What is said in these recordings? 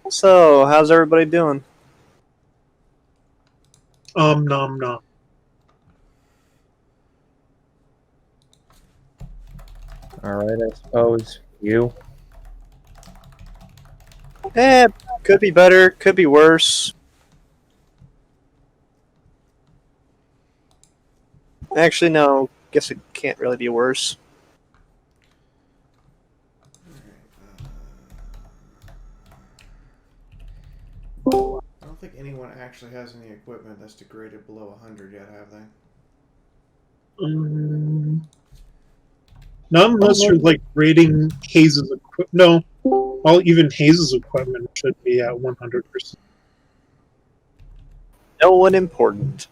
So, how's everybody doing? Nom nom. Alright, I suppose. You? Could be better, could be worse. Actually, no, guess it can't really be worse. I don't think anyone actually has any equipment that's degraded below 100 yet, have they? Not unless you're like rating Hayes' equipment. No, all even Hayes' equipment should be at 100%. No one important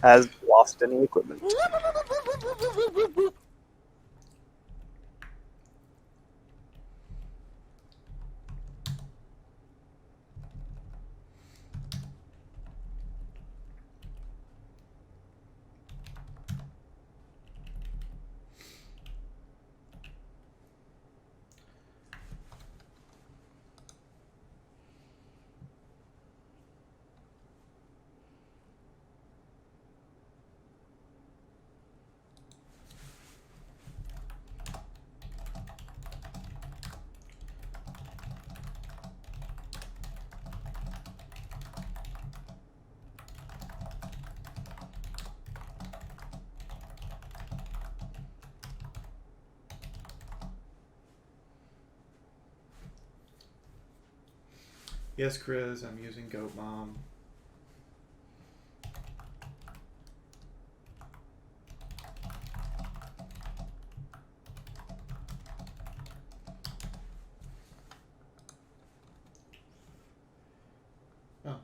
has lost any equipment. Yes, Chris, I'm using Goat Mom. Oh,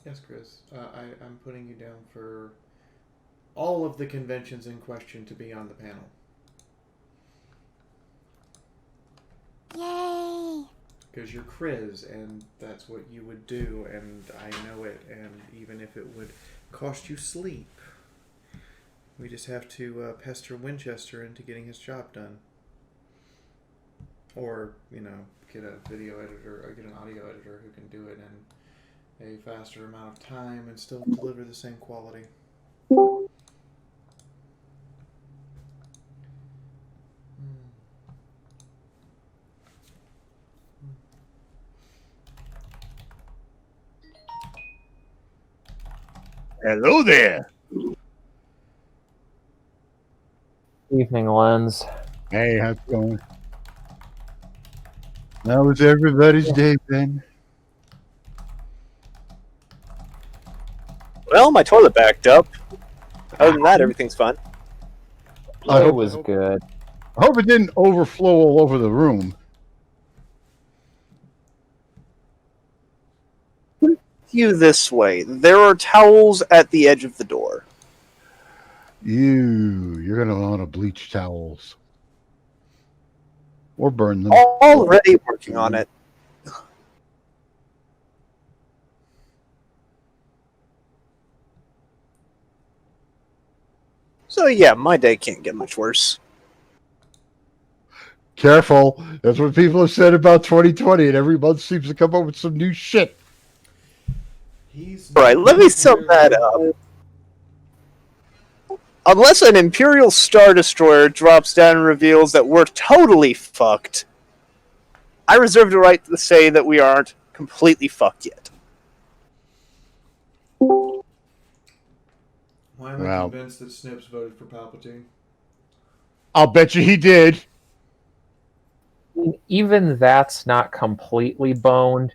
yes, Chris. I'm putting you down for all of the conventions in question to be on the panel. Yay! Because you're Chris, and that's what you would do, and I know it, and even if it would cost you sleep, we just have to pester Winchester into getting his job done. Or, get a video editor, or get an audio editor who can do it in a faster amount of time and still deliver the same quality. Hello there. Evening, Lens. Hey, how's it going? How was everybody's day, Ben? Well, my toilet backed up. Other than that, everything's fine. It was good. I hope it didn't overflow all over the room. You this way. There are towels at the edge of the door. You're going to want to bleach towels. Or burn them. Already working on it. So yeah, my day can't get much worse. Careful. That's what people have said about 2020, and every month seems to come up with some new shit. Alright, let me sum that up. Unless an Imperial Star Destroyer drops down and reveals that we're totally fucked, I reserve the right to say that we aren't completely fucked yet. Why am I Wow. convinced that Snips voted for Palpatine? I'll bet you he did. Even that's not completely boned.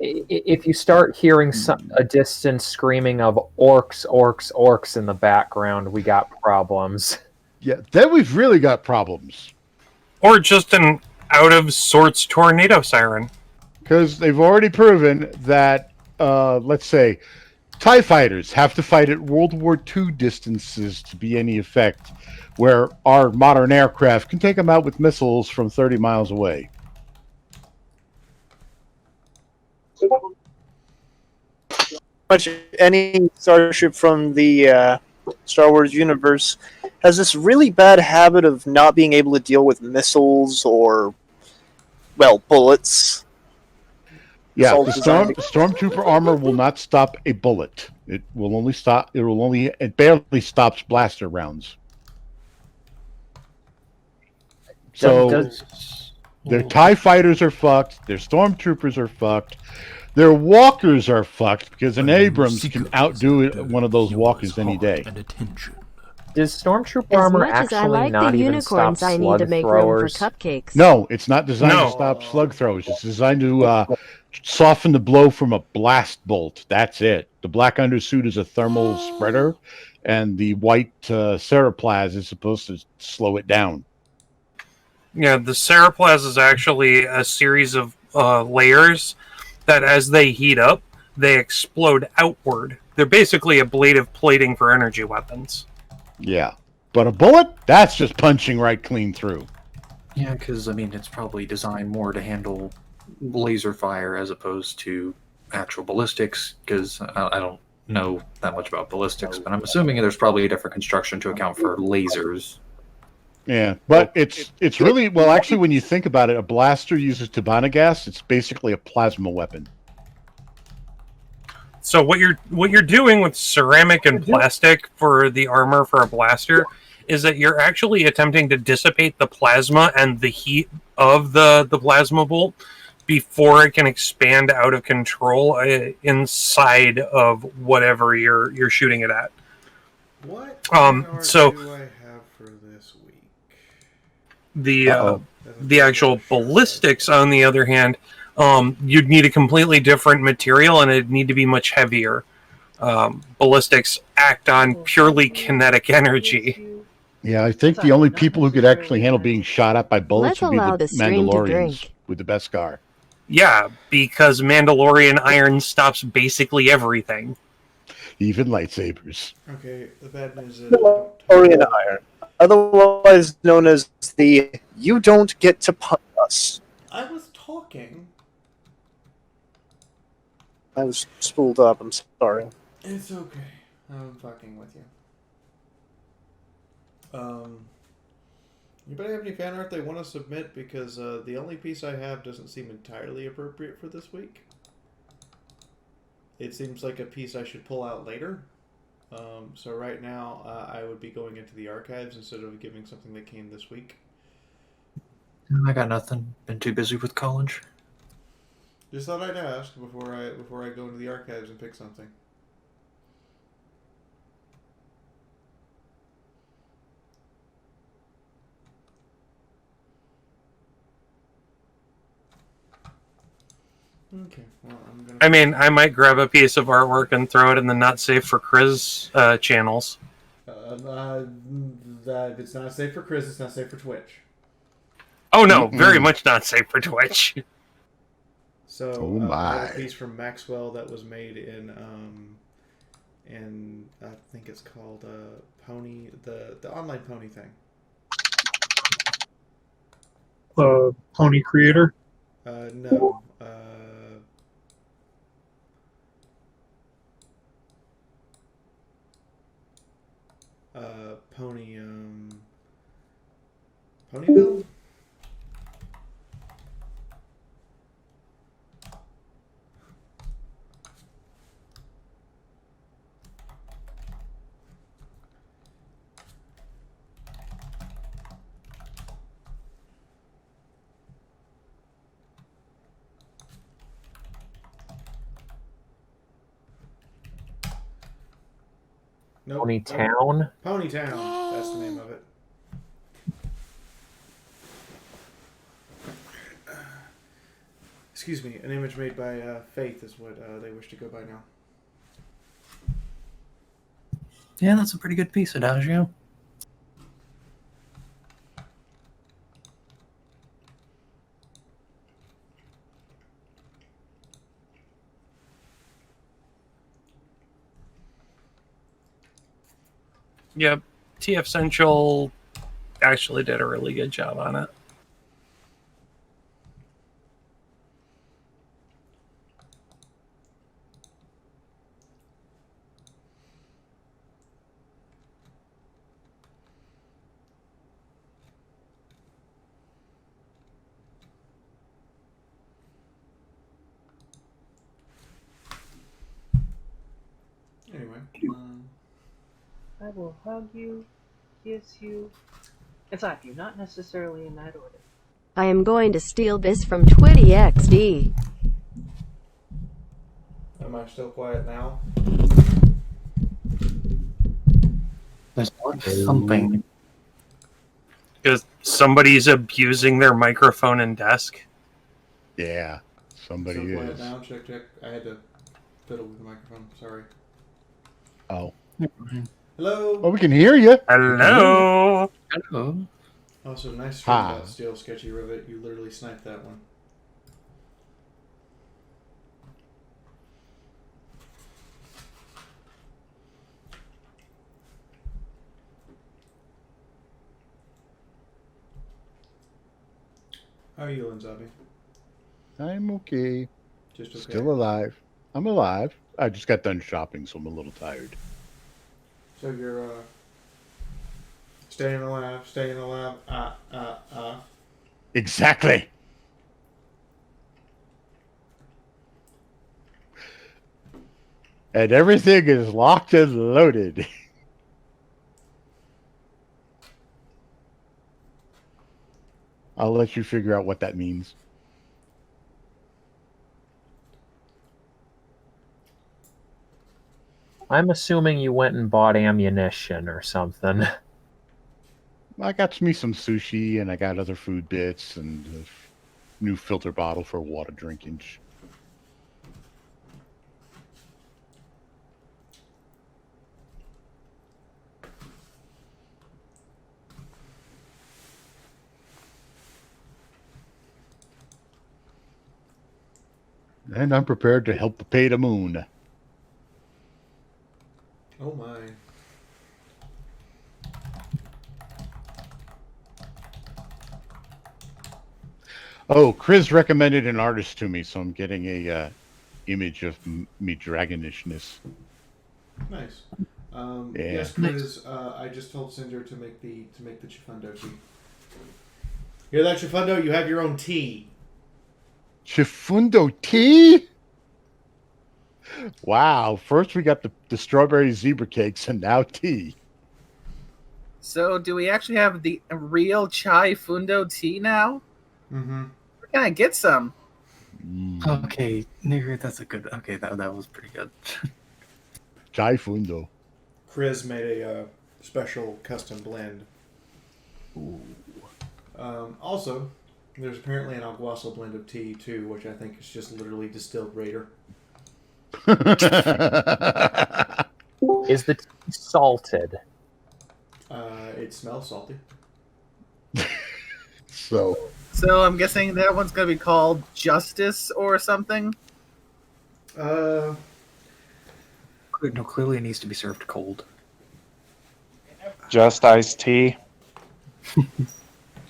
If you start hearing a distant screaming of orcs, orcs, orcs in the background, we got problems. Yeah, then we've really got problems. Or just an out-of-sorts tornado siren. Because they've already proven that, let's say, TIE fighters have to fight at World War II distances to be any effect, where our modern aircraft can take them out with missiles from 30 miles away. Much any starship from the Star Wars universe has this really bad habit of not being able to deal with missiles or, well, bullets. Yeah, all the designed stormtrooper armor will not stop a bullet. It will only stop. It barely stops blaster rounds. So their TIE fighters are fucked. Their stormtroopers are fucked. Their walkers are fucked because an Abrams can outdo one of those walkers any day. Does stormtrooper As armor much as I actually like the not even stop unicorns, I need to slug make room for throwers? cupcakes. No, it's not designed No. to stop slug throwers. It's designed to soften the blow from a blast bolt. That's it. The black undersuit is a thermal spreader, and the white Cereplaz is supposed to slow it down. Yeah, the Cereplaz is actually a series of layers that, as they heat up, they explode outward. They're basically ablative plating for energy weapons. Yeah. But a bullet, that's just punching right clean through. Yeah, because I mean, it's probably designed more to handle laser fire as opposed to actual ballistics. Because I don't know that much about ballistics, but I'm assuming there's probably a different construction to account for lasers. Yeah, but it's really, well, actually, when you think about it, a blaster uses Tabana gas. It's basically a plasma weapon. So what you're doing with ceramic and plastic for the armor for a blaster is that you're actually attempting to dissipate the plasma and the heat of the plasma bolt before it can expand out of control inside of whatever you're shooting it at. What so do I have for this week? The actual ballistics, on the other hand, you'd need a completely different material, and it'd need to be much heavier. Ballistics act on purely kinetic energy. Yeah, I think the only people who could actually handle being shot at by bullets Let's would be allow the the stream to Mandalorians drink. with the Beskar. Yeah, because Mandalorian iron stops basically everything. Even lightsabers. Okay, the bad news is Mandalorian iron, otherwise known as the "you don't get to punch us." I was talking. I was spooled up. I'm sorry. It's okay. I'm fucking with you. Anybody have any fan art they want to submit? Because the only piece I have doesn't seem entirely appropriate for this week. It seems like a piece I should pull out later. So right now, I would be going into the archives instead of giving something that came this week. I got nothing. Been too busy with college. Just thought I'd ask before I go into the archives and pick something. Okay, well, I'm gonna... I mean, I might grab a piece of artwork and throw it in the not safe for Chris channels. If it's not safe for Chris, it's not safe for Twitch. Oh no, very much not safe for Twitch. So Oh my. I have a piece from Maxwell that was made in I think it's called Pony, the online pony thing. Pony creator. No. Pony, Ponyville? Nope. Ponytown? Ponytown. That's the name of it. Excuse me. An image made by Faith is what they wish to go by now. Yeah, that's a pretty good piece, Adagio. Yep, TF Central actually did a really good job on it. I will hug you, kiss you, and slap you. Not necessarily in that order. I am going to steal this from Twitty XD. Am I still quiet now? There's a lot of thumping. Because somebody's abusing their microphone and desk. Yeah, somebody Still quiet is. now? Check, check. I had to fiddle with the microphone. Sorry. Oh. Hello? Well, we can hear you. Hello. Hello. Also, nice stream Hi. about Steel Sketchy Rivet. You literally sniped that one. How are you, Linzabi? I'm okay. Just okay. Still alive. I'm alive. I just got done shopping, so I'm a little tired. So you're staying alive, Exactly. And everything is locked and loaded. I'll let you figure out what that means. I'm assuming you went and bought ammunition or something. I got me some sushi, and I got other food bits, and a new filter bottle for water drinking. And I'm prepared to help pay the moon. Oh my. Oh, Chris recommended an artist to me, so I'm getting a image of me dragonishness. Nice. Yeah. Yes, Chris. I just told Cinder to make the Chifundo tea. Hear that, Chifundo? You have your own tea. Chifundo tea? Wow. First we got the strawberry zebra cakes, and now tea. So, do we actually have the real chai fundo tea now? Mm-hmm. Where can I get some? Okay, Nigger, that's a good. Okay, that was pretty good. Chai fundo. Chris made a special custom blend. Ooh. Also, there's apparently an alguasil blend of tea too, which I think is just literally distilled Raider. Is the tea salted? It smells salty. So I'm guessing that one's gonna be called Justice or something. No, clearly it needs to be served cold. Just iced tea.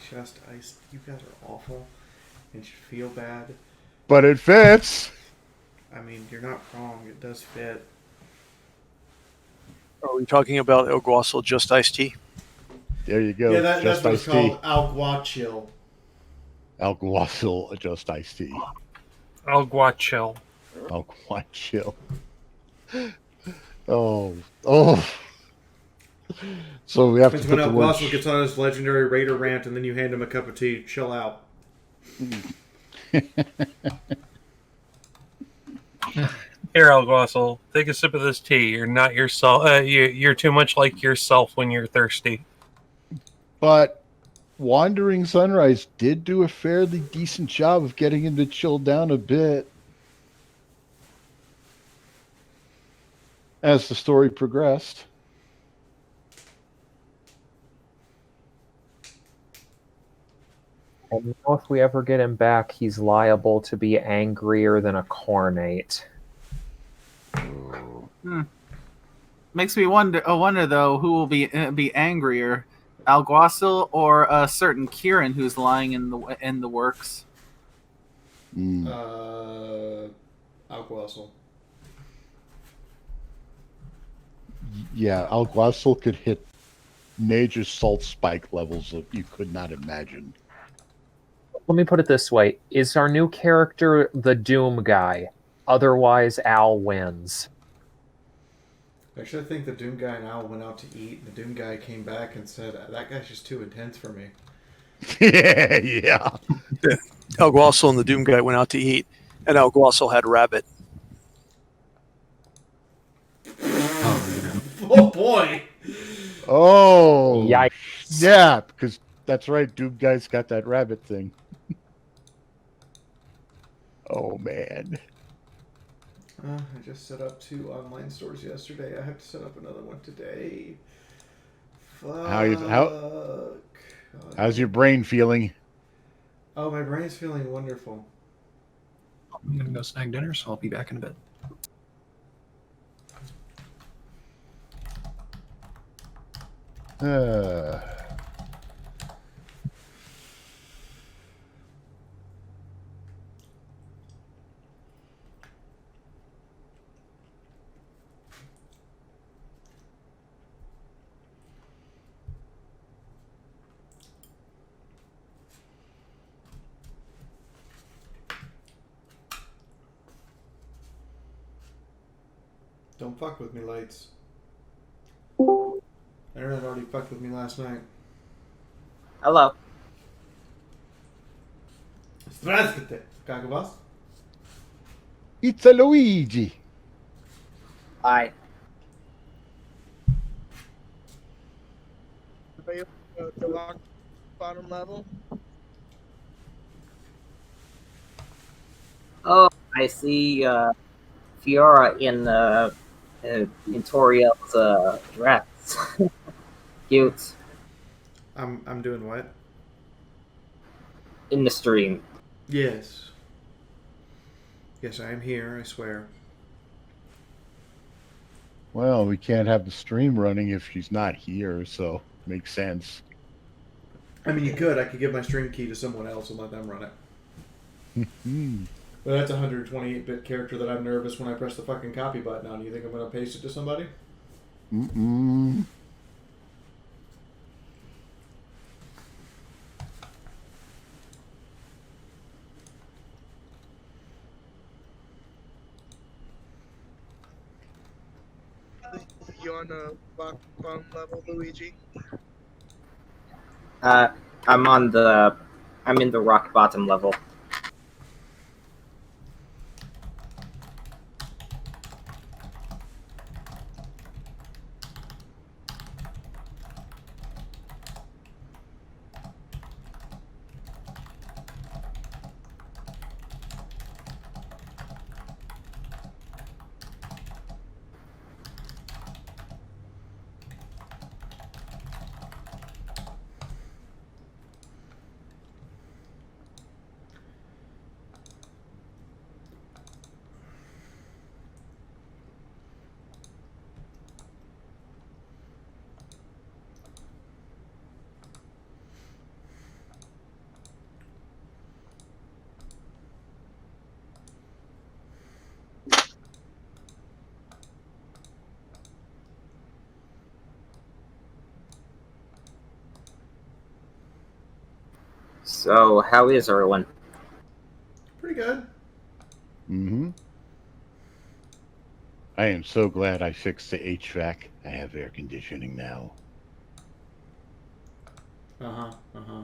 Just ice. You guys are awful. And you feel bad. but it fits. I mean, you're not wrong. It does fit. Are we talking about Alguasil Just Iced Tea? There you go. Yeah, that's just what it's iced tea. called. Alguachil. Alguasil just iced tea. Alguachil. Alguachil. Oh. So we have to That's put when the word. Alguacil gets on his legendary Raider rant, and then you hand him a cup of tea. Chill out. Here, Alguasil, take a sip of this tea. You're not yourself. You're too much like yourself when you're thirsty. But Wandering Sunrise did do a fairly decent job of getting him to chill down a bit as the story progressed. And you know, if we ever get him back, he's liable to be angrier than a cornate. Makes me wonder though, who will be angrier, Alguacil or a certain Kieran who's lying in the works. Alguacil. Yeah, Alguacil could hit major salt spike levels that you could not imagine. Let me put it this way. Is our new character the Doom guy? Otherwise, Al wins. Actually, I think the Doom guy and Al went out to eat, and the Doom guy came back and said, that guy's just too intense for me. Yeah. Alguacil and the Doom guy went out to eat, and Alguacil had rabbit. Oh, boy! Oh, Yikes. yeah, because that's right. Doom Guy's got that rabbit thing. Oh, man. I just set up 2 online stores yesterday. I have to set up another one today. Fuck. How's your brain feeling? Oh, my brain's feeling wonderful. I'm gonna go snag dinner, so I'll be back in a bit. Don't fuck with me, lights. Internet already fucked with me last night. Hello. Здравствуйте. Как у вас? It's a Luigi. Hi. The rock bottom level. Oh, I see Fiaura in Toriel's dress. Cute. I'm doing what? In the stream. Yes. Yes, I am here, I swear. Well, we can't have the stream running if she's not here, so makes sense. I mean, you could. I could give my stream key to someone else and let them run it. But that's a 128-bit character that I'm nervous when I press the fucking copy button on. You think I'm going to paste it to somebody? Mm-mm. You on the rock bottom level, Luigi? I'm in the rock bottom level. So, how is everyone? Pretty good. Mm-hmm. I am so glad I fixed the HVAC. I have air conditioning now. Uh-huh, uh-huh.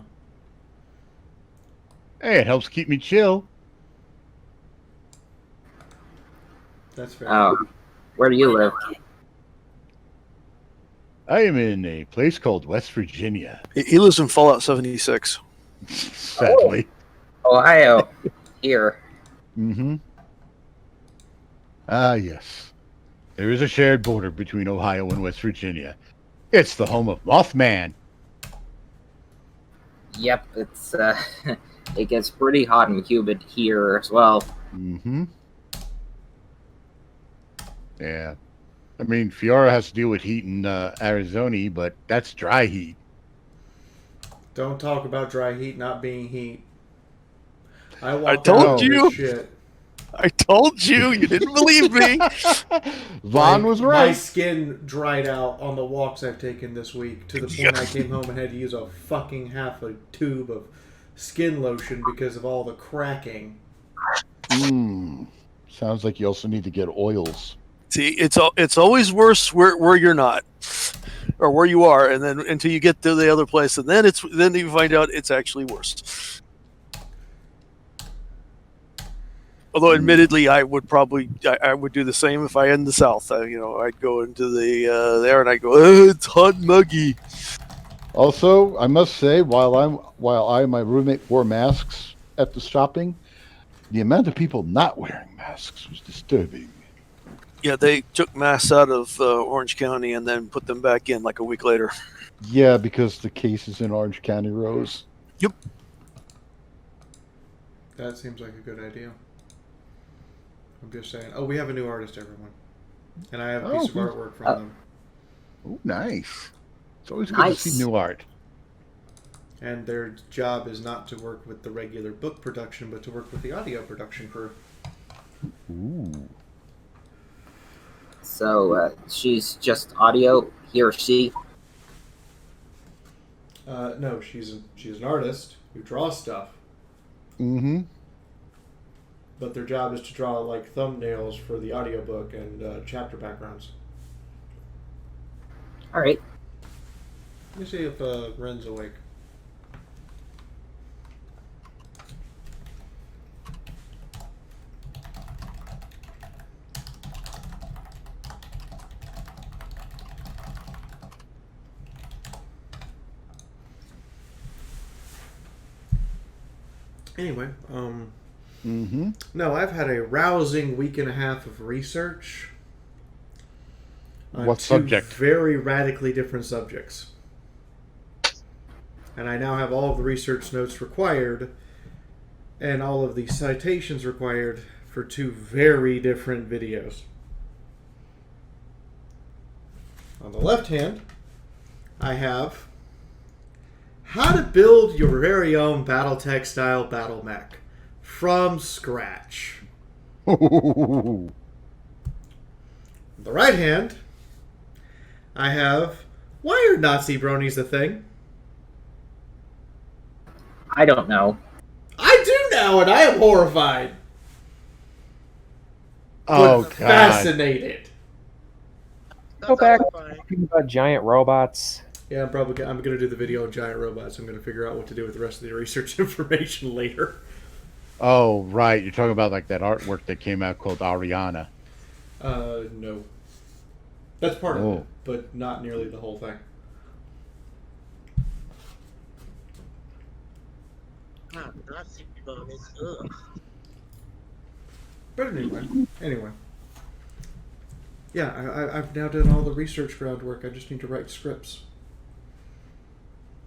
Hey, it helps keep me chill. That's fair. Oh, where do you live? I am in a place called West Virginia. He lives in Fallout 76. Sadly. Ohio. Here. Mm-hmm. Ah, yes. There is a shared border between Ohio and West Virginia. It's the home of Mothman. Yep, it's it gets pretty hot and humid here as well. Mm-hmm. Yeah. I mean, Fiaura has to deal with heat in Arizona, but that's dry heat. Don't talk about dry heat not being heat. I told you. Shit. I told you. You didn't believe me. Vaughn was right. My skin dried out on the walks I've taken this week to the point I came home and had to use a fucking half a tube of skin lotion because of all the cracking. Sounds like you also need to get oils. See, it's always worse where you're not, or where you are, and then until you get to the other place, and then you find out it's actually worse. Although, admittedly, I would do the same if I in the South. I'd go into the there and I go, oh, it's hot and muggy. Also, I must say, while I and my roommate wore masks at the shopping, the amount of people not wearing masks was disturbing. Yeah, they took masks out of Orange County and then put them back in like a week later. Yeah, because the cases in Orange County rose. Yep. That seems like a good idea. I'm just saying. Oh, we have a new artist, everyone. And I have a piece of artwork from them. Oh, nice. It's always good to see new art. And their job is not to work with the regular book production, but to work with the audio production crew. Ooh. So, she's just audio, he or she? No, she's an artist who draws stuff. Mm-hmm. But their job is to draw, like, thumbnails for the audiobook and chapter backgrounds. Alright. Let me see if Ren's awake. Anyway, no, I've had a rousing week and a half of research on What two subject? very radically different subjects. And I now have all of the research notes required and all of the citations required for two very different videos. On the left hand, I have how to build your very own Battletech style battle mech from scratch. On the right hand, I have why are Nazi bronies a thing? I don't know. I do now, and I am horrified. Oh, but God. Fascinated. Go back talking about giant robots. Yeah, I'm going to do the video on giant robots. I'm going to figure out what to do with the rest of the research information later. Oh, right. You're talking about like that artwork that came out called Ariana. No. That's part of it, but not nearly the whole thing. Nazi bonus. Ugh. But anyway. Yeah, I've now done all the research groundwork. I just need to write scripts.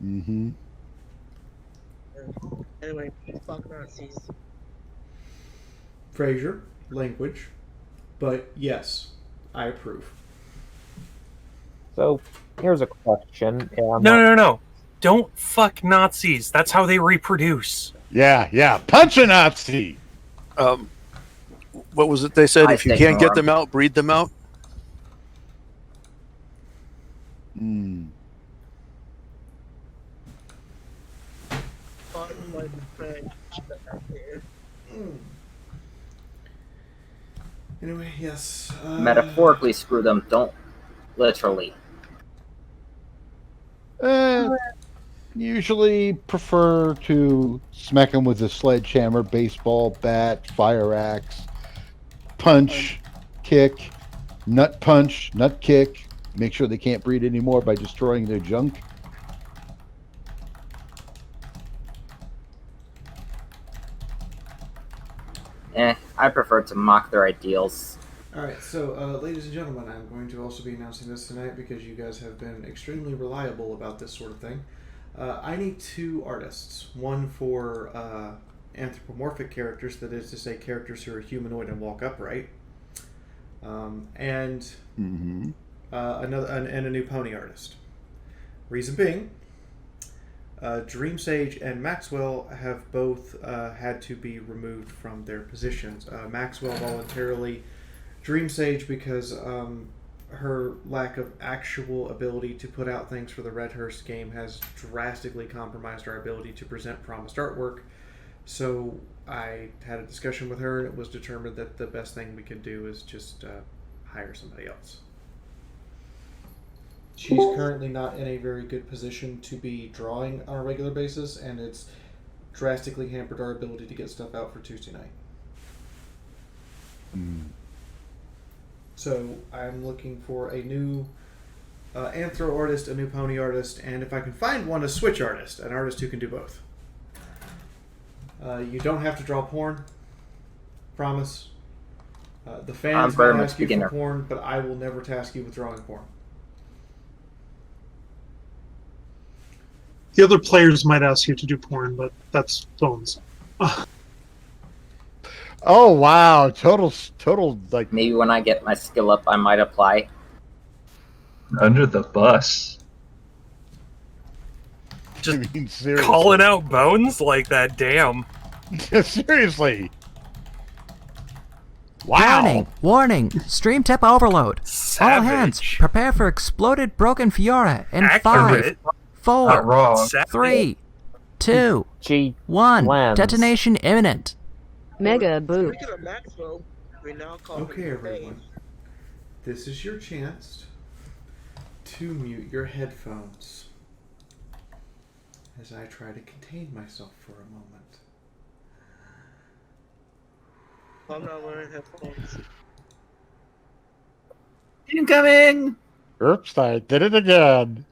Mm-hmm. Anyway, fuck Nazis. Frasier, language, but yes, I approve. So, here's a question. No. Don't fuck Nazis. That's how they reproduce. Yeah. Punch a Nazi! What was it they said? If you can't get them out, breed them out? Anyway, yes. Metaphorically screw them, don't literally. Usually prefer to smack them with a sledgehammer, baseball bat, fire axe, punch, kick, nut punch, nut kick. Make sure they can't breed anymore by destroying their junk. I prefer to mock their ideals. Alright, so ladies and gentlemen, I'm going to also be announcing this tonight because you guys have been extremely reliable about this sort of thing. I need two artists. One for anthropomorphic characters, that is to say characters who are humanoid and walk upright. And a new pony artist. Reason being, Dream Sage and Maxwell have both had to be removed from their positions. Maxwell voluntarily, Dream Sage because her lack of actual ability to put out things for the Redhurst game has drastically compromised our ability to present promised artwork. So I had a discussion with her, and it was determined that the best thing we can do is just hire somebody else. She's currently not in a very good position to be drawing on a regular basis, and it's drastically hampered our ability to get stuff out for Tuesday night. So I'm looking for a new anthro artist, a new pony artist, and if I can find one, a switch artist, an artist who can do both. You don't have to draw porn. Promise. The fans might ask you for porn, but I will never task you with drawing porn. The other players might ask you to do porn, but that's phones. Oh wow, total like. Maybe when I get my skill up, I might apply. Under the bus. Just I mean, seriously. calling out bones like that. Damn. Seriously. Wow. Warning! Warning! Stream tip overload. Savage. All hands, prepare for exploded broken Fiaura in Accurate. 5, 4, Not wrong. 3, 2, G 1. lens. Detonation imminent. Mega boot. Speaking of Maxwell, we now call Okay, everyone. This is your chance to mute your headphones as I try to contain myself for a moment. I'm not wearing headphones. Incoming! Oops, I did it again.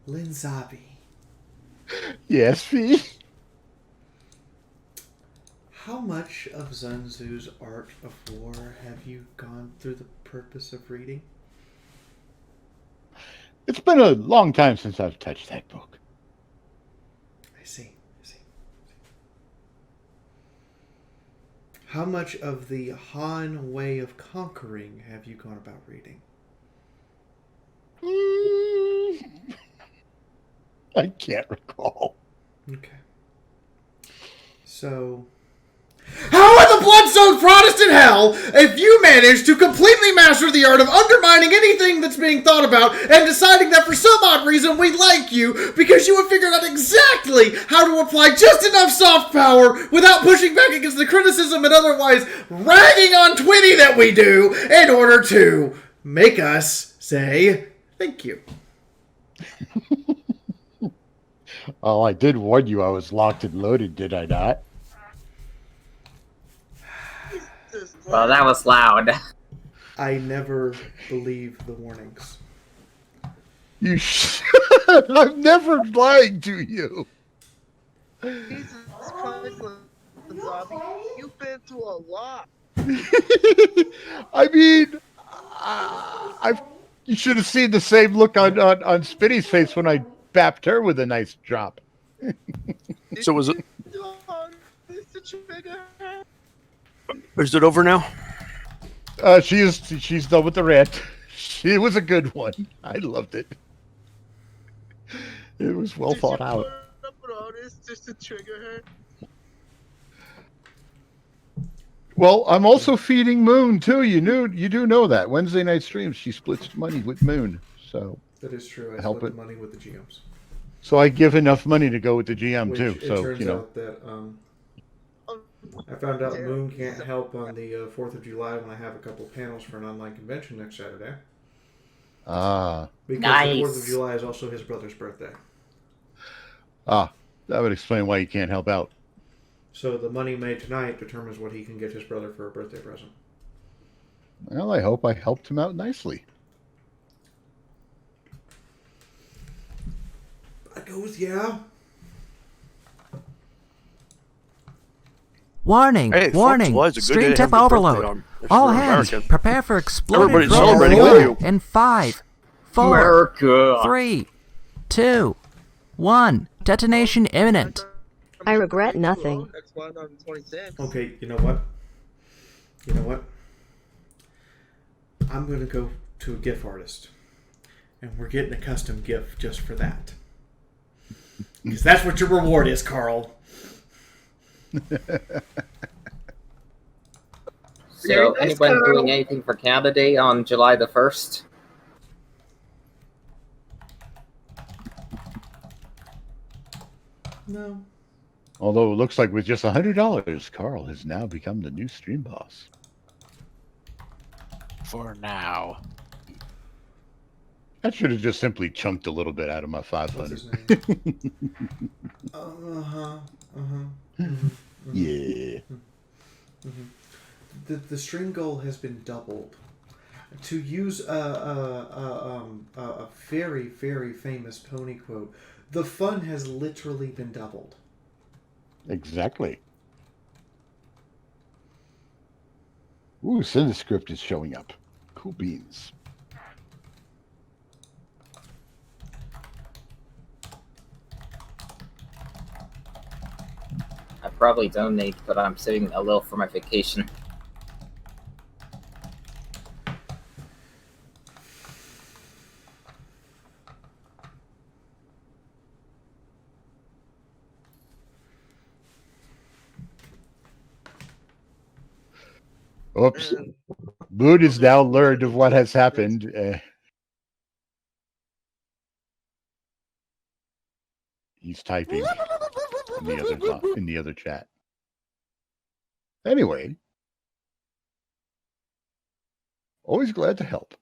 Linzabi, Yes, Fee? how much of Sun Tzu's Art of War have you gone through the purpose of reading? It's been a long time since I've touched that book. I see. How much of the Han Way of Conquering have you gone about reading? I can't recall. Okay. So, how in the blood-soaked Protestant hell, if you manage to completely master the art of undermining anything that's being thought about and deciding that for some odd reason we like you because you have figured out exactly how to apply just enough soft power without pushing back against the criticism and otherwise ragging on Twitty that we do in order to make us say thank you? Oh, I did warn you I was locked and loaded, did I not? Well, that was loud. I never believe the warnings. You I'm never lying to you. Jesus Christ, Zombie, you've been through a lot. I mean, you should have seen the same look on Spinny's face when I bapped her with a nice drop. So was it? Is it over now? She's done with the rant. It was a good one. I loved it. It was well thought out. Just to trigger her. Well, I'm also feeding Moon too. You do know that Wednesday night streams she splits money with Moon. So That is true. I help split it. the money with the GMs. So I give enough money to go with the GM Which too. it So turns you know. out that I found out Moon can't help on the 4th of July when I have a couple panels for an online convention next Saturday. Ah. Because the 4th of July is also his brother's birthday. Ah, that would explain why you can't help out. So the money made tonight determines what he can get his brother for a birthday present. Well, I hope I helped him out nicely. I goes, yeah. Warning! Hey, Warning! July's a good day Stream to tip have your birthday overload. on, if All you're hands, American. prepare for exploded Everybody's broken celebrating Fiaura with you. in 5, 4, America. 3, 2, 1. Detonation imminent. I regret nothing. Next one on the 26th. Okay, you know what? I'm going to go to a GIF artist. And we're getting a custom GIF just for that. Because that's what your reward is, Carl. So, anyone doing anything for Canada Day on July the 1st? No. Although it looks like with just $100, Carl has now become the new stream boss. For now. I should have just simply chunked a little bit out of my 500. Yeah. The stream goal has been doubled. To use a very, very famous pony quote, the fun has literally been doubled. Exactly. Ooh, Cinescript is showing up. Cool beans. I probably donate, but I'm saving a little for my vacation. Oops. Mood is now learned of what has happened. He's typing in the other chat. Anyway, always glad to help.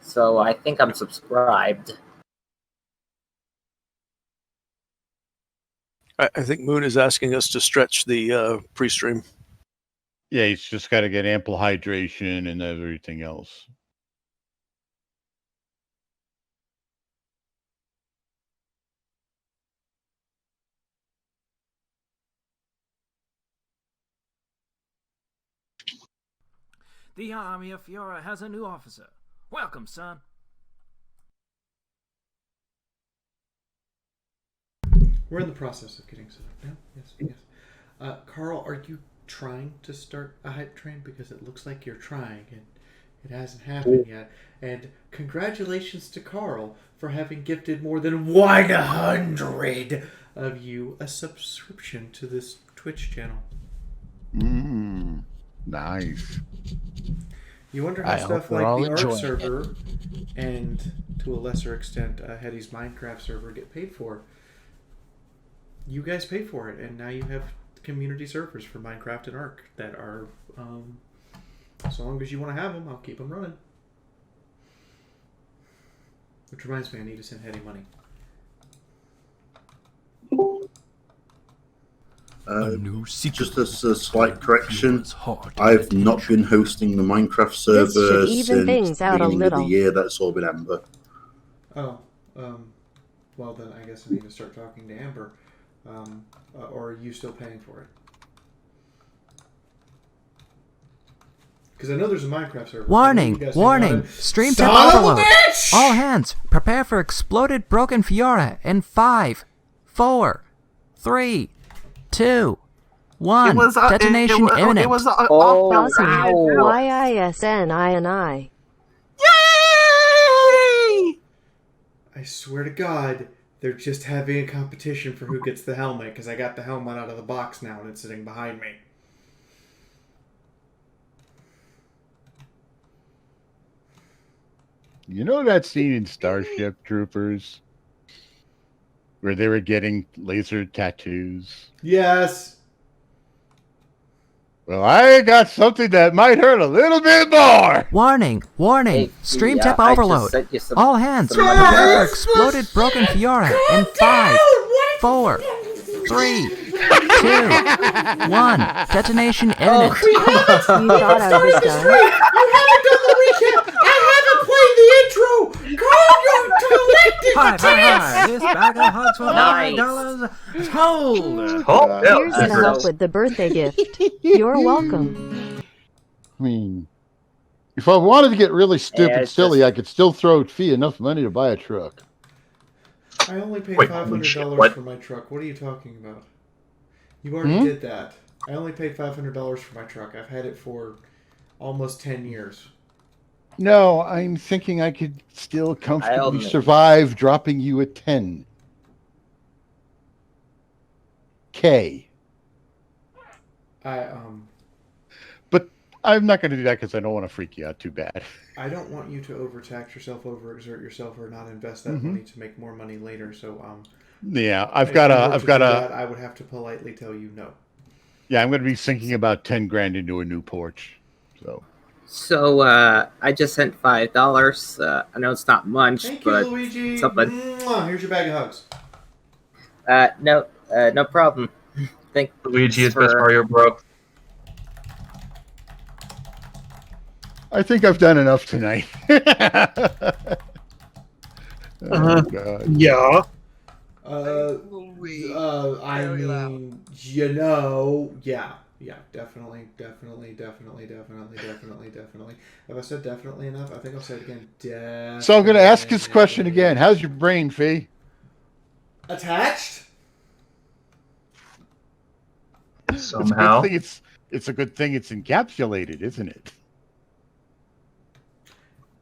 So I think I'm subscribed. I think Moon is asking us to stretch the pre-stream. Yeah, he's just got to get ample hydration and everything else. The army of Fiaura has a new officer. Welcome, son. We're in the process of getting set up now. Yes. Carl, are you trying to start a hype train? Because it looks like you're trying, and it hasn't happened yet. And congratulations to Carl for having gifted more than 100 of you a subscription to this Twitch channel. Nice. You wonder how stuff like the ARC server and, to a lesser extent, Hetty's Minecraft server get paid for. You guys pay for it, and now you have community servers for Minecraft and ARC that are, so long as you want to have them, I'll keep them running. Which reminds me, I need to send Hetty money. Just as a slight correction, I've not been hosting the Minecraft server since the beginning of the year. That's all been Amber. Oh, well then I guess I need to start talking to Amber. Or are you still paying for it? Because I know there's a Minecraft server. Warning! Warning! Stream tip Son of a overload! bitch! All hands, prepare for exploded broken Fiaura in 5, 4, 3, 2, 1. Detonation imminent. It was awesome. YISNI. Yay! I swear to God, they're just having a competition for who gets the helmet, because I got the helmet out of the box now and it's sitting behind me. You know that scene in Starship Troopers where they were getting laser tattoos? Yes. Well, I got something that might hurt a little bit more. Warning! Warning! Hey, Stream yeah, tip I just overload. sent you some- All hands, prepare for exploded broken Fiaura in 5, 4, 3, 2, 1. Detonation imminent. You thought I was done? You haven't done the recap! I haven't played the intro! Carl, you're collecting Hi. This bag of hugs for $5. Hold. Here's the help with the birthday gift. You're welcome. I mean, if I wanted to get really stupid silly, I could still throw Fee enough money to buy a truck. I only paid $500 for my truck. What are you talking about? You already did that. I only paid $500 for my truck. I've had it for almost 10 years. No, I'm thinking I could still comfortably survive dropping you a 10K. But I'm not going to do that because I don't want to freak you out too bad. I don't want you to overtax yourself, overexert yourself, or not invest that money to make more money later. So, yeah, I've got a. I would have to politely tell you no. Yeah, I'm going to be sinking about 10 grand into a new porch. So I just sent $5. I know it's not much, Thank but you, Luigi. something. Mwah, here's your bag of hugs. No problem. Thank Luigi is best Mario Bro. I think I've done enough tonight. Oh, God. Yeah. I mean, yeah, definitely. Have I said definitely enough? I think I'll say it again. Definitely. So I'm going to ask this question again. How's your brain, Fee? Attached? Somehow. It's a good thing it's encapsulated, isn't it?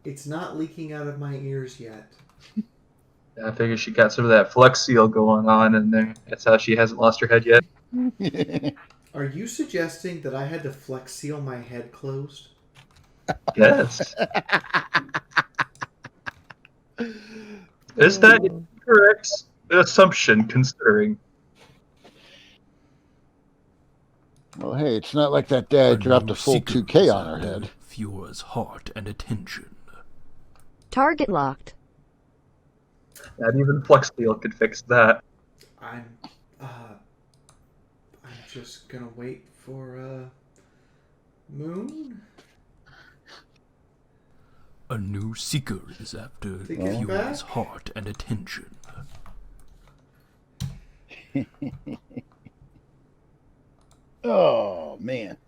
It's not leaking out of my ears yet. I figure she got some of that Flex Seal going on in there. That's how she hasn't lost her head yet. Are you suggesting that I had to Flex Seal my head closed? Yes. Is that correct assumption, considering? Well, hey, it's not like that dad dropped a full 2K on her head. Fiora's heart and attention. Target locked. Not even Flex Seal could fix that. I'm just gonna wait for Moon. A new seeker is after Fiora's heart and attention. Oh, man.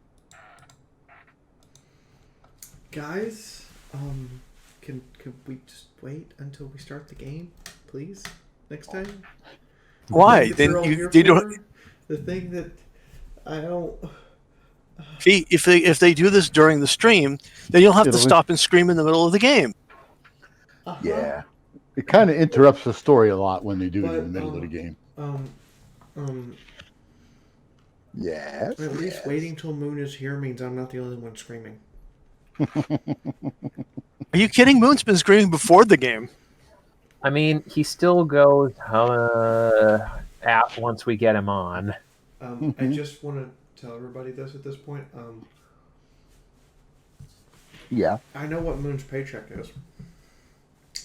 Guys, can we just wait until we start the game, please? Next time? Why? Then you don't. The thing that I don't. If they do this during the stream, then you'll have to stop and scream in the middle of the game. Yeah. It kind of interrupts the story a lot when they do it in the middle of the game. Yes. At least waiting till Moon is here means I'm not the only one screaming. Are you kidding? Moon's been screaming before the game. I mean, he still goes out once we get him on. I just want to tell everybody this at this point. Yeah. I know what Moon's paycheck is.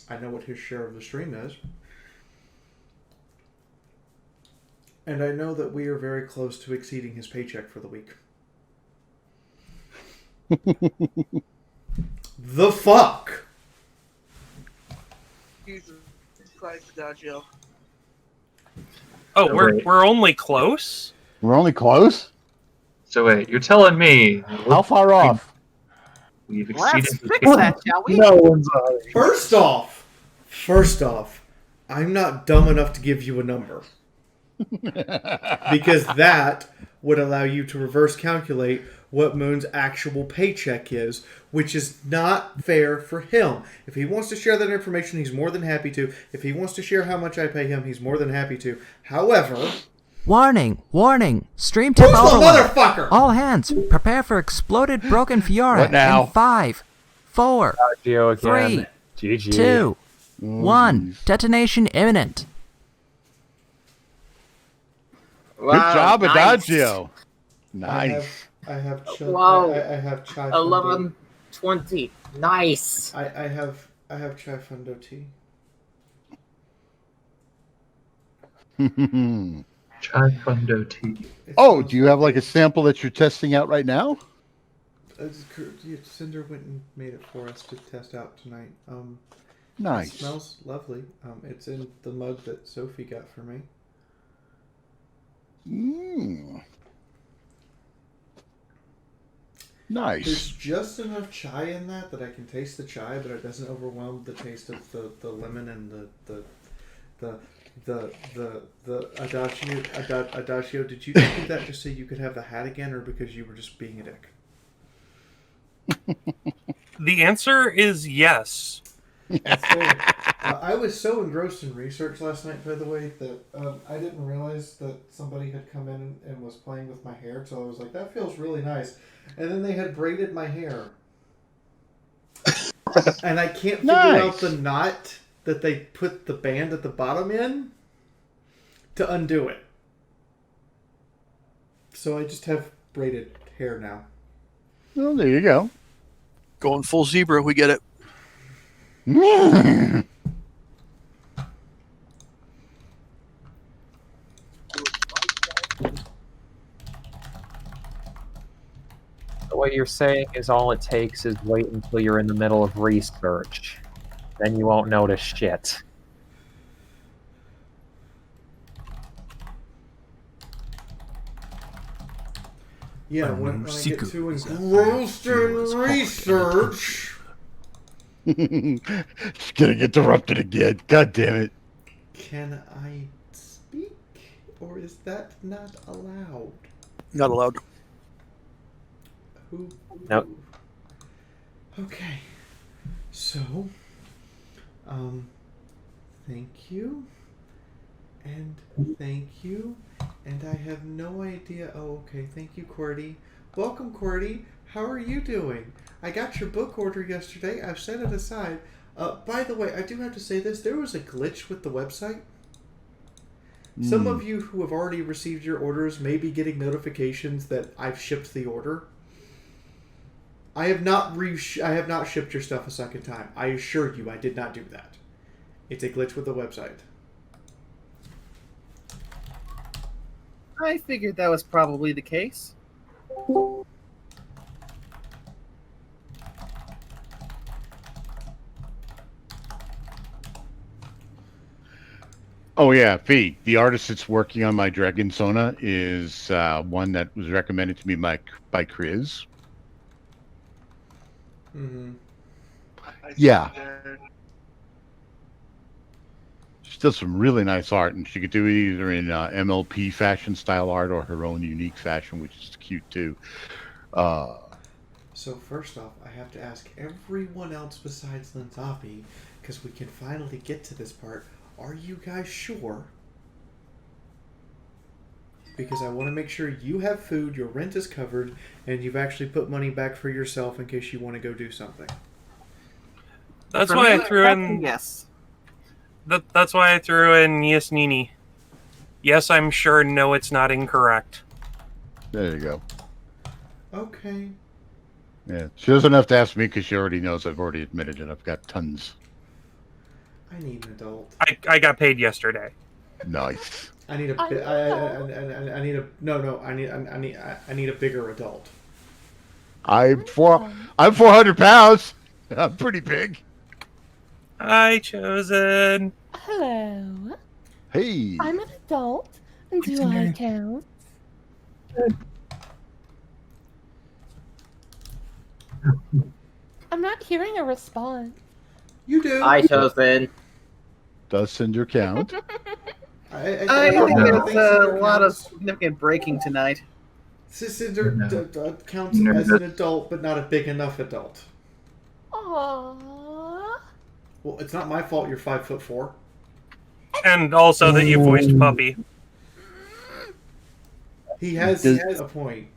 I know what his share of the stream is. And I know that we are very close to exceeding his paycheck for the week. The fuck? Jesus Christ, Adagio. Oh, we're only close? We're only close? So wait, you're telling me... How far off? We've Let's exceeded... fix that, shall we? No one's First off, I'm not dumb enough to give you a number. Because that would allow you to reverse calculate what Moon's actual paycheck is, which is not fair for him. If he wants to share that information, he's more than happy to. If he wants to share how much I pay him, he's more than happy to. However... Warning! Warning! Stream tip overload! Motherfucker? All hands, prepare for exploded broken Fiaura What now? in 5, 4, Gio again. 3, GG. 2, 1. Detonation imminent. Good job, Adagio. Nice. I have chai. Wow. I have chai. 11:20. Nice. I have chai fundo tea. Chai Fundo tea. Oh, do you have like a sample that you're testing out right now? Cinder went and made it for us to test out tonight. Nice. It smells lovely. It's in the mug that Sophie got for me. Nice. There's just enough chai in that I can taste the chai, but it doesn't overwhelm the taste of the lemon and the Adagio, did you do that just so you could have the hat again, or because you were just being a dick? The answer is yes. I was so engrossed in research last night, by the way, that I didn't realize that somebody had come in and was playing with my hair, so I was like, that feels really nice. And then they had braided my hair. And I can't figure out the knot that they put the band at the bottom in to undo it. So I just have braided hair now. Well, there you go. Going full zebra, we get it. So what you're saying is all it takes is wait until you're in the middle of research. Then you won't notice shit. Yeah, when I get too engrossed in research. It's gonna get interrupted again. God damn it. Can I speak? Or is that not allowed? Not allowed. Who? Nope. Okay. So, thank you. And thank you. And I have no idea. Oh, okay. Thank you, Qwerty. Welcome, Qwerty. How are you doing? I got your book order yesterday. I've set it aside. By the way, I do have to say this. There was a glitch with the website. Some of you who have already received your orders may be getting notifications that I've shipped the order. I have not shipped your stuff a second time. I assure you I did not do that. It's a glitch with the website. I figured that was probably the case. Oh yeah, Fee. The artist that's working on my Dragon Sona is one that was recommended to me by Chris. Mm-hmm. Yeah. She does some really nice art, and she could do it either in MLP fashion style art or her own unique fashion, which is cute too. So first off, I have to ask everyone else besides Linzapi, because we can finally get to this part. Are you guys sure? Because I want to make sure you have food, your rent is covered, and you've actually put money back for yourself in case you want to go do something. That's why I threw in. Yes. That's why I threw in yes, Nini. Yes, I'm sure. No, it's not incorrect. There you go. Okay. Yeah, she doesn't have to ask me because she already knows I've already admitted it. I've got tons. I need an adult. I got paid yesterday. Nice. I need a I need a bigger adult. I'm 400 pounds. I'm pretty big. Chosen. Hello. Hey. I'm an adult. Do I count? I'm not hearing a response. You do. Chosen. Does Cinder count? I think there's a lot of significant breaking tonight. Cinder counts as an adult, but not a big enough adult. Aww. Well, it's not my fault you're 5'4". And also that you voiced Puppy. He has a point.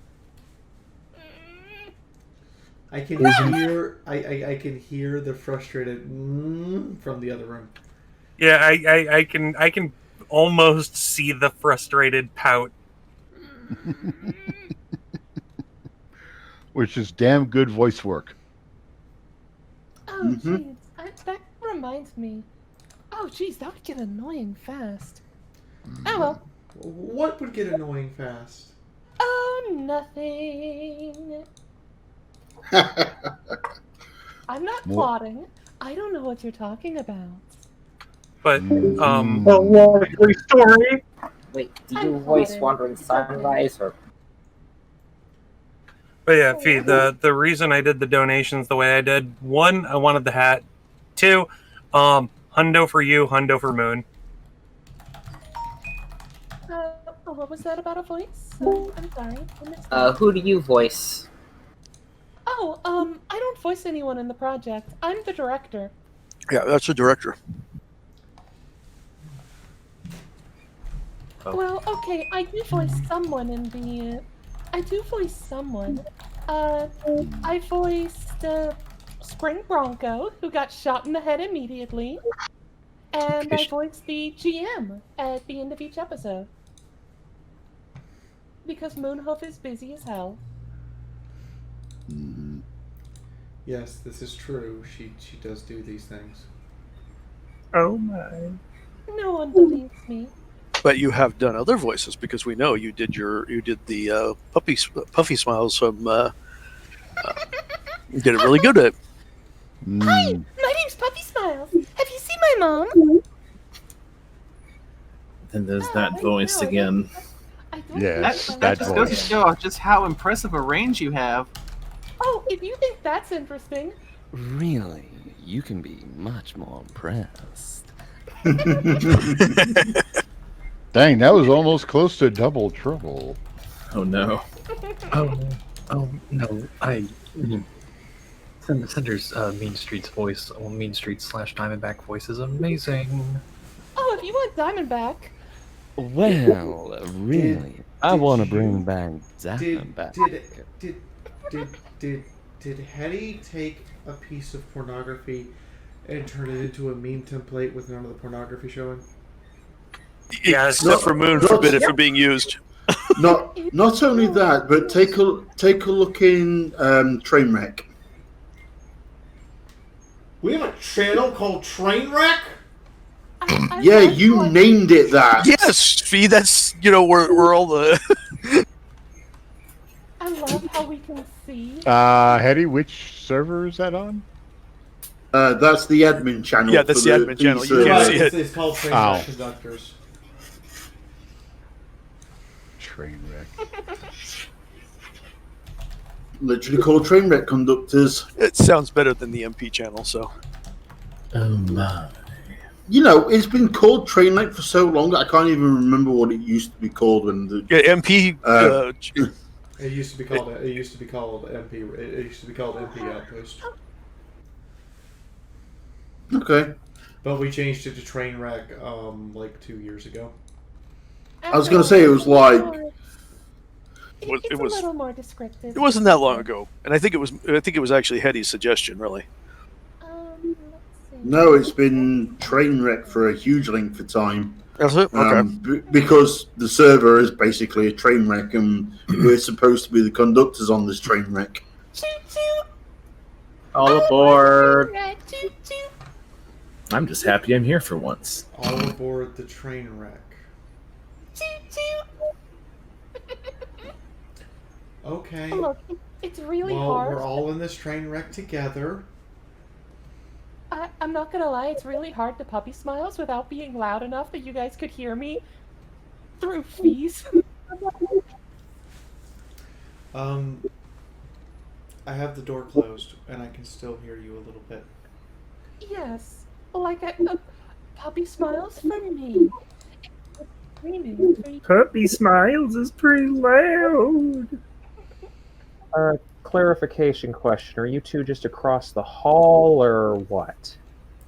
I can hear I can hear the frustrated from the other room. Yeah, I can almost see the frustrated pout. Which is damn good voice work. Oh, jeez. That reminds me. Oh, jeez, that would get annoying fast. Oh, well. What would get annoying fast? Oh, nothing. I'm not plotting. I don't know what you're talking about. But, likely story. Wait, do you voice Wandering Sunrise or? But yeah, Fee, the reason I did the donations the way I did, 1, I wanted the hat. 2, hundo for you, hundo for Moon. Oh, what was that about a voice? I'm sorry. I missed Who do you voice? Oh, I don't voice anyone in the project. I'm the director. Yeah, that's the director. Oh. Well, okay, I do voice someone in the... I do voice someone. I voiced Spring Bronco, who got shot in the head immediately. And I voiced the GM at the end of each episode. Because Moonhoof is busy as hell. Yes, this is true. She does do these things. Oh my. No one believes me. But you have done other voices because we know you did the Puffy Smiles from. You did it really good at it. Hi, my name's Puppy Smiles. Have you seen my mom? And there's that voice again. Yes, that just goes to show just how impressive a range you have. Oh, if you think that's interesting. Really, you can be much more impressed. Dang, that was almost close to double trouble. Oh no. Oh no, Cinder's Mean Street's voice, Mean Street / Diamondback voice is amazing. Oh, if you want Diamondback. Well, really, I want to bring back Diamondback. Did Hetty take a piece of pornography and turn it into a meme template with none of the pornography showing? Yes, except for Moon forbid it from being used. Not only that, but take a look in Trainwreck. We have a channel called Trainwreck? Yeah, you named it that. Yes, Fee, that's where all the I love how we can see. Hetty, which server is that on? That's the admin channel. Yeah, that's the admin channel. You can't see it. It's called Trainwreck Conductors. Trainwreck. Literally called Trainwreck Conductors. It sounds better than the MP channel, so. Oh my. It's been called Trainwreck for so long that I can't even remember what it used to be called when the MP. It used to be called. It used to be called MP. It used to be called MP Outpost. Okay. But we changed it to Trainwreck like 2 years ago. I was going to say it was like. It's a little more descriptive. It wasn't that long ago, and I think it was actually Hetty's suggestion, really. No, it's been Trainwreck for a huge length of time. That's it? Okay. Because the server is basically a train wreck, and we're supposed to be the conductors on this train wreck. All aboard! I'm just happy I'm here for once. All aboard the train wreck. Okay. Look, it's really well, hard. We're all in this train wreck together. I'm not gonna lie, it's really hard to puppy smiles without being loud enough that you guys could hear me through fees. I have the door closed, and I can still hear you a little bit. Yes, like puppy smiles for me. Puppy Smiles is pretty loud. Clarification question. Are you two just across the hall, or what?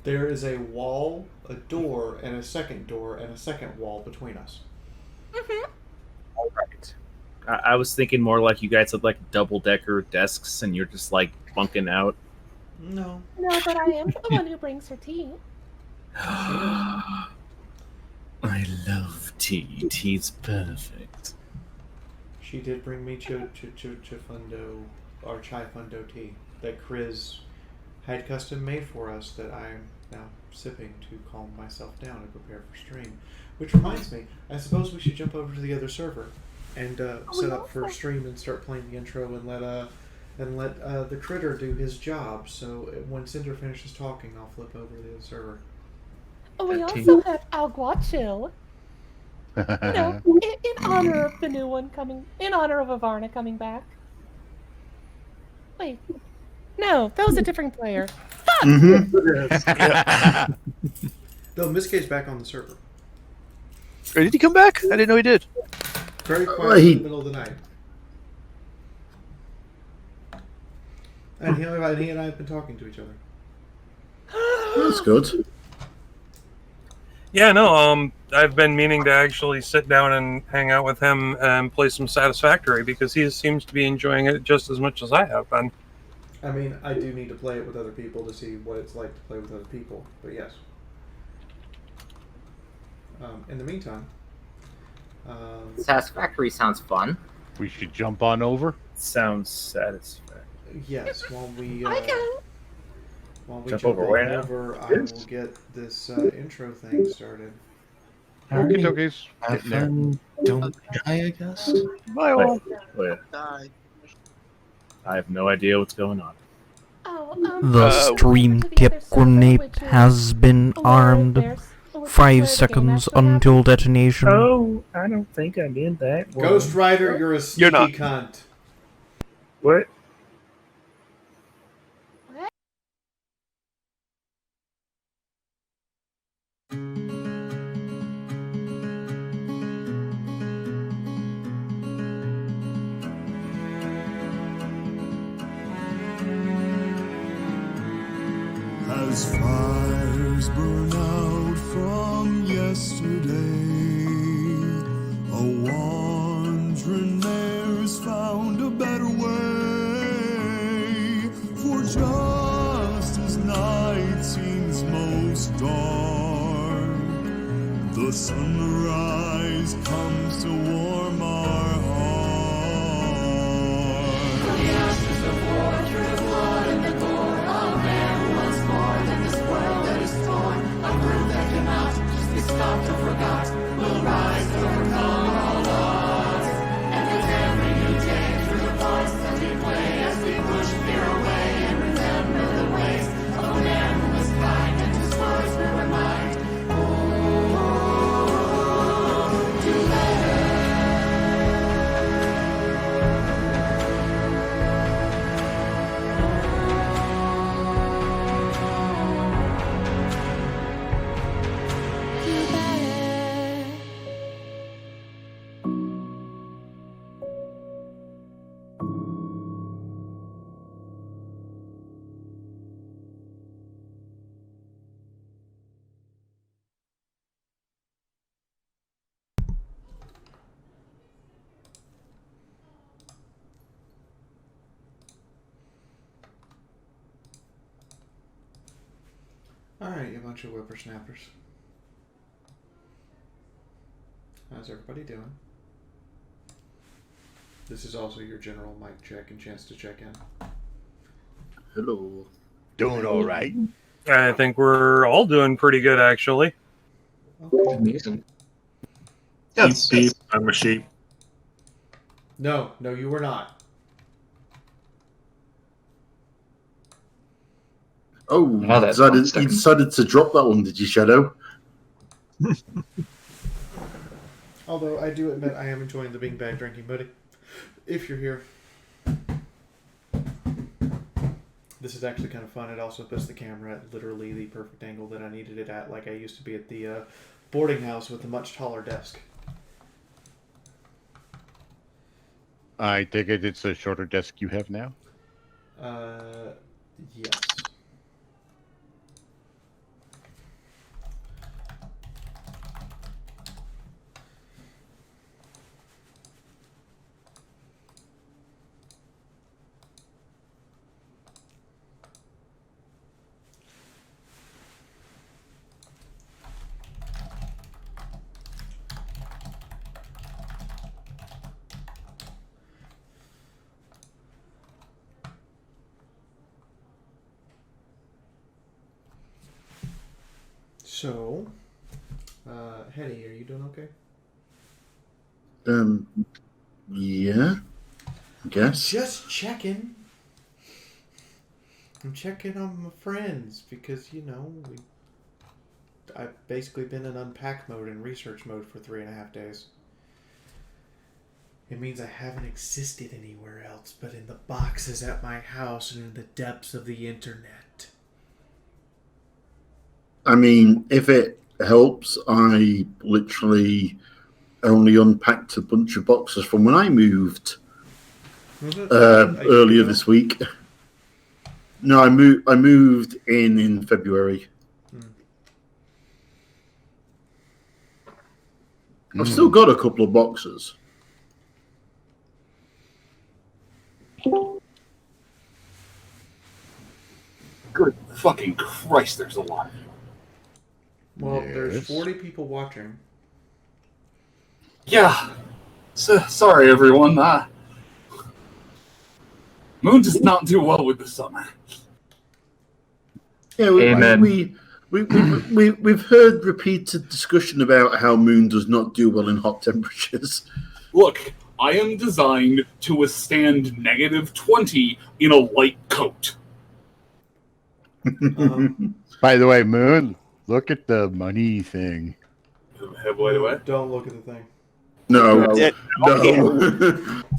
There is a wall, a door, and a second door, and a second wall between us. All right. I was thinking more like you guys had like double-decker desks and you're just like bunking out. No. No, but I am the one who brings her tea. I love tea. Tea's perfect. She did bring me Chifundo, or Chai Fundo tea that Chris had custom made for us that I'm now sipping to calm myself down and prepare for stream. Which reminds me, I suppose we should jump over to the other server and set up for stream and start playing the intro and let the critter do his job. So when Cinder finishes talking, I'll flip over to the other server. Oh, we also have Alguacil. In honor of the new one coming, in honor of Avarna coming back. Wait, no, that was a different player. Fuck! No, Miskay's back on the server. Did he come back? I didn't know he did. Very quiet in the middle of the night. And he and I have been talking to each other. That's good. Yeah, no, I've been meaning to actually sit down and hang out with him and play some Satisfactory because he seems to be enjoying it just as much as I have been. I mean, I do need to play it with other people to see what it's like to play with other people, but yes. In the meantime... Satisfactory sounds fun. We should jump on over. Sounds satisfactory. Yes, while we Jump jump over where now? over, I will get this intro thing started. Okay, okay. Have fun. Don't die, I guess. Wait. Die. I have no idea what's going on. The stream tip grenade has been armed. 5 seconds until detonation. Oh, I don't think I did that. Ghost Rider, you're a sneaky cunt. What? As fires burn out from yesterday, a wandering mare's found a better way. For just as night seems most dark, the sunrise comes to warm our hearts. From the ashes of war, through the blood and the gore, a man once more than this world that is torn. A group that cannot just be stopped or forgot will rise to overcome all odds. And with every new day through the parts that we play, as we push fear away and remember the ways of a man who was kind and whose words we remind. Alright, you bunch of whippersnappers. How's everybody doing? This is also your general mic check and chance to check in. Hello. Doing all right. I think we're all doing pretty good, actually. Okay. Amazing. Yes. Beep, beep. I'm a sheep. No, you were not. Oh, you decided to drop that one, did you, Shadow? Although I do admit I am enjoying the beanbag drinking, buddy. If you're here. This is actually kind of fun. It also puts the camera at literally the perfect angle that I needed it at, like I used to be at the boarding house with a much taller desk. I take it it's a shorter desk you have now? Yes. So, Hetty, are you doing okay? Yeah, I guess. Just checking. I'm checking on my friends because, you know, I've basically been in unpack mode and research mode for 3.5 days. It means I haven't existed anywhere else but in the boxes at my house and in the depths of the internet. I mean, if it helps, I literally only unpacked a bunch of boxes from when I moved Was it? earlier this week. No, I moved in February. I've still got a couple of boxes. Good fucking Christ, there's a lot of you. Well, there's 40 people watching. Yeah. Sorry, everyone. Moon does not do well with the summer. Yeah, we've heard repeated discussion about how Moon does not do well in hot temperatures. Look, I am designed to withstand -20 in a light coat. By the way, Moon, look at the money thing. What? Don't look at the thing. No.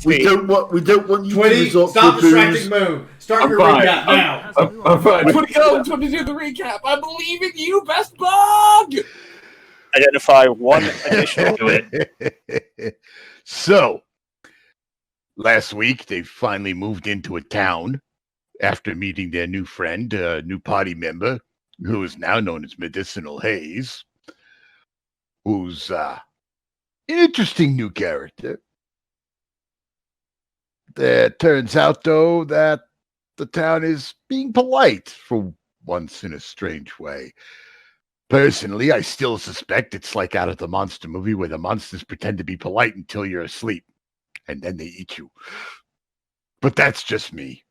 we See. don't want you to Twitty, resort stop to distracting booze. Moon. Start I'm your fine. recap now. I'm fine. 20 go, 20 do the recap. I believe in you, best bug. Identify one additional. So, last week they finally moved into a town after meeting their new friend, new party member, who is now known as Medicinal Haze, who's an interesting new character. It turns out, though, that the town is being polite for once in a strange way. Personally, I still suspect it's like out of the monster movie where the monsters pretend to be polite until you're asleep, and then they eat you. But that's just me.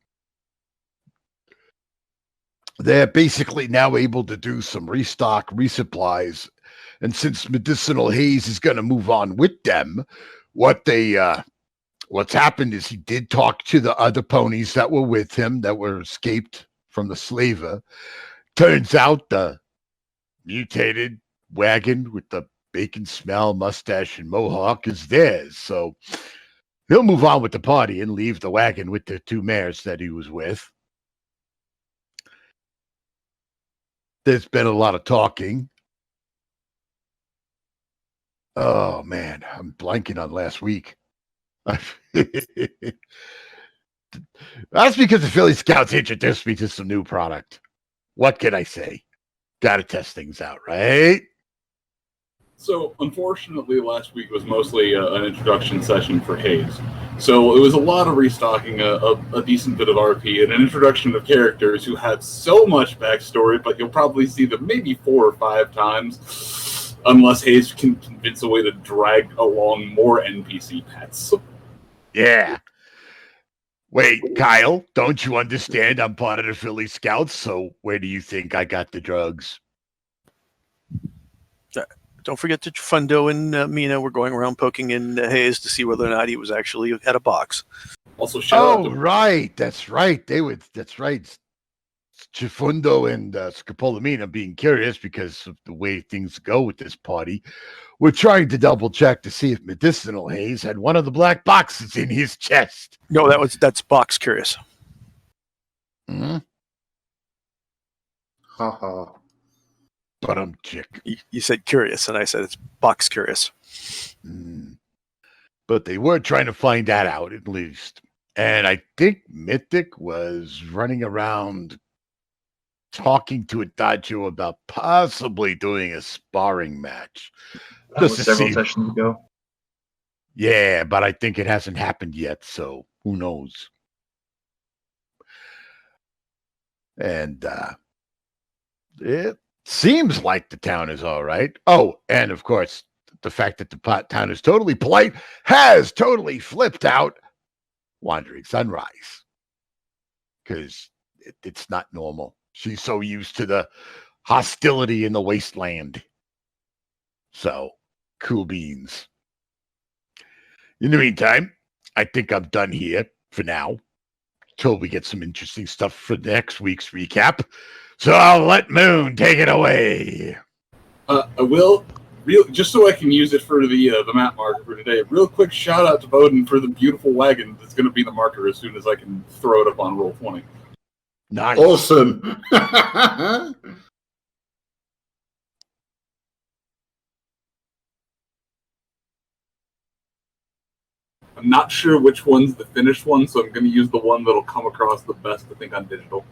They're basically now able to do some restock, resupplies, and since Medicinal Haze is going to move on with them, what's happened is he did talk to the other ponies that were with him that were escaped from the slaver. Turns out the mutated wagon with the bacon smell, mustache, and mohawk is theirs. So he'll move on with the party and leave the wagon with the two mares that he was with. There's been a lot of talking. Oh, man, I'm blanking on last week. That's because the Philly Scouts introduced me to some new product. What can I say? Got to test things out, right? So, unfortunately, last week was mostly an introduction session for Hayes. So, it was a lot of restocking, a decent bit of RP, and an introduction of characters who have so much backstory, but you'll probably see them maybe 4 or 5 times, unless Hayes can convince a way to drag along more NPC pets. Yeah. Wait, Kyle, don't you understand? I'm part of the Philly Scouts, so where do you think I got the drugs? Don't forget that Fundo and Mina were going around poking in Hayes to see whether or not he was actually at a box. Also, shout out to right. That's right. That's right. Chifundo and Scopolamina being curious because of the way things go with this party. We're trying to double check to see if Medicinal Haze had one of the black boxes in his chest. No, that's Box Curious. Hmm? Haha. But I'm chick. You said curious, and I said it's Box Curious. But they were trying to find that out at least. And I think Mythic was running around talking to Adagio about possibly doing a sparring match. That was several sessions ago. Yeah, but I think it hasn't happened yet, so who knows? And it seems like the town is all right. Oh, and of course, the fact that the town is totally polite has totally flipped out Wandering Sunrise. Because it's not normal. She's so used to the hostility in the wasteland. So, cool beans. In the meantime, I think I'm done here for now. Till we get some interesting stuff for next week's recap. So I'll let Moon take it away. I will, just so I can use it for the map marker for today. Real quick shout out to Bowden for the beautiful wagon that's going to be the marker as soon as I can throw it up on Roll20. Nice. Awesome. I'm not sure which one's the finished one, so I'm going to use the one that'll come across the best, I think, on digital.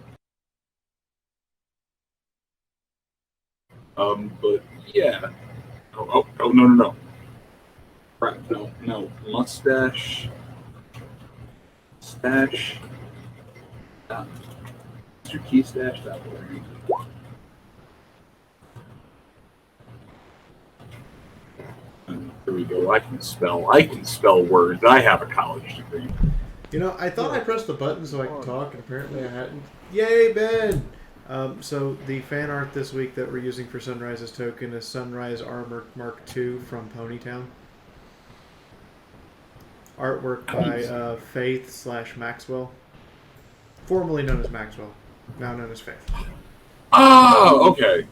But yeah. Oh, no. Crap, no. Mustache. Stash. Is your key stash that way? There we go. I can spell words. I have a college degree. You know, I thought I pressed the button so I could talk, and apparently I hadn't. Yay, Ben! So the fan art this week that we're using for Sunrise's token is Sunrise Armor Mark II from Ponytown. Artwork by Faith/Maxwell. Formerly known as Maxwell. Now known as Faith. Oh, okay.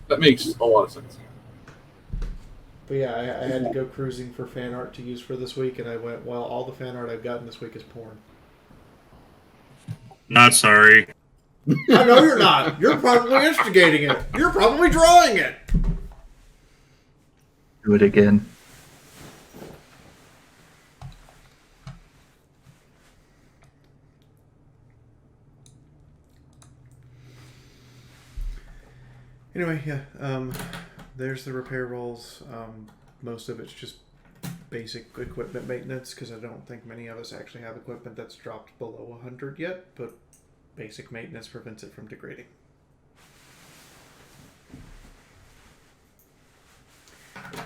That makes a lot of sense. But yeah, I had to go cruising for fan art to use for this week, and I went, well, all the fan art I've gotten this week is porn. Not sorry. I know you're not. You're probably instigating it. You're probably drawing it. Do it again. Anyway, yeah. There's the repair rolls. Most of it's just basic equipment maintenance, because I don't think many of us actually have equipment that's dropped below 100 yet, but basic maintenance prevents it from degrading.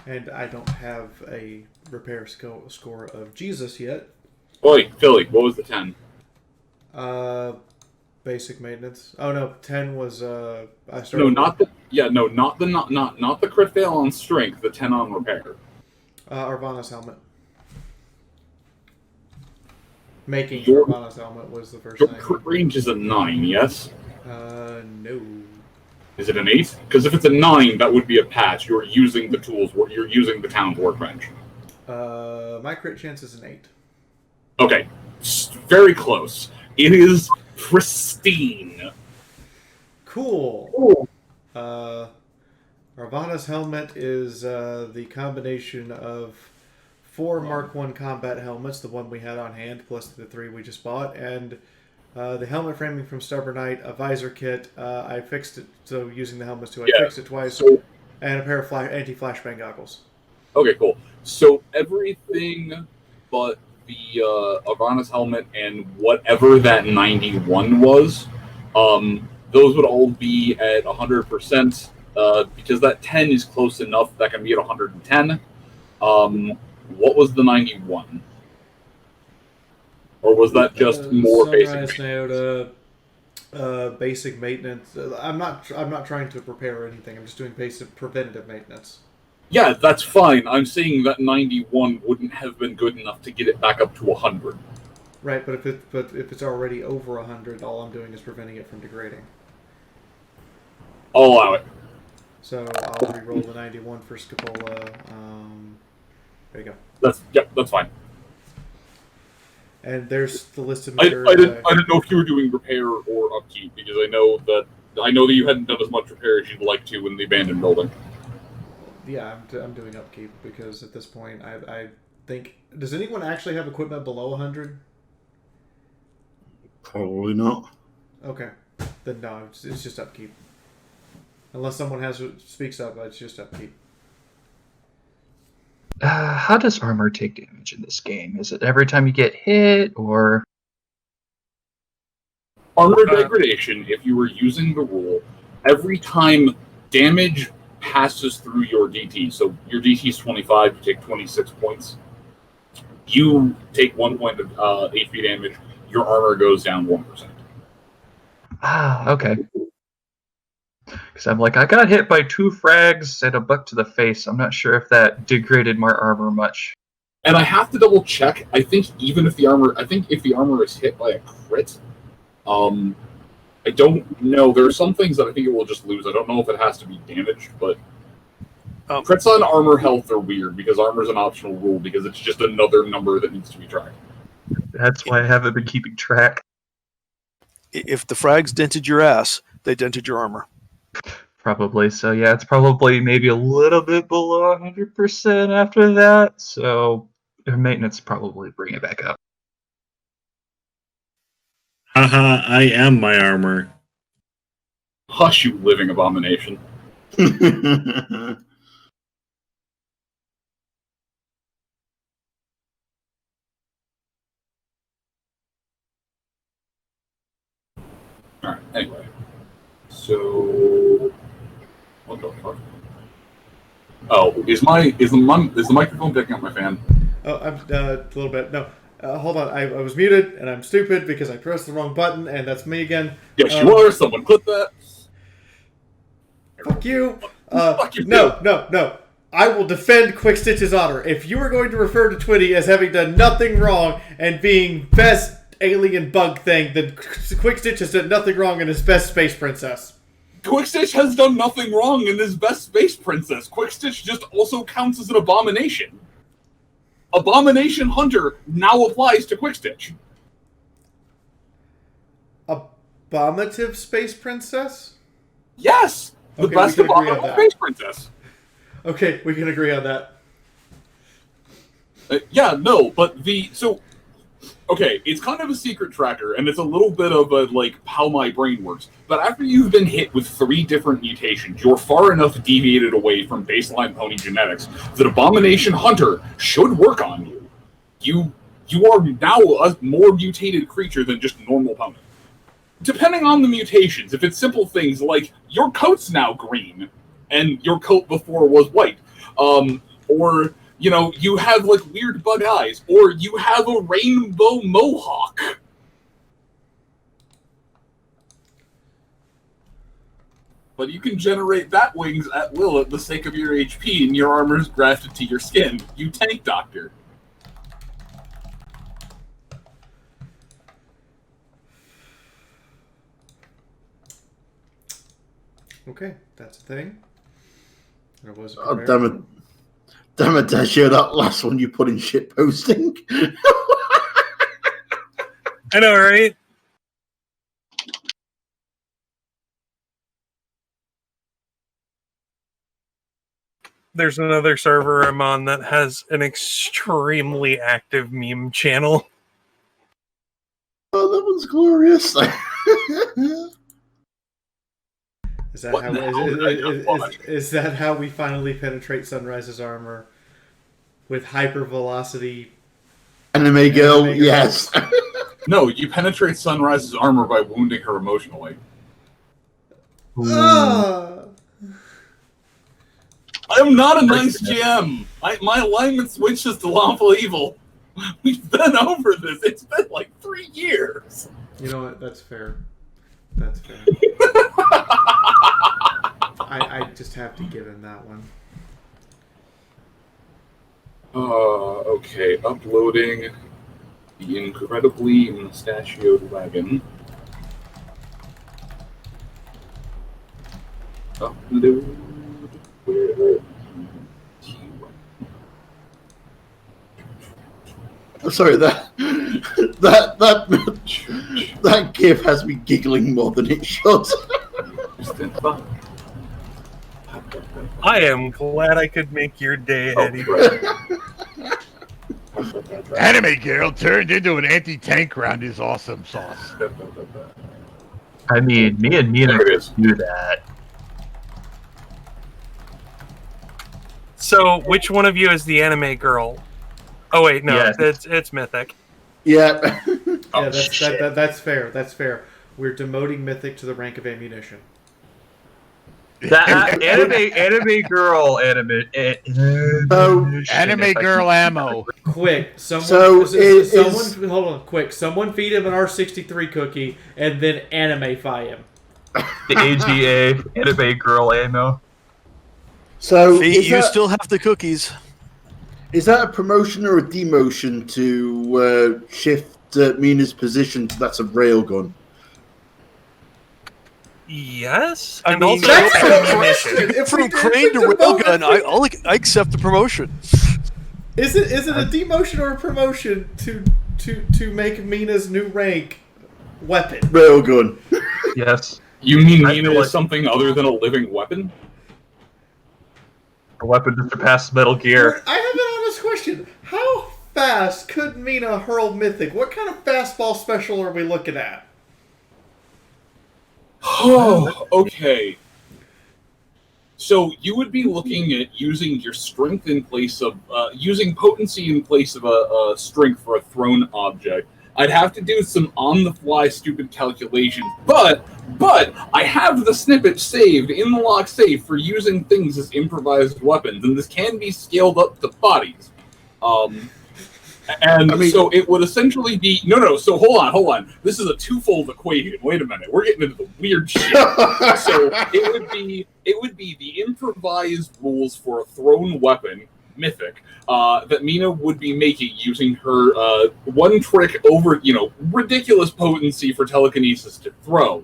And I don't have a repair score of Jesus yet. Oi, Philly, what was the 10? Basic maintenance. Oh no, 10 was I started. No, not the crit fail on strength. The 10 on repair. Arvana's helmet. Making Arvana's helmet was the first Your thing. crit range is a 9, yes? No. Is it an 8? Because if it's a 9, that would be a patch. You're using the tools. You're using the town's workbench. My crit chance is an 8. Okay, very close. It is pristine. Cool. Arvana's helmet is the combination of 4 Mark I combat helmets, the one we had on hand, plus the 3 we just bought, and the helmet framing from Stubbornite, a visor kit. I fixed it, so using the helmets too, I fixed it twice, and a pair of anti-flashbang goggles. Okay, cool. So everything but the Arvana's helmet and whatever that 91 was, those would all be at 100%, because that 10 is close enough that can be at 110. What was the 91? Or was that just more Sunrise basic? Naota, basic maintenance. I'm not trying to repair anything. I'm just doing basic preventative maintenance. Yeah, that's fine. I'm saying that 91 wouldn't have been good enough to get it back up to 100. Right, but if it's already over 100, all I'm doing is preventing it from degrading. I'll allow it. So I'll re-roll the 91 for Scapola. There you go. That's fine. And there's the list of I materials. didn't know if you were doing repair or upkeep, because I know that you hadn't done as much repair as you'd like to in the abandoned building. Yeah, I'm doing upkeep, because at this point I think, does anyone actually have equipment below 100? Probably not. Okay, then no, it's just upkeep. Unless someone speaks up, it's just upkeep. How does armor take damage in this game? Is it every time you get hit, or...? Armor degradation, if you were using the rule, every time damage passes through your DT, so your DT is 25, you take 26 points. You take 1 point of HP damage, your armor goes down 1%. Ah, okay. Because I'm like, I got hit by 2 frags and a buck to the face. I'm not sure if that degraded my armor much. And I have to double check. I think if the armor is hit by a crit, I don't know. There are some things that I think it will just lose. I don't know if it has to be damaged, but crits on armor health are weird, because armor is an optional rule, because it's just another number that needs to be tracked. That's why I haven't been keeping track. If the frags dented your ass, they dented your armor. Probably. So yeah, it's probably maybe a little bit below 100% after that. So Maintenance probably bring it back up. Haha, I am my armor. Hush, you living abomination. Alright, anyway. So what the fuck? Oh, is the microphone picking up my fan? Oh, I'm a little bit. No, hold on. I was muted, and I'm stupid because I pressed the wrong button, and that's me again. Yes, you are. Someone clip that. Fuck you. No. I will defend Quick Stitch's honor. If you are going to refer to Twitty as having done nothing wrong and being best alien bug thing, then Quick Stitch has done nothing wrong in his best space princess. Quickstitch has done nothing wrong in his best space princess. Quickstitch just also counts as an abomination. Abomination Hunter now applies to Quickstitch. Abominative space princess? Yes! The best abominable space princess. Okay, we can agree on that. Okay, it's kind of a secret tracker, and it's a little bit of a, how my brain works. But after you've been hit with 3 different mutations, you're far enough deviated away from baseline pony genetics that Abomination Hunter should work on you. You are now a more mutated creature than just normal pony. Depending on the mutations, if it's simple things like, your coat's now green, and your coat before was white, or... you have, weird bug eyes, or you have a rainbow mohawk. But you can generate bat wings at will at the sake of your HP, and your armor's grafted to your skin. You tank doctor. Okay, that's a thing. There was Oh, damn it. Damn it, Dasher, that last one you put in shit posting. I know, right? There's another server I'm on that has an extremely active meme channel. Oh, that one's glorious. Is that how we finally penetrate Sunrise's armor? With hypervelocity? Anime girl, yes. No, you penetrate Sunrise's armor by wounding her emotionally. I'm not a nice GM. My alignment switches to lawful evil. We've been over this. It's been 3 years. You know what? That's fair. That's fair. I just have to give him that one. Okay. Uploading the incredibly mustachioed wagon. Upload. Sorry, that gif has me giggling more than it should. I am glad I could make your day, Eddie. Anime girl turned into an anti-tank round is awesome sauce. I mean, me and Nina could do that. So, which one of you is the anime girl? Oh wait, no, it's Mythic. Yeah. Yeah, that's fair. That's fair. We're demoting Mythic to the rank of ammunition. That anime girl anime girl ammo. Quick, So someone hold on, quick. Someone feed him an R63 cookie and then animefy him. The AGA anime girl ammo. So you still have the cookies. Is that a promotion or a demotion to shift Mina's position to that's a railgun? Yes, I and mean, also that's a mission. From crane to railgun, I accept the promotion. Is it a demotion or a promotion to make Mina's new rank weapon? Railgun. Yes. You mean Mina is something other than a living weapon? A weapon to surpass Metal Gear. I have an honest question. How fast could Mina hurl Mythic? What kind of fastball special are we looking at? Oh, okay. So you would be looking at using your strength in place of using potency in place of a strength for a thrown object. I'd have to do some on-the-fly stupid calculations, but I have the snippet saved in the lock safe for using things as improvised weapons, and this can be scaled up to bodies. So it would essentially be So hold on. This is a twofold equation. Wait a minute, we're getting into the weird shit. So it would be the improvised rules for a thrown weapon, Mythic, that Mina would be making using her one trick over ridiculous potency for telekinesis to throw.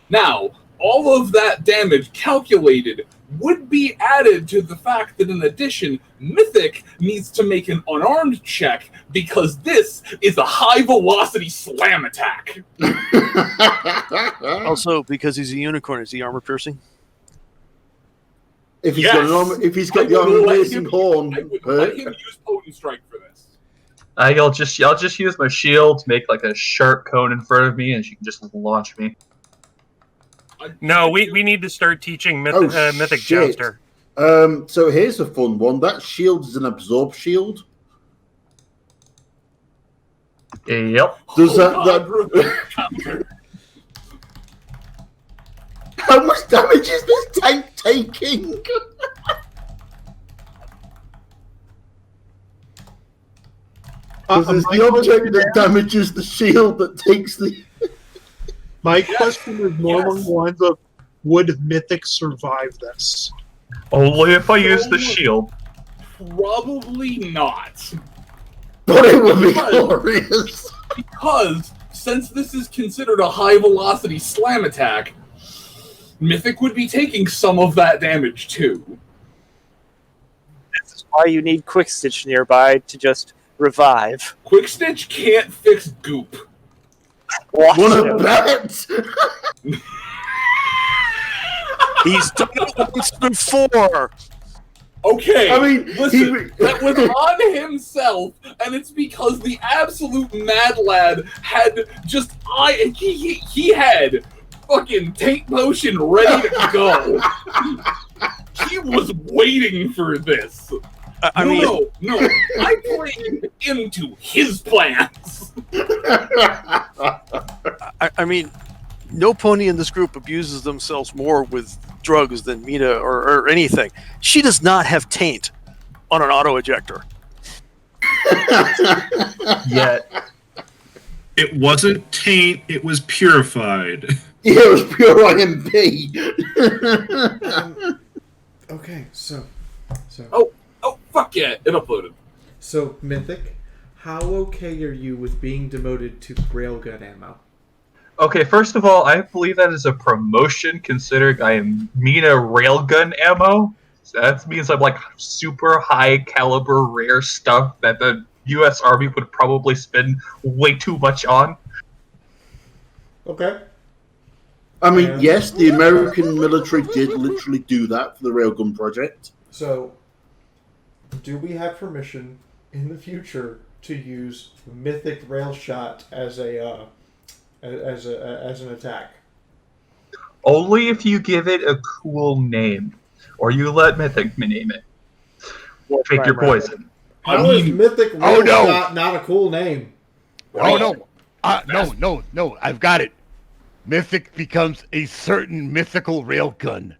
Now, all of that damage calculated would be added to the fact that, in addition, Mythic needs to make an unarmed check because this is a high-velocity slam attack. Also, because he's a unicorn, is he armor piercing? If he's got the armor-piercing horn, I would let him use Potent Strike for this. I'll just use my shield to make like a sharp cone in front of me, and she can just launch me. No, we need to start teaching Mythic Jouster. So here's a fun one. That shield is an absorb shield. Yep. Does that How much damage is this tank taking? Because it's the object that damages the shield that takes the... My question is more along the lines of, would Mythic survive this? Only if I use the shield. Probably not. But it would be glorious. Because, since this is considered a high-velocity slam attack, Mythic would be taking some of that damage, too. This is why you need Quick Stitch nearby to just revive. Quick Stitch can't fix goop. Wanna bet? He's done it once before. Okay, I mean, listen, that was on himself, and it's because the absolute mad lad had just he had fucking taint potion ready to go. He was waiting for this. No, I played into his plans. I mean, no pony in this group abuses themselves more with drugs than Mina or anything. She does not have taint on an auto ejector. Yet. It wasn't taint, it was purified. Yeah, it was pure IMP. Okay, so. Oh, fuck yeah, it uploaded. So, Mythic, how okay are you with being demoted to railgun ammo? Okay, first of all, I believe that is a promotion considering I am Mina railgun ammo. So that means I'm like super high caliber rare stuff that the US Army would probably spend way too much on. Okay. I mean, yes, the American military did literally do that for the railgun project. So, do we have permission in the future to use Mythic Rail Shot as an attack? Only if you give it a cool name, or you let Mythic name it. Pick your poison. How is Mythic Rail Shot not a cool name? Oh no! No! I've got it. Mythic becomes a certain mythical railgun.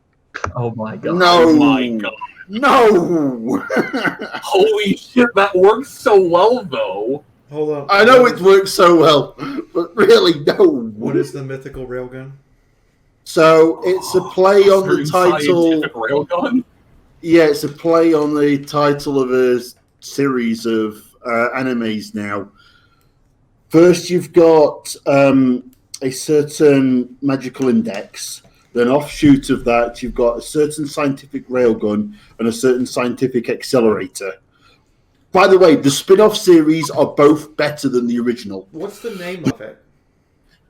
Oh my god! No! Oh my god! No! Holy shit! That works so well, though. Hold on. I know it works so well, but really, no. What is the mythical railgun? So it's a play on the title. Railgun? Yeah, it's a play on the title of a series of animes now. First, you've got a certain magical index. Then, offshoot of that, you've got a certain scientific railgun and a certain scientific accelerator. By the way, the spin-off series are both better than the original. What's the name of it?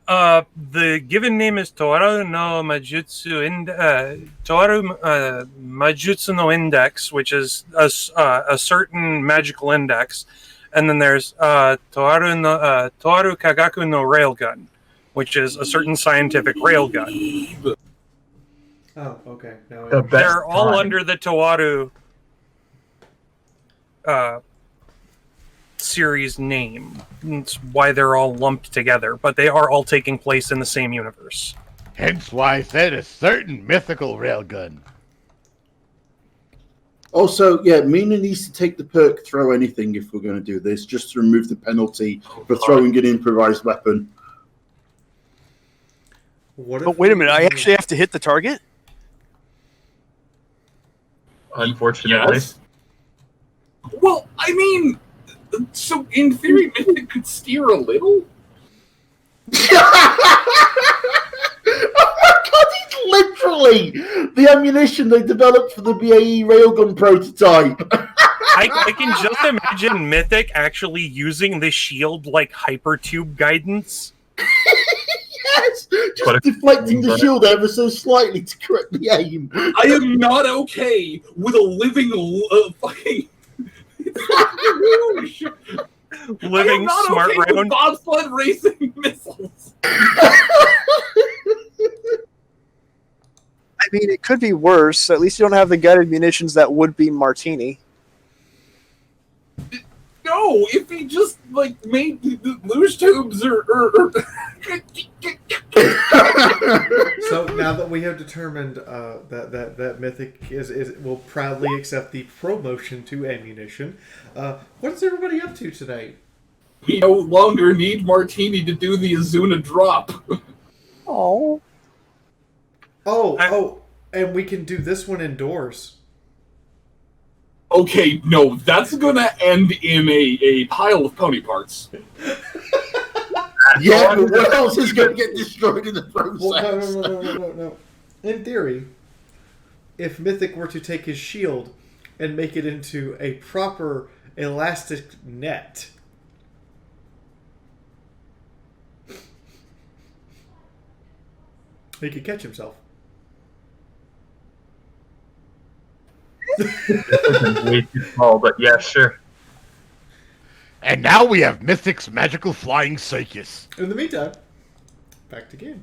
The given name is Toaru no Majutsu Majutsu no Index, which is a certain magical index, And then there's Toaru Kagaku no Railgun, which is a certain scientific railgun. Oh, okay. Now They're all under the Toaru series name. That's why they're all lumped together, but they are all taking place in the same universe. Hence why I said a certain mythical railgun. Also, yeah, Mina needs to take the perk throw anything if we're going to do this, just to remove the penalty for throwing an improvised weapon. But wait a minute, I actually have to hit the target? Unfortunately. Yes. Well, I mean, so in theory, Mythic could steer a little? Literally the ammunition they developed for the BAE railgun prototype. I can just imagine Mythic actually using the shield like hypertube guidance. Yes, just deflecting the shield ever so slightly to correctly aim. I am not okay with a living fucking living smart okay round. with bobsled racing missiles. I mean, it could be worse. At least you don't have the guided munitions that would be Martini. No, if he just like made the luge tubes or So now that we have determined that Mythic will proudly accept the promotion to ammunition, what is everybody up to tonight? We no longer need Martini to do the Azuna drop. Oh, and we can do this one indoors. Okay, no, that's gonna end in a pile of pony parts. Yeah, but what else is going to get destroyed in the process? Well, no. In theory, if Mythic were to take his shield and make it into a proper elastic net, he could catch himself. Way too small, but yeah, sure. And now we have Mythic's magical flying circus. In the meantime, back to game.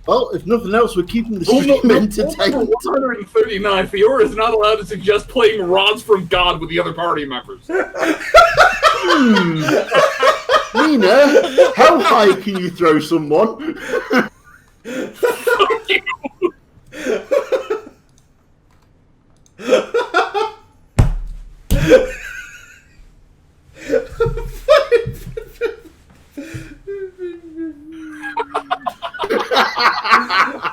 Well, if nothing else, we're keeping the stream entertained. Number 139, Fiaura is not allowed to suggest playing Rods from God with the other party members. Nina, how high can you throw someone? Fuck you.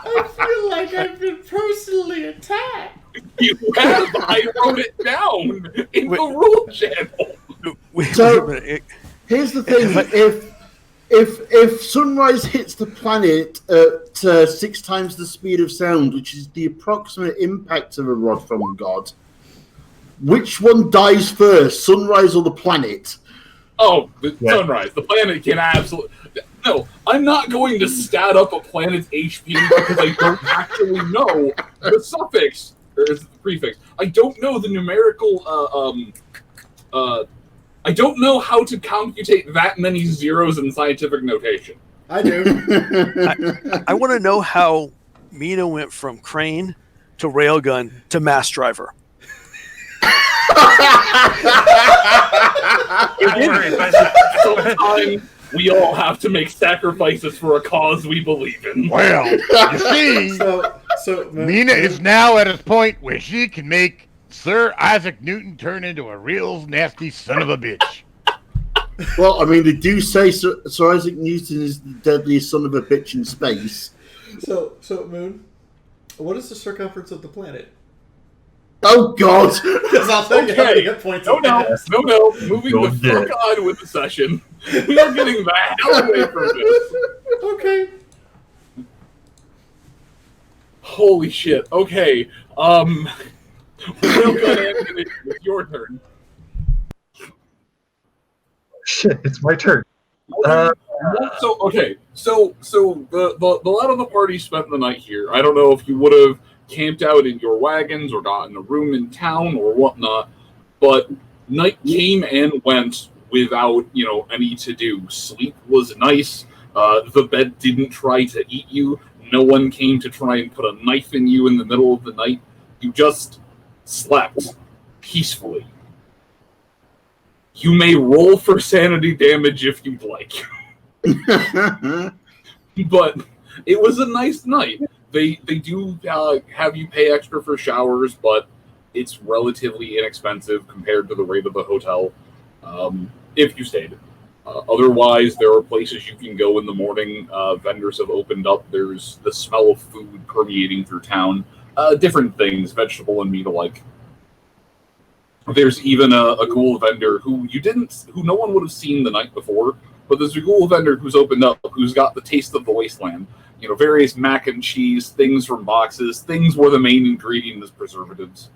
I feel like I've been personally attacked. You have. I wrote it down in the rule channel. So here's the thing: if sunrise hits the planet at 6 times the speed of sound, which is the approximate impact of a rod from God, which one dies first, sunrise or the planet? Oh, sunrise. The planet can absolutely. No, I'm not going to stat up a planet's HP because I don't actually know the suffix or is it the prefix. I don't know the numerical. I don't know how to computate that many zeros in scientific notation. I do. I want to know how Mina went from crane to railgun to mass driver. Sometimes we all have to make sacrifices for a cause we believe in. Well, you see, so Mina is now at a point where she can make Sir Isaac Newton turn into a real nasty son of a bitch. Well, I mean, they do say Sir Isaac Newton is the deadliest son of a bitch in space. So Moon, what is the circumference of the planet? Oh God! Because I'll tell you how many hit points. No. Moving the fuck on with the session. We are getting the hell away from this. Okay. Holy shit. Okay. It's your turn. Shit, it's my turn. So the lot of the party spent the night here. I don't know if you would have camped out in your wagons or got in a room in town or whatnot, but night came and went without, any to do. Sleep was nice. The bed didn't try to eat you. No one came to try and put a knife in you in the middle of the night. You just slept peacefully. You may roll for sanity damage if you'd like. But it was a nice night. They do have you pay extra for showers, but it's relatively inexpensive compared to the rate of the hotel if you stayed. Otherwise, there are places you can go in the morning. Vendors have opened up. There's the smell of food permeating through town. Different things, vegetable and meat alike. There's even a ghoul vendor who no one would have seen the night before, but there's a ghoul vendor who's opened up, who's got the taste of the wasteland. Various mac and cheese, things from boxes, things where the main ingredient is preservatives.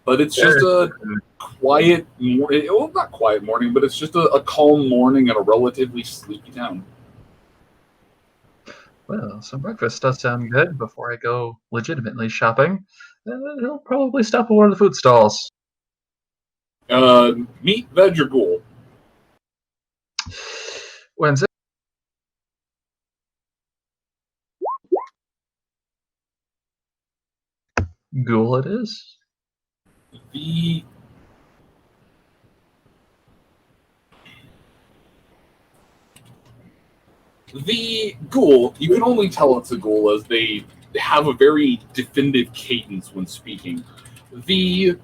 But it's just a quiet morning. Well, not quiet morning, but it's just a calm morning in a relatively sleepy town. Well, some breakfast does sound good before I go legitimately shopping. He'll probably stop at one of the food stalls. Meat, veg, or ghoul? Wednesday. Ghoul it is. The ghoul, you can only tell it's a ghoul as they have a very definitive cadence when speaking. The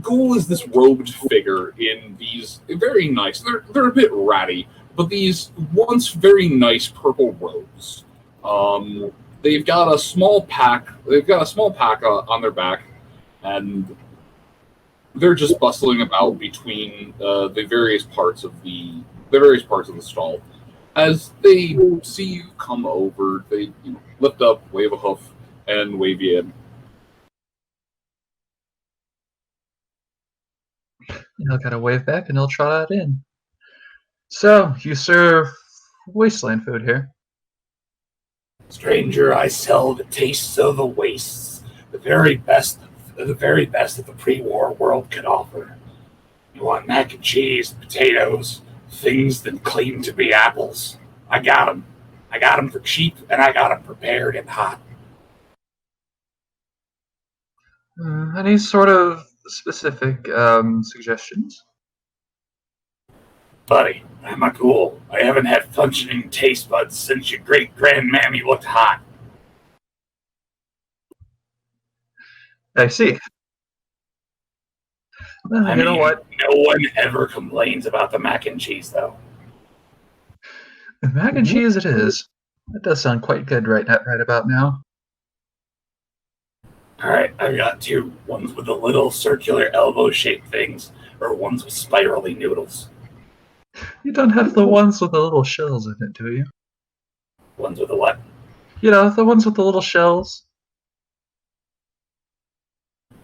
ghoul is this robed figure in these very nice, they're a bit ratty, but these once very nice purple robes. They've got a small pack on their back, and they're just bustling about between the various parts of the stall. As they see you come over, they lift up, wave a hoof, and wave you in. He'll kind of wave back and he'll trot out in. So, you serve wasteland food here? Stranger, I sell the tastes of the wastes, the very best that the pre-war world could offer. You want mac and cheese, potatoes, things that claim to be apples. I got them. I got them for cheap, and I got them prepared and hot. Any sort of specific suggestions? Buddy, I'm a ghoul. I haven't had functioning taste buds since your great-grandmammy looked hot. I see. Well, I you know mean, what? No one ever complains about the mac and cheese, though. Mac and cheese it is. That does sound quite good right about now. Alright, I've got two. Ones with the little circular elbow-shaped things, or ones with spirally noodles. You don't have the ones with the little shells in it, do you? Ones with the what? You know, the ones with the little shells.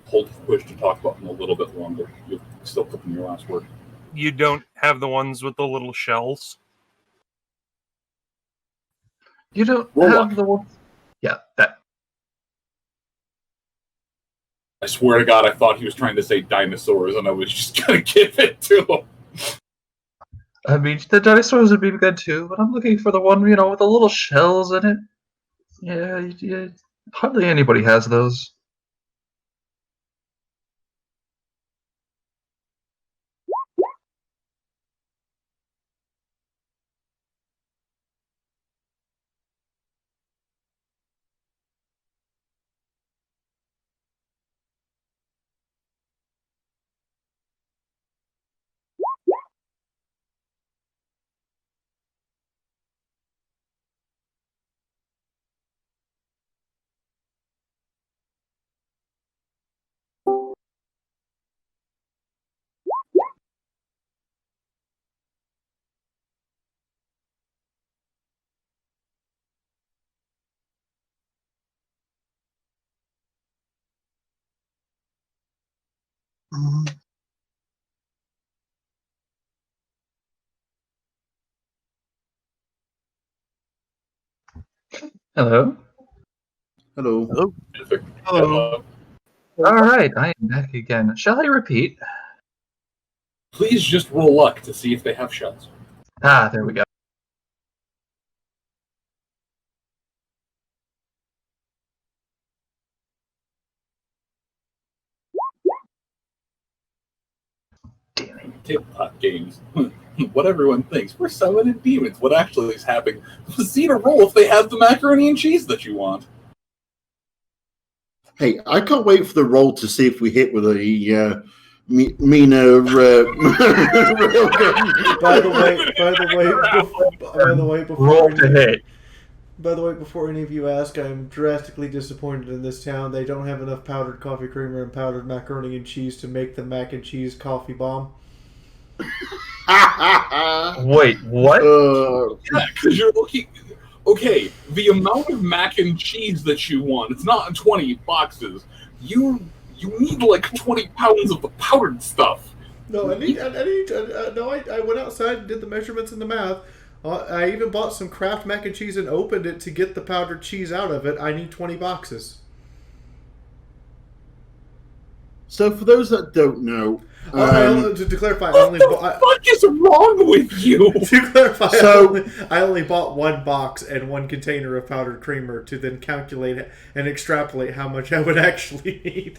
Hold the wish to talk about them a little bit longer. You're still cooking your last word. You don't have the ones with the little shells? You don't have the ones... Yeah, that. I swear to God, I thought he was trying to say dinosaurs, and I was just going to give it to him. I mean, the dinosaurs would be good too, but I'm looking for the one, with the little shells in it. Yeah, hardly anybody has those. Hello? Hello. Hello. Hello. All right, I am back again. Shall I repeat? Please just roll luck to see if they have shells. Ah, there we go. Tabletop games. What everyone thinks. We're summoning demons. What actually is happening? See to roll if they have the macaroni and cheese that you want. Hey, I can't wait for the roll to see if we hit with a Mina railgun. By the way, Roll to hit. By the way, before any of you ask, I'm drastically disappointed in this town. They don't have enough powdered coffee creamer and powdered macaroni and cheese to make the mac and cheese coffee bomb. Wait, what? Yeah, because you're looking. Okay, the amount of mac and cheese that you want, it's not in 20 boxes. You need like 20 pounds of the powdered stuff. No, I went outside and did the measurements and the math. I even bought some Kraft mac and cheese and opened it to get the powdered cheese out of it. I need 20 boxes. So, for those that don't know, to clarify, what the fuck is wrong with you? To clarify, So- I only bought one box and one container of powdered creamer to then calculate and extrapolate how much I would actually need.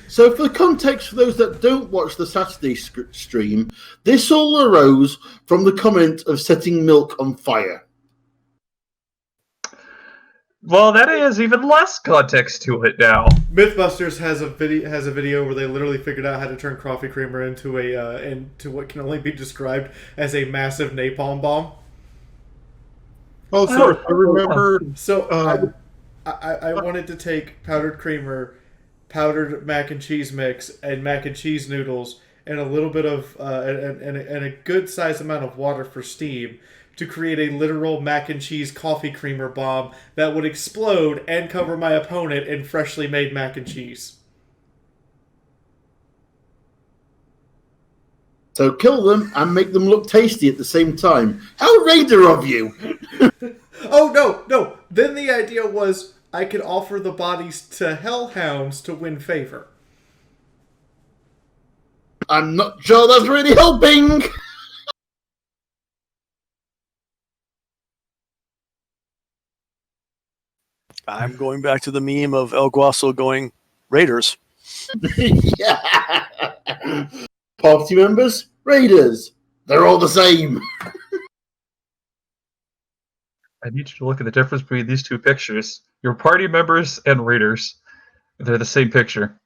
So, for context, for those that don't watch the Saturday stream, this all arose from the comment of setting milk on fire. Well, that has even less context to it now. MythBusters has a video where they literally figured out how to turn coffee creamer into what can only be described as a massive napalm bomb. Oh, sure. I remember. So I wanted to take powdered creamer, powdered mac and cheese mix, and mac and cheese noodles, and a little bit of and a good sized amount of water for steam to create a literal mac and cheese coffee creamer bomb that would explode and cover my opponent in freshly made mac and cheese. So kill them and make them look tasty at the same time. How raider of you! Oh, no. Then the idea was I could offer the bodies to hellhounds to win favor. I'm not sure that's really helping! I'm going back to the meme of El Guaso going, Raiders. Yeah. Party members, raiders. They're all the same. I need you to look at the difference between these two pictures. Your party members and raiders. They're the same picture.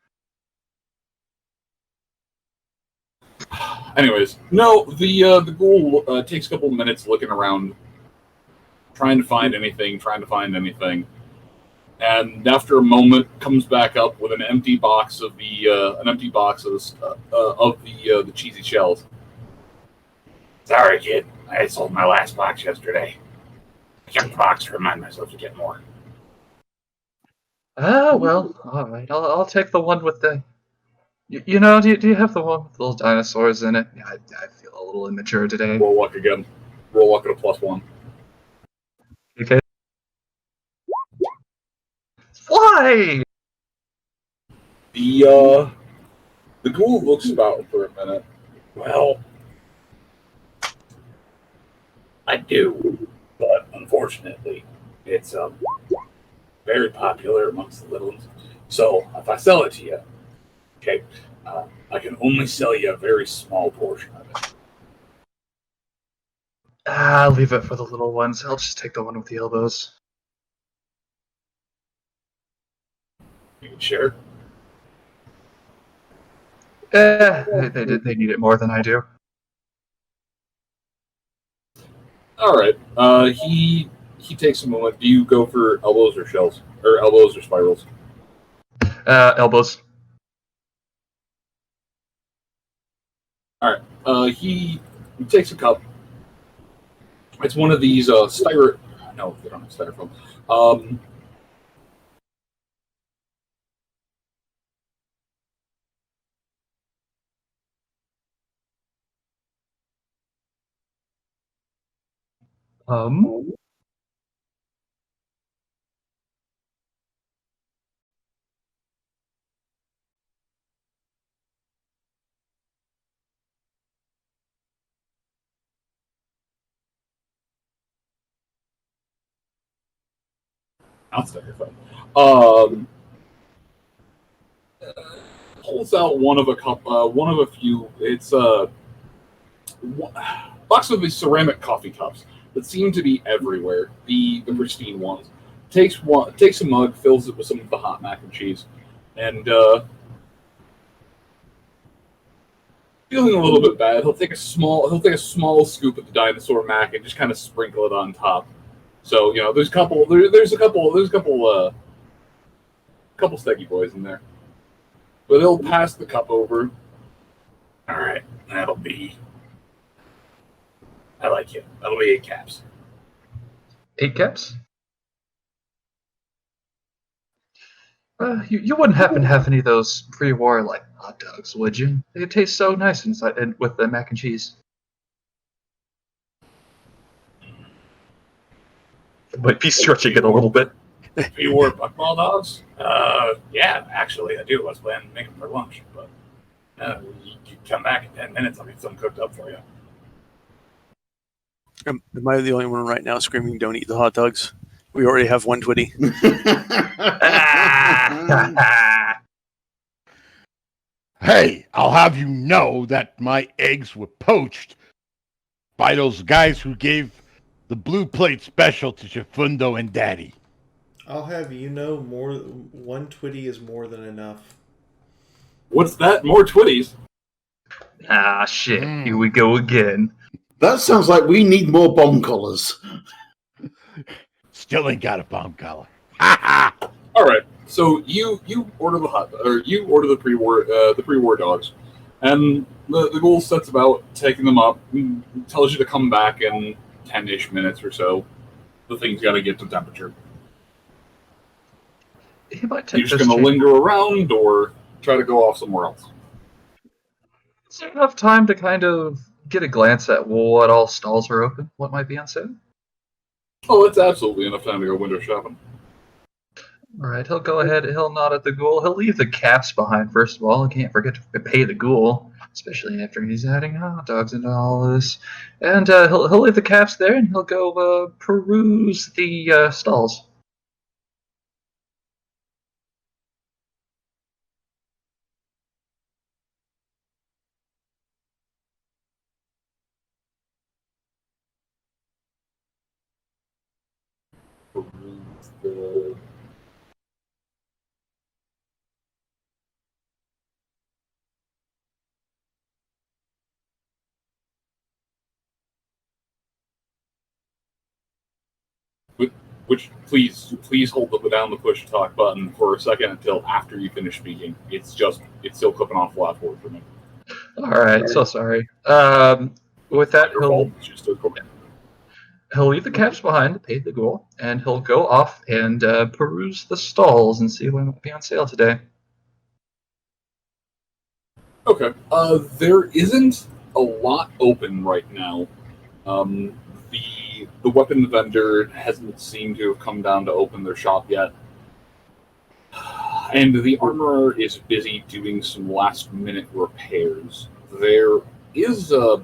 Anyways, no, the ghoul takes a couple of minutes looking around, trying to find anything, and after a moment, comes back up with an empty box of the cheesy shells. Sorry, kid. I sold my last box yesterday. I kept the box to remind myself to get more. Ah, well, all right. I'll take the one with the. You know, do you have the one with the little dinosaurs in it? Yeah, I feel a little immature today. Roll luck again. Roll luck at a +1. Okay. Fly! The ghoul looks about for a minute. Well, I do, but unfortunately, it's very popular amongst the little ones. So if I sell it to you, okay, I can only sell you a very small portion of it. I'll leave it for the little ones. I'll just take the one with the elbows. You can share. They need it more than I do. All right. He takes a moment. Do you go for elbows or shells, or elbows or spirals? Elbows. All right. He takes a cup. It's one of these styro. No, they don't have styrofoam. That's terrifying. Pulls out one of a few. It's a box of these ceramic coffee cups that seem to be everywhere. The pristine ones. Takes a mug, fills it with some of the hot mac and cheese, and feeling a little bit bad, he'll take a small scoop of the dinosaur mac and just kind of sprinkle it on top. So there's a couple steggy boys in there, but he'll pass the cup over. All right, that'll be. I like it. That'll be 8 caps. 8 caps? You wouldn't happen to have any of those pre-war like hot dogs, would you? They taste so nice inside and with the mac and cheese. Might be stretching it a little bit. Pre-war buckball dogs? Yeah, actually, I do. I was planning to make them for lunch, but you come back in 10 minutes. I'll get some cooked up for you. Am I the only one right now screaming, "Don't eat the hot dogs"? We already have one Twitty. Hey, I'll have you know that my eggs were poached by those guys who gave the blue plate special to Chifundo and Daddy. I'll have you know, one Twitty is more than enough. What's that? More Twitties? Ah, shit. Here we go again. That sounds like we need more bomb collars. Still ain't got a bomb collar. All right. So you order the pre-war dogs, and the ghoul sets about taking them up. Tells you to come back in 10-ish minutes or so. The thing's got to get to temperature. He might take You're just going to linger around, or try to go off somewhere else. Is there enough time to kind of get a glance at what all stalls are open? What might be on sale? Oh, that's absolutely enough time to go window shopping. All right, he'll go ahead. He'll nod at the ghoul. He'll leave the caps behind, first of all. He can't forget to pay the ghoul, especially after he's adding hot dogs into all this. And he'll leave the caps there, and he'll go peruse the stalls. Which please hold down the push to talk button for a second until after you finish speaking. It's still clipping off flat forward for me. All right, so sorry. With that, he'll leave the caps behind, pay the ghoul, and he'll go off and peruse the stalls and see what might be on sale today. Okay. There isn't a lot open right now. The weapon vendor hasn't seemed to have come down to open their shop yet. And the armorer is busy doing some last-minute repairs. There is a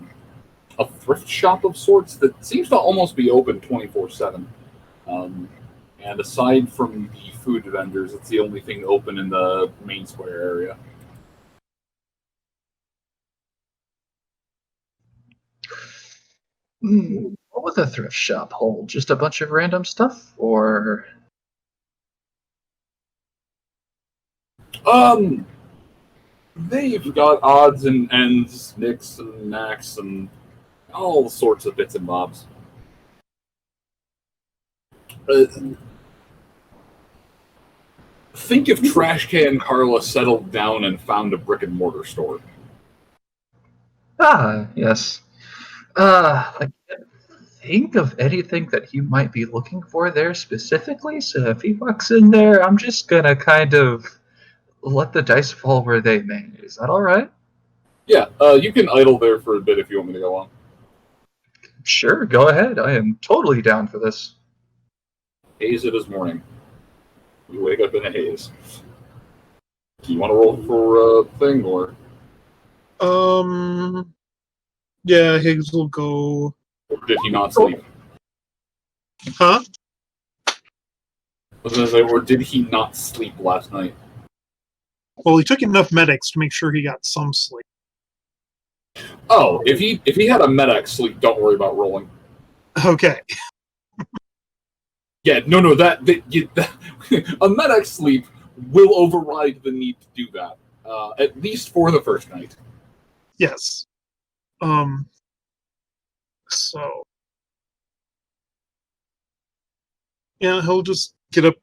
thrift shop of sorts that seems to almost be open 24/7. And aside from the food vendors, it's the only thing open in the main square area. What would the thrift shop hold? Just a bunch of random stuff, or? They've got odds and ends, nicks and knacks, and all sorts of bits and bobs. Think if Trash Can Carla settled down and found a brick and mortar store. Ah, yes. I can't think of anything that he might be looking for there specifically, so if he walks in there, I'm just gonna kind of let the dice fall where they may. Is that alright? Yeah, you can idle there for a bit if you want me to go on. Sure, go ahead. I am totally down for this. Haze it is morning. You wake up in a haze. Do you want to roll for a thing, or? Yeah, Higgs will go. Or did he not sleep? Huh? was gonna say, or did he not sleep last night? Well, he took enough medics to make sure he got some sleep. Oh, if he had a medic sleep, don't worry about rolling. Okay. Yeah, no, a medic sleep will override the need to do that, at least for the first night. Yes. So. Yeah, he'll just get up,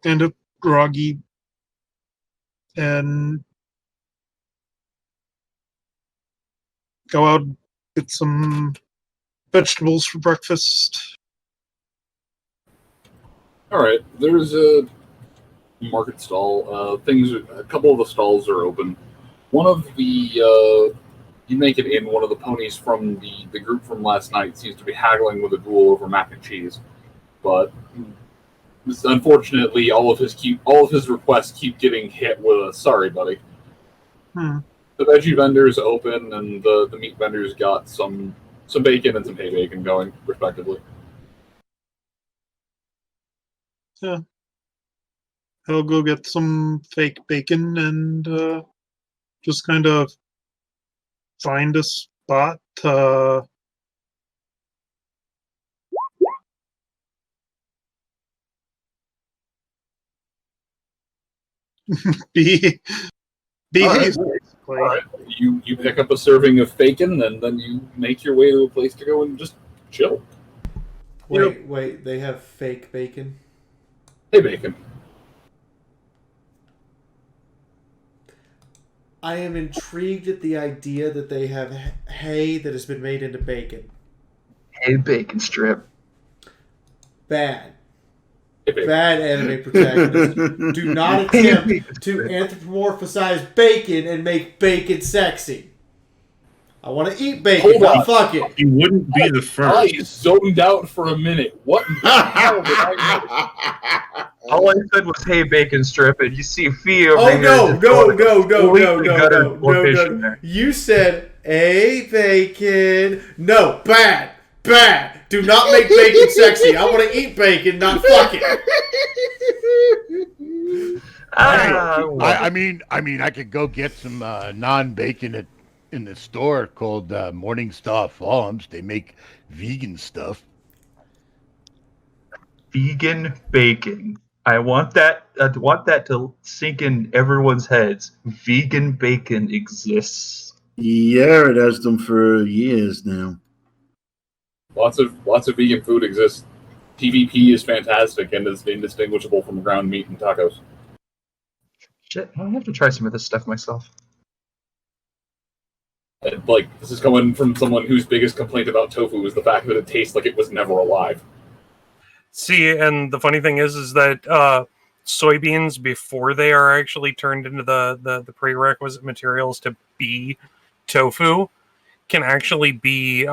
kind of groggy, and go out, get some vegetables for breakfast. All right, there's a market stall. A couple of the stalls are open. One of the you make it in. One of the ponies from the group from last night seems to be haggling with a ghoul over mac and cheese, but unfortunately, all of his requests keep getting hit with a "sorry, buddy." Hmm. The veggie vendors open, and the meat vendors got some bacon and some hay bacon going, respectively. Yeah. He'll go get some fake bacon and just kind of find a spot. Be All right. You pick up a serving of bacon, and then you make your way to a place to go and just chill. Wait, they have fake bacon? Hey, bacon. I am intrigued at the idea that they have hay that has been made into bacon. Hey, bacon strip. Bad. Bad anime protagonist. Do not attempt to anthropomorphize bacon and make bacon sexy. I want to eat bacon, not fuck it. You wouldn't be the first. I zoned out for a minute. What in the hell did I miss? All I said was, "Hey, bacon strip," and you see Fee over Oh here. No. You said, "Hey, bacon." No, bad. Do not make bacon sexy. I want to eat bacon, not fuck it. I mean, I could go get some non-bacon in the store called Morningstar Farms. They make vegan stuff. Vegan bacon. I want that to sink in everyone's heads. Vegan bacon exists. Yeah, it has done for years now. Lots of vegan food exists. PvP is fantastic and is indistinguishable from ground meat and tacos. Shit, I have to try some of this stuff myself. And, this is coming from someone whose biggest complaint about tofu is the fact that it tastes like it was never alive. See, and the funny thing is that soybeans, before they are actually turned into the prerequisite materials to be tofu, can actually be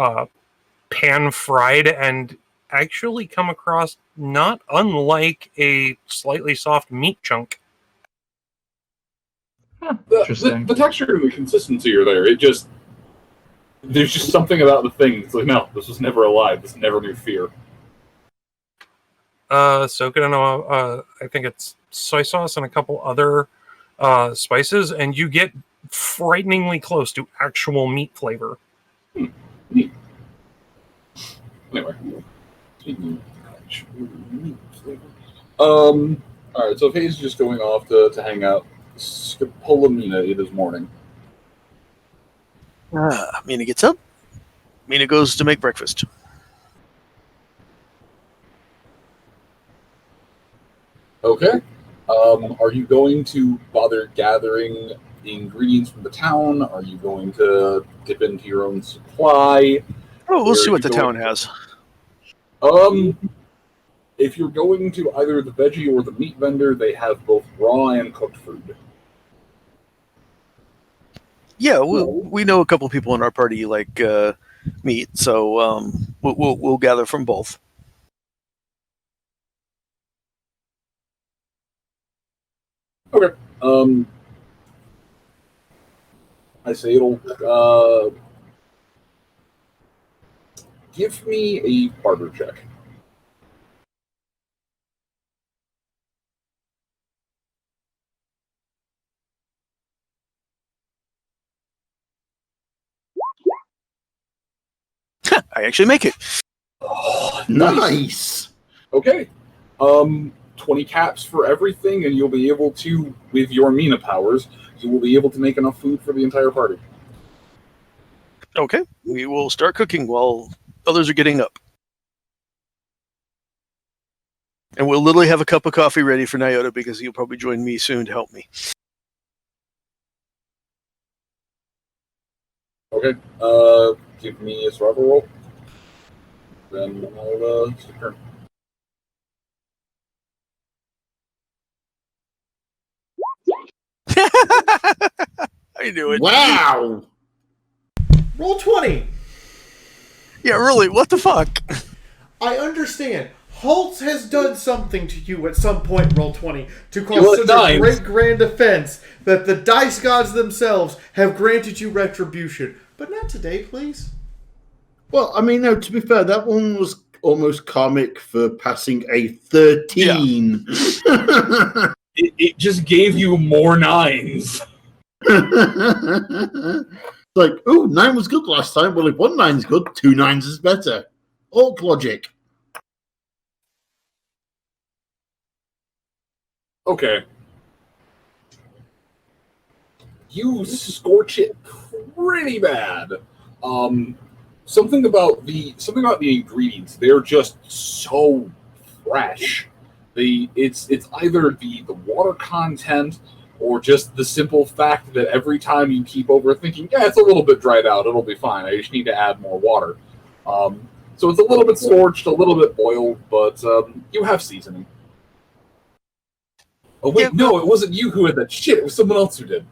pan-fried and actually come across not unlike a slightly soft meat chunk. The texture and the consistency are there. There's just something about the thing. It's like, no, this was never alive. This never knew fear. So I think it's soy sauce and a couple other spices, and you get frighteningly close to actual meat flavor. Neat. Anyway. Alright, so Faye's just going off to hang out. Scopolamina it is morning. Mina gets up. Mina goes to make breakfast. Okay. Are you going to bother gathering the ingredients from the town? Are you going to dip into your own supply? Oh, we'll see what the town has. If you're going to either the veggie or the meat vendor, they have both raw and cooked food. Yeah, we know a couple people in our party like meat, so we'll gather from both. Okay. I say it'll give me a barter check. I actually make it. Oh, Nice. Okay. 20 caps for everything, and you'll be able to, with your Mina powers, you will be able to make enough food for the entire party. Okay, we will start cooking while others are getting up. And we'll literally have a cup of coffee ready for Nyota because he'll probably join me soon to help me. Okay. Give me a survival roll. Then I'll turn. I knew it. Wow. Roll 20. Yeah, really, what the fuck? I understand. Holtz has done something to you at some point, roll 20, to You cause want such dimes. a great grand offense that the dice gods themselves have granted you retribution. But not today, please. Well, I mean, no, to be fair, that one was almost comic for passing a 13. It just gave you more 9s. Like, oh, 9 was good last time. Well, if 1 9's good, 2 9s is better. Orc logic. Okay. You scorch it pretty bad. Something about the ingredients. They're just so fresh. It's either the water content or just the simple fact that every time you keep overthinking, yeah, it's a little bit dried out. It'll be fine. I just need to add more water. So it's a little bit scorched, a little bit boiled, but you have seasoning. Oh wait, no, it wasn't you who had that shit. It was someone else who did.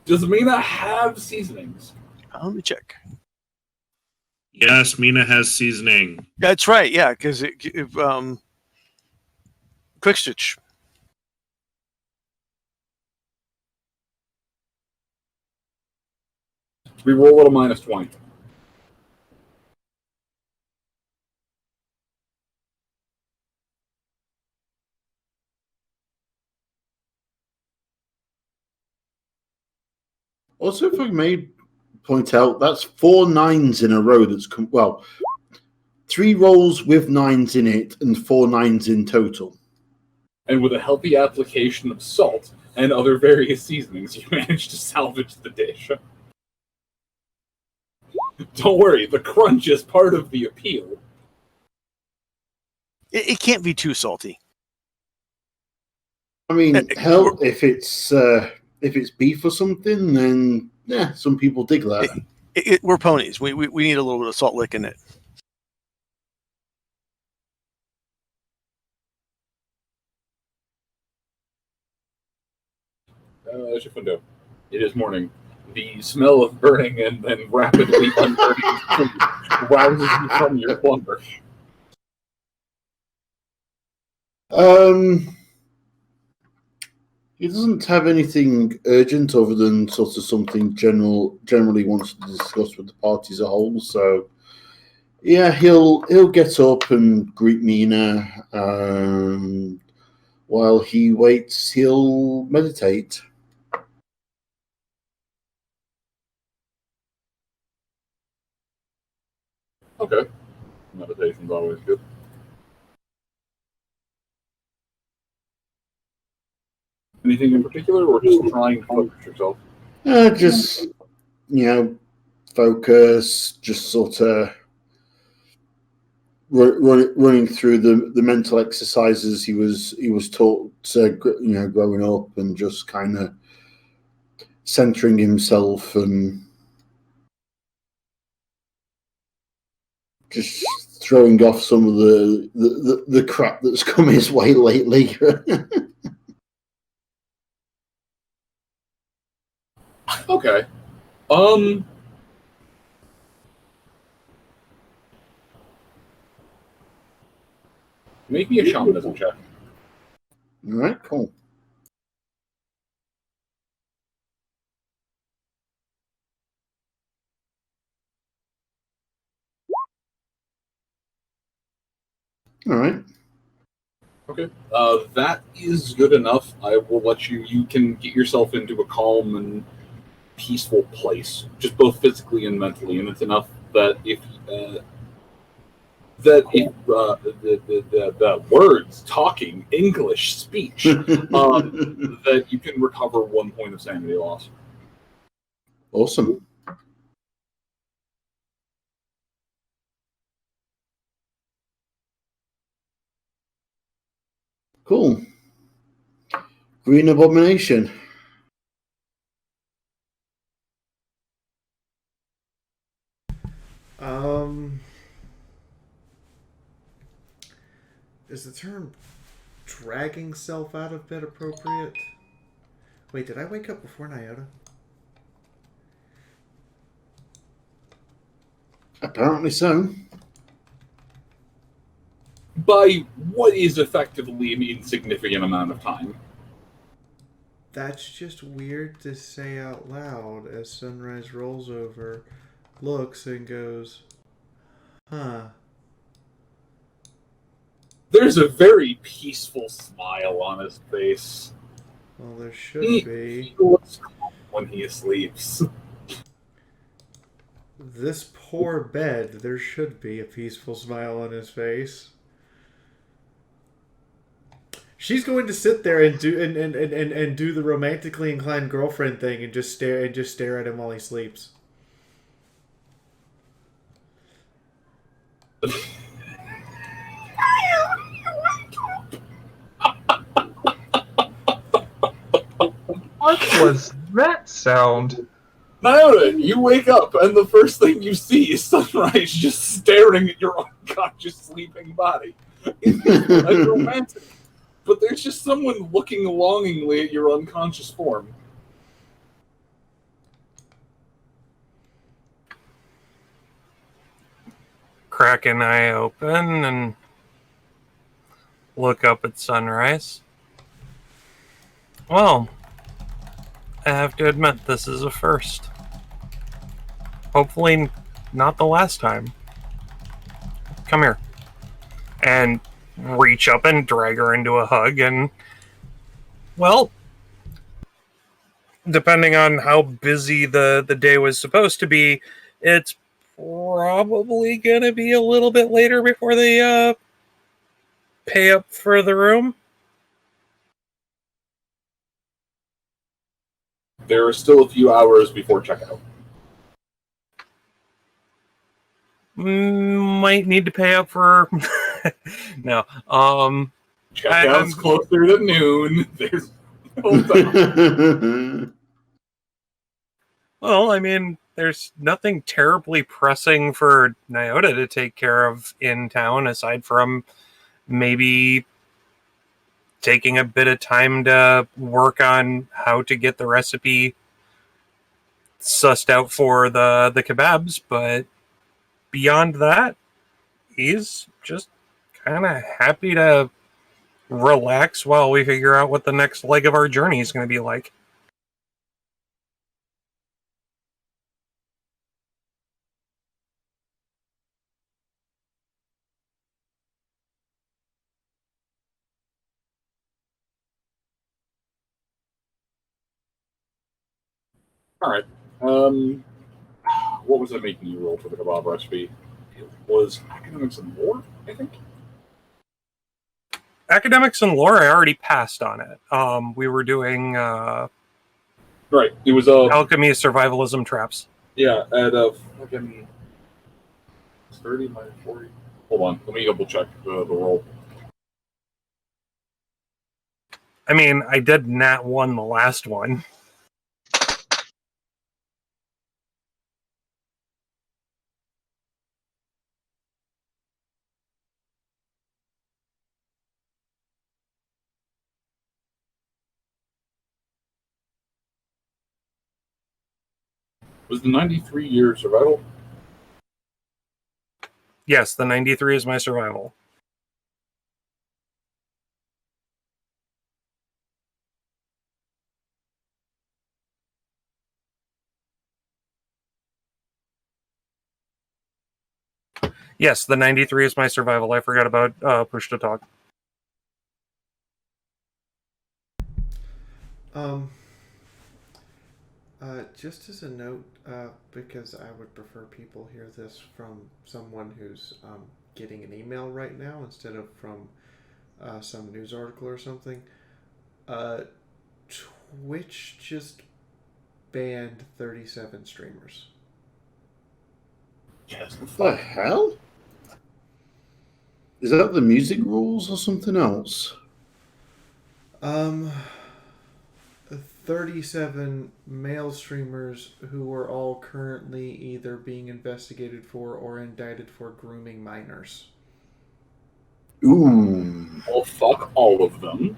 Does Mina have seasonings? Let me check. Yes, Mina has seasoning. That's right, yeah, because Quick Stitch. We roll at a minus 20. Also, if I may point out, that's 4 9s in a row that's well, 3 rolls with 9s in it and 4 9s in total. And with a healthy application of salt and other various seasonings, you managed to salvage the dish. Don't worry, the crunch is part of the appeal. It can't be too salty. I mean, hell, if it's beef or something, then yeah, some people dig that. We're ponies. We need a little bit of salt lick in it. Shifundo, it is morning. The smell of burning and then rapidly unburning food rouses you from your slumber. He doesn't have anything urgent other than sort of something generally wants to discuss with the party as a whole. So, yeah, he'll get up and greet Mina. While he waits, he'll meditate. Okay. Meditation's always good. Anything in particular, or just trying to focus yourself? Just, focus, just sort of running through the mental exercises he was taught, growing up, and just kind of centering himself and just throwing off some of the crap that's come his way lately. Okay. Make me a shamanism check. All right, cool. All right. Okay. That is good enough. I will let you. You can get yourself into a calm and peaceful place, just both physically and mentally, and it's enough that if the words, talking, English, speech, that you can recover 1 point of sanity loss. Awesome. Cool. Green Abomination. Is the term dragging self out of bed appropriate? Wait, did I wake up before Nyota? Apparently so. By what is effectively an insignificant amount of time. That's just weird to say out loud as Sunrise rolls over, looks, and goes, huh. There's a very peaceful smile on his face. Well, there should be. He looks calm when he sleeps. This poor bed, there should be a peaceful smile on his face. She's going to sit there and do and do the romantically inclined girlfriend thing and just stare at him while he sleeps. What was that sound? Nyota, you wake up and the first thing you see is Sunrise just staring at your unconscious sleeping body. It's romantic, but there's just someone looking longingly at your unconscious form. Crack an eye open and look up at Sunrise. Well, I have to admit, this is a first. Hopefully not the last time. Come here. And reach up and drag her into a hug, and, well, depending on how busy the day was supposed to be, it's probably going to be a little bit later before they pay up for the room. There are still a few hours before checkout. Might need to pay up for... No. Checkout's closer to noon. There's no time. Well, I mean, there's nothing terribly pressing for Nyota to take care of in town, aside from maybe taking a bit of time to work on how to get the recipe sussed out for the kebabs, but beyond that, he's just kind of happy to relax while we figure out what the next leg of our journey is going to be like. All right. What was I making you roll for the kebab recipe? It was academics and lore, I think. Academics and lore, I already passed on it. We were doing right. It was alchemy, survivalism, traps. Yeah, at a fucking 30 minus 40. Hold on, let me double check the roll. I mean, I did nat 1 the last one. Was the 93 year survival? Yes, the 93 is my survival. Yes, the 93 is my survival. I forgot about push to talk. Just as a note, because I would prefer people hear this from someone who's getting an email right now instead of from some news article or something. Twitch just banned 37 streamers. Yes. What the hell? Is that the music rules or something else? 37 male streamers who are all currently either being investigated for or indicted for grooming minors. Ooh. Well, fuck all of them.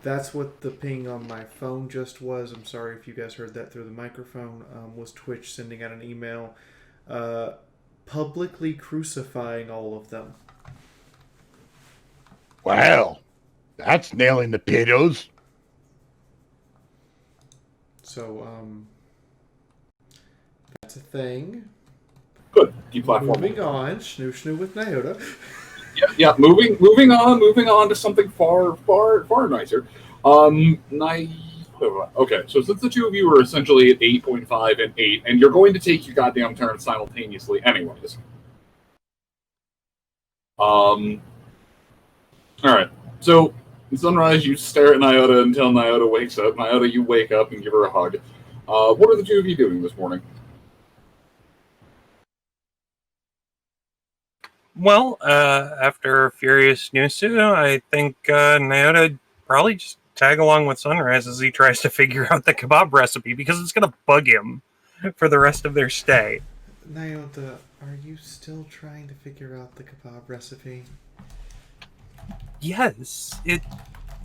That's what the ping on my phone just was. I'm sorry if you guys heard that through the microphone. Was Twitch sending out an email publicly crucifying all of them. Well, that's nailing the potatoes. So, that's a thing. Good. Deplatforming. Moving on. Snoo with Nyota. Yeah. Moving on to something far nicer. Okay, so since the two of you are essentially at 8.5 and 8, and you're going to take your goddamn turn simultaneously anyways. Alright. So, at sunrise, you stare at Nyota until Nyota wakes up. Nyota, you wake up and give her a hug. What are the two of you doing this morning? Well, after Furious Nusu, I think Nyota probably just tag along with Sunrise as he tries to figure out the kebab recipe, because it's going to bug him for the rest of their stay. Nyota, are you still trying to figure out the kebab recipe? Yes,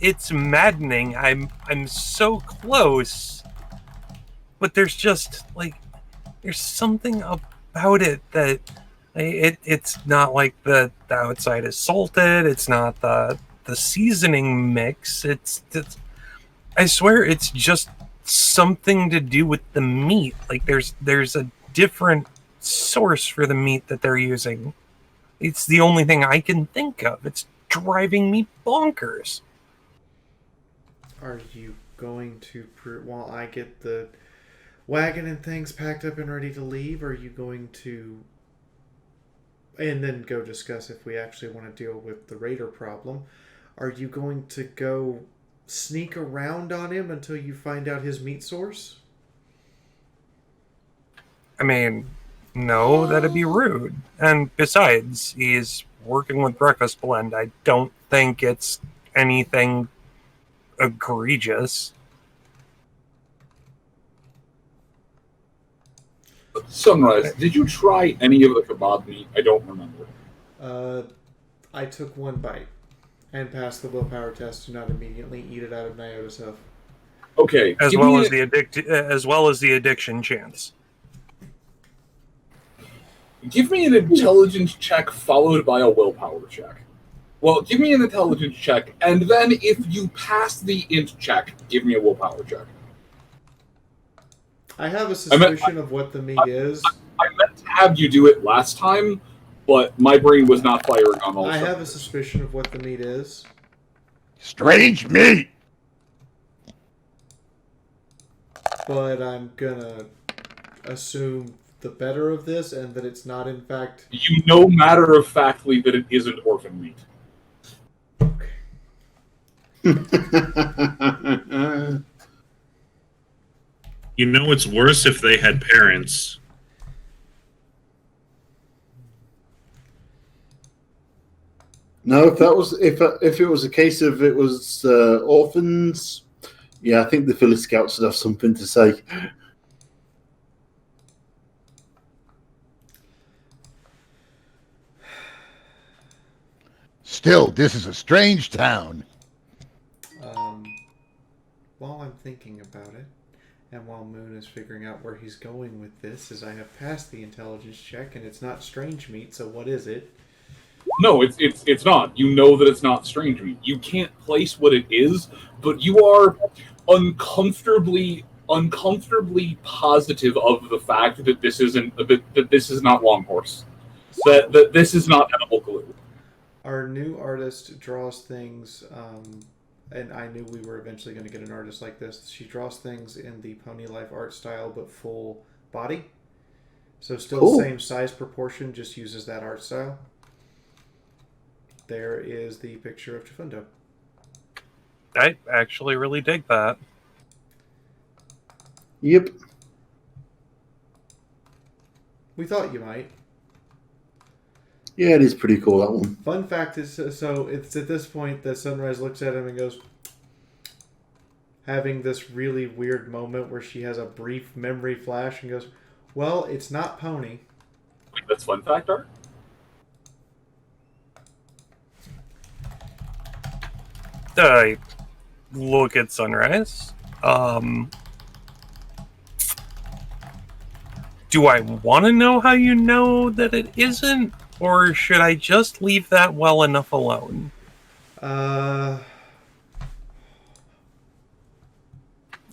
it's maddening. I'm so close, but there's just there's something about it that it's not like the outside is salted. It's not the seasoning mix. It's I swear it's just something to do with the meat. Like there's a different source for the meat that they're using. It's the only thing I can think of. It's driving me bonkers. Are you going to, while I get the wagon and things packed up and ready to leave, are you going to, and then go discuss if we actually want to deal with the raider problem, are you going to go sneak around on him until you find out his meat source? I mean, no, that'd be rude. And besides, he's working with Breakfast Blend. I don't think it's anything egregious. Sunrise, did you try any of the kebab meat? I don't remember. I took one bite and passed the willpower test to not immediately eat it out of Nyota's hoof. Okay, as well as the addiction chance. Give me an intelligence check followed by a willpower check. Well, give me an intelligence check, and then if you pass the int check, give me a willpower check. I have a suspicion of what the meat is. I meant to have you do it last time, but my brain was not firing on all I cylinders. have a suspicion of what the meat is. Strange meat! But I'm gonna assume the better of this, and that it's not in fact... You know matter-of-factly that it isn't orphan meat. You know it's worse if they had parents. No, if it was a case of it was orphans, yeah, I think the Philly Scouts would have something to say. Still, this is a strange town. While I'm thinking about it, and while Moon is figuring out where he's going with this, is I have passed the intelligence check, and it's not strange meat, so what is it? No, it's not. You know that it's not strange meat. You can't place what it is, but you are uncomfortably positive of the fact that this isn't that this is not Longhorse. That this is not edible glue. Our new artist draws things and I knew we were eventually going to get an artist like this. She draws things in the Pony Life art style, but full body. So still Cool. same size proportion, just uses that art style. There is the picture of Chifundo. I actually really dig that. Yep. We thought you might. Yeah, it is pretty cool, that one. Fun fact is, so it's at this point that Sunrise looks at him and goes, having this really weird moment where she has a brief memory flash and goes, well, it's not Pony. That's fun fact art. I look at Sunrise. Do I want to know how you know that it isn't? Or should I just leave that well enough alone?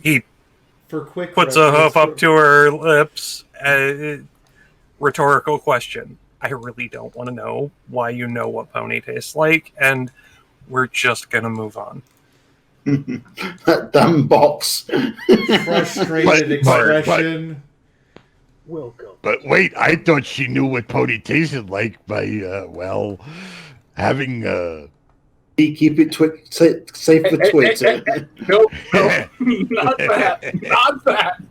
He For quick puts a reference, hoof up to her lips. Rhetorical question. I really don't want to know why you know what Pony tastes like, and we're just going to move on. That damn box. Frustrated expression. Welcome. But wait, I thought she knew what Pony tasted like by, having, Keep it safe for Twitter. No, not that. Not that.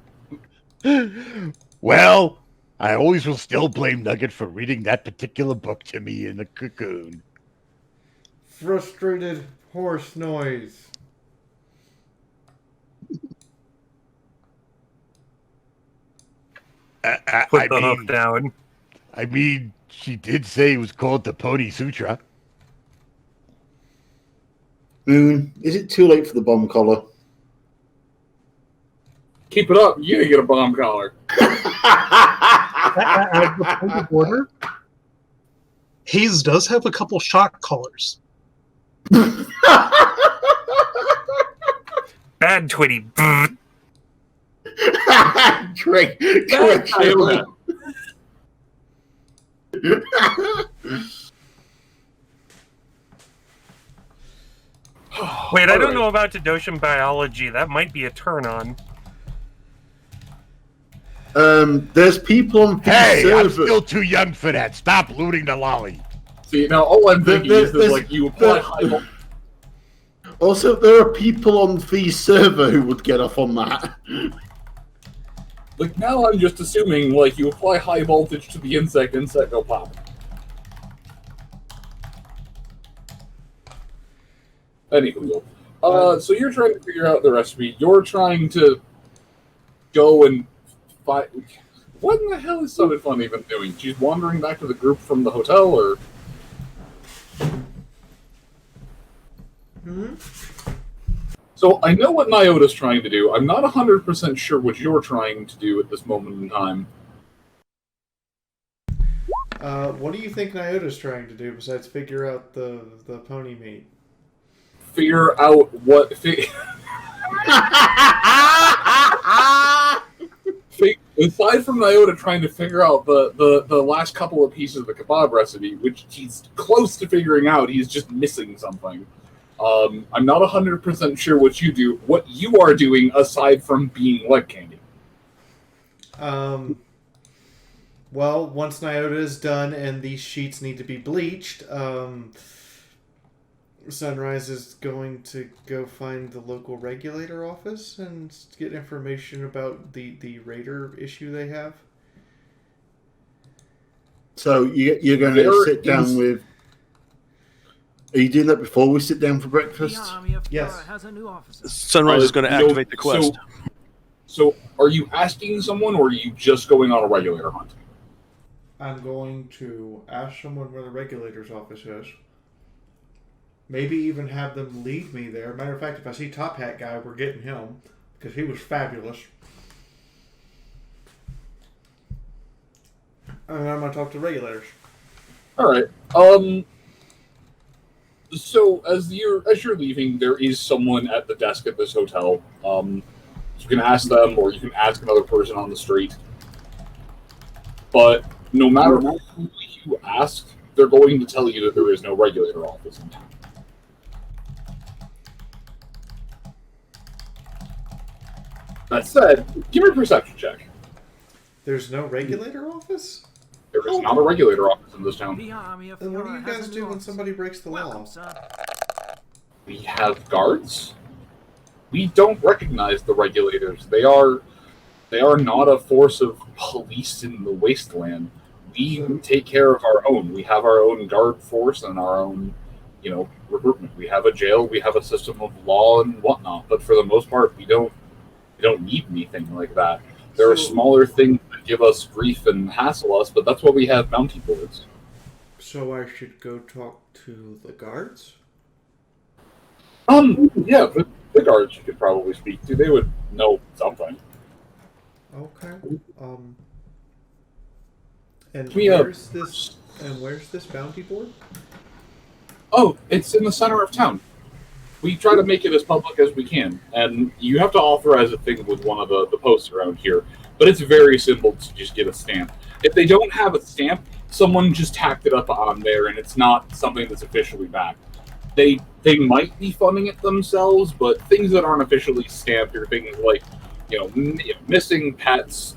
Well, I always will still blame Nugget for reading that particular book to me in the cocoon. Frustrated horse noise. Put the hoof down. I mean, she did say it was called the Pony Sutra. Moon, is it too late for the bomb collar? Keep it up. You're going to get a bomb collar. At the point of order, Hayes does have a couple shock collars. Bad Twitty. Drake. Wait, I don't know about Tadoshan biology. That might be a turn on. There's people on the Hey, server. I'm still too young for that. Stop looting the lolly. See, now all I'm thinking is that, like, you apply high. Also, there are people on the server who would get off on that. Like, now I'm just assuming, like, you apply high voltage to the insect go pop. Anywho, so you're trying to figure out the recipe. You're trying to go and find. What in the hell is Summit Fun even doing? She's wandering back to the group from the hotel, or? So I know what Nyota's trying to do. I'm not 100% sure what you're trying to do at this moment in time. What do you think Nyota's trying to do besides figure out the pony meat? Figure out what... Aside from Nyota trying to figure out the last couple of pieces of the kebab recipe, which he's close to figuring out, he's just missing something. I'm not 100% sure what you are doing aside from being leg candy. Well, once Nyota is done and these sheets need to be bleached, Sunrise is going to go find the local regulator office and get information about the raider issue they have. So you're going to sit down with... Are you doing that before we sit down for breakfast? Yes. Has a new officer. Sunrise is going to activate the quest. So are you asking someone, or are you just going on a regulator hunt? I'm going to ask someone where the regulator's office is. Maybe even have them lead me there. Matter of fact, if I see Top Hat Guy, we're getting him, because he was fabulous. And I'm going to talk to regulators. All right. So as you're leaving, there is someone at the desk at this hotel. You can ask them, or you can ask another person on the street. But no matter who you ask, they're going to tell you that there is no regulator office in town. That said, give me a perception check. There's no regulator office? There is not a regulator office in this town. Then what do you guys do when somebody breaks the law? We have guards. We don't recognize the regulators. They are not a force of police in the wasteland. We take care of our own. We have our own guard force and our own, recruitment. We have a jail. We have a system of law and whatnot. But for the most part, we don't need anything like that. There are smaller things that give us grief and hassle us, but that's why we have bounty boards. So I should go talk to the guards? Yeah, but the guards you could probably speak to. They would know something. Okay. And We, where's this bounty board? Oh, it's in the center of town. We try to make it as public as we can, and you have to authorize a thing with one of the posts around here, but it's very simple to just get a stamp. If they don't have a stamp, someone just tacked it up on there, and it's not something that's officially backed. They might be funding it themselves, but things that aren't officially stamped are things like, missing pets,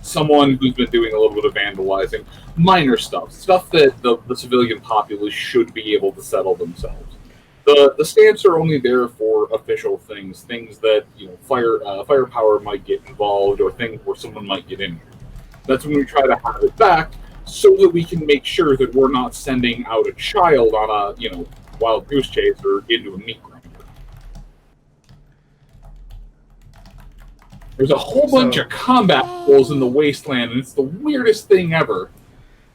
someone who's been doing a little bit of vandalizing, minor stuff that the civilian populace should be able to settle themselves. The stamps are only there for official things that firepower might get involved, or things where someone might get injured. That's when we try to have it back, so that we can make sure that we're not sending out a child on a wild goose chase or into a meat grinder. There's a whole bunch of combat rules in the wasteland, and it's the weirdest thing ever.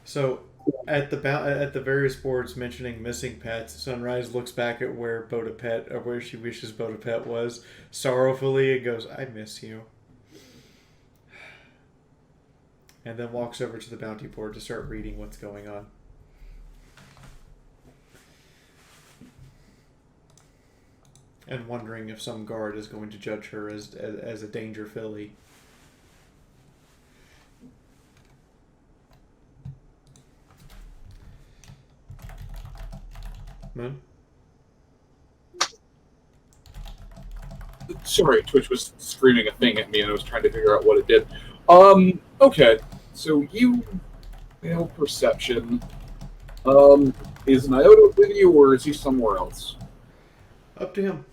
So, at the various boards mentioning missing pets, Sunrise looks back at where where she wishes Bodapet was, sorrowfully, and goes, "I miss you." And then walks over to the bounty board to start reading what's going on. And wondering if some guard is going to judge her as a danger filly. Moon? Sorry, Twitch was screaming a thing at me, and I was trying to figure out what it did. Okay, so you fail perception. Is Nyota with you, or is he somewhere else? Up to him.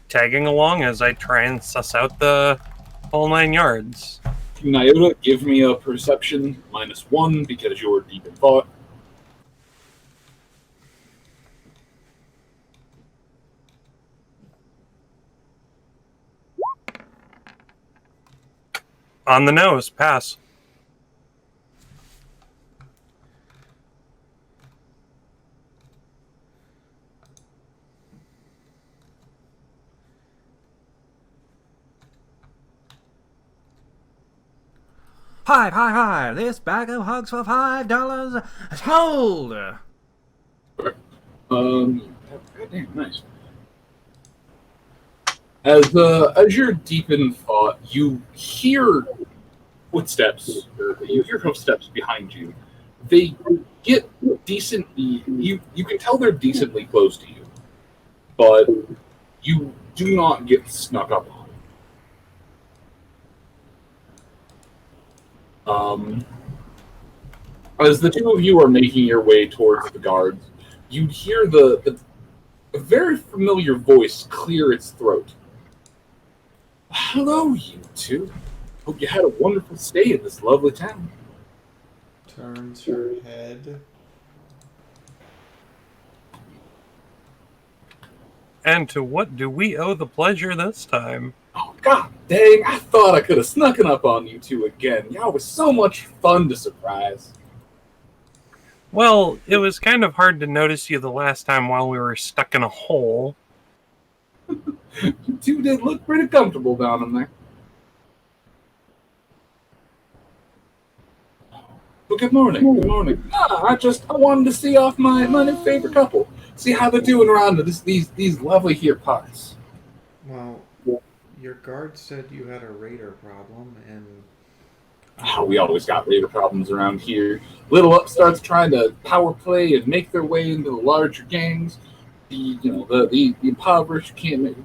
Tagging along as I try and suss out the whole 9 yards. Nyota, give me a perception -1 because you're deep in thought. On the nose, pass. Hi, this bag of hugs for $5 sold! Goddamn, nice. As you're deep in thought, you hear footsteps, or you hear footsteps behind you. They get decently, you can tell they're decently close to you, but you do not get snuck up on. As the two of you are making your way towards the guards, you hear a very familiar voice clear its throat. Hello, you two. Hope you had a wonderful stay in this lovely town. Turns her head. And to what do we owe the pleasure this time? Oh, god dang, I thought I could have snuck up on you two again. Y'all was so much fun to surprise. Well, it was kind of hard to notice you the last time while we were stuck in a hole. You two did look pretty comfortable down in there. Well, good morning. Good morning. I wanted to see off my new favorite couple. See how they're doing around these lovely here parts. Well, your guard said you had a raider problem, and we always got raider problems around here. Little upstarts trying to power play and make their way into the larger gangs. The impoverished can't make.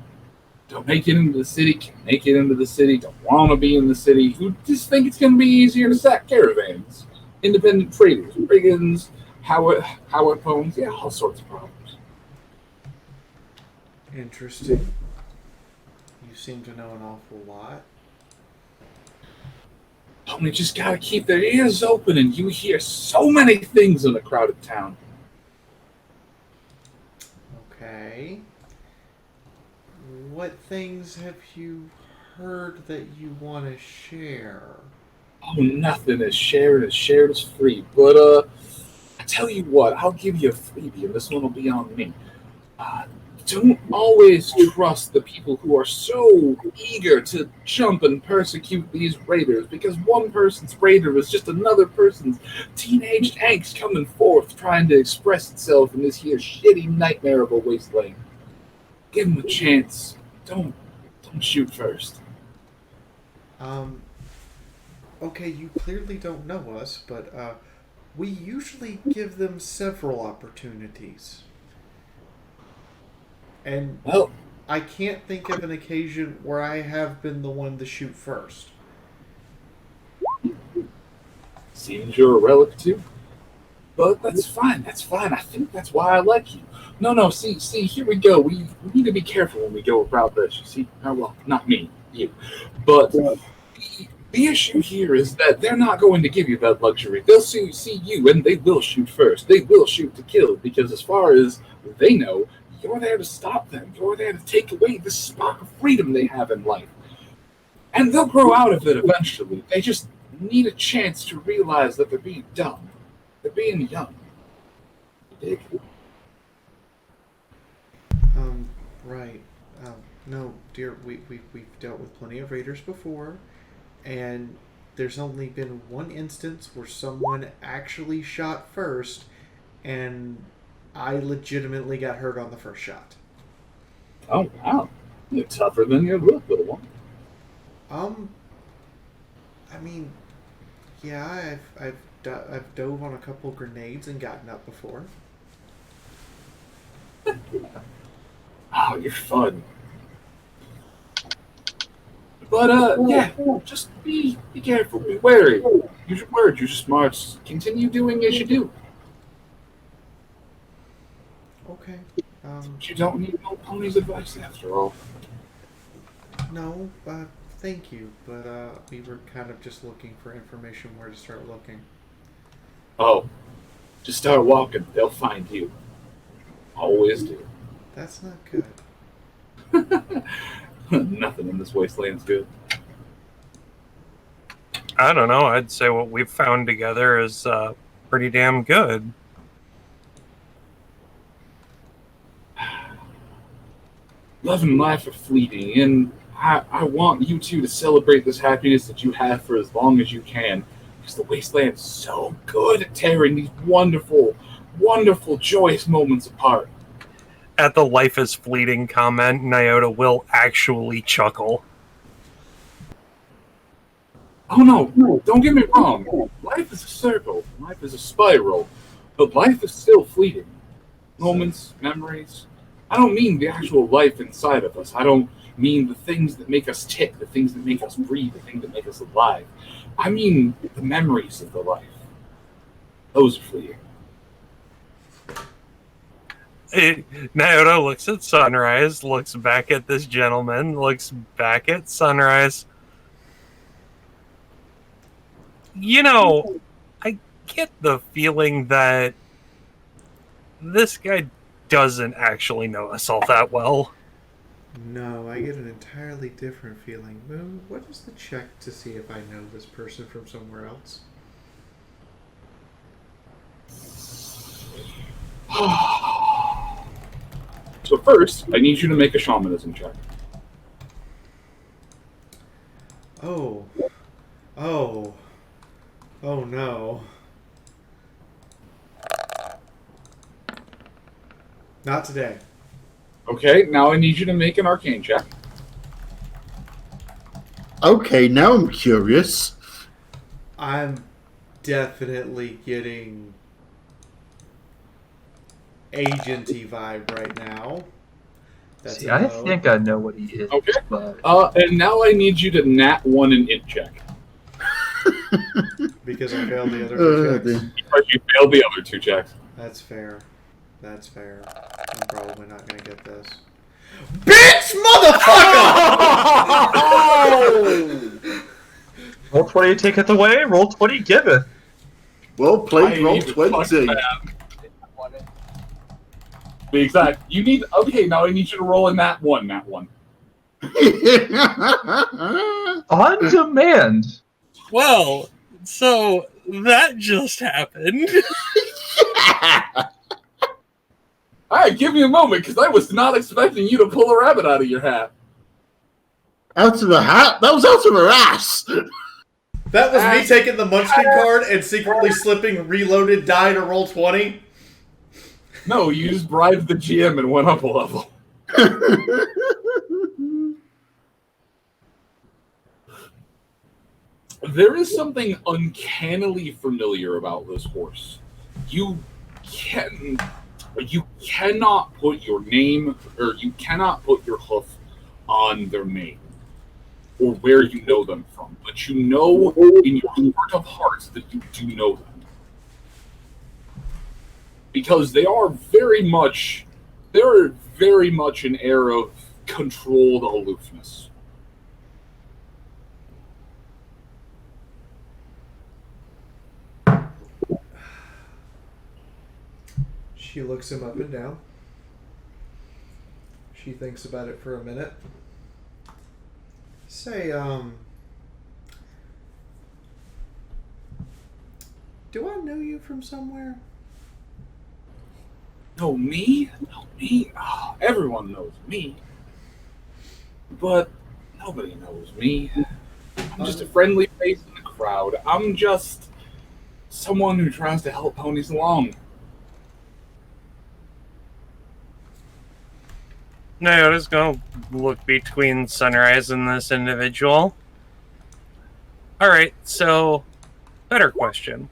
don't make it into the city, can make it into the city, don't want to be in the city, who just think it's going to be easier to sack caravans, independent traders, brigands, Howard homes, yeah, all sorts of problems. Interesting. You seem to know an awful lot. Only just got to keep their ears open, and you hear so many things in a crowded town. Okay. What things have you heard that you want to share? Oh, nothing is shared is free. But I tell you what, I'll give you a freebie, and this one will be on me. Don't always trust the people who are so eager to jump and persecute these raiders, because one person's raider is just another person's teenage angst coming forth, trying to express itself in this here shitty nightmare of a wasteland. Give them a chance. Don't shoot first. Okay, you clearly don't know us, but we usually give them several opportunities. And well, I can't think of an occasion where I have been the one to shoot first. Seems you're a relic too. But that's fine. I think that's why I like you. No, see, here we go. We need to be careful when we go about this. You see, well, not me, you. But the issue here is that they're not going to give you that luxury. They'll see you, and they will shoot first. They will shoot to kill, because as far as they know, you're there to stop them. You're there to take away the spark of freedom they have in life. And they'll grow out of it eventually. They just need a chance to realize that they're being dumb. They're being young. Dig? Right. No, dear, we've dealt with plenty of raiders before, and there's only been one instance where someone actually shot first, and I legitimately got hurt on the first shot. Oh, wow. You're tougher than you look, little one. I mean, yeah, I've dove on a couple grenades and gotten up before. Oh, you're fun. But, yeah, just be careful, be wary. Use your words, use your smarts. Continue doing as you do. Okay. You don't need no pony's advice after all. No, thank you, but we were kind of just looking for information where to start looking. Oh, just start walking. They'll find you. Always do. That's not good. Nothing in this wasteland's good. I don't know. I'd say what we've found together is pretty damn good. Love and life are fleeting, and I want you two to celebrate this happiness that you have for as long as you can, because the wasteland's so good at tearing these wonderful, wonderful, joyous moments apart. At the life is fleeting comment, Nyota will actually chuckle. Oh no, don't get me wrong. Life is a circle, life is a spiral, but life is still fleeting. Moments, memories. I don't mean the actual life inside of us. I don't mean the things that make us tick, the things that make us breathe, the things that make us alive. I mean the memories of the life. Those are fleeting. Nyota looks at Sunrise, looks back at this gentleman, looks back at Sunrise. You know, I get the feeling that this guy doesn't actually know us all that well. No, I get an entirely different feeling. Moon, what is the check to see if I know this person from somewhere else? So first, I need you to make a shamanism check. Oh no. Not today. Okay, now I need you to make an arcane check. Okay, now I'm curious. I'm definitely getting agenty vibe right now. That's See, a I no. think I know what he is. Okay. But... And now I need you to nat 1 an int check. Because I failed the other 2 checks. Because you failed the other 2 checks. That's fair. That's fair. I'm probably not going to get this. Bitch, motherfucker! Roll 20, taketh away. Roll 20, giveth. Well played, roll 20. Be exact. You need. Okay, now I need you to roll in that one. That one. On demand. Well, so that just happened. All right, give me a moment, because I was not expecting you to pull a rabbit out of your hat. Out of a hat? That was out of her ass. That was me taking the Munchkin card and secretly slipping reloaded die to roll 20. No, you just bribed the GM and went up a level. There is something uncannily familiar about this horse. You cannot put your name, or you cannot put your hoof on their name or where you know them from, but you know in your heart of hearts that you do know them. Because they are very much an air of controlled aloofness. She looks him up and down. She thinks about it for a minute. Say, do I know you from somewhere? No, me? No, me? Oh, everyone knows me. But nobody knows me. I'm just a friendly face in the crowd. I'm just someone who tries to help ponies along. No, just gonna look between Sunrise and this individual. Alright, so, better question.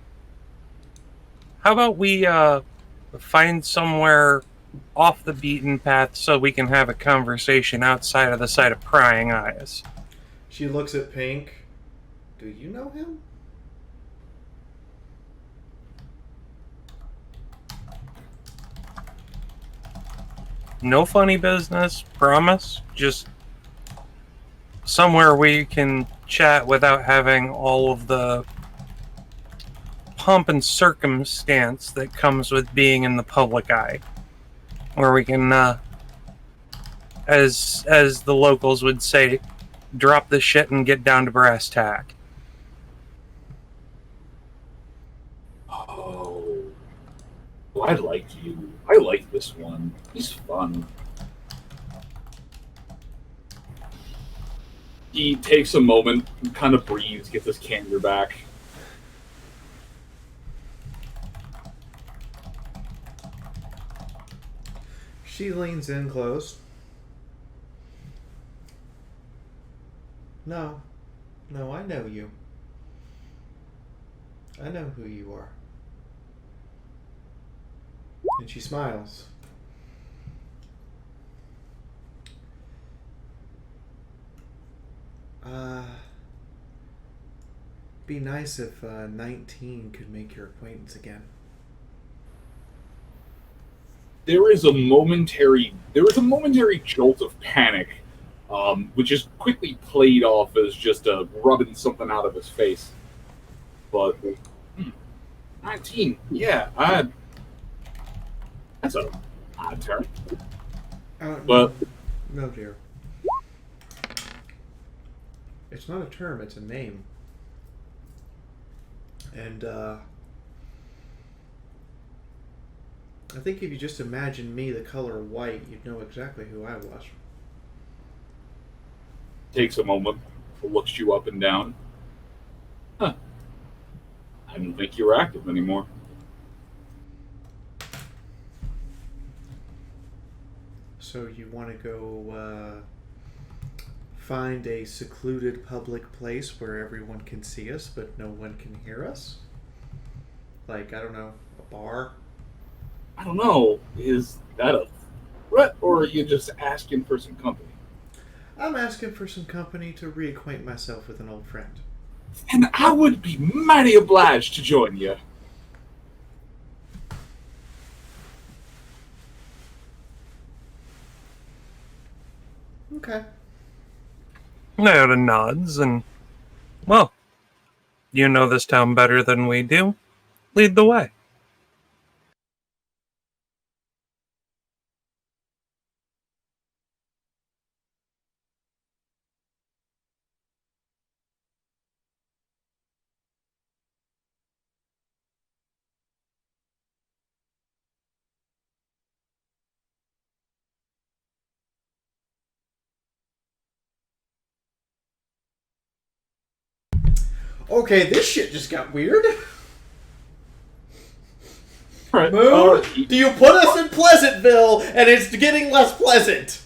How about we, find somewhere off the beaten path so we can have a conversation outside of the sight of prying eyes? She looks at Pink. Do you know him? No funny business, promise. Just somewhere we can chat without having all of the pomp and circumstance that comes with being in the public eye. Where we can, as the locals would say, drop the shit and get down to brass tack. Oh, I like you. I like this one. He's fun. He takes a moment, kind of breathes, gets his candor back. She leans in close. No, I know you. I know who you are. And she smiles. Be nice if 19 could make your acquaintance again. There is a momentary jolt of panic, which is quickly played off as just rubbing something out of his face. But 19, yeah, that's a odd turn. But no, dear. It's not a term; it's a name. And I think if you just imagine me the color white, you'd know exactly who I was. Takes a moment, looks you up and down. Huh. I didn't think you were active anymore. So you want to go find a secluded public place where everyone can see us, but no one can hear us? Like, I don't know, a bar? I don't know. Is that a threat, or are you just asking for some company? I'm asking for some company to reacquaint myself with an old friend. And I would be mighty obliged to join you. Okay. Naoda nods and, well, you know this town better than we do. Lead the way. Okay, this shit just got weird. Right. Moon, do you put us in Pleasantville and it's getting less pleasant?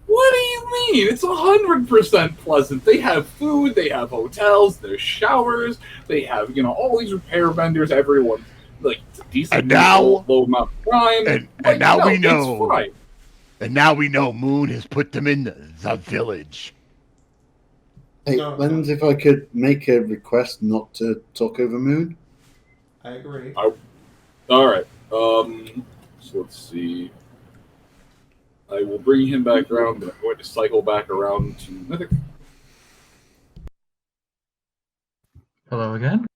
What do you mean? It's 100% pleasant. They have food, they have hotels, there's showers, they have, all these repair vendors, everyone, it's a decent low amount of crime. And now we know. It's fine. And now we know Moon has put them in the village. Hey, Lens, if I could make a request not to talk over Moon? I agree. Alright. So let's see. I will bring him back around, but I'm going to cycle back around to Mythic. Hello again.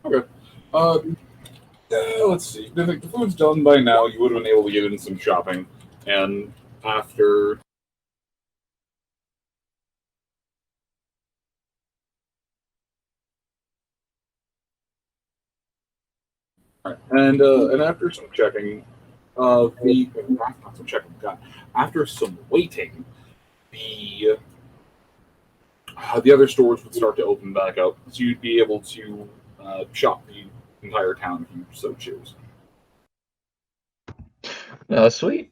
Okay. Let's see. Mythic, the food's done by now. You would have been able to get in some shopping. And after... And after some checking, after some waiting, the other stores would start to open back up, so you'd be able to shop the entire town if you so choose. Sweet.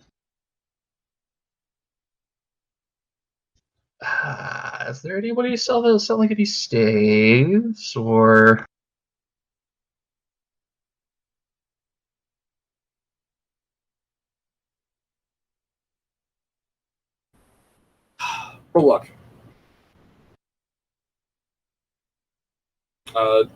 Is there anybody selling any staves or? For luck.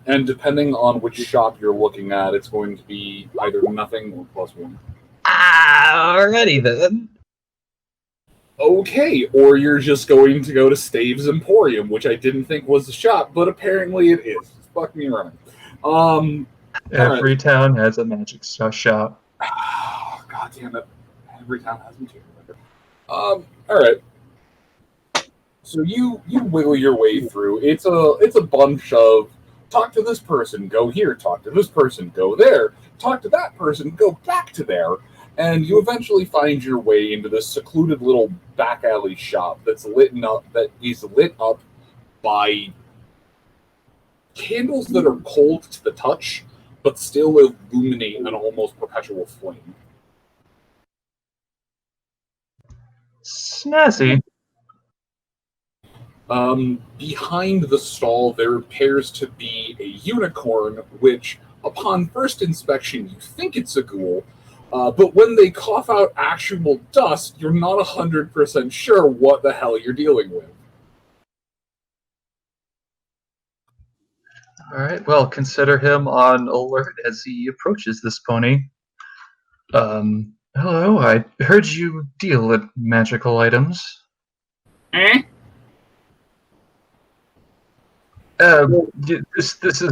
And depending on which shop you're looking at, it's going to be either nothing or +1. Alrighty then. Okay, or you're just going to go to Staves Emporium, which I didn't think was a shop, but apparently it is. Fuck me around. Every town has a magic shop. Oh, God damn it. Every town has them too. Alright. So you wiggle your way through. It's a bunch of talk to this person, go here, talk to this person, go there, talk to that person, go back to there, and you eventually find your way into this secluded little back alley shop that is lit up by candles that are cold to the touch, but still illuminate an almost perpetual flame. Snazzy. Behind the stall, there appears to be a unicorn, which, upon first inspection, you think it's a ghoul, but when they cough out actual dust, you're not 100% sure what the hell you're dealing with. Alright, well, consider him on alert as he approaches this pony. Hello, I heard you deal with magical items. Eh? This is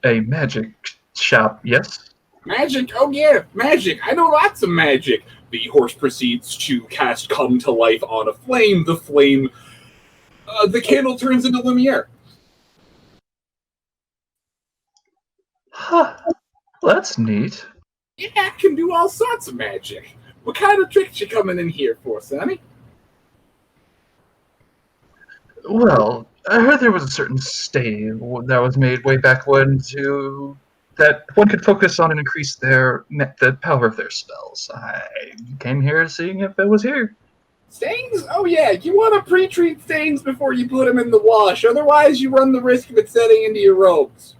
a magic shop, yes? Magic? Oh yeah, magic. I know lots of magic. The horse proceeds to cast Come to Life on a flame. The flame, the candle turns into Lumiere. Huh. Well, that's neat. Yeah, I can do all sorts of magic. What kind of tricks you coming in here for, Sonny? Well, I heard there was a certain stave that was made way back when that one could focus on and increase the power of their spells. I came here seeing if it was here. Stains? Oh yeah, you want to pre-treat stains before you put them in the wash. Otherwise, you run the risk of it setting into your robes.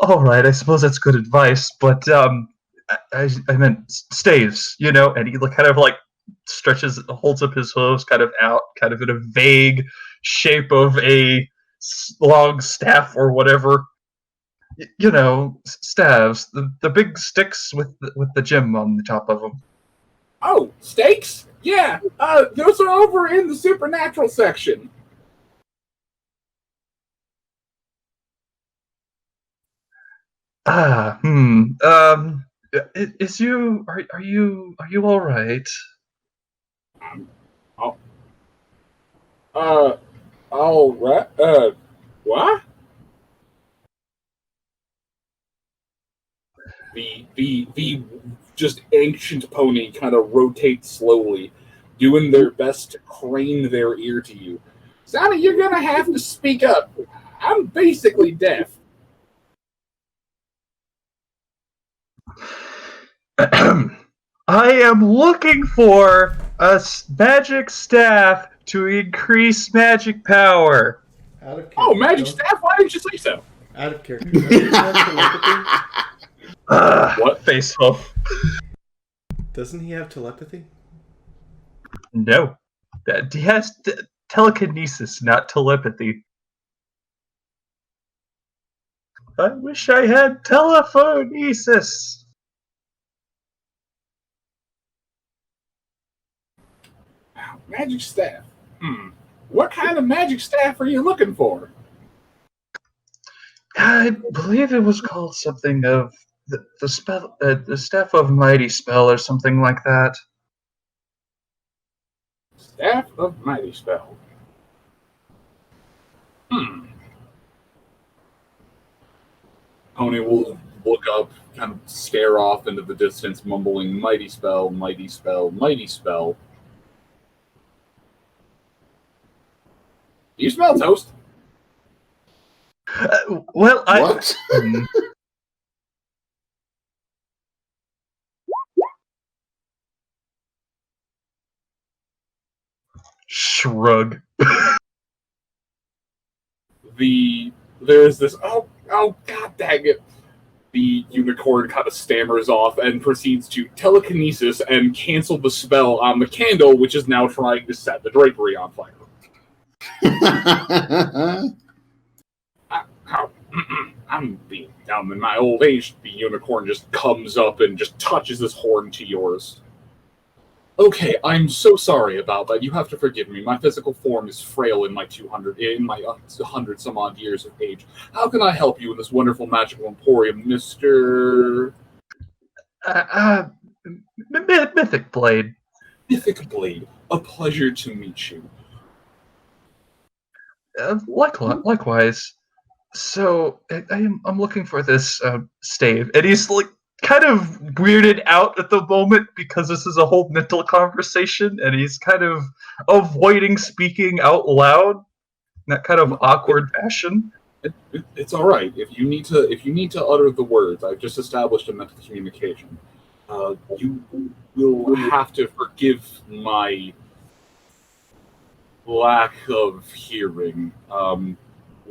all right, I suppose that's good advice, but I meant staves, and he kind of like holds up his hooves kind of out, kind of in a vague shape of a long staff or whatever. Staves, the big sticks with the gem on the top of them. Oh, stakes? Yeah, those are over in the supernatural section. Are you all right? All right. What? The just ancient pony kind of rotates slowly, doing their best to crane their ear to you. Sonny, you're gonna have to speak up. I'm basically deaf. I am looking for a magic staff to increase magic power. Out of character. Oh, magic staff? Why didn't you say so? Out of character. Doesn't he have telepathy? What? Face off. Doesn't he have telepathy? No. He has telekinesis, not telepathy. I wish I had telephonesis. Magic staff. What kind of magic staff are you looking for? I believe it was called something of the spell, the staff of mighty spell, or something like that. Staff of mighty spell. Pony will look up, kind of stare off into the distance, mumbling, mighty spell, mighty spell, mighty spell. You smell toast. Well, What? Shrug. There's this, oh, god dang it. The unicorn kind of stammers off and proceeds to telekinesis and cancel the spell on the candle, which is now trying to set the drapery on fire. I'm being dumb in my old age. The unicorn just comes up and just touches his horn to yours. Okay, I'm so sorry about that. You have to forgive me. My physical form is frail in my 100 some odd years of age. How can I help you in this wonderful magical emporium, Mr. Mythic Blade. Mythic Blade. A pleasure to meet you. Likewise. So I'm looking for this stave, and he's like kind of weirded out at the moment because this is a whole mental conversation, and he's kind of avoiding speaking out loud in that kind of awkward fashion. It's all right if you need to utter the words. I've just established a method of communication. You will have to forgive my lack of hearing.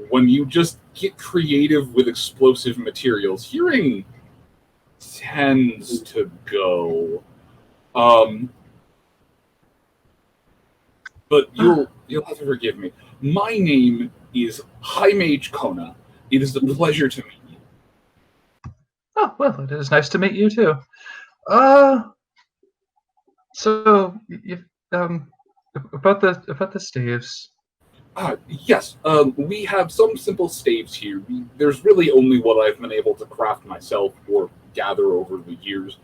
When you just get creative with explosive materials, hearing tends to go. But you'll have to forgive me. My name is High Mage Kona. It is a pleasure to meet you. Oh, well, it is nice to meet you too. So about the staves. Yes, we have some simple staves here. There's really only what I've been able to craft myself or gather over the years.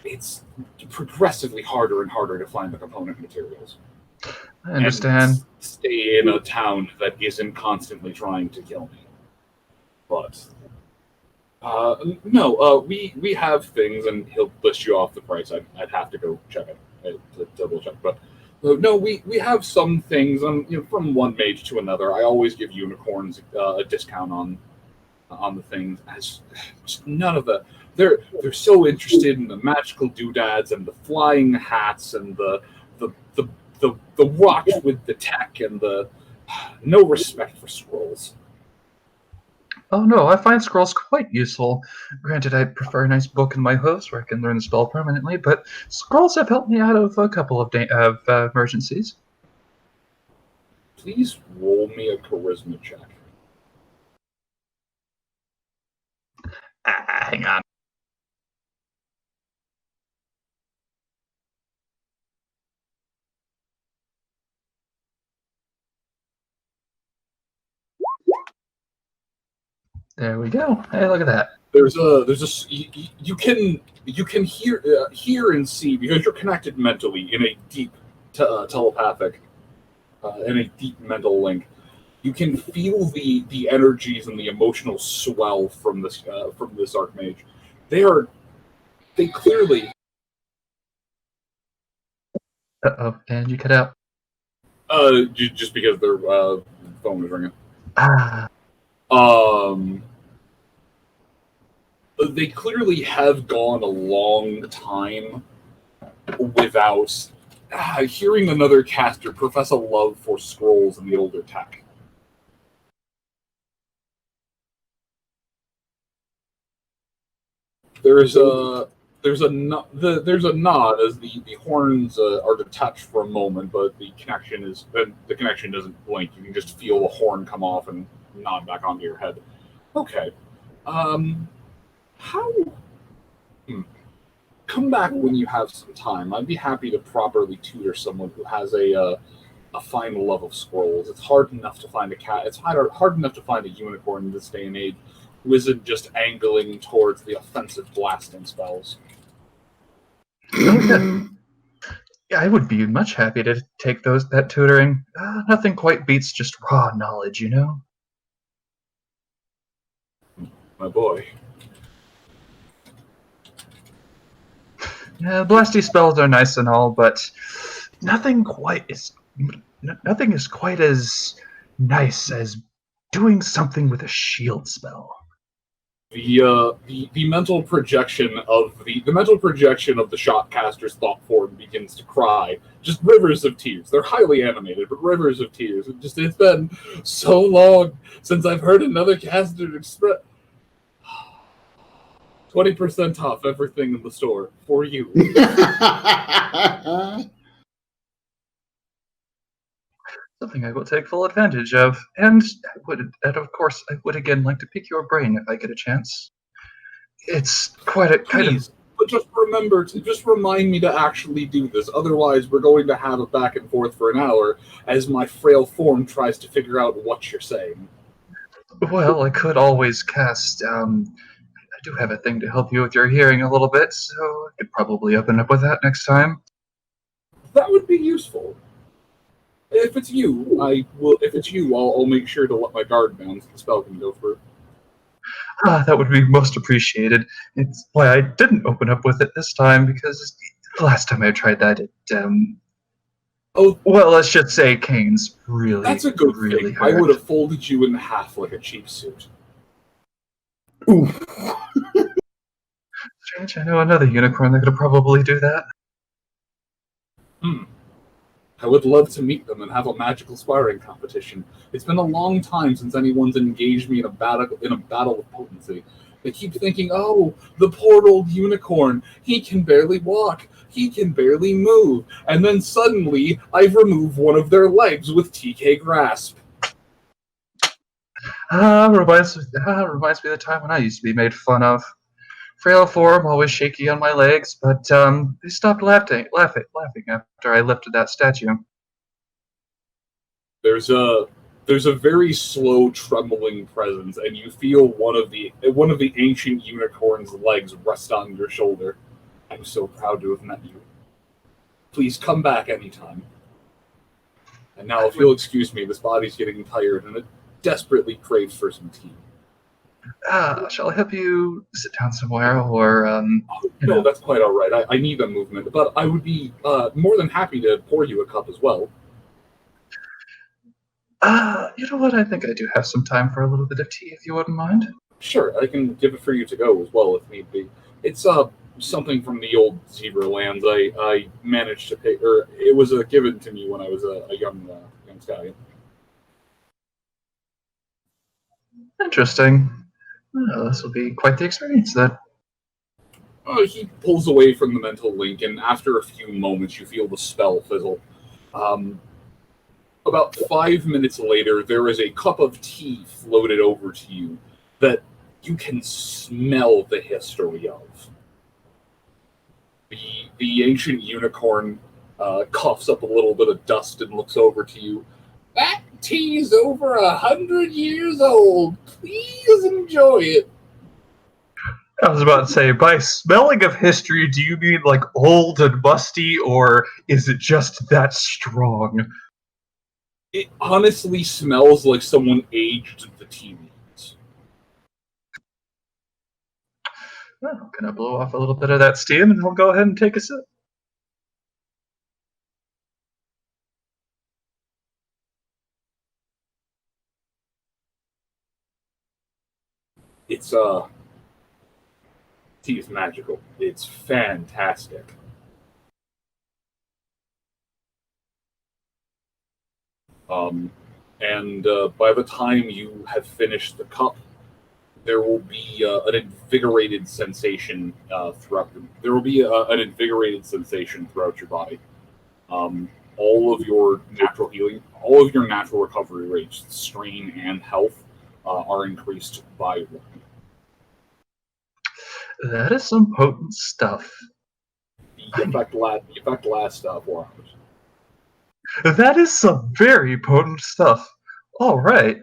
It's progressively harder and harder to find the component materials. I understand. And stay in a town that isn't constantly trying to kill me. But no, we have things, and he'll list you off the price. I'd have to go check it to double check, but. No, we have some things. From one mage to another. I always give unicorns a discount on the things. As none of the they're so interested in the magical doodads and the flying hats and the watch with the tech and the no respect for scrolls. Oh no, I find scrolls quite useful. Granted, I prefer a nice book in my host where I can learn the spell permanently, but scrolls have helped me out of a couple of emergencies. Please roll me a charisma check. Hang on. There we go. Hey, look at that. You can hear and see because you're connected mentally in a deep telepathic in a deep mental link. You can feel the energies and the emotional swell from this archmage. They clearly. Uh-oh, and you cut out. Just because their phone was ringing. Ah. They clearly have gone a long time without hearing another caster profess a love for scrolls and the older tech. There's a nod as the horns are detached for a moment, but the connection doesn't blink. You can just feel the horn come off and nod back onto your head. Okay. Come back when you have some time. I'd be happy to properly tutor someone who has a fine love of scrolls. It's hard enough to find a cat. It's hard enough to find a unicorn in this day and age who isn't just angling towards the offensive blasting spells. Yeah, I would be much happy to take that tutoring. Nothing quite beats just raw knowledge, you know? My boy. Yeah, blasty spells are nice and all, but nothing is quite as nice as doing something with a shield spell. The mental projection of the shotcaster's thought form begins to cry. Just rivers of tears. They're highly animated, but rivers of tears. It's been so long since I've heard another caster express 20% off everything in the store for you. Something I will take full advantage of, and of course I would again like to pick your brain if I get a chance. It's quite a kind of. But just remind me to actually do this. Otherwise, we're going to have a back and forth for an hour as my frail form tries to figure out what you're saying. Well, I could always cast. I do have a thing to help you with your hearing a little bit, so I could probably open up with that next time. That would be useful. If it's you, I'll make sure to let my guard down so the spell can go through. That would be most appreciated. It's why I didn't open up with it this time, because the last time I tried that, well, let's just say Kane's really. That's a good really thing. hurt. I would have folded you in half like a cheap suit. Strange, I know another unicorn that could probably do that. I would love to meet them and have a magical sparring competition. It's been a long time since anyone's engaged me in a battle of potency. They keep thinking, oh, the poor old unicorn, he can barely walk, he can barely move, and then suddenly I've removed one of their legs with TK Grasp. Reminds me of the time when I used to be made fun of. Frail form, always shaky on my legs, but they stopped laughing after I lifted that statue. There's a very slow trembling presence, and you feel one of the ancient unicorn's legs rest on your shoulder. I'm so proud to have met you. Please come back anytime. And now, if you'll excuse me, this body's getting tired, and it desperately craves for some tea. Shall I help you sit down somewhere, or No, that's quite all right. I need a movement, but I would be more than happy to pour you a cup as well. You know what? I think I do have some time for a little bit of tea, if you wouldn't mind. Sure, I can give it for you to go as well if need be. It's something from the old zebra lands. I managed to pay, or it was given to me when I was a young stallion. Interesting. Oh, this will be quite the experience then. He pulls away from the mental link, and after a few moments, you feel the spell fizzle. About 5 minutes later, there is a cup of tea floated over to you that you can smell the history of. The ancient unicorn coughs up a little bit of dust and looks over to you. That tea's over 100 years old. Please enjoy it. I was about to say, by smelling of history, do you mean like old and musty, or is it just that strong? It honestly smells like someone aged the tea leaves. Well, I'm gonna blow off a little bit of that steam, and we'll go ahead and take a sip. It's tea is magical. It's fantastic. And by the time you have finished the cup, there will be an invigorated sensation throughout. There will be an invigorated sensation throughout your body. All of your natural healing, all of your natural recovery rates, strain and health, are increased by 1. That is some potent stuff. The effect lasts 4 hours. That is some very potent stuff. All right.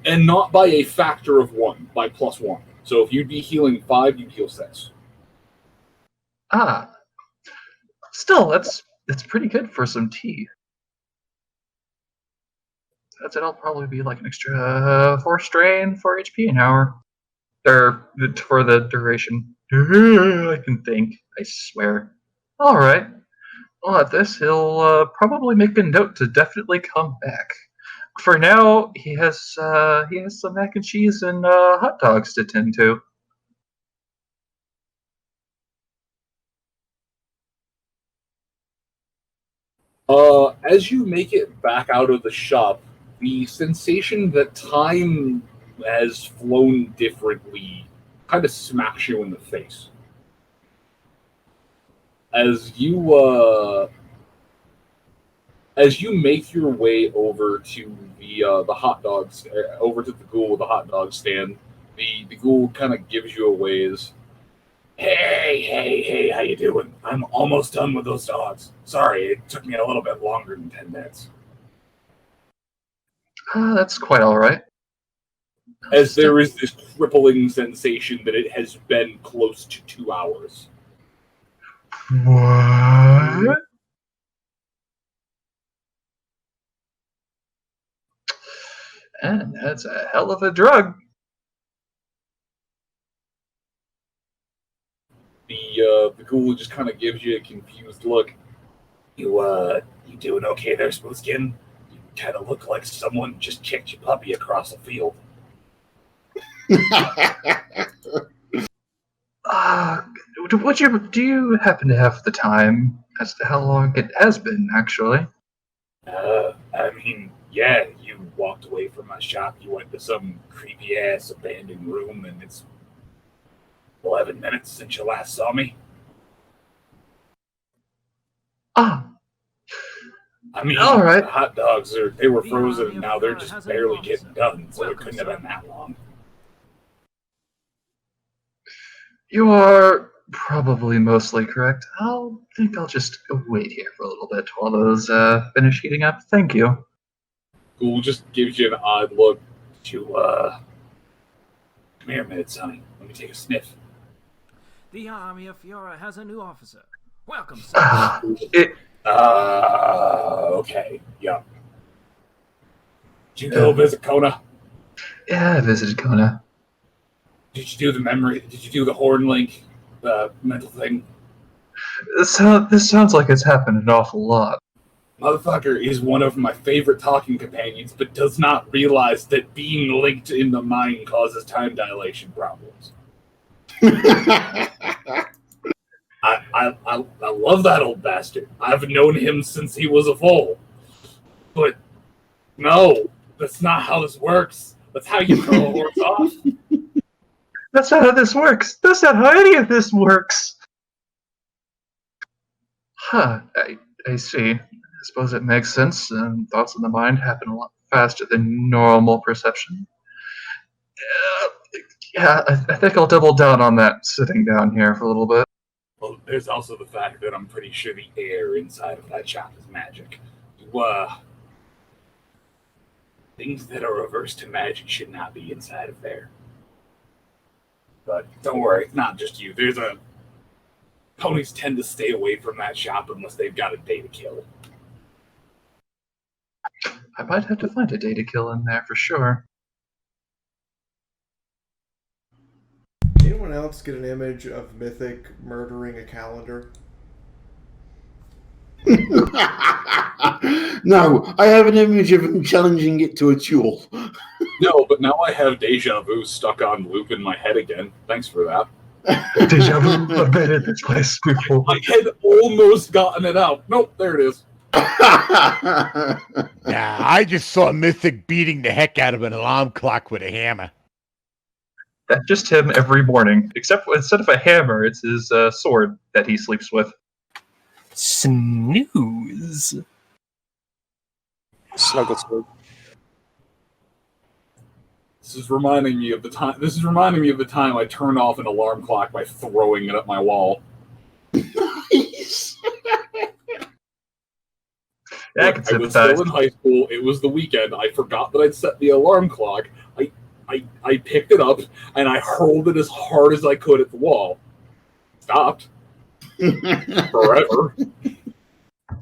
And not by a factor of 1, by +1. So if you'd be healing 5, you'd heal 6. Ah. Still, that's pretty good for some tea. That'll probably be like an extra 4 strain, 4 HP an hour. Or for the duration. I can think. I swear. All right. Well, at this, he'll probably make a note to definitely come back. For now, he has some mac and cheese and hot dogs to tend to. As you make it back out of the shop, the sensation that time has flown differently kind of smacks you in the face. As you make your way over to the hot dogs, over to the ghoul with the hot dog stand, the ghoul kind of gives you a ways. Hey, how you doing? I'm almost done with those dogs. Sorry, it took me a little bit longer than 10 minutes. That's quite all right. As there is this crippling sensation that it has been close to 2 hours. What? And that's a hell of a drug. The ghoul just kind of gives you a confused look. You doing okay there, Smoothskin? You kind of look like someone just kicked your puppy across the field. Do you happen to have the time as to how long it has been, actually? I mean, yeah, you walked away from my shop, you went to some creepy-ass abandoned room, and it's 11 minutes since you last saw me. Ah. I mean, all right. The hot dogs, they were frozen, and now they're just barely getting done, so it couldn't have been that long. You are probably mostly correct. I'll just wait here for a little bit while those finish heating up. Thank you. Ghoul just gives you an odd look. Come here a minute, Sonny. Let me take a sniff. The army of Fiaura has a new officer. Welcome, sir. Okay, yeah. Did you go visit Kona? Yeah, I visited Kona. Did you do the memory? Did you do the horn link, mental thing? This sounds like it's happened an awful lot. Motherfucker is one of my favorite talking companions, but does not realize that being linked in the mind causes time dilation problems. I love that old bastard. I've known him since he was a foal. But no, that's not how this works. That's how you throw a horse off. That's not how this works. That's not how any of this works. Huh. I see. I suppose it makes sense. Thoughts in the mind happen a lot faster than normal perception. Yeah, I think I'll double down on that sitting down here for a little bit. Well, there's also the fact that I'm pretty sure the air inside of that shop is magic. Things that are averse to magic should not be inside of there. But don't worry, it's not just you. Ponies tend to stay away from that shop unless they've got a day to kill. I might have to find a day to kill in there for sure. Anyone else get an image of Mythic murdering a calendar? No, I have an image of him challenging it to a duel. No, but now I have deja vu stuck on loop in my head again. Thanks for that. Deja vu. I've been in this place before. I had almost gotten it out. Nope, there it is. Yeah, I just saw Mythic beating the heck out of an alarm clock with a hammer. That's just him every morning. Except instead of a hammer, it's his sword that he sleeps with. Snooze. Snuggle sword. This is reminding me of the time. I turned off an alarm clock by throwing it at my wall. Nice. I can I was sympathize. still in high school. It was the weekend. I forgot that I'd set the alarm clock. I picked it up and I hurled it as hard as I could at the wall. Stopped. Forever.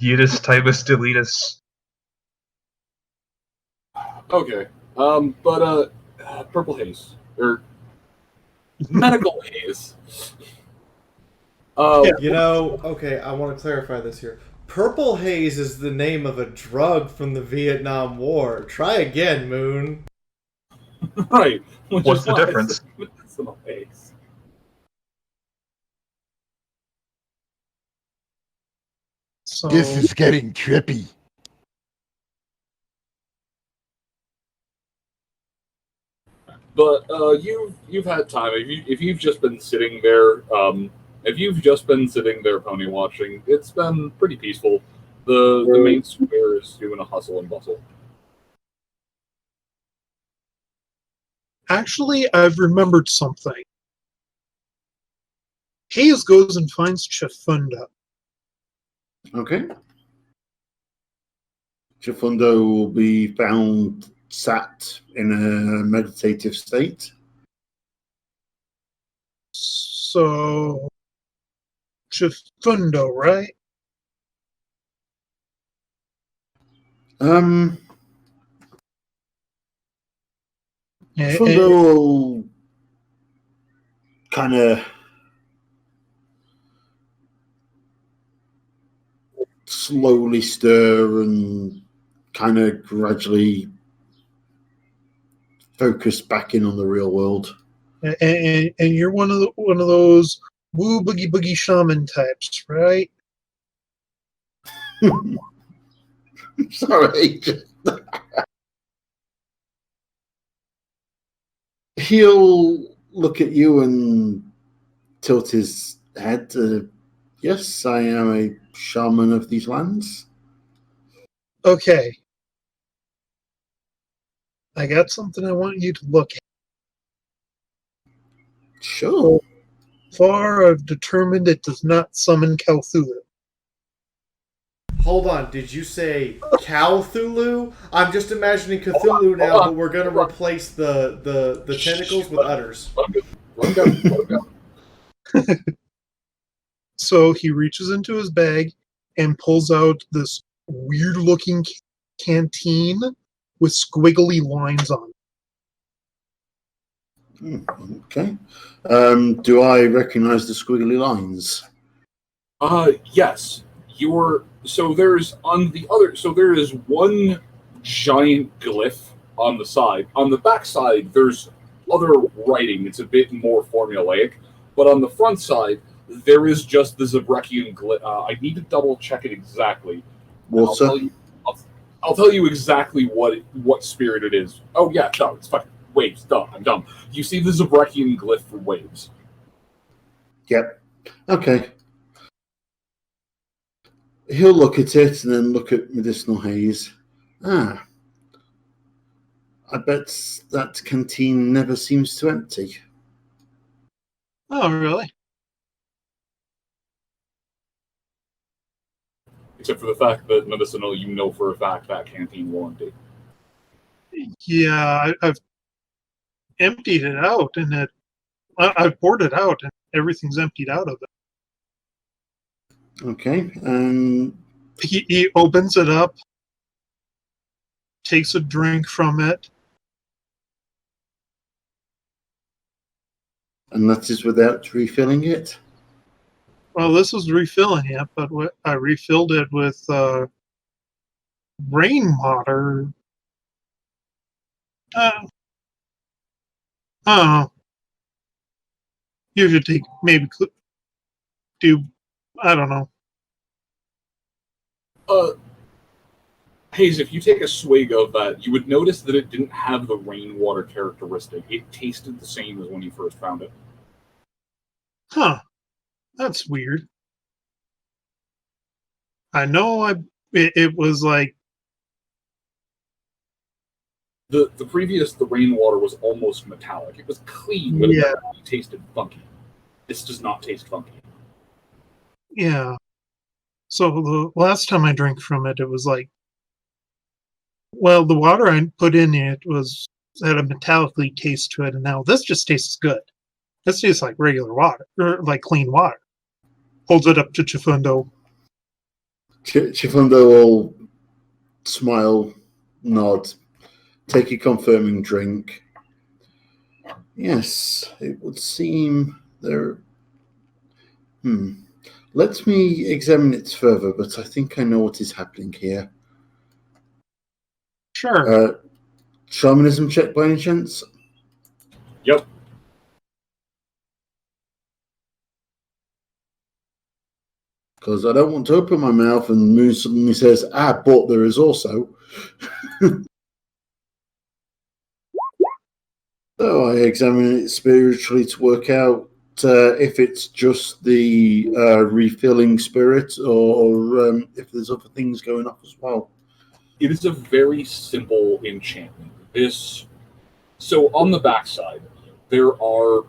Yeetus Tibus Deletus. Okay. But Purple Haze. Or Medical Haze. Okay, I want to clarify this here. Purple Haze is the name of a drug from the Vietnam War. Try again, Moon. Right. What's the difference? Medicinal haze. So, This is getting trippy. But you've had time. If you've just been sitting there, pony watching, it's been pretty peaceful. The main square is doing a hustle and bustle. actually, I've remembered something. Hayes goes and finds Chifunda. Okay. Chifundo will be found sat in a meditative state. So, Chifundo, right? Chifundo will kind of slowly stir and kind of gradually focus back in on the real world. And you're one of those woo boogie boogie shaman types, right? Sorry. He'll look at you and tilt his head. Yes, I am a shaman of these lands. Okay. I got something I want you to look at. Sure. So far, I've determined it does not summon Cthulhu. Hold on, did you say Cthulhu? I'm just imagining Cthulhu now, but we're going to replace the tentacles with udders. So he reaches into his bag and pulls out this weird-looking canteen with squiggly lines on it. Okay. Do I recognize the squiggly lines? Yes. There is one giant glyph on the side. On the back side, there's other writing. It's a bit more formulaic. But on the front side, there is just the Zabrekian glyph. I need to double check it exactly. What's I'll tell you exactly what spirit it is. Oh yeah, no, it's fine. waves. Duh, I'm dumb. You see the Zabrekian glyph for waves. Yep. Okay. He'll look at it and then look at medicinal haze. Ah. I bet that canteen never seems to empty. Oh, really? Except for the fact that medicinal, you know for a fact that canteen will empty. Yeah, I've emptied it out, and I've poured it out, and everything's emptied out of it. Okay. He opens it up, takes a drink from it. And that is without refilling it? Well, this was refilling it, but I refilled it with rainwater. Oh. You should do, I don't know. Hayes, if you take a swig of that, you would notice that it didn't have the rainwater characteristic. It tasted the same as when you first found it. Huh. That's weird. I know it was like... The rainwater was almost metallic. It was clean, but Yeah. it tasted funky. This does not taste funky. Yeah. So the last time I drank from it, it was like... Well, the water I put in it had a metallically taste to it, and now this just tastes good. This tastes like regular water, or like clean water. Holds it up to Chifundo. Chifundo will smile, nod, take a confirming drink. Yes, it would seem there... Let me examine it further, but I think I know what is happening here. Sure. Shamanism check by any chance? Yep. Because I don't want to open my mouth and Moon suddenly says, but there is also. So I examine it spiritually to work out if it's just the refilling spirit or if there's other things going off as well. It is a very simple enchantment. So on the backside, there are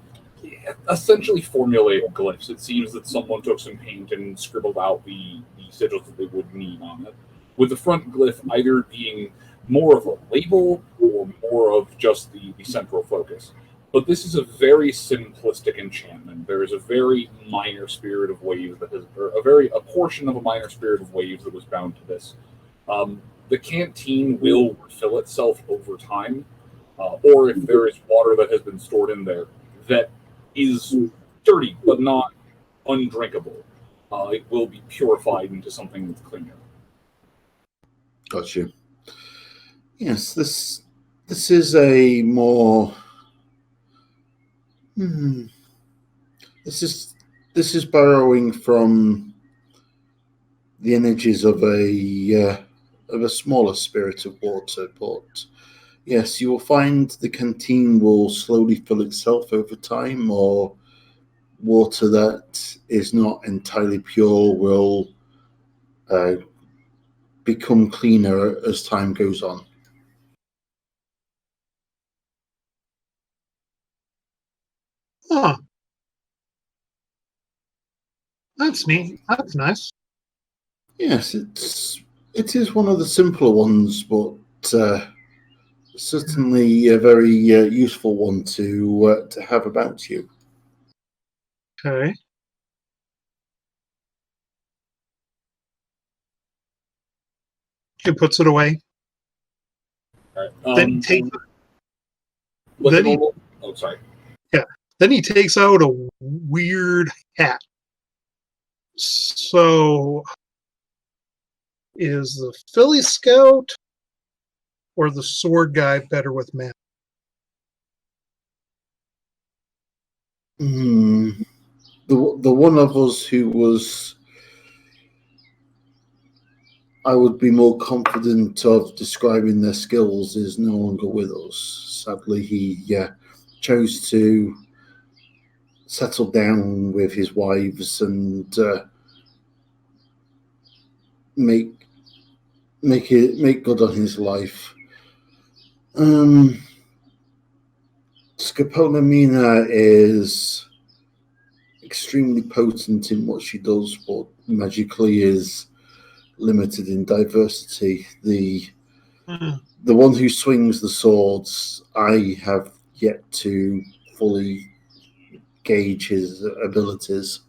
essentially formulaic glyphs. It seems that someone took some paint and scribbled out the sigils that they would need on it, with the front glyph either being more of a label or more of just the central focus. But this is a very simplistic enchantment. There is a very minor spirit of waves that has, or a portion of a minor spirit of waves that was bound to this. The canteen will refill itself over time, or if there is water that has been stored in there that is dirty but not undrinkable, it will be purified into something that's cleaner. Got you. Yes, this is a more. This is borrowing from the energies of a smaller spirit of water, but yes, you will find the canteen will slowly fill itself over time, or water that is not entirely pure will become cleaner as time goes on. Huh. That's neat. That's nice. Yes, it is one of the simpler ones, but certainly a very useful one to have about you. Okay. He puts it away. All Then right. Sorry. Yeah. Then he takes out a weird hat. So, is the Philly Scout or the sword guy better with math? The one of us who was... I would be more confident of describing their skills is no longer with us. Sadly, he chose to settle down with his wives and make good on his life. Scapona Mina is extremely potent in what she does, but magically is limited in diversity. The one who swings the swords, I have yet to fully gauge his abilities.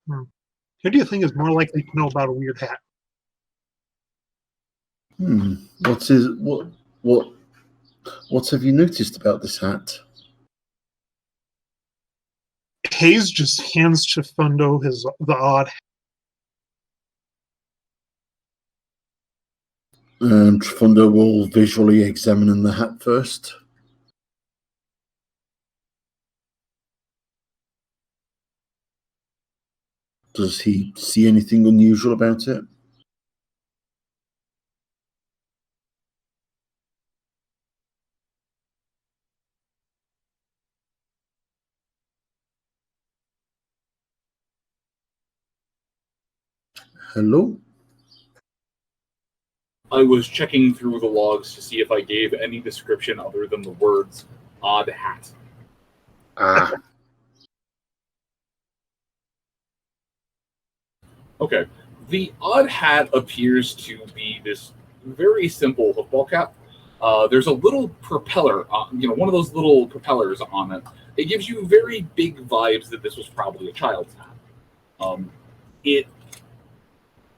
Who do you think is more likely to know about a weird hat? What have you noticed about this hat? Hayes just hands Chifundo the odd hat. Trifundo will visually examine the hat first. Does he see anything unusual about it? Hello? I was checking through the logs to see if I gave any description other than the words odd hat. Okay. The odd hat appears to be this very simple football cap. There's a little propeller, one of those little propellers on it. It gives you very big vibes that this was probably a child's hat. It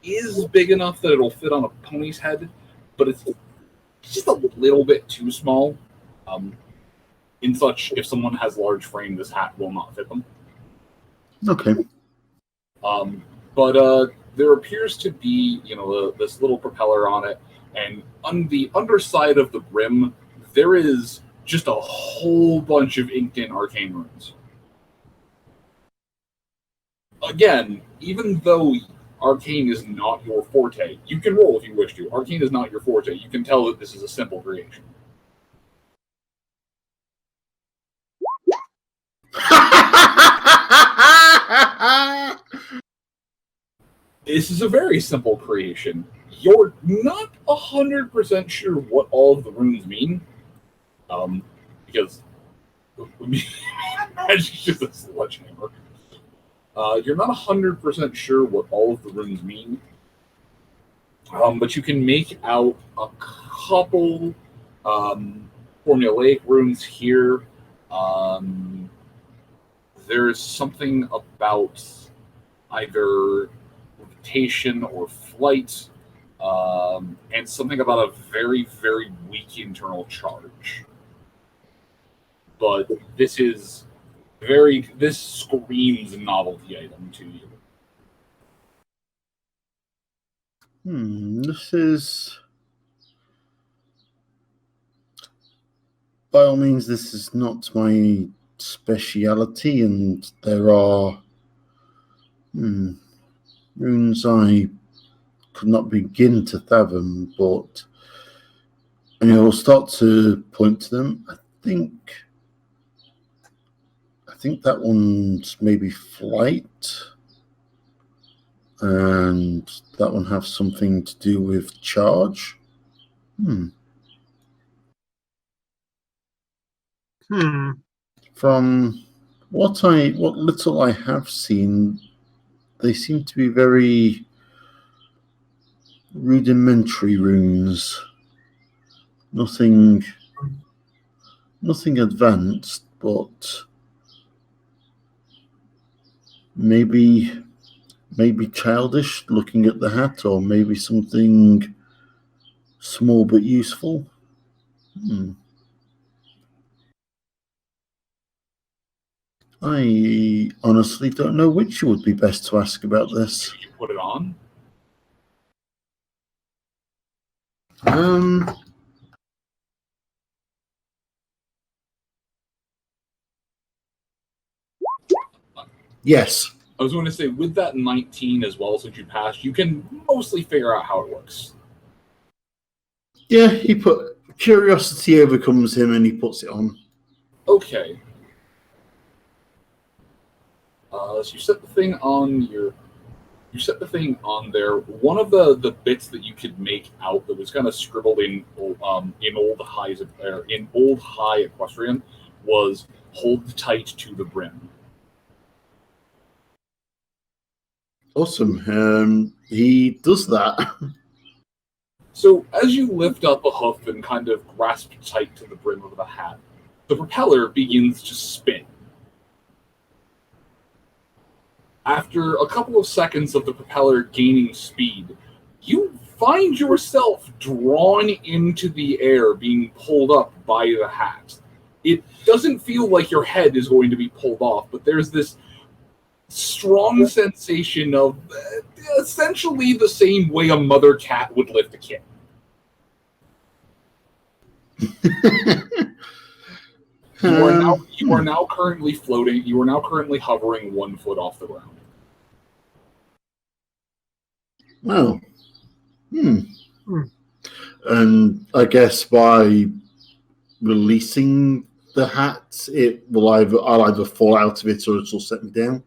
is big enough that it'll fit on a pony's head, but it's just a little bit too small. If someone has large frame, this hat will not fit them. Okay. But there appears to be, this little propeller on it, and on the underside of the brim, there is just a whole bunch of inked-in arcane runes. Again, even though arcane is not your forte, you can roll if you wish to. Arcane is not your forte. You can tell that this is a simple creation. This is a very simple creation. You're not 100% sure what all of the runes mean, because magic's just a sledgehammer. You're not 100% sure what all of the runes mean, but you can make out a couple formulaic runes here. There's something about either levitation or flight, and something about a very, very weak internal charge. But this screams novelty item to you. This is... By all means, this is not my speciality, and there are runes I could not begin to fathom, but I'll start to point to them. I think that one's maybe flight, and that one has something to do with charge. From what little I have seen, they seem to be very rudimentary runes. Nothing advanced, but maybe childish looking at the hat, or maybe something small but useful. I honestly don't know which would be best to ask about this. Did you put it on? Yes. I was going to say, with that 19 as well, since you passed, you can mostly figure out how it works. Yeah, he put curiosity overcomes him, and he puts it on. Okay. So you set the thing on your. You set the thing on there. One of the bits that you could make out that was kind of scribbled in old high equestrian was "hold tight to the brim." Awesome. He does that. So as you lift up a hoof and kind of grasp tight to the brim of the hat, the propeller begins to spin. After a couple of seconds of the propeller gaining speed, you find yourself drawn into the air, being pulled up by the hat. It doesn't feel like your head is going to be pulled off, but there's this strong sensation of essentially the same way a mother cat would lift a kid. You are now currently floating. You are now currently hovering 1 foot off the ground. Well, and I guess by releasing the hat, I'll either fall out of it or it'll set me down.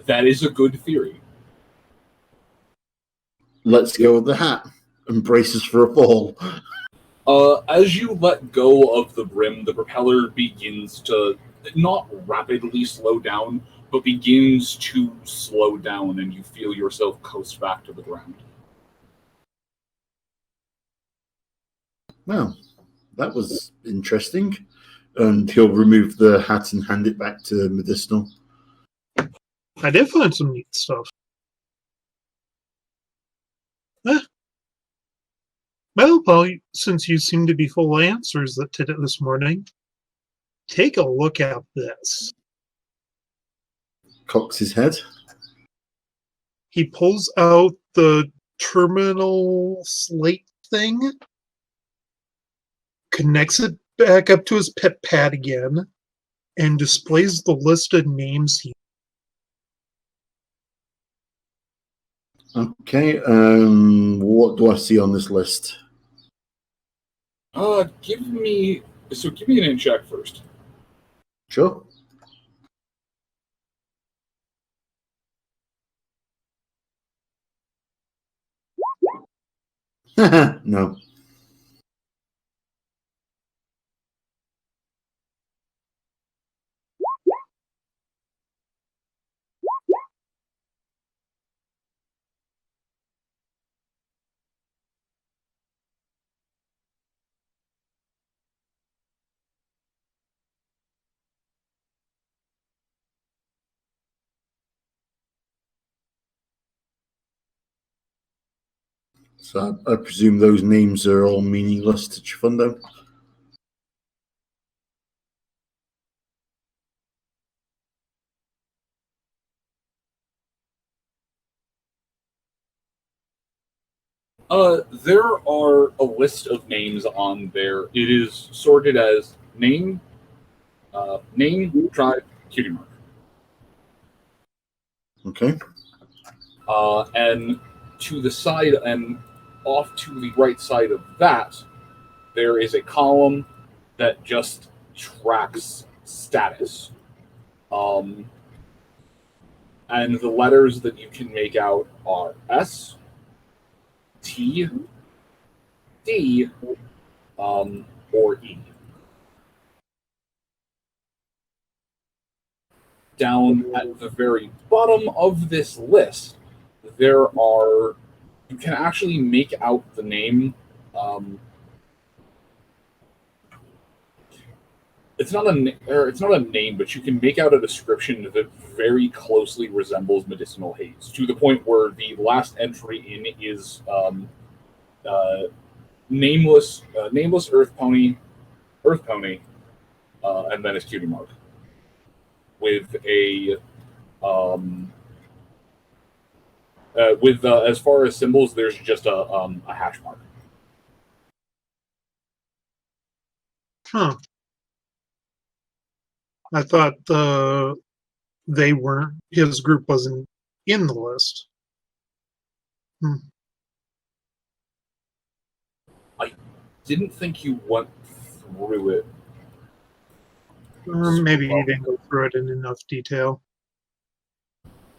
That is a good theory. Let's go with the hat and braces for a fall. As you let go of the brim, the propeller begins to not rapidly slow down, but begins to slow down, and you feel yourself coast back to the ground. Well, that was interesting. And he'll remove the hat and hand it back to Medicinal. I did find some neat stuff. Well, Paul, since you seem to be full of answers this morning, take a look at this. Cocks his head. He pulls out the terminal slate thing, connects it back up to his pet pad again, and displays the list of names he. Okay, what do I see on this list? Give me an in check first. Sure. No. So I presume those names are all meaningless to Chifundo. There are a list of names on there. It is sorted as name, tribe, cutie mark. Okay. And to the side and off to the right side of that, there is a column that just tracks status. And the letters that you can make out are S, T, D, or E. Down at the very bottom of this list, you can actually make out the name. It's not a name, but you can make out a description that very closely resembles medicinal haze, to the point where the last entry in is nameless earth pony, and then his cutie mark with a as far as symbols, there's just a hash mark. Huh. I thought the they weren't. His group wasn't in the list. I didn't think you went through it. Maybe you didn't go through it in enough detail.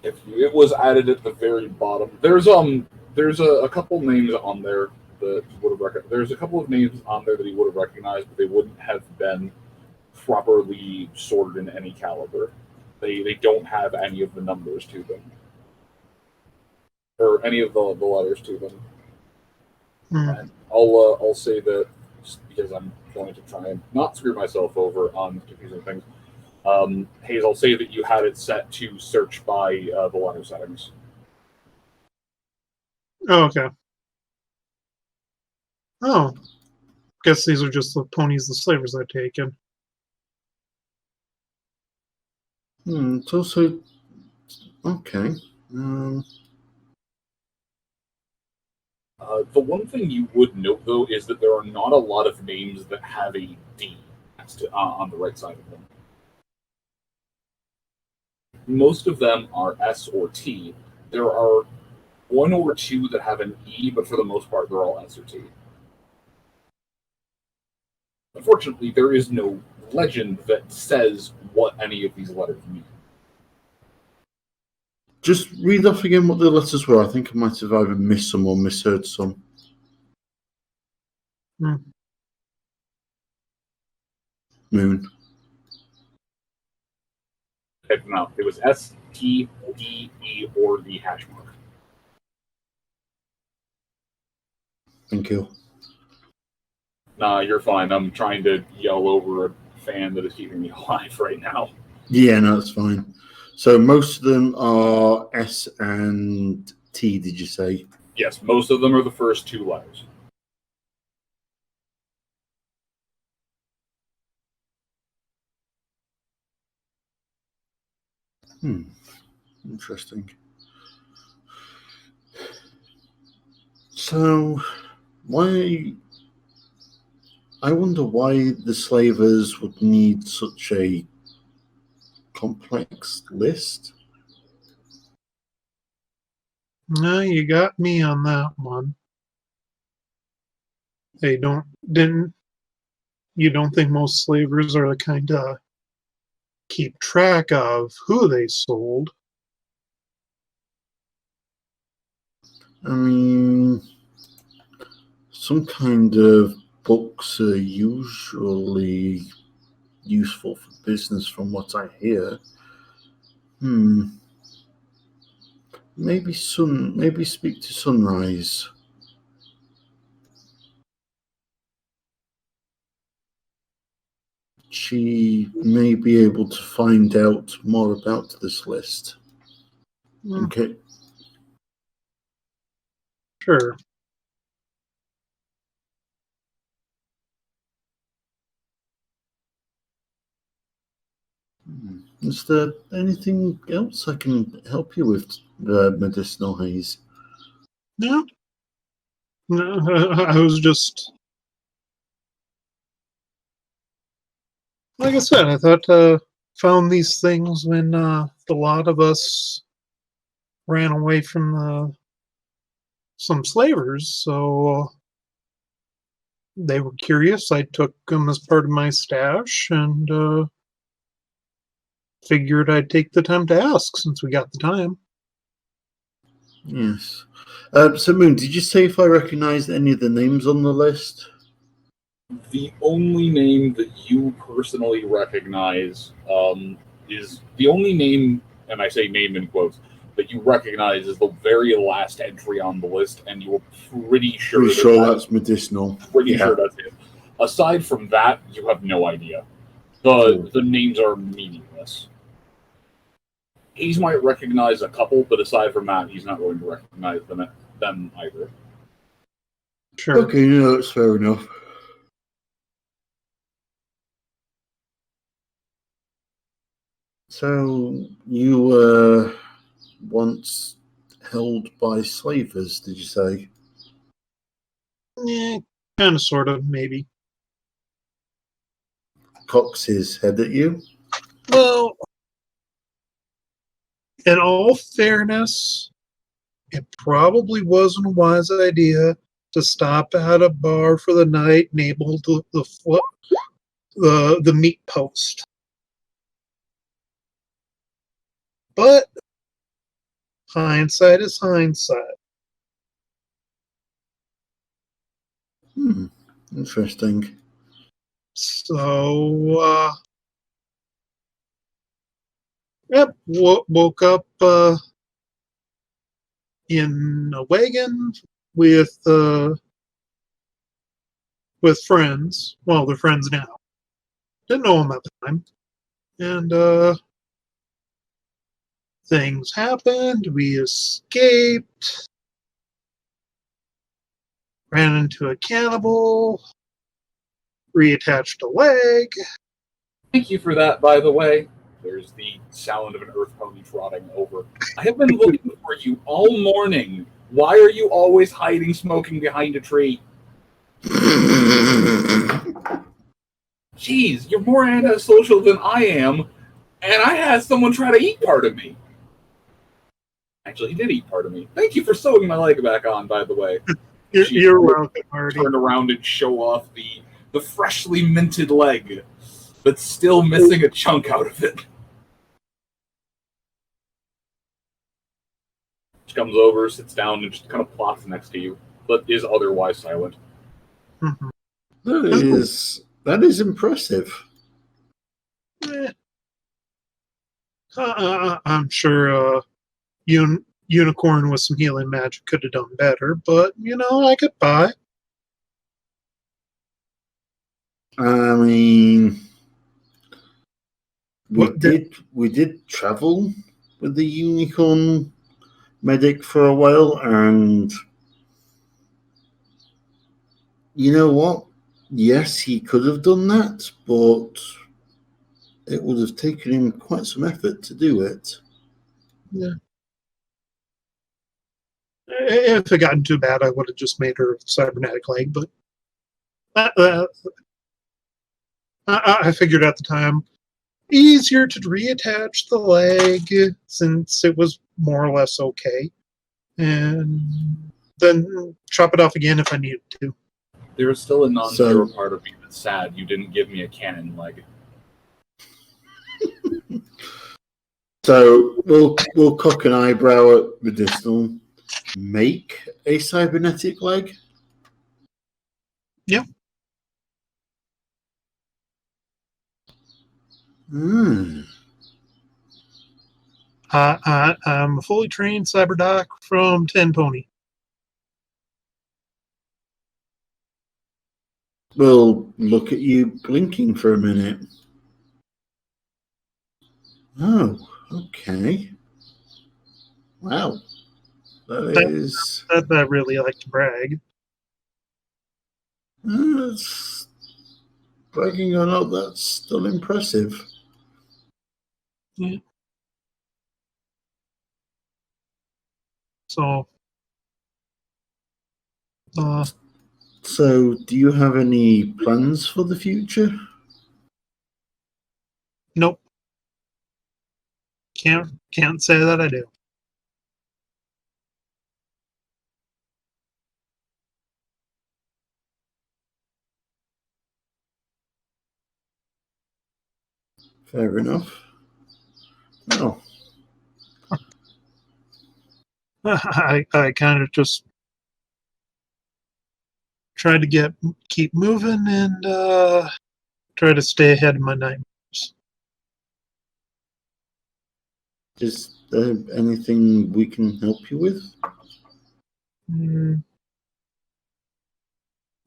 If it was added at the very bottom, there's a couple names on there that he would have There's a couple of names on there that he would have recognized, but they wouldn't have been properly sorted in any caliber. They don't have any of the numbers to them, or any of the letters to them. And I'll say that just because I'm going to try and not screw myself over on confusing things. Hayes, I'll say that you had it set to search by the letter settings. Oh, okay. Oh, guess these are just the ponies the slavers I've taken. It's also okay. The one thing you would note, though, is that there are not a lot of names that have a D next to, on the right side of them. Most of them are S or T. There are one or two that have an E, but for the most part, they're all S or T. Unfortunately, there is no legend that says what any of these letters mean. Just read off again what the letters were. I think I might have either missed some or misheard some. Moon. No, it was S, T, D, E, or the hash mark. Thank you. Nah, you're fine. I'm trying to yell over a fan that is keeping me alive right now. Yeah, no, that's fine. So most of them are S and T, did you say? Yes, most of them are the first two letters. Interesting. So, I wonder why the slavers would need such a complex list. No, you got me on that one. You don't think most slavers are the kind to keep track of who they sold? I mean, some kind of books are usually useful for business from what I hear. Maybe speak to Sunrise. She may be able to find out more about this list. Okay. Sure. Is there anything else I can help you with, Medicinal Haze? No. I was just... Like I said, I thought found these things when the lot of us ran away from some slavers, so they were curious. I took them as part of my stash and figured I'd take the time to ask since we got the time. Yes. So, Moon, did you say if I recognized any of the names on the list? The only name that you personally recognize is the only name, and I say name in quotes, that you recognize is the very last entry on the list, and you were pretty sure That's Medicinal. Pretty sure that's it. Aside from that, you have no idea. The names are meaningless. He might recognize a couple, but aside from that, he's not going to recognize them either. Sure. Okay, no, that's fair enough. So, you were once held by slavers, did you say? Yeah, kind of, sort of, maybe. Cocks his head at you? Well, in all fairness, it probably wasn't a wise idea to stop at a bar for the night and able to the meat post. But hindsight is hindsight. Interesting. So, yep, woke up in a wagon with friends. Well, they're friends now. Didn't know them at the time. And things happened. We escaped. Ran into a cannibal. Reattached a leg. Thank you for that, by the way. There's the sound of an earth pony trotting over. I have been looking for you all morning. Why are you always hiding, smoking behind a tree? Jeez, you're more antisocial than I am, and I had someone try to eat part of me. Actually, he did eat part of me. Thank you for sewing my leg back on, by the way. You're welcome, Marty. Turn around and show off the freshly minted leg, but still missing a chunk out of it. She comes over, sits down, and just kind of plops next to you, but is otherwise silent. That is impressive. I'm sure Unicorn with some healing magic could have done better, but I could buy. I mean, we did travel with the unicorn medic for a while, and you know what? Yes, he could have done that, but it would have taken him quite some effort to do it. Yeah. If it gotten too bad, I would have just made her a cybernetic leg, but I figured at the time easier to reattach the leg since it was more or less okay, and then chop it off again if I needed to. There is still a non-zero part of me that's sad you didn't give me a cannon leg. So we'll cock an eyebrow at Medicinal. Make a cybernetic leg? Yep. I'm a fully trained cyberdoc from 10 Pony. We'll look at you blinking for a minute. Oh, okay. Wow. That really like to brag. Bragging or not, that's still impressive. Yeah. So, So, do you have any plans for the future? Nope. Can't say that I do. Fair enough. Oh. I kind of just try to keep moving and try to stay ahead of my nightmares. Is there anything we can help you with?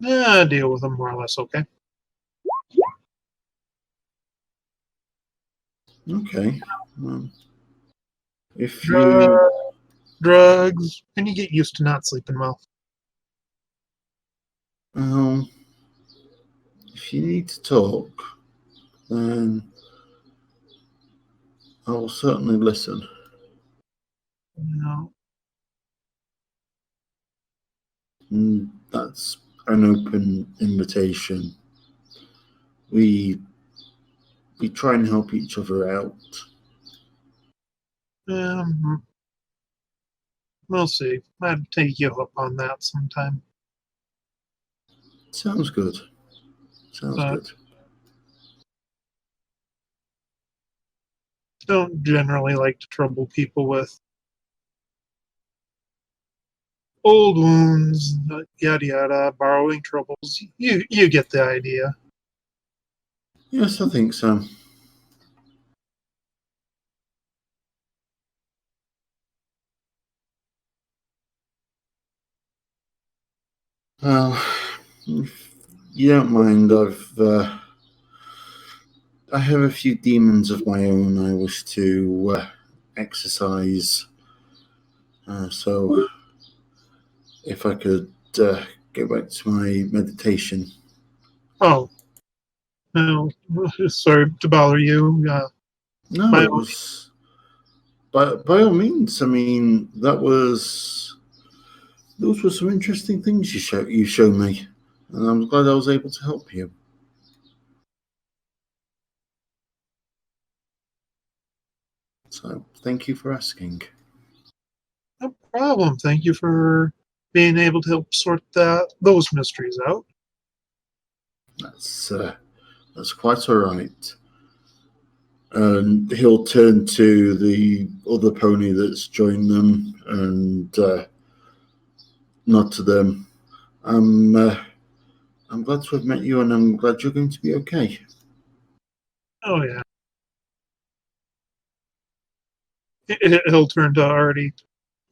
Yeah, I deal with them more or less okay. Okay. If drugs, and you get used to not sleeping well. If you need to talk, then I will certainly listen. No. That's an open invitation. We try and help each other out. We'll see. I'd take you up on that sometime. Sounds good. Sounds good. Don't generally like to trouble people with old wounds, yada yada, borrowing troubles. You get the idea. Yes, I think so. Well, if you don't mind, I have a few demons of my own I wish to exercise. So, if I could go back to my meditation. Oh, no, sorry to bother you. No, it was by all means. I mean, those were some interesting things you showed me, and I'm glad I was able to help you. So, thank you for asking. No problem. Thank you for being able to help sort those mysteries out. That's quite all right. And he'll turn to the other pony that's joined them and nod to them. I'm glad to have met you, and I'm glad you're going to be okay. Oh yeah. He'll turn to Artie.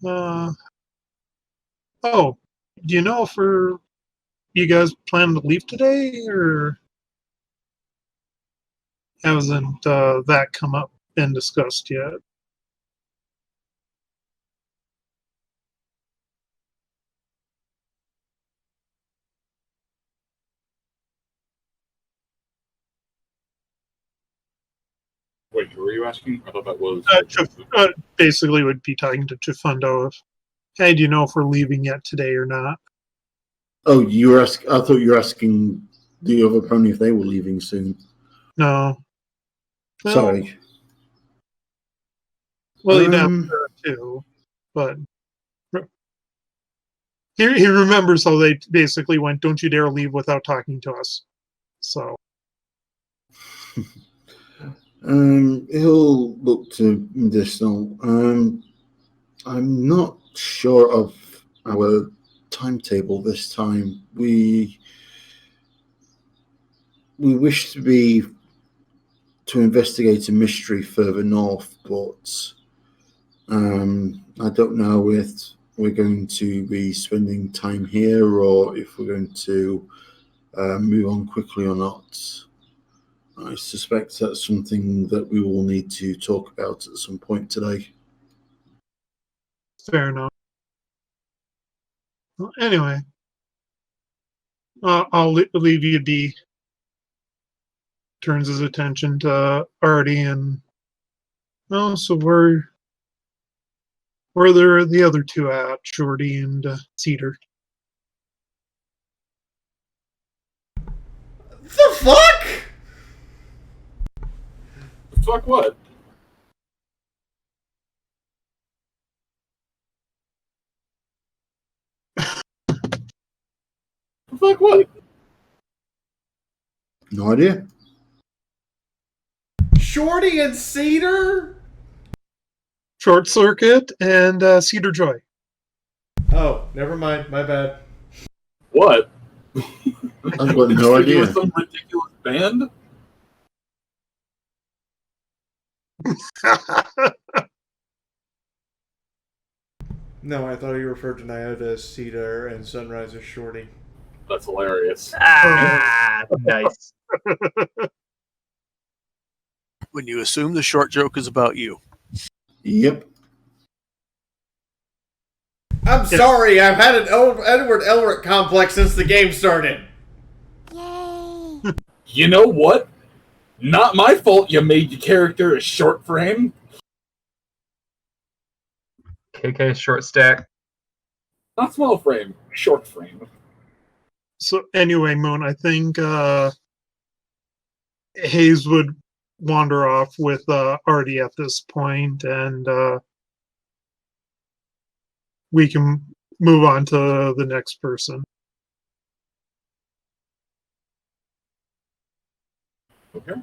Oh, do you know if you guys plan to leave today, or hasn't that come up and discussed yet? Wait, who were you asking? I thought that was... Basically would be talking to Chifundo if, hey, do you know if we're leaving yet today or not? Oh, you were asking. I thought you were asking the other pony if they were leaving soon. No. Well, Sorry. Well, he down there too, but he remembers how they basically went, "Don't you dare leave without talking to us." So. He'll look to medicinal. I'm not sure of our timetable this time. We wish to investigate a mystery further north, but I don't know if we're going to be spending time here or if we're going to move on quickly or not. I suspect that's something that we will need to talk about at some point today. Fair enough. Well, anyway, I'll leave you be. Turns his attention to Artie and, oh, so where are the other two at, Shorty and Cedar? The fuck? The fuck what? The fuck what? No idea. Shorty and Cedar? Short Circuit and Cedar Joy. Oh, never mind. My bad. What? I've got no idea. Some ridiculous band? No, I thought you referred to Nyota as Cedar and Sunrise as Shorty. That's hilarious. Ah, nice. When you assume the short joke is about you. Yep. I'm sorry, I've had an Edward Elric complex since the game started. You know what? Not my fault you made your character a short frame. KK short stack. Not small frame, short frame. So anyway, Moon, I think Hayes would wander off with Artie at this point, and we can move on to the next person. Okay.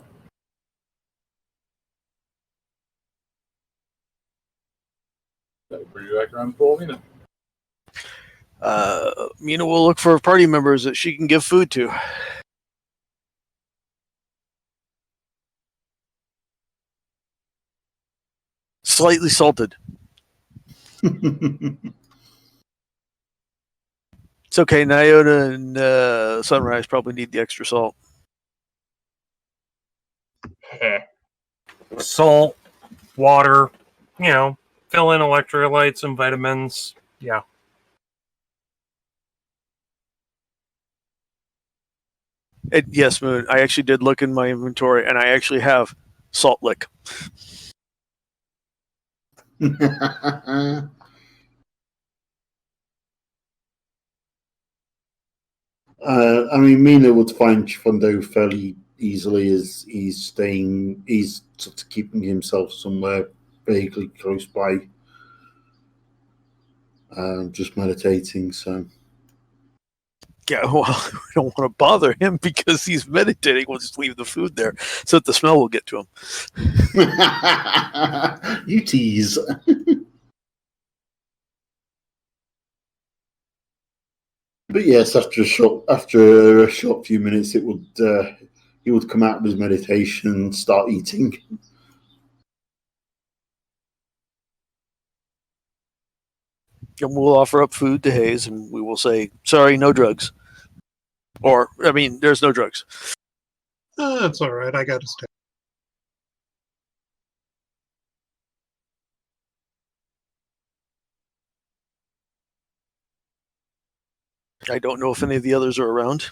That'll bring you back around to Paulina. Mina will look for party members that she can give food to. Slightly salted. It's okay. Nyota and Sunrise probably need the extra salt. Salt, water, fill in electrolytes and vitamins. Yeah. Yes, Moon. I actually did look in my inventory, and I actually have salt lick. I mean, Mina would find Chifundo fairly easily as he's sort of keeping himself somewhere vaguely close by, just meditating. So, Yeah, well, we don't want to bother him because he's meditating. We'll just leave the food there so that the smell will get to him. You tease. But yes, after a short few minutes, he would come out of his meditation and start eating. And we'll offer up food to Hayes, and we will say, "Sorry, no drugs." Or, I mean, there's no drugs. That's all right. I got to stay. I don't know if any of the others are around.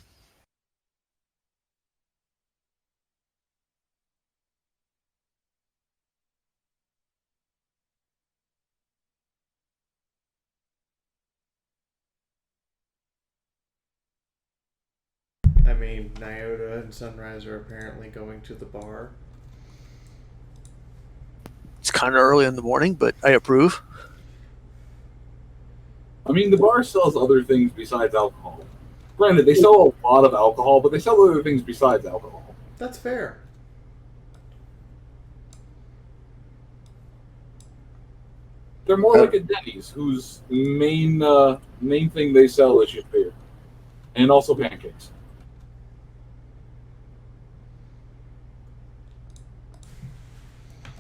I mean, Nyota and Sunrise are apparently going to the bar. It's kind of early in the morning, but I approve. I mean, the bar sells other things besides alcohol. Granted, they sell a lot of alcohol, but they sell other things besides alcohol. That's fair. They're more like a Denny's, whose main thing they sell is just beer, and also pancakes.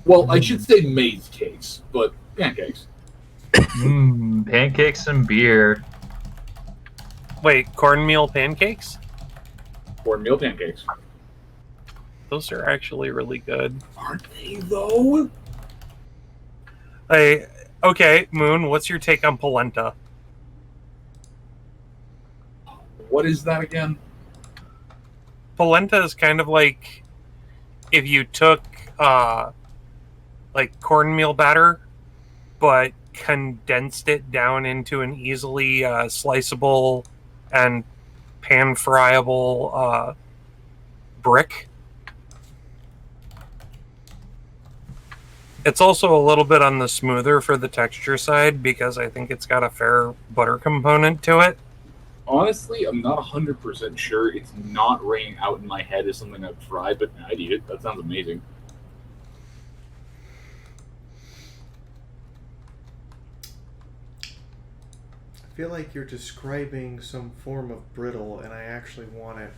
Well, I should say maize cakes, but pancakes. Pancakes and beer. Wait, cornmeal pancakes? Cornmeal pancakes. Those are actually really good. Aren't they, though? Okay, Moon, what's your take on polenta? What is that again? Polenta is kind of like if you took like cornmeal batter, but condensed it down into an easily sliceable and pan friable brick. It's also a little bit on the smoother for the texture side because I think it's got a fair butter component to it. Honestly, I'm not 100% sure. It's not ringing out in my head as something I've tried, but I'd eat it. That sounds amazing. I feel like you're describing some form of brittle, and I actually want it.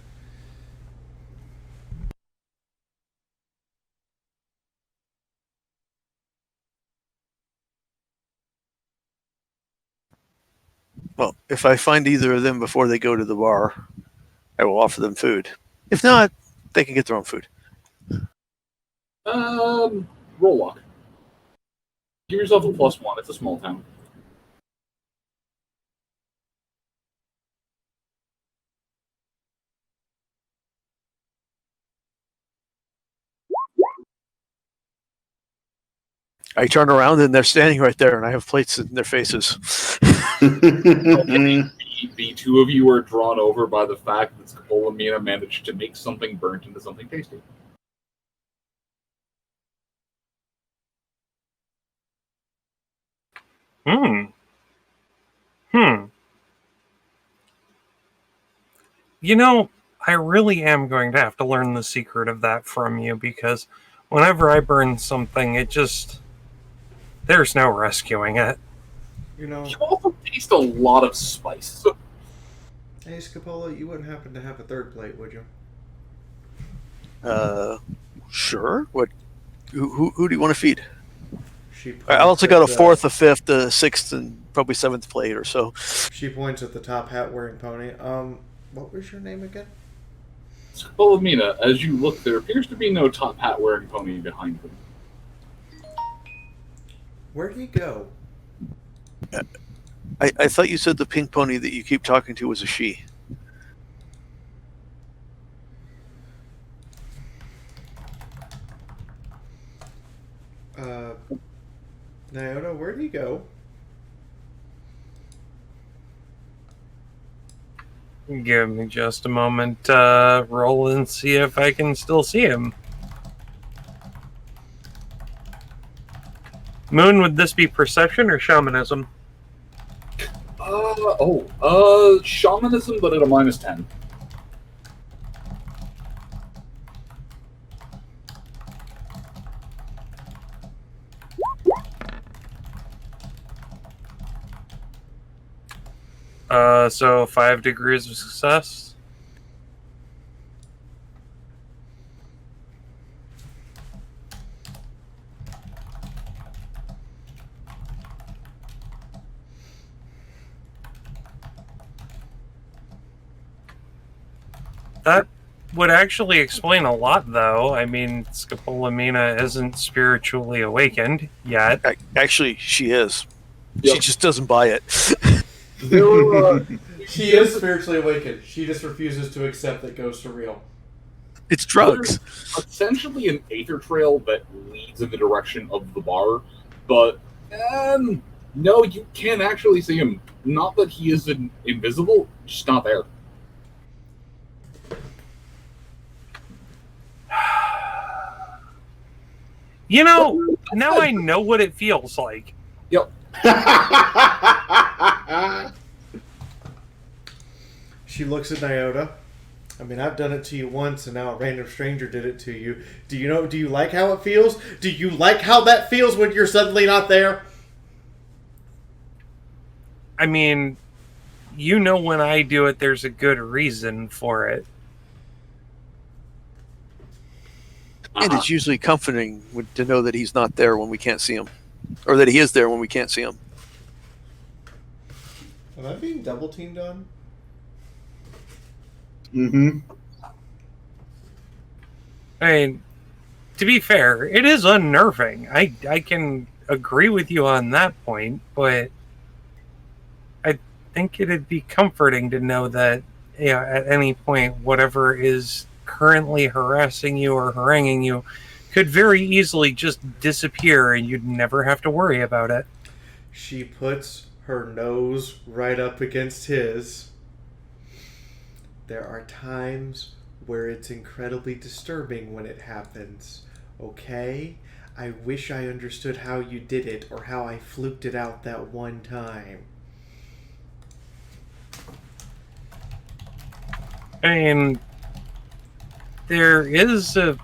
Well, if I find either of them before they go to the bar, I will offer them food. If not, they can get their own food. Roll walk. Give yourself a +1. It's a small town. I turn around and they're standing right there, and I have plates in their faces. The two of you are drawn over by the fact that Scopola Mina managed to make something burnt into something tasty. You know, I really am going to have to learn the secret of that from you, because whenever I burn something, there's no rescuing it. You know, You also taste a lot of spice. hey, Scapola, you wouldn't happen to have a third plate, would you? Sure. What? Who do you want to feed? She I also points got at a the- fourth, a fifth, a sixth, and probably seventh plate or so. She points at the top hat wearing pony. What was your name again? Mina, as you look, there appears to be no top hat wearing pony behind them. Where'd he go? I thought you said the pink pony that you keep talking to was a she. Nyota, where'd he go? Give me just a moment. Roll and see if I can still see him. Moon, would this be perception or shamanism? Shamanism, but at a -10. So 5 degrees of success. That would actually explain a lot, though. I mean, Scapolamina isn't spiritually awakened yet. Actually, she is. She just doesn't buy it. She is spiritually awakened. She just refuses to accept that ghosts are real. It's drugs. There's essentially an aether trail that leads in the direction of the bar, but no, you can't actually see him. Not that he is invisible, just not there. You know, now I know what it feels like. Yep. She looks at Nyota. I mean, I've done it to you once, and now a random stranger did it to you. Do you like how it feels? Do you like how that feels when you're suddenly not there? I mean, you know, when I do it, there's a good reason for it. And it's usually comforting to know that he's not there when we can't see him. Or that he is there when we can't see him. Am I being double teamed on? Mm-hmm. I mean, to be fair, it is unnerving. I can agree with you on that point, but I think it'd be comforting to know that, you know, at any point, whatever is currently harassing you or haranguing you could very easily just disappear and you'd never have to worry about it. She puts her nose right up against his. There are times where it's incredibly disturbing when it happens, okay? I wish I understood how you did it or how I fluked it out that one time. I mean, there is a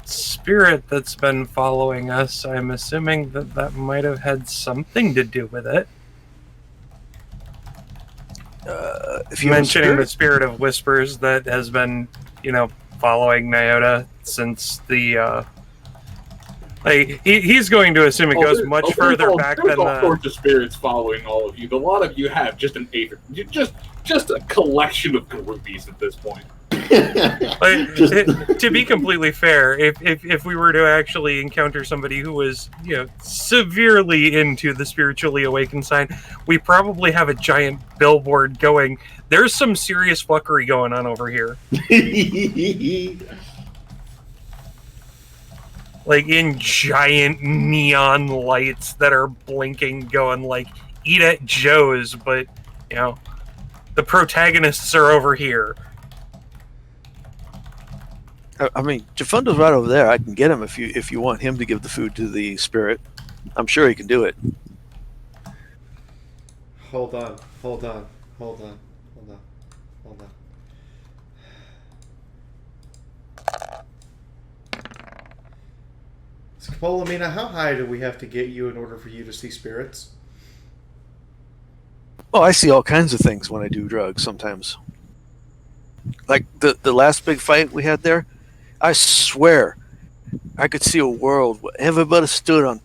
spirit that's been following us. I'm assuming that that might have had something to do with it. If you mentioning the spirit of whispers that has been, you know, following Nyota since the like he's going to assume it goes much further back than all sorts of spirits following all of you. A lot of you have just an aether, just a collection of groupies at this point. To be completely fair, if we were to actually encounter somebody who was, you know, severely into the spiritually awakened side, we probably have a giant billboard going, there's some serious fuckery going on over here. Like in giant neon lights that are blinking, going like, eat at Joe's, but, you know, the protagonists are over here. I mean, Jafundo's right over there. I can get him if you want him to give the food to the spirit. I'm sure he can do it. Hold on. Scopolamina, how high do we have to get you in order for you to see spirits? Oh, I see all kinds of things when I do drugs sometimes. Like the last big fight we had there, I swear I could see a world where everybody stood on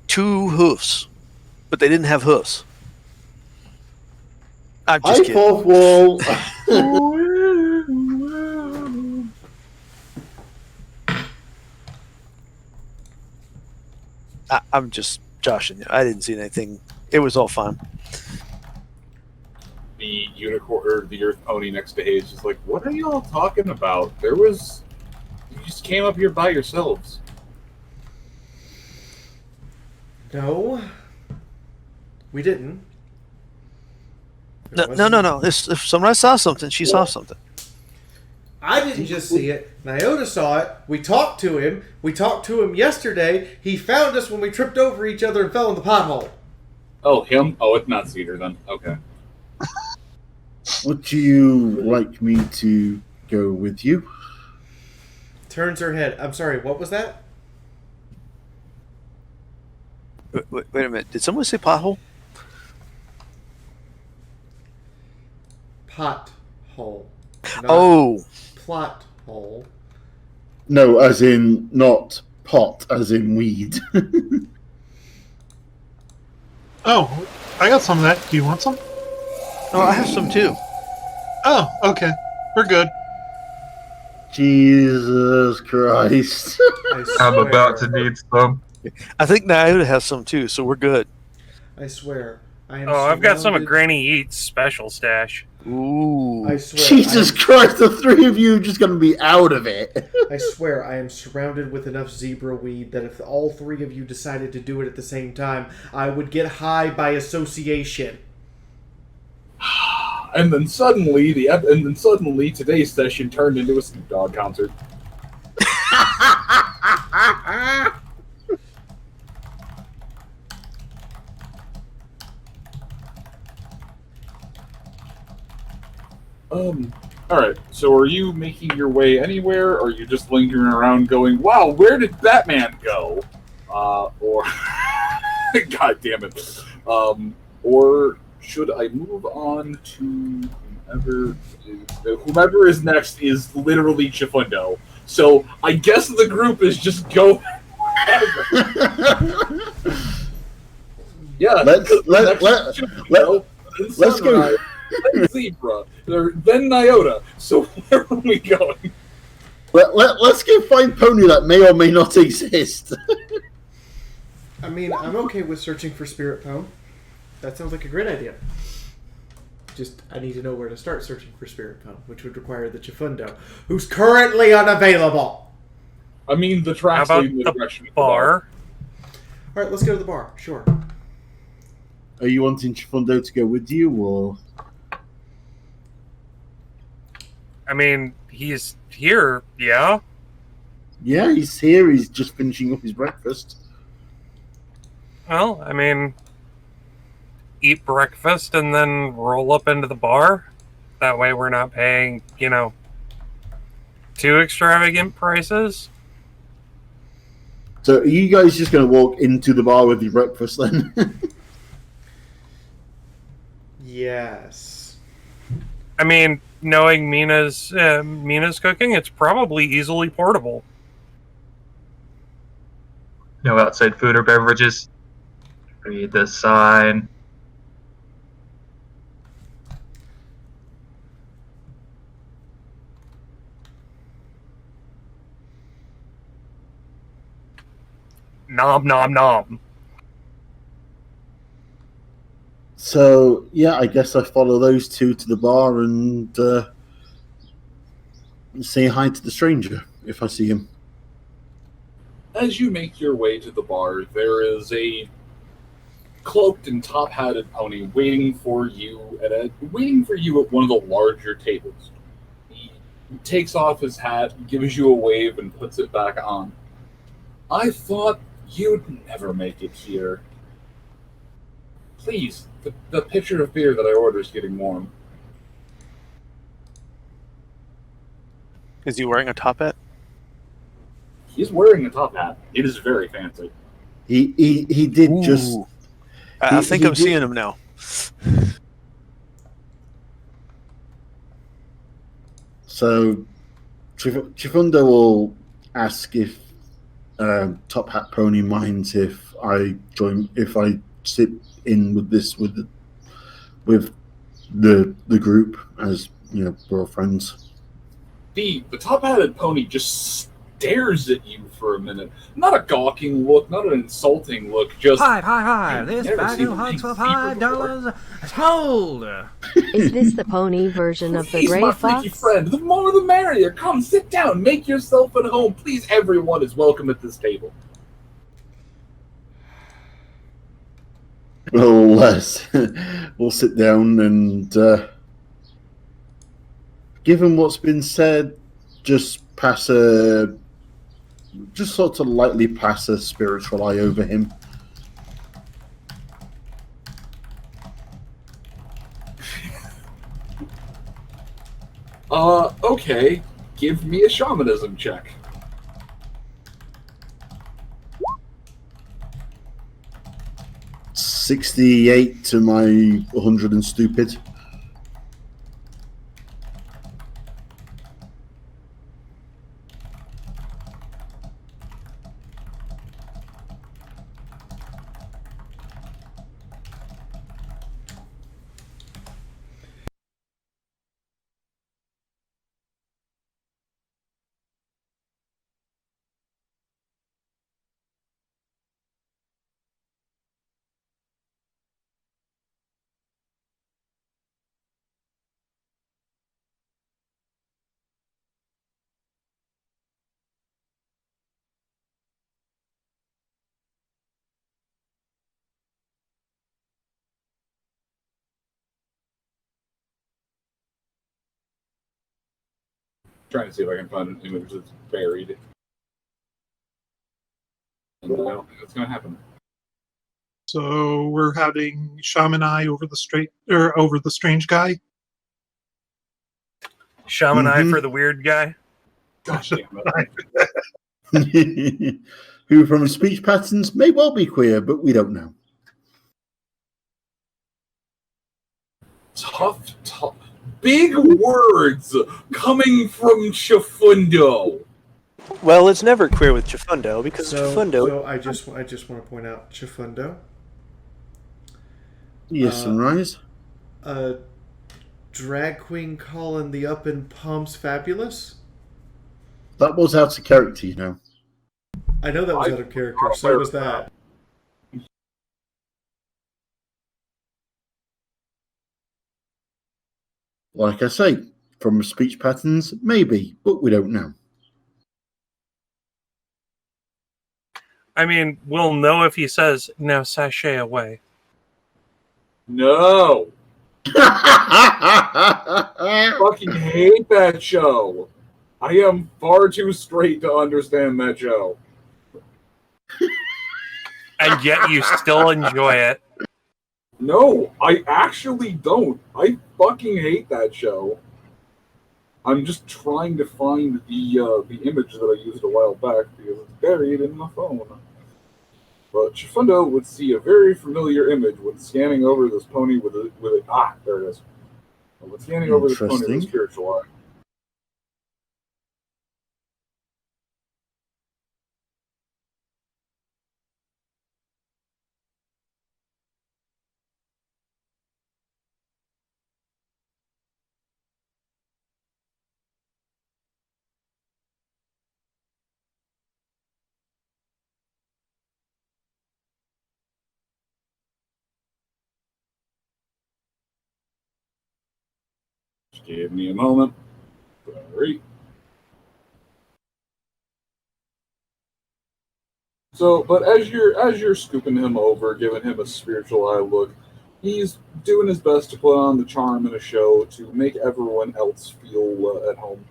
2 hoofs, but they didn't have hoofs. I'm just kidding. Fourth wall. I'm just joshing you. I didn't see anything. It was all fun. The unicorn or the earth pony next to Hayes is like, "What are y'all talking about? You just came up here by yourselves." No, we didn't. No. If someone saw something, she saw something. I didn't just see it. Nyota saw it. We talked to him. We talked to him yesterday. He found us when we tripped over each other and fell in the pothole. Oh, him? Oh, it's not Cedar then. Okay. Would you like me to go with you? Turns her head. I'm sorry, what was that? Wait a minute. Did someone say pothole? Pothole. Oh. Plot hole. No, as in not pot, as in weed. Oh, I got some of that. Do you want some? Oh, I have some too. Oh, okay. We're good. Jesus Christ. I'm about to need some. I think Nyota has some too, so we're good. I swear. I've got some of Granny Eat's special stash. Ooh. I swear. Jesus Christ, the 3 of you are just going to be out of it. I swear I am surrounded with enough zebra weed that if all 3 of you decided to do it at the same time, I would get high by association. And then suddenly today's session turned into a Snoop Dogg concert. Alright, so are you making your way anywhere, or are you just lingering around going, wow, where did Batman go? Or... God damn it. Or should I move on to whomever is next is literally Chifundo. So I guess the group is just go. Yeah, let's go. Then Zebra, then Nyota. So where are we going? Let's go find Pony that may or may not exist. I mean, I'm okay with searching for Spirit Pone. That sounds like a great idea. Just, I need to know where to start searching for Spirit Pone, which would require the Chifundo, who's currently unavailable. I mean, the tracks lead in the direction of the bar. All right, let's go to the bar. Sure. Are you wanting Chifundo to go with you, or? I mean, he's here, yeah? Yeah, he's here. He's just finishing up his breakfast. Well, I mean, eat breakfast and then roll up into the bar. That way we're not paying, too extravagant prices. So are you guys just going to walk into the bar with your breakfast then? Yes. I mean, knowing Mina's cooking, it's probably easily portable. No outside food or beverages. Read the sign. Nom nom nom. So, yeah, I guess I follow those two to the bar and say hi to the stranger if I see him. As you make your way to the bar, there is a cloaked and top-hatted pony waiting for you at one of the larger tables. He takes off his hat, gives you a wave, and puts it back on. I thought you'd never make it here. Please, the pitcher of beer that I ordered is getting warm. Is he wearing a top hat? He's wearing a top hat. It is very fancy. He did just. I think I'm seeing him now. So, Chifundo will ask if Top Hat Pony minds if I sit in with the group, as you know, we're all friends. The top-hatted pony just stares at you for a minute. Not a gawking look, not an insulting look, just... Hi, this never bag seen of hugs anything for $5 sold! Is this the pony version of the Please, gray my freaky fox? friend, the more the merrier. Come, sit down, make yourself at home. Please, everyone is welcome at this table. We'll sit down and, given what's been said, just sort of lightly pass a spiritual eye over him. Okay. Give me a shamanism check. $68 to my 100 and stupid. Trying to see if I can find an image that's buried. And I don't think that's going to happen. So we're having Shaman Eye over the strange guy. Shaman Eye for the weird guy. Gosh damn it. Who from speech patterns may well be queer, but we don't know. Tough. Big words coming from Chifundo. Well, it's never queer with Chifundo because Chifundo. So I just want to point out Chifundo. Yes, Sunrise. Drag queen calling the up and pumps fabulous. That was out of character, you know. I know that was out of character. So was that. Like I say, from speech patterns, maybe, but we don't know. I mean, we'll know if he says, now sashay away. No. I fucking hate that show. I am far too straight to understand that show. And yet you still enjoy it. No, I actually don't. I fucking hate that show. I'm just trying to find the image that I used a while back because it's buried in my phone. But Chifundo would see a very familiar image when scanning over this pony with a there it is. When scanning over this pony with a spiritual eye. Just give me a moment. Sorry. So, but as you're scooping him over, giving him a spiritual eye look, he's doing his best to put on the charm in a show to make everyone else feel at home.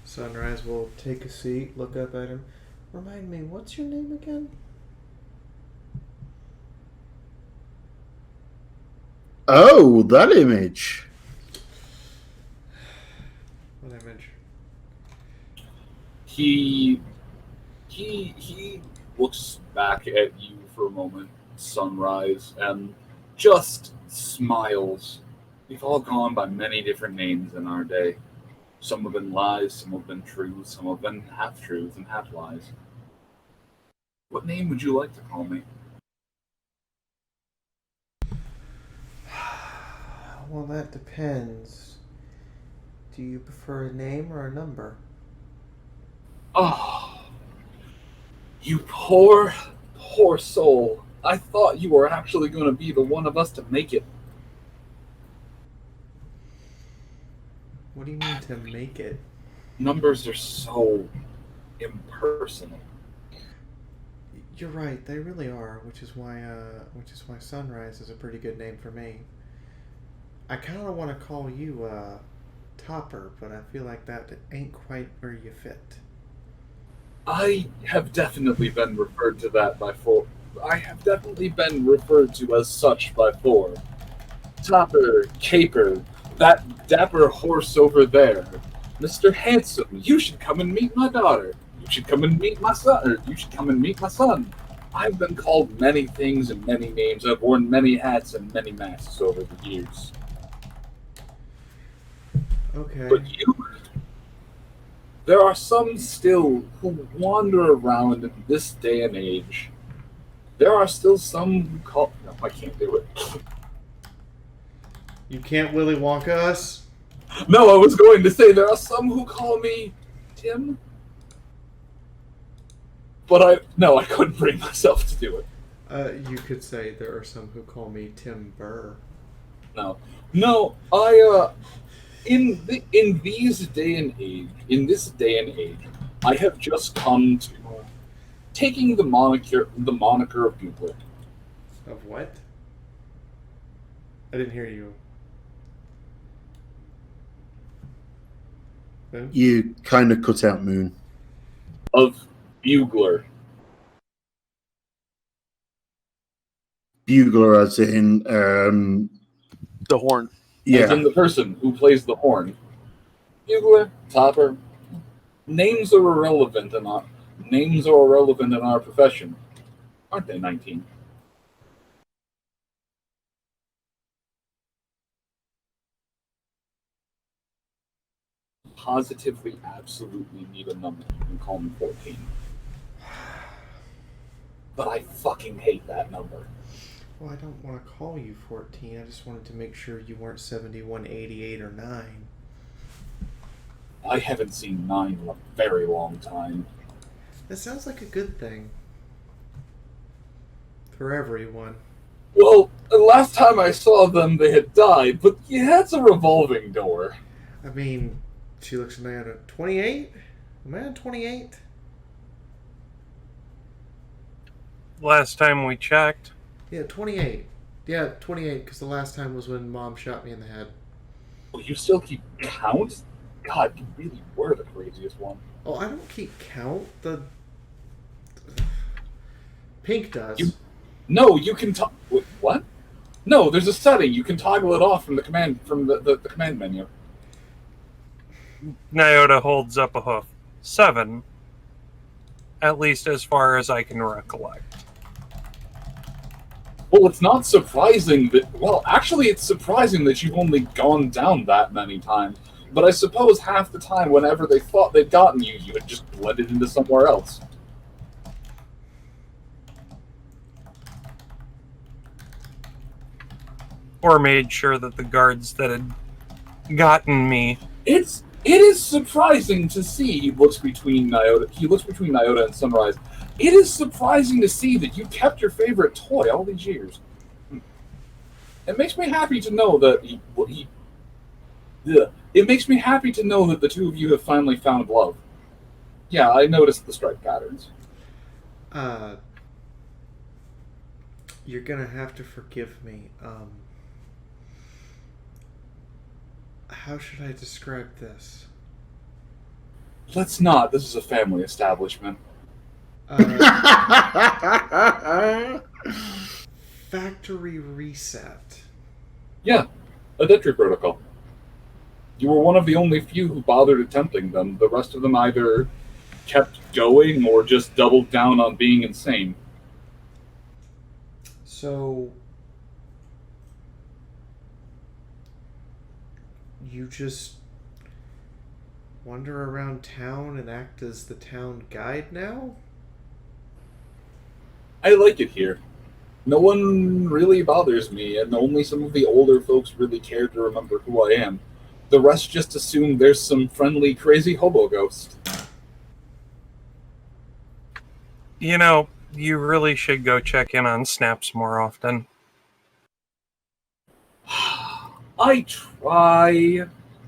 Sunrise will take a seat, look up at him. Remind me, what's your name again? Oh, that image. What image? He looks back at you for a moment, Sunrise, and just smiles. We've all gone by many different names in our day. Some have been lies, some have been truths, some have been half truths and half lies. What name would you like to call me? Well, that depends. Do you prefer a name or a number? Oh, you poor, poor soul. I thought you were actually going to be the one of us to make it. What do you mean to make it? Numbers are so impersonal. You're right, they really are, which is why Sunrise is a pretty good name for me. I kind of want to call you Topper, but I feel like that ain't quite where you fit. I have definitely been referred to that by four. I have definitely been referred to as such by four. Topper, Caper, that dapper horse over there. Mr. Handsome, you should come and meet my daughter. You should come and meet my son. Or you should come and meet my son. I've been called many things and many names. I've worn many hats and many masks over the years. Okay. But you, there are some still who wander around in this day and age. There are still some who call... No, I can't do it. You can't Willy Wonka us? No, I was going to say there are some who call me Tim. But I couldn't bring myself to do it. You could say there are some who call me Tim Burr. No, in this day and age, I have just come to taking the moniker of Bugler. Of what? I didn't hear you. Then? You kind of cut out Moon. Of Bugler. Bugler as in... the horn. Yeah. As in the person who plays the horn. Bugler, Topper. Names are irrelevant in our profession. Aren't they, 19? Positively, absolutely need a number. You can call me 14. But I fucking hate that number. Well, I don't want to call you 14. I just wanted to make sure you weren't 71, 88, or 9. I haven't seen 9 in a very long time. That sounds like a good thing. For everyone. Well, the last time I saw them, they had died, but yeah, it's a revolving door. I mean, she looks at 28? Am I on 28? Last time we checked. Yeah, 28. Yeah, 28, because the last time was when Mom shot me in the head. Well, you still keep count? God, you really were the craziest one. Oh, I don't keep count. The Pink does. You can what? No, there's a setting. You can toggle it off from the command the command menu. Nyota holds up a hoof. 7. At least as far as I can recollect. Well, it's not surprising that... Well, actually, it's surprising that you've only gone down that many times. But I suppose half the time, whenever they thought they'd gotten you, you had just blended into somewhere else. Or made sure that the guards that had gotten me... It is surprising to see he looks between Nyota and Sunrise. It is surprising to see that you kept your favorite toy all these years. It makes me happy to know that it makes me happy to know that the two of you have finally found love. Yeah, I noticed the stripe patterns. You're gonna have to forgive me. How should I describe this? Let's not. This is a family establishment. Factory reset. Yeah, a Detry protocol. You were one of the only few who bothered attempting them. The rest of them either kept going or just doubled down on being insane. So you just wander around town and act as the town guide now? I like it here. No one really bothers me, and only some of the older folks really care to remember who I am. The rest just assume there's some friendly, crazy hobo ghost. You know, you really should go check in on Snaps more often. I try.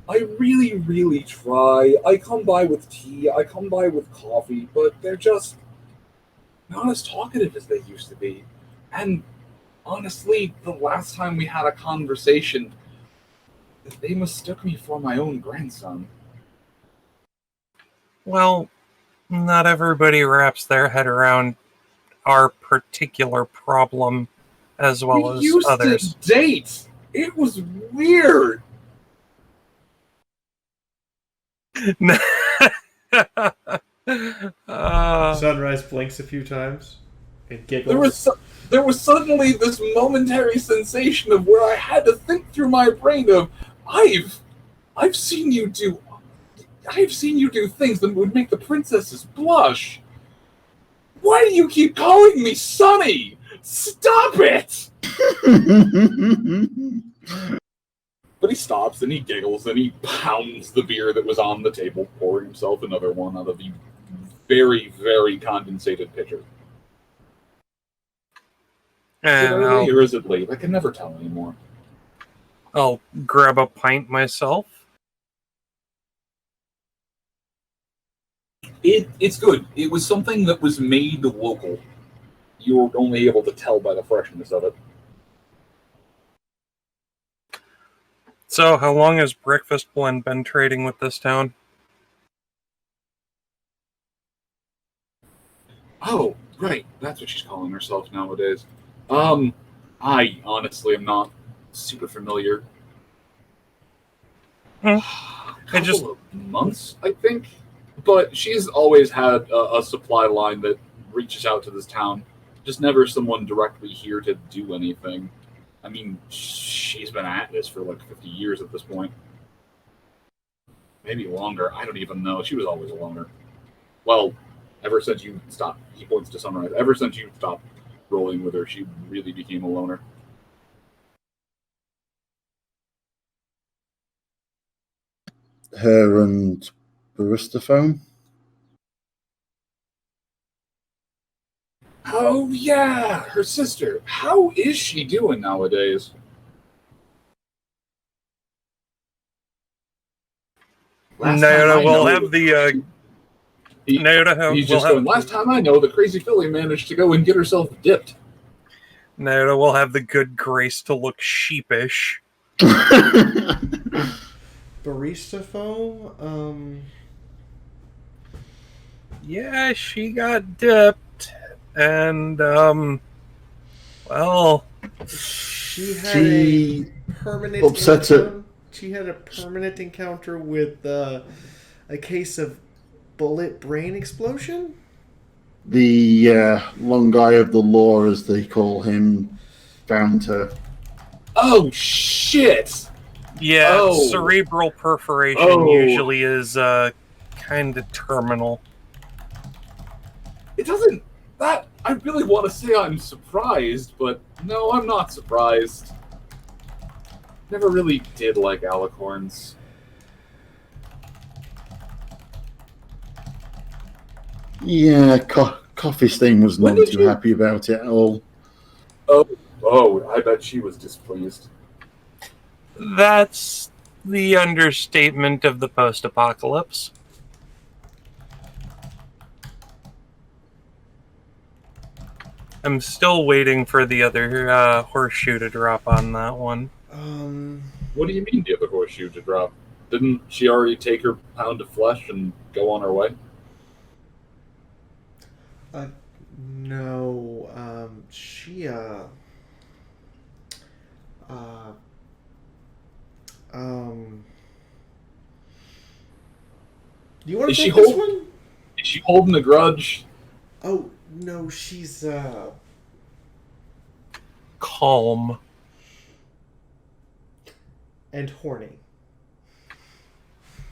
I really, really try. I come by with tea, I come by with coffee, but they're just not as talkative as they used to be. And honestly, the last time we had a conversation, they mistook me for my own grandson. Well, not everybody wraps their head around our particular problem as well as used others. to date. It was weird. Sunrise blinks a few times and giggles. There was suddenly this momentary sensation of where I had to think through my brain of I've seen you do things that would make the princesses blush. Why do you keep calling me Sonny? Stop it! But he stops and he giggles and he pounds the beer that was on the table, pouring himself another one out of the very, very condensated pitcher. And early or is it late? I can never tell anymore. I'll grab a pint myself. It's good. It was something that was made local. You were only able to tell by the freshness of it. So, how long has Breakfast Blend been trading with this town? Oh, right. That's what she's calling herself nowadays. I honestly am not super familiar. A couple of months, I think. But she's always had a supply line that reaches out to this town. Just never someone directly here to do anything. I mean, she's been at this for like 50 years at this point. Maybe longer. I don't even know. She was always a loner. Well, ever since you stopped, he points to Sunrise, ever since you stopped rolling with her, she really became a loner. Her and Barista Phone? Oh, yeah, her sister. How is she doing nowadays? Naota will have the... Naota He's just going, last time I know, the crazy filly managed to go and get herself dipped. Naota will have the good grace to look sheepish. Barista Foam? Yeah, she got dipped. And, well... She had a permanent encounter. She had a permanent encounter with a case of bullet brain explosion? The long guy of the law, as they call him, found her. Oh, shit! Yeah, cerebral perforation usually is kind of terminal. It doesn't... That... I really want to say I'm surprised, but no, I'm not surprised. Never really did like alicorns. Yeah, Coffee Stain was not too happy about it at all. Oh, I bet she was displeased. That's the understatement of the post-apocalypse. I'm still waiting for the other horseshoe to drop on that one. What do you mean the other horseshoe to drop? Didn't she already take her pound of flesh and go on her way? No. She, do you want to take this one? Is she holding a grudge? Oh, no, she's, calm. And horny.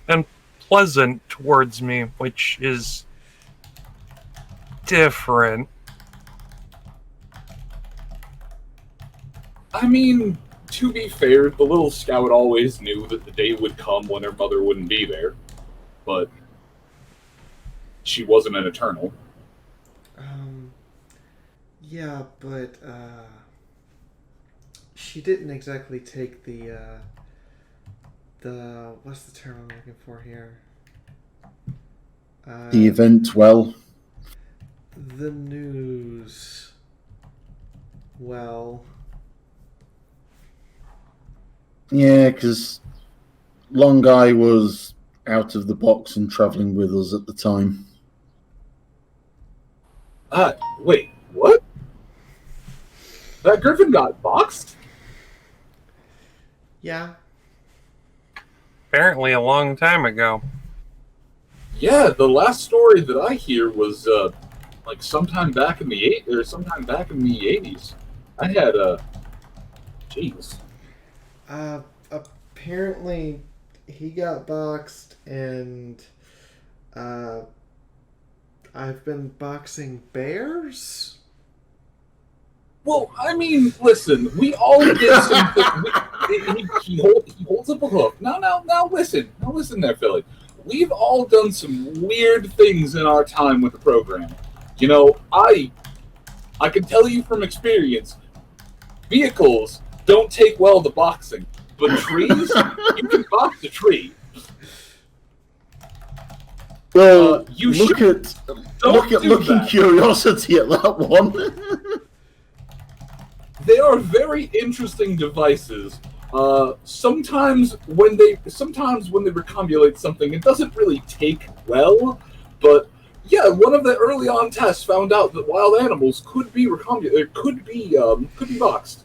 And pleasant towards me, which is different. I mean, to be fair, the little scout always knew that the day would come when her mother wouldn't be there. But she wasn't an eternal. Yeah, but, she didn't exactly take the what's the term I'm looking for here? The event well. The news. Well. Yeah, because Long Guy was out of the box and traveling with us at the time. Wait, what? That griffin got boxed? Yeah. Apparently a long time ago. Yeah, the last story that I hear was like sometime back in the 80s. I had jeez. Apparently he got boxed, and I've been boxing bears. Well, I mean, listen, we all did something. He holds up a hoof. Now listen there, Philly. We've all done some weird things in our time with the program. You know, I can tell you from experience, vehicles don't take well to boxing, but trees, you can box a tree. Well, you look at looking curiosity at that one. They are very interesting devices. Sometimes when they recombulate something, it doesn't really take well. But yeah, one of the early on tests found out that wild animals could be could be boxed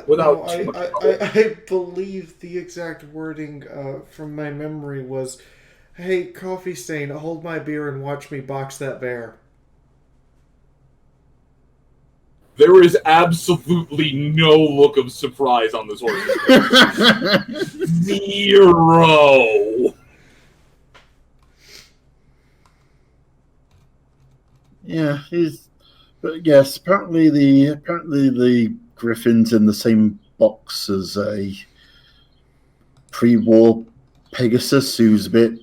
without too much trouble. I believe the exact wording from my memory was, "Hey, Coffee Stain, hold my beer and watch me box that bear." There is absolutely no look of surprise on this horse's face. Zero. Yeah, but yes, apparently the griffin's in the same box as a pre-war Pegasus, who's a bit.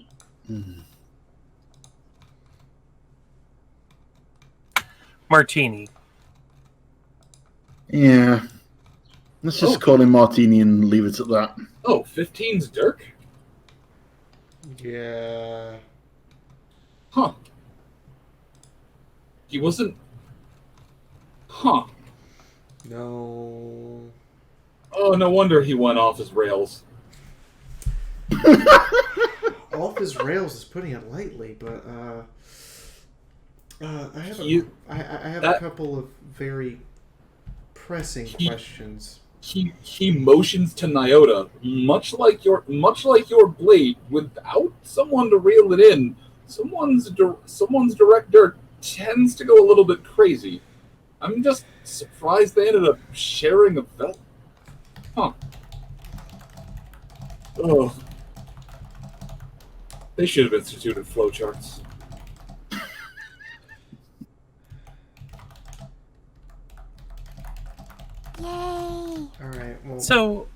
Martini. Yeah. Let's just call him Martini and leave it at that. Oh, 15's Dirk? Yeah. Huh. He wasn't... Huh. No. Oh, no wonder he went off his rails. Off his rails is putting it lightly, but I have a couple of very pressing questions. He motions to Nyota, much like your blade, without someone to reel it in. Someone's direct dirt tends to go a little bit crazy. I'm just surprised they ended up sharing a belt. Huh. Oh. They should have instituted flowcharts. Yay! Alright, well... So,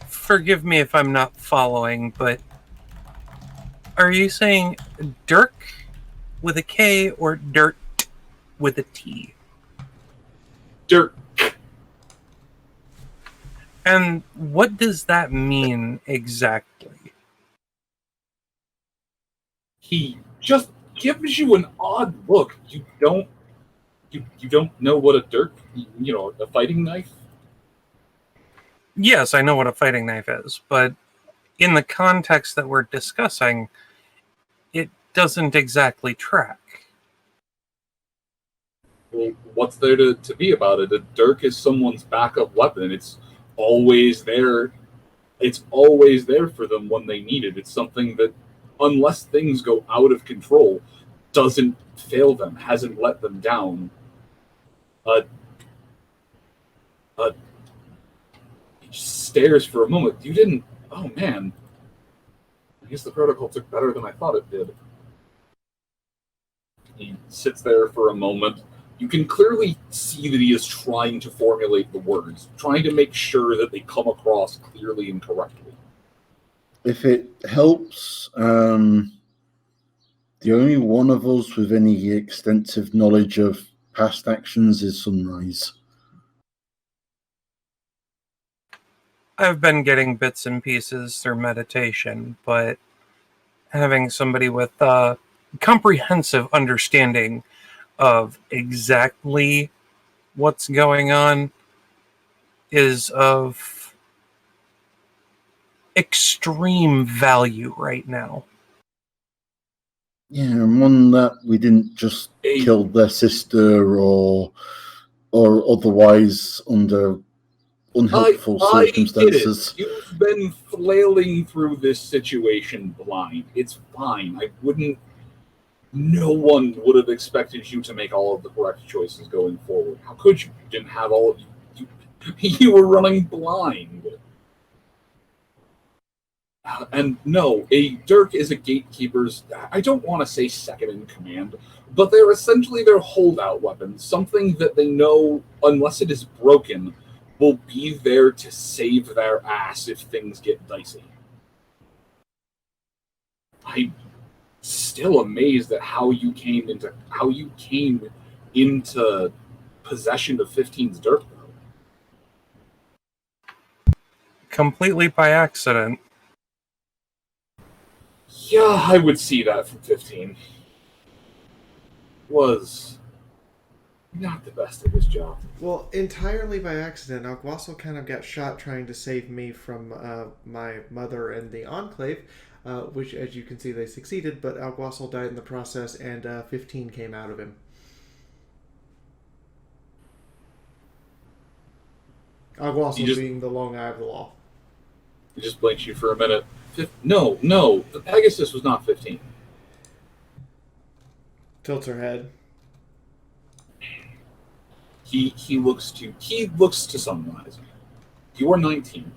forgive me if I'm not following, but are you saying Dirk with a K or Dirt with a T? Dirk. And what does that mean exactly? He just gives you an odd look. You don't know what a dirk, a fighting knife? Yes, I know what a fighting knife is, but in the context that we're discussing, it doesn't exactly track. Well, what's there to be about it? A dirk is someone's backup weapon. It's always there. It's always there for them when they need it. It's something that, unless things go out of control, doesn't fail them, hasn't let them down. He just stares for a moment. You didn't... Oh, man. I guess the protocol took better than I thought it did. He sits there for a moment. You can clearly see that he is trying to formulate the words, trying to make sure that they come across clearly and correctly. If it helps, the only one of us with any extensive knowledge of past actions is Sunrise. I've been getting bits and pieces through meditation, but having somebody with a comprehensive understanding of exactly what's going on is of extreme value right now. Yeah, and one that we didn't just kill their sister or otherwise under unhelpful circumstances. I get it. You've been flailing through this situation blind. It's fine. No one would have expected you to make all of the correct choices going forward. How could you? You didn't have all of you. You were running blind. And no, a Dirk is a gatekeeper's, I don't want to say second in command, but they're essentially their holdout weapon, something that they know, unless it is broken, will be there to save their ass if things get dicey. I'm still amazed at how you came into possession of 15's Dirk, though. Completely by accident. Yeah, I would see that from 15. Was not the best at his job. Well, entirely by accident, Alguasil kind of got shot trying to save me from my mother and the Enclave, which, as you can see, they succeeded, but Alguasil died in the process, and 15 came out of him. Alguasil being the long eye of the law. He just blinks you for a minute. No, the Pegasus was not 15. Tilts her head. He looks to Sunrise. You are 19.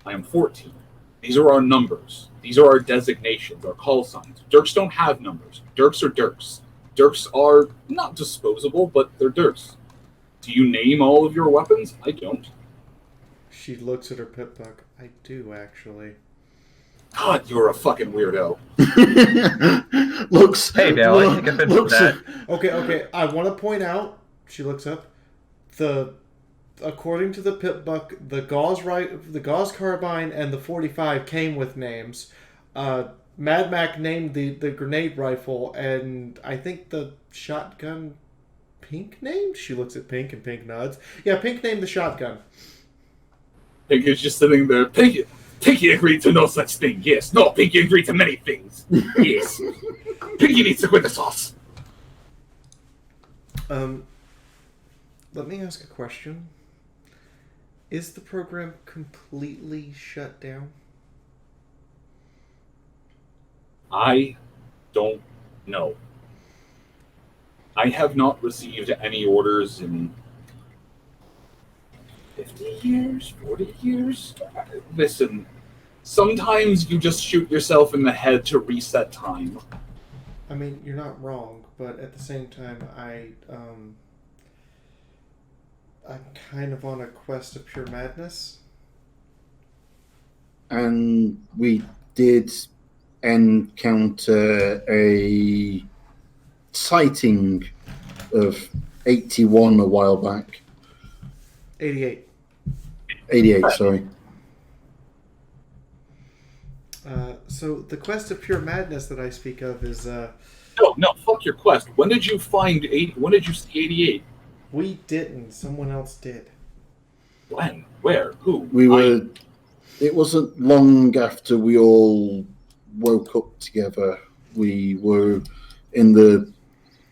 I am 14. These are our numbers. These are our designations, our call signs. Dirks don't have numbers. Dirks are Dirks. Dirks are not disposable, but they're Dirks. Do you name all of your weapons? I don't. She looks at her pip book. I do, actually. God, you're a fucking weirdo. Looks. Hey, Dale, I think I've been looks that. Okay. I want to point out. She looks up. According to the pip book, the Gauss carbine and the 45 came with names. Mad Mac named the grenade rifle, and I think the shotgun Pink named? She looks at Pink, and Pink nods. Yeah, Pink named the shotgun. Pink is just sitting there. Pinky agreed to no such thing, yes. No, Pinky agreed to many things. Yes. Pinky needs to quit the sauce. Let me ask a question. Is the program completely shut down? I don't know. I have not received any orders in 50 years, 40 years. Listen, sometimes you just shoot yourself in the head to reset time. I mean, you're not wrong, but at the same time, I'm kind of on a quest of pure madness. And we did encounter a sighting of 81 a while back. 88. 88, sorry. So the quest of pure madness that I speak of is... No, fuck your quest. When did you find 80? When did you see 88? We didn't. Someone else did. When? Where? Who? We were it wasn't long after we all woke up together. We were in the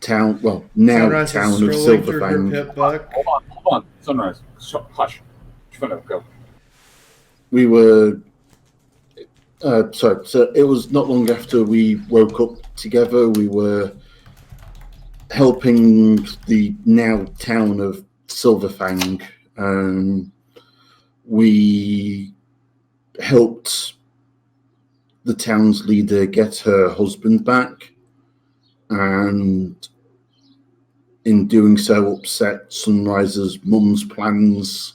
town, well, now Sunrise is town of strolling through her Silverfang. pit buck. Hold on. Sunrise. Hush. Go. We were. Sorry. So it was not long after we woke up together. We were helping the now town of Silverfang. We helped the town's leader get her husband back, and in doing so upset Sunrise's mum's plans.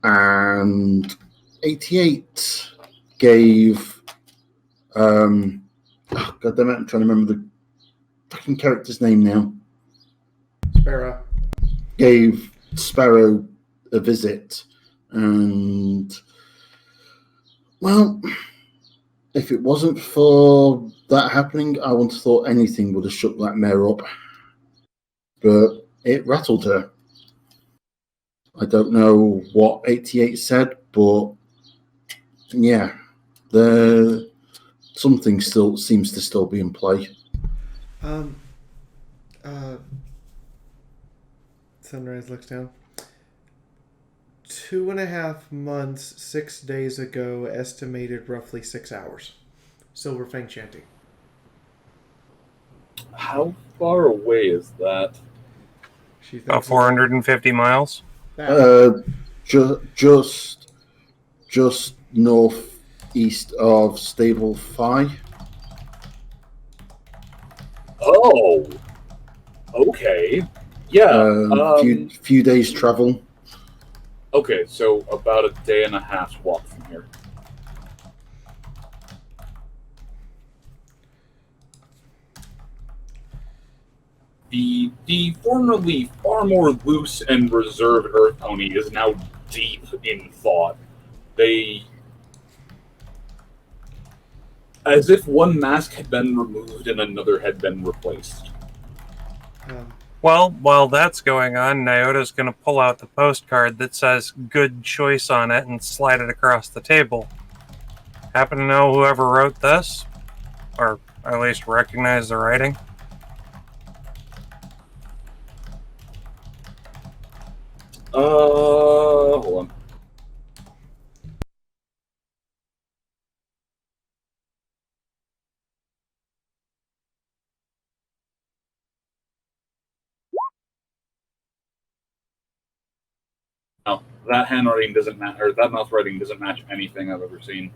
And 88 gave God damn it, I'm trying to remember the fucking character's name now. Sparrow. Gave Sparrow a visit, and well, if it wasn't for that happening, I wouldn't have thought anything would have shook that mare up. But it rattled her. I don't know what 88 said, but yeah, something still seems to still be in play. Sunrise looks down. 2.5 months, 6 days ago, estimated roughly 6 hours. Silverfang chanting. How far away is that? She thinks About 450 miles. Just northeast of Stable Phi. Oh, okay. Yeah. Few days travel. Okay, so about a day and a half's walk from here. The formerly far more loose and reserved Earth Pony is now deep in thought. As if one mask had been removed and another had been replaced. Well, while that's going on, Nyota's going to pull out the postcard that says "Good Choice" on it and slide it across the table. Happen to know whoever wrote this? Or at least recognize the writing? Hold on. No, that handwriting doesn't match, or that mouth writing doesn't match anything I've ever seen.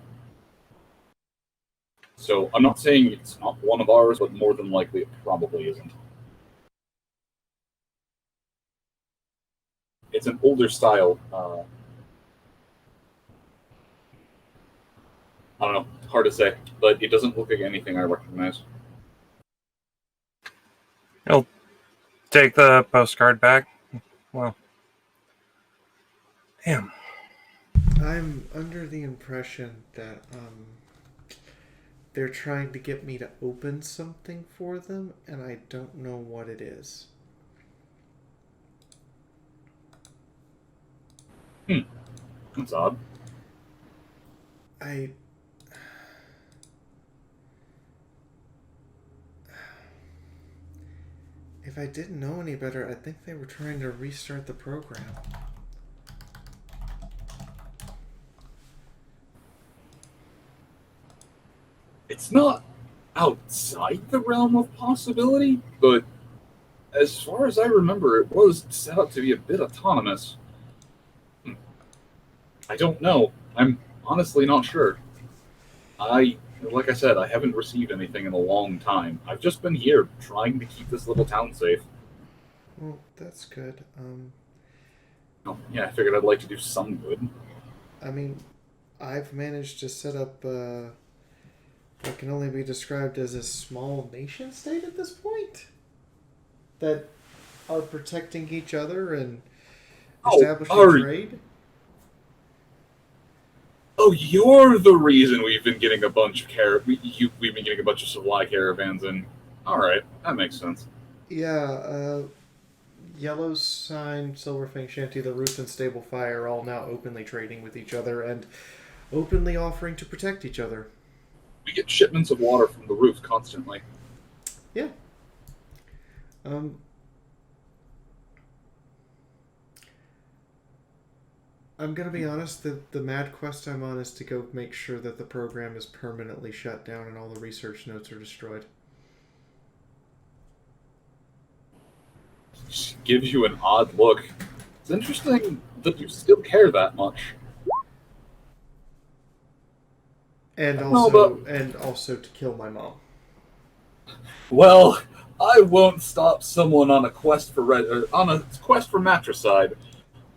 So I'm not saying it's not one of ours, but more than likely it probably isn't. It's an older style. I don't know, hard to say, but it doesn't look like anything I recognize. He'll take the postcard back. Well, damn. I'm under the impression that they're trying to get me to open something for them, and I don't know what it is. That's odd. If I didn't know any better, I think they were trying to restart the program. It's not outside the realm of possibility, but as far as I remember, it was set up to be a bit autonomous. I don't know. I'm honestly not sure. Like I said, I haven't received anything in a long time. I've just been here trying to keep this little town safe. Well, that's good. Oh, yeah, I figured I'd like to do some good. I mean, I've managed to set up what can only be described as a small nation state at this point that are protecting each other and establishing trade. Oh, you're the reason we've been getting a bunch of we've been getting a bunch of supply caravans in. All right, that makes sense. Yeah, Yellow Sign, Silverfang Shanty, the Roof, and Stable Fire are all now openly trading with each other, and openly offering to protect each other. We get shipments of water from the roof constantly. Yeah. I'm gonna be honest, the mad quest I'm on is to go make sure that the program is permanently shut down and all the research notes are destroyed. She gives you an odd look. It's interesting that you still care that much. And No, also to kill my mom. Well, I won't stop someone on a quest for matricide,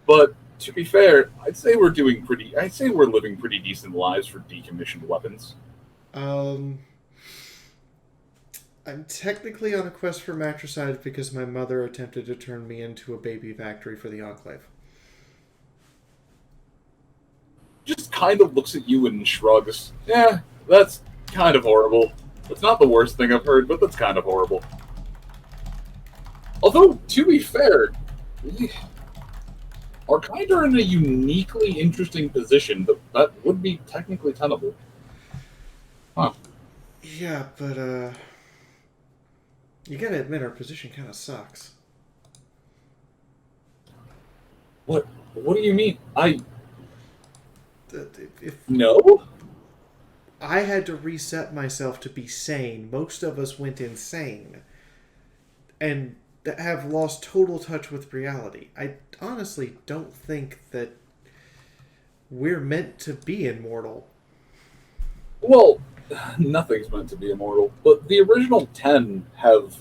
but to be fair, I'd say we're living pretty decent lives for decommissioned weapons. I'm technically on a quest for matricide because my mother attempted to turn me into a baby factory for the Enclave. Just kind of looks at you and shrugs. Yeah, that's kind of horrible. It's not the worst thing I've heard, but that's kind of horrible. Although, to be fair, we are kind of in a uniquely interesting position that would be technically tenable. Huh. Yeah, but you gotta admit our position kind of sucks. What do you mean? No? I had to reset myself to be sane. Most of us went insane. And have lost total touch with reality. I honestly don't think that we're meant to be immortal. Well, nothing's meant to be immortal, but the original 10 have...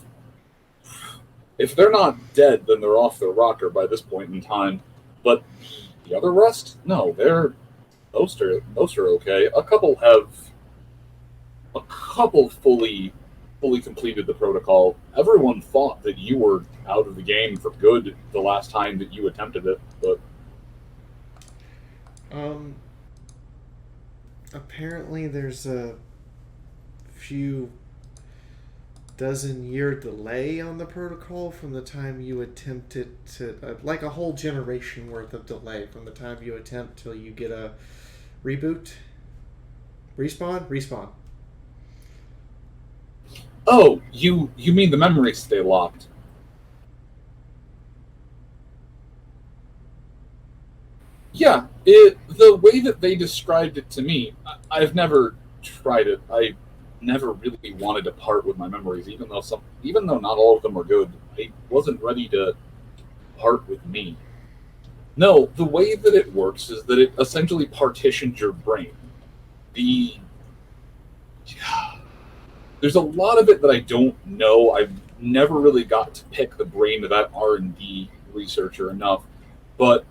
If they're not dead, then they're off their rocker by this point in time. But the other rest? No, most are okay. A couple fully completed the protocol. Everyone thought that you were out of the game for good the last time that you attempted it, but apparently there's a few dozen-year delay on the protocol from the time you attempted to... like a whole generation worth of delay from the time you attempt till you get a reboot? Respawn? Oh, you mean the memories stay locked? Yeah, the way that they described it to me, I've never tried it. I never really wanted to part with my memories, even though not all of them are good. I wasn't ready to part with me. No, the way that it works is that it essentially partitions your brain. There's a lot of it that I don't know. I've never really got to pick the brain of that R&D researcher enough, but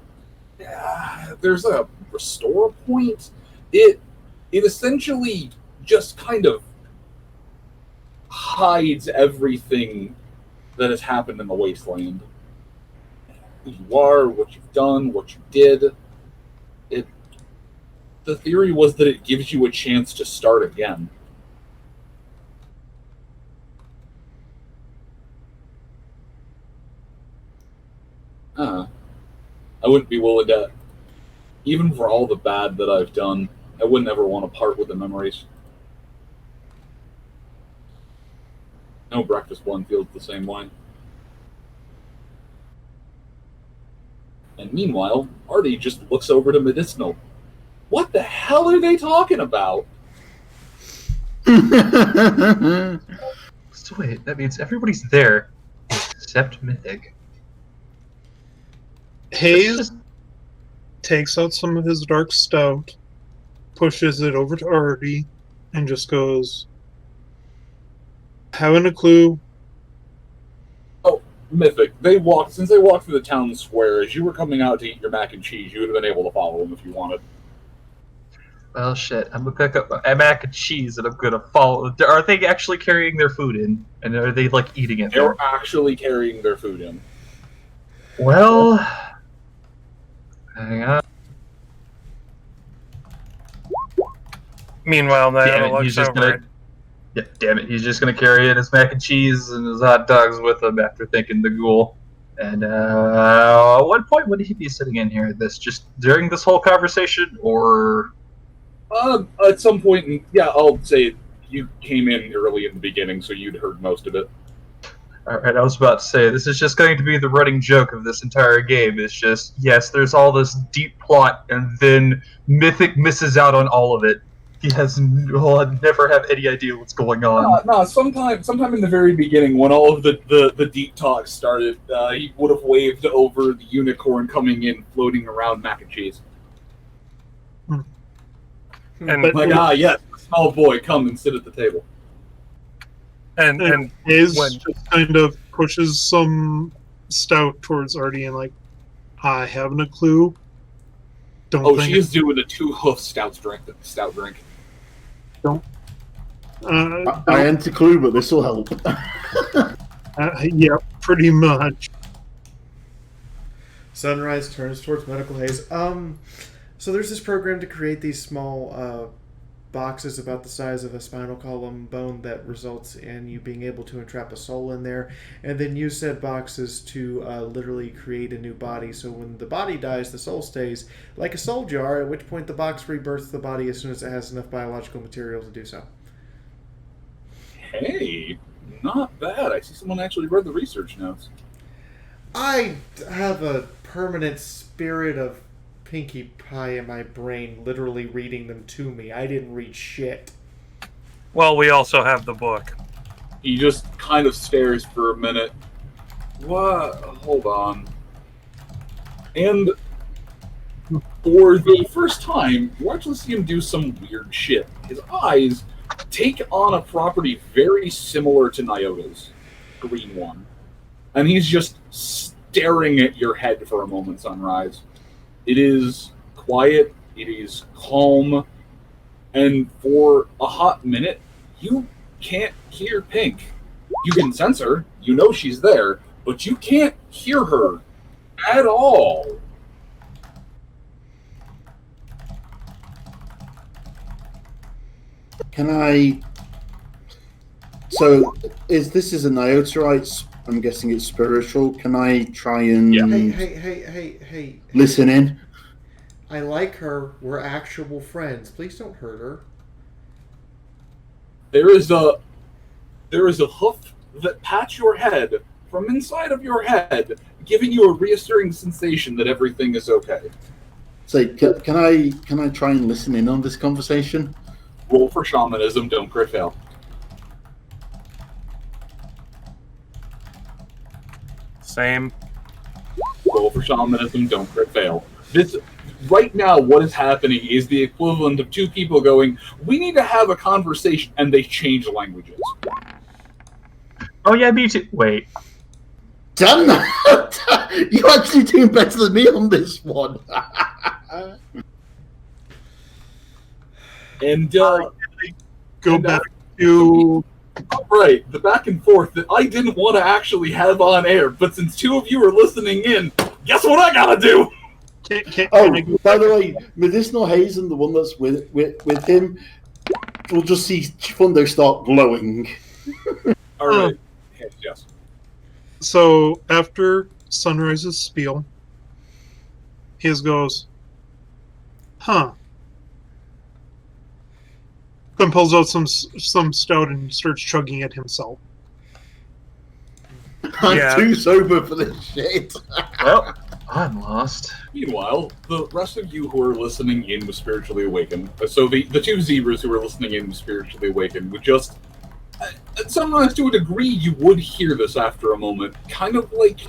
there's a restore point. It essentially just kind of hides everything that has happened in the wasteland. Who you are, what you've done, what you did. The theory was that it gives you a chance to start again. I wouldn't be willing to, even for all the bad that I've done, I wouldn't ever want to part with the memories. No breakfast one feels the same way. And meanwhile, Artie just looks over to Medicinal. What the hell are they talking about? So wait, that means everybody's there except Mythic. Hayes takes out some of his dark stout, pushes it over to Artie, and just goes, haven't a clue. Oh, Mythic, since they walked through the town square, as you were coming out to eat your mac and cheese, you would have been able to follow them if you wanted. Well, shit, I'm gonna pick up my mac and cheese and I'm gonna follow. Are they actually carrying their food in? And are they, like, eating it? They're actually carrying their food in. Well... hang on. Meanwhile, Niall looks over it. Yeah, damn it, he's just gonna carry in his mac and cheese and his hot dogs with him after thanking the ghoul. And at what point would he be sitting in here? Just during this whole conversation, or At some point, I'll say you came in early in the beginning, so you'd heard most of it. Alright, I was about to say, this is just going to be the running joke of this entire game. It's just, yes, there's all this deep plot, and then Mythic misses out on all of it. He'll never have any idea what's going on. No, sometime in the very beginning, when all of the deep talk started, he would have waved over the unicorn coming in, floating around mac and cheese. And yes, small boy, come and sit at the table. And Hayes when just kind of pushes some stout towards Artie and like, I haven't a clue. She is doing a 2-hoof stout drink. Don't. I ain't a clue, but this will help. Yeah, pretty much. Sunrise turns towards Medical Haze. So there's this program to create these small boxes about the size of a spinal column bone that results in you being able to entrap a soul in there, and then use said boxes to literally create a new body. So when the body dies, the soul stays like a soul jar, at which point the box rebirths the body as soon as it has enough biological material to do so. Hey, not bad. I see someone actually read the research notes. I have a permanent spirit of Pinkie Pie in my brain, literally reading them to me. I didn't read shit. Well, we also have the book. He just kind of stares for a minute. What? Hold on. And for the first time, you actually see him do some weird shit. His eyes take on a property very similar to Nyota's, green one. And he's just staring at your head for a moment, Sunrise. It is quiet, it is calm, and for a hot minute, you can't hear Pink. You can sense her, you know she's there, but you can't hear her at all. Can I... So, this is a Nyoterite? I'm guessing it's spiritual. Can I try and Hey. listen in? I like her. We're actual friends. Please don't hurt her. There is a hoof that pats your head from inside of your head, giving you a reassuring sensation that everything is okay. So, can I try and listen in on this conversation? Roll for shamanism, don't crit fail. Same. Roll for shamanism, don't crit fail. This right now, what is happening is the equivalent of two people going, "We need to have a conversation," and they change languages. Oh yeah, me too. Wait. Damn that! You're actually doing better than me on this one. And go back to... Right, the back and forth that I didn't want to actually have on air, but since two of you are listening in, guess what I gotta do? By the way, Medicinal Haze and the one that's with him, we'll just see Fundo start glowing. All right. Yes. So after Sunrise's spiel, his goes, huh. Then pulls out some stout and starts chugging it himself. I'm too sober for this shit. Well, I'm lost. Meanwhile, the rest of you who are listening in with Spiritually Awakened, so the two zebras who are listening in with Spiritually Awakened would just, sometimes to a degree, you would hear this after a moment, kind of like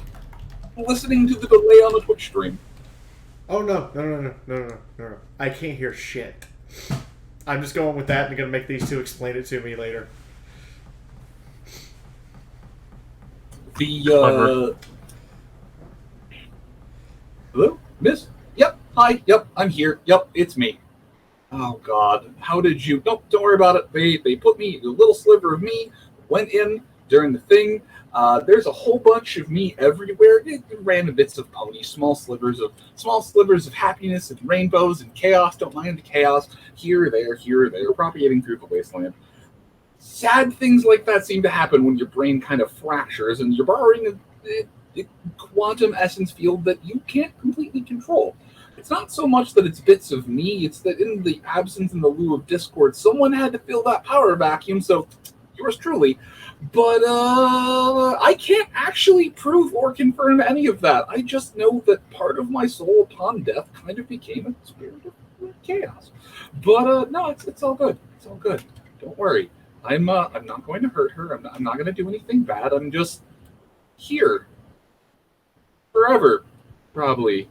listening to the delay on a Twitch stream. Oh no. I can't hear shit. I'm just going with that and gonna make these two explain it to me later. Hello? Miss? Yep, hi, yep, I'm here, yep, it's me. Oh god, how did you... Nope, don't worry about it. They put me, a little sliver of me, went in during the thing. There's a whole bunch of me everywhere. Random bits of pony, small slivers of happiness and rainbows and chaos. Don't mind the chaos. Here, there, propagating through the wasteland. Sad things like that seem to happen when your brain kind of fractures and you're borrowing a quantum essence field that you can't completely control. It's not so much that it's bits of me, it's that in the absence in the lieu of Discord, someone had to fill that power vacuum, so yours truly. But I can't actually prove or confirm any of that. I just know that part of my soul upon death kind of became a spirit of chaos. But no, it's all good. It's all good. Don't worry. I'm not going to hurt her. I'm not going to do anything bad. I'm just here forever, probably.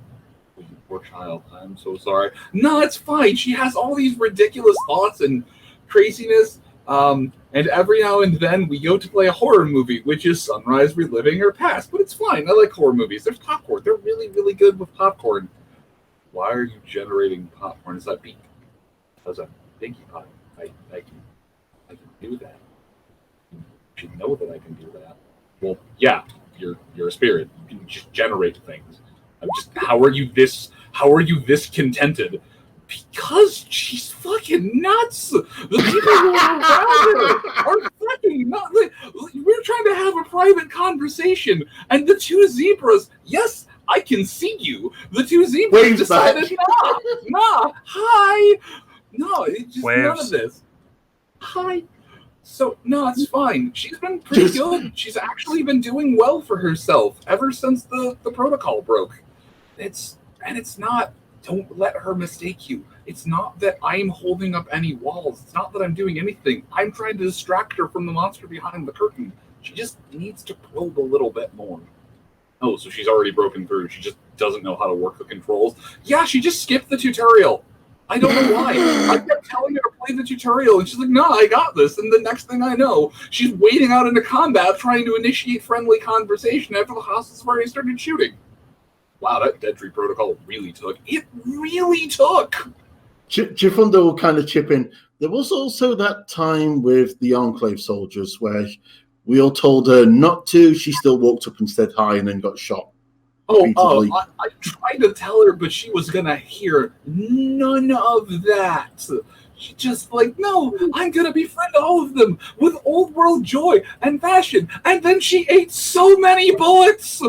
Poor child. I'm so sorry. No, it's fine. She has all these ridiculous thoughts and craziness. And every now and then we go to play a horror movie, which is Sunrise reliving her past. But it's fine. I like horror movies. There's popcorn. They're really, really good with popcorn. Why are you generating popcorn? Is that beep? How's that? Pinkie pie. I can do that. You should know that I can do that. Well, yeah, you're a spirit. You can just generate things. How are you this contented? Because she's fucking nuts. The people who are around her are fucking nuts. We're trying to have a private conversation, and the two zebras, yes, I can see you. The two zebras decided, nah, hi. No, it's just none of this. Hi. So, no, it's fine. She's been pretty good. She's actually been doing well for herself ever since the protocol broke. It's not, don't let her mistake you. It's not that I'm holding up any walls. It's not that I'm doing anything. I'm trying to distract her from the monster behind the curtain. She just needs to probe a little bit more. Oh, so she's already broken through. She just doesn't know how to work the controls. Yeah, she just skipped the tutorial. I don't know why. I kept telling her to play the tutorial, and she's like, no, I got this. And the next thing I know, she's wading out into combat trying to initiate friendly conversation after the hostiles have already started shooting. Wow, that Dead Tree Protocol really took. It really took! Chifundo will kind of chip in. There was also that time with the Enclave soldiers where we all told her not to. She still walked up and said hi and then got shot. I tried to tell her, but she was going to hear none of that. She just like, no, I'm going to befriend all of them with old world joy and passion. And then she ate so many bullets.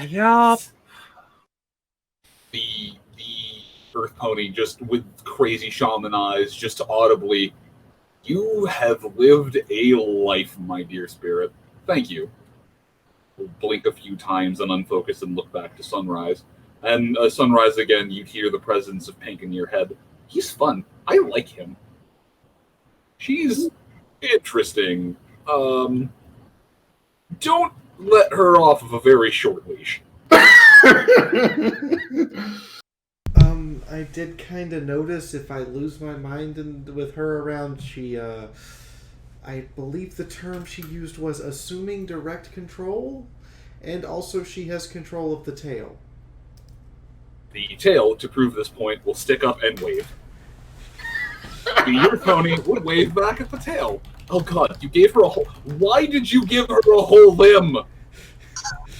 Yup. The Earth Pony just with crazy shaman eyes just audibly, you have lived a life, my dear spirit. Thank you. We'll blink a few times and unfocus and look back to Sunrise. And Sunrise again, you hear the presence of Pink in your head. He's fun. I like him. She's interesting. Don't let her off of a very short leash. I did kind of notice if I lose my mind with her around, she, I believe the term she used was assuming direct control, and also she has control of the tail. The tail, to prove this point, will stick up and wave. Your pony would wave back at the tail. Oh god, you gave her a whole... Why did you give her a whole limb?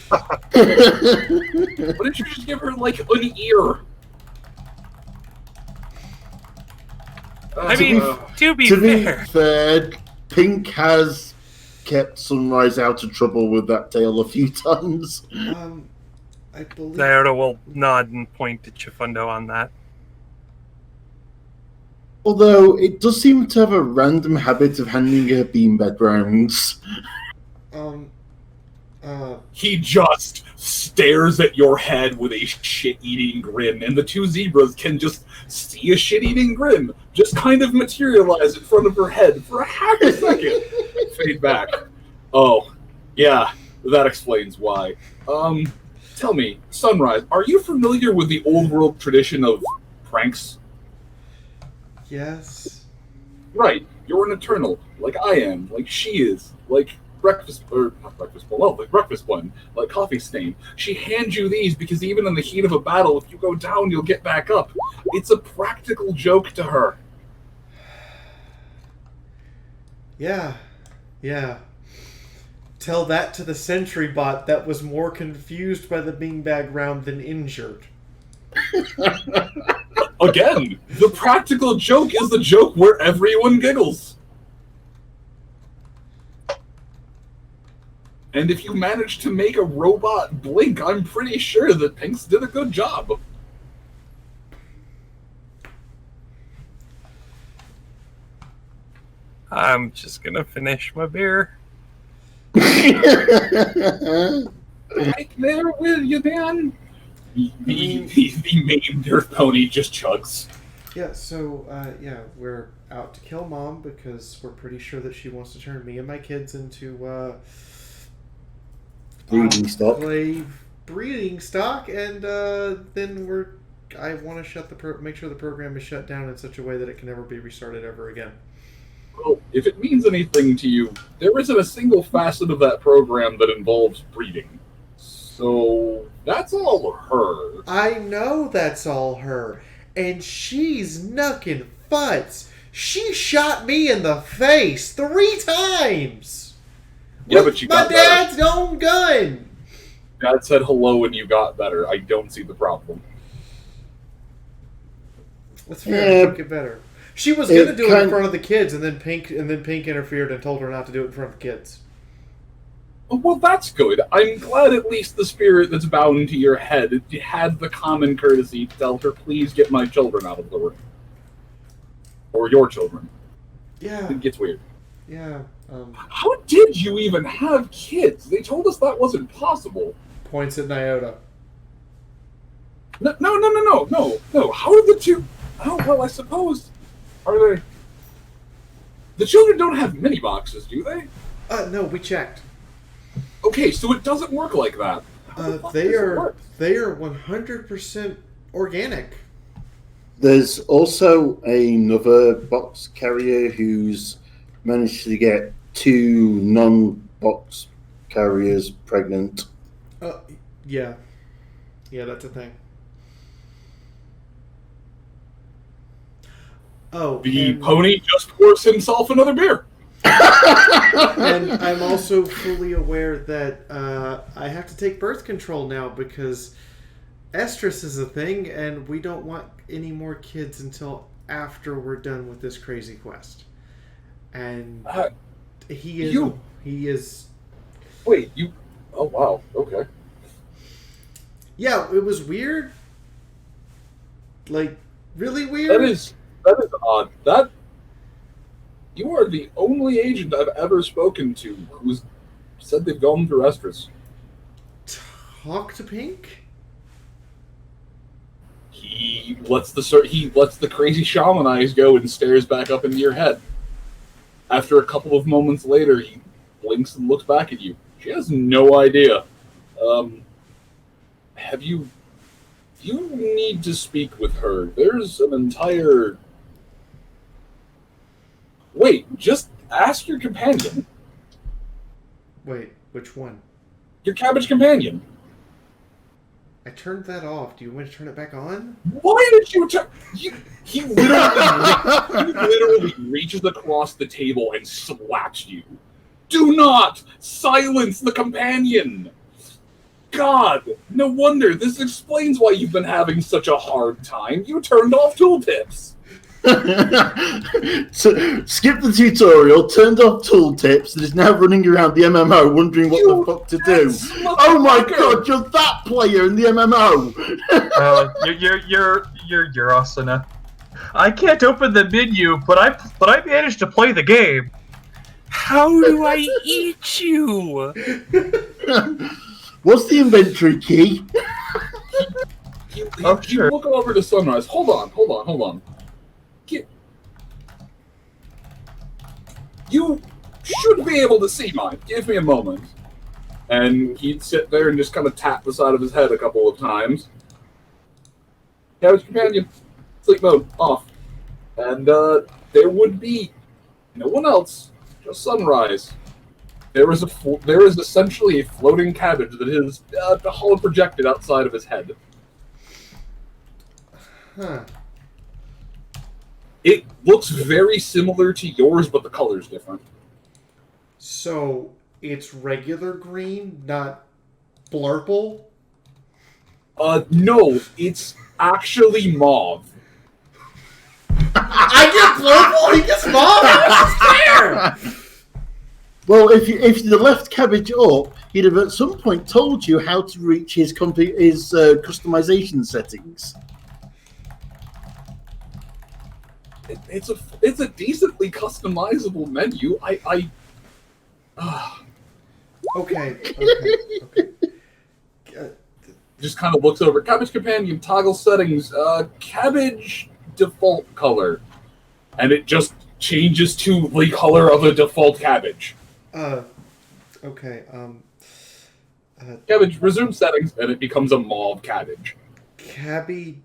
Why didn't you just give her, like, an ear? I mean, to be fair, Pink has kept Sunrise out of trouble with that tail a few times. I believe... Fiaura will nod and point to Chifundo on that. Although, it does seem to have a random habit of handing her beanbag rounds. He just stares at your head with a shit-eating grin, and the two zebras can just see a shit-eating grin just kind of materialize in front of her head for a half a second. Fade back. Oh, yeah, that explains why. Tell me, Sunrise, are you familiar with the old world tradition of pranks? Yes. Right, you're an Eternal, like I am, like she is, like breakfast blend, like Coffee Stain. She hands you these because even in the heat of a battle, if you go down, you'll get back up. It's a practical joke to her. Yeah. Tell that to the sentry bot that was more confused by the beanbag round than injured. Again, the practical joke is the joke where everyone giggles. And if you manage to make a robot blink, I'm pretty sure that Pinks did a good job. I'm just gonna finish my beer. Right there with you, man. The main dirt pony just chugs. Yeah, so, we're out to kill Mom because we're pretty sure that she wants to turn me and my kids into, breeding stock. Breeding stock, and, then I want to make sure the program is shut down in such a way that it can never be restarted ever again. Well, if it means anything to you, there isn't a single facet of that program that involves breeding. So, that's all her. I know that's all her. And she's knucking futz. She shot me in the face 3 times. Yeah, but you got my dad's own gun. Dad said hello and you got better. I don't see the problem. That's fair. Make it better. She was gonna do it in front of the kids, and then Pink interfered and told her not to do it in front of the kids. Well, that's good. I'm glad at least the spirit that's bound to your head had the common courtesy to tell her, please get my children out of the room. Or your children. Yeah. It gets weird. Yeah. How did you even have kids? They told us that wasn't possible. Points at Nyota. No. How did the two... Oh, well, I suppose... Are they... The children don't have mini boxes, do they? No, we checked. Okay, so it doesn't work like that. They are 100% organic. There's also another box carrier who's managed to get 2 non-box carriers pregnant. Yeah. Yeah, that's a thing. Oh, the pony just pours himself another beer. And I'm also fully aware that I have to take birth control now because estrus is a thing, and we don't want any more kids until after we're done with this crazy quest. And he is. Wait, you? Oh wow. Okay. Yeah, it was weird. Like really weird. That is odd. That. You are the only agent I've ever spoken to who's said they've gone through estrus. Talk to Pink? He lets the crazy shaman eyes go and stares back up into your head. After a couple of moments later, he blinks and looks back at you. She has no idea. You need to speak with her. There's an entire... Wait, just ask your companion. Wait, which one? Your cabbage companion. I turned that off. Do you want me to turn it back on? Why did you turn... He literally reaches across the table and slaps you. Do not silence the companion! God, no wonder. This explains why you've been having such a hard time. You turned off tooltips. So, skip the tutorial, turned off tooltips, and is now running around the MMO wondering what the fuck to do. Oh my god, you're that player in the MMO! You're Asuna. I can't open the menu, but I managed to play the game. How do I eat you? What's the inventory key? You look over to Sunrise. Hold on. You should be able to see mine. Give me a moment. And he'd sit there and just kind of tap the side of his head a couple of times. Cabbage companion, sleep mode off. And there would be no one else, just Sunrise. There is essentially a floating cabbage that is hollow projected outside of his head. Huh. It looks very similar to yours, but the color's different. So it's regular green, not blurple? No, it's actually mauve. I get blurple, he gets mauve? How is this fair? Well, if you'd have left Cabbage up, he'd have at some point told you how to reach his customization settings. It's a decently customizable menu. Okay. Just kind of looks over. Cabbage Companion, toggle settings, cabbage default color. And it just changes to the color of a default cabbage. Okay. Cabbage resume settings, and it becomes a mauve cabbage. Cabby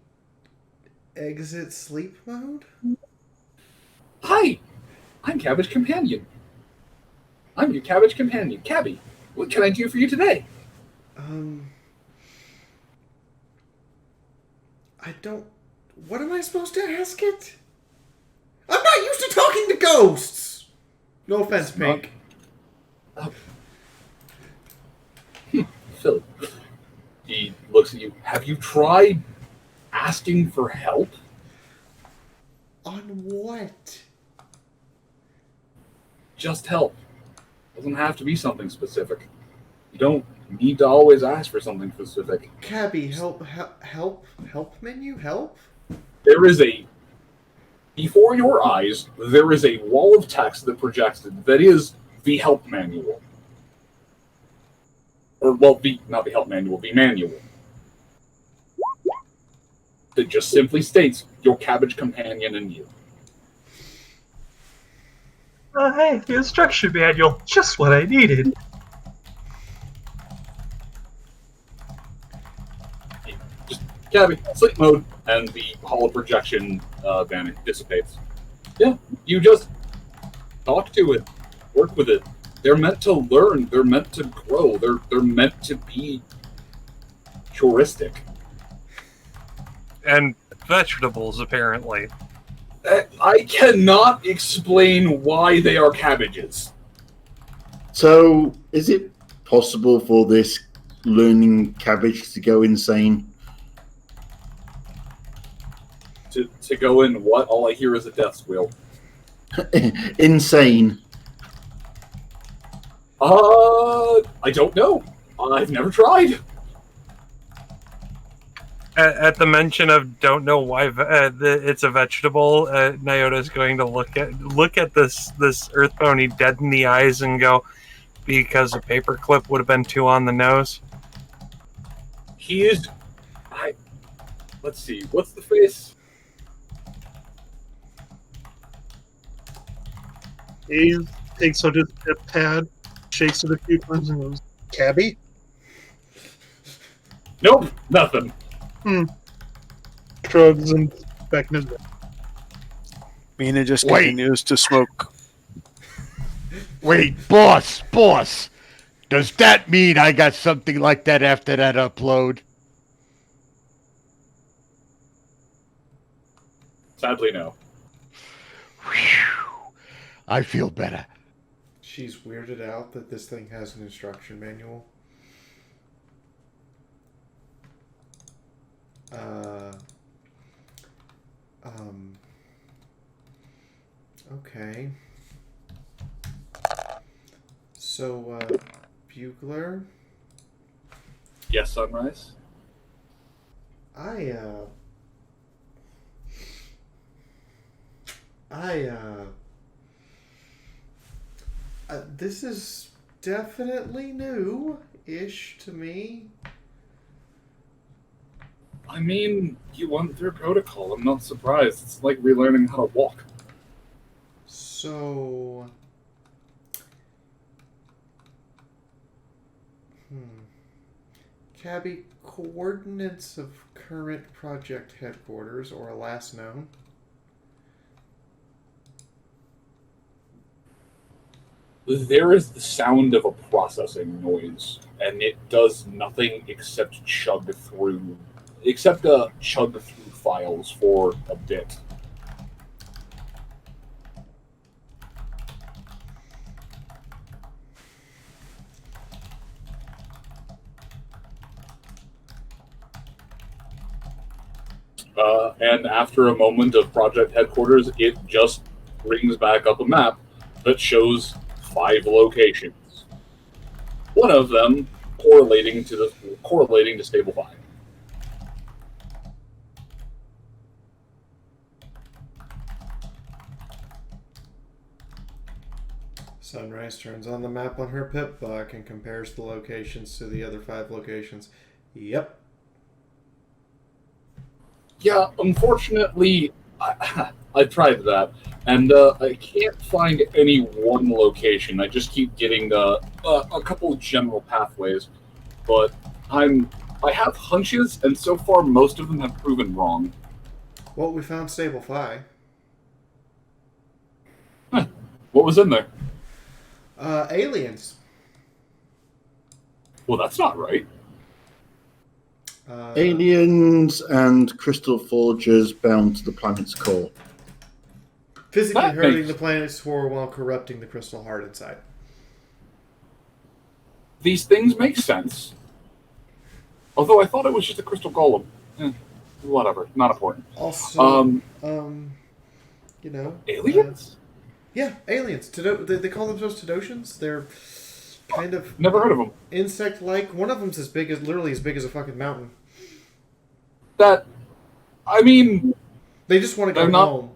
exit sleep mode? Hi, I'm Cabbage Companion. I'm your Cabbage Companion. Cabby, what can I do for you today? I don't... What am I supposed to ask it? I'm not used to talking to ghosts! No offense, Pink. Phil, he looks at you. Have you tried asking for help? On what? Just help. Doesn't have to be something specific. You don't need to always ask for something specific. Cabby, help menu? Help? There is before your eyes, there is a wall of text that projects that is the help manual. Or, well, not the help manual, the manual. That just simply states your Cabbage Companion and you. Hey, the instruction manual, just what I needed. Just Cabby, sleep mode, and the holo projection dissipates. Yeah, you just talk to it, work with it. They're meant to learn. They're meant to grow. They're meant to be heuristic. And vegetables, apparently. I cannot explain why they are cabbages. So, is it possible for this learning cabbage to go insane? To go in what? All I hear is a death squeal. Insane. I don't know. I've never tried. At the mention of don't know why it's a vegetable, Nyota's going to look at this earth pony dead in the eyes and go, because a paperclip would have been too on the nose. He is. Let's see. What's the face? He takes out his tip pad, shakes it a few times, and goes, "Cabby?" Nope, nothing. Shrugs and back in his bed. Mina just continues to smoke. Wait, boss. Does that mean I got something like that after that upload? Sadly, no. I feel better. She's weirded out that this thing has an instruction manual. Okay. So, Bugler? Yes, Sunrise? This is definitely new-ish to me. I mean, you went through protocol. I'm not surprised. It's like relearning how to walk. So... Cabby, coordinates of current project headquarters, or last known. There is the sound of a processing noise, and it does nothing except chug through files for a bit. And after a moment of project headquarters, it just brings back up a map that shows 5 locations. One of them correlating to stable 5. Sunrise turns on the map on her pip book and compares the locations to the other 5 locations. Yep. Yeah, unfortunately, I tried that, and I can't find any one location. I just keep getting a couple general pathways, but I have hunches, and so far most of them have proven wrong. Well, we found Stable Fi. What was in there? Aliens. Well, that's not right. Aliens and crystal forgers bound to the planet's core. Physically That hurting makes- the planet's core while corrupting the crystal heart inside. These things make sense. Although I thought it was just a crystal golem. Whatever, not important. Also, you know, aliens? Yeah, aliens. They call themselves Todosians. They're kind of never heard of them. Insect-like. One of them's literally as big as a fucking mountain. They just want to go home.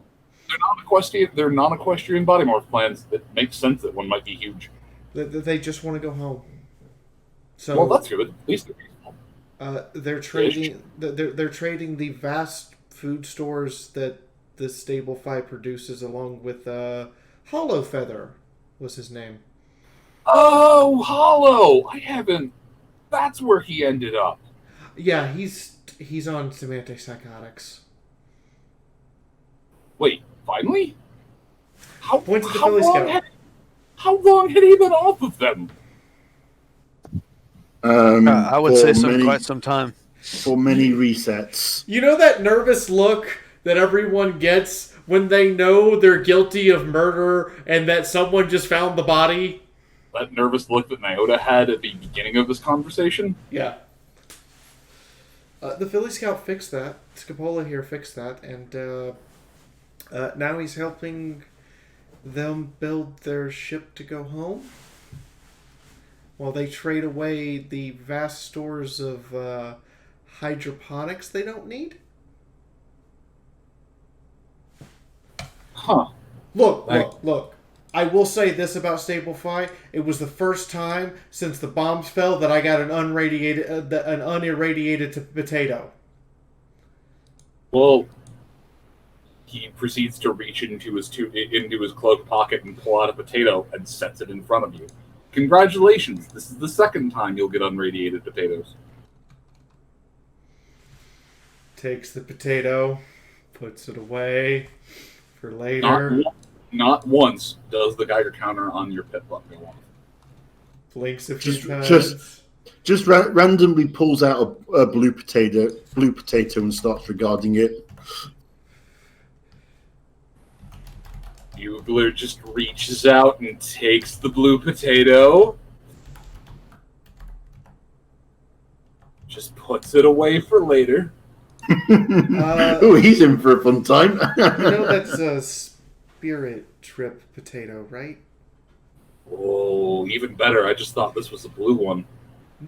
They're non-equestrian body morph plans. It makes sense that one might be huge. They just want to go home. So Well, that's good. At least they're trading. They're trading the vast food stores that the Stable Fi produces, along with Hollow Feather was his name. Oh, Hollow! I haven't. That's where he ended up. Yeah, he's on some antipsychotics. Wait, finally? How long had he been off of them? I would say for quite some time. For many resets. You know that nervous look that everyone gets when they know they're guilty of murder and that someone just found the body? That nervous look that Nyota had at the beginning of this conversation? Yeah. The Philly Scout fixed that. Scapola here fixed that, and now he's helping them build their ship to go home while they trade away the vast stores of hydroponics they don't need. Huh. Look. I will say this about Stable Fi. It was the first time since the bombs fell that I got an unirradiated potato. Well, he proceeds to reach into his cloak pocket and pull out a potato and sets it in front of you. Congratulations! This is the second time you'll get unradiated potatoes. Takes the potato, puts it away for later. Not once does the Geiger counter on your pit butt go off. Blinks a few times. Just randomly pulls out a blue potato and starts regarding it. Bugler just reaches out and takes the blue potato. Just puts it away for later. Oh, he's in for a fun time. You know that's a Spirit Trip potato, right? Oh, even better. I just thought this was a blue one.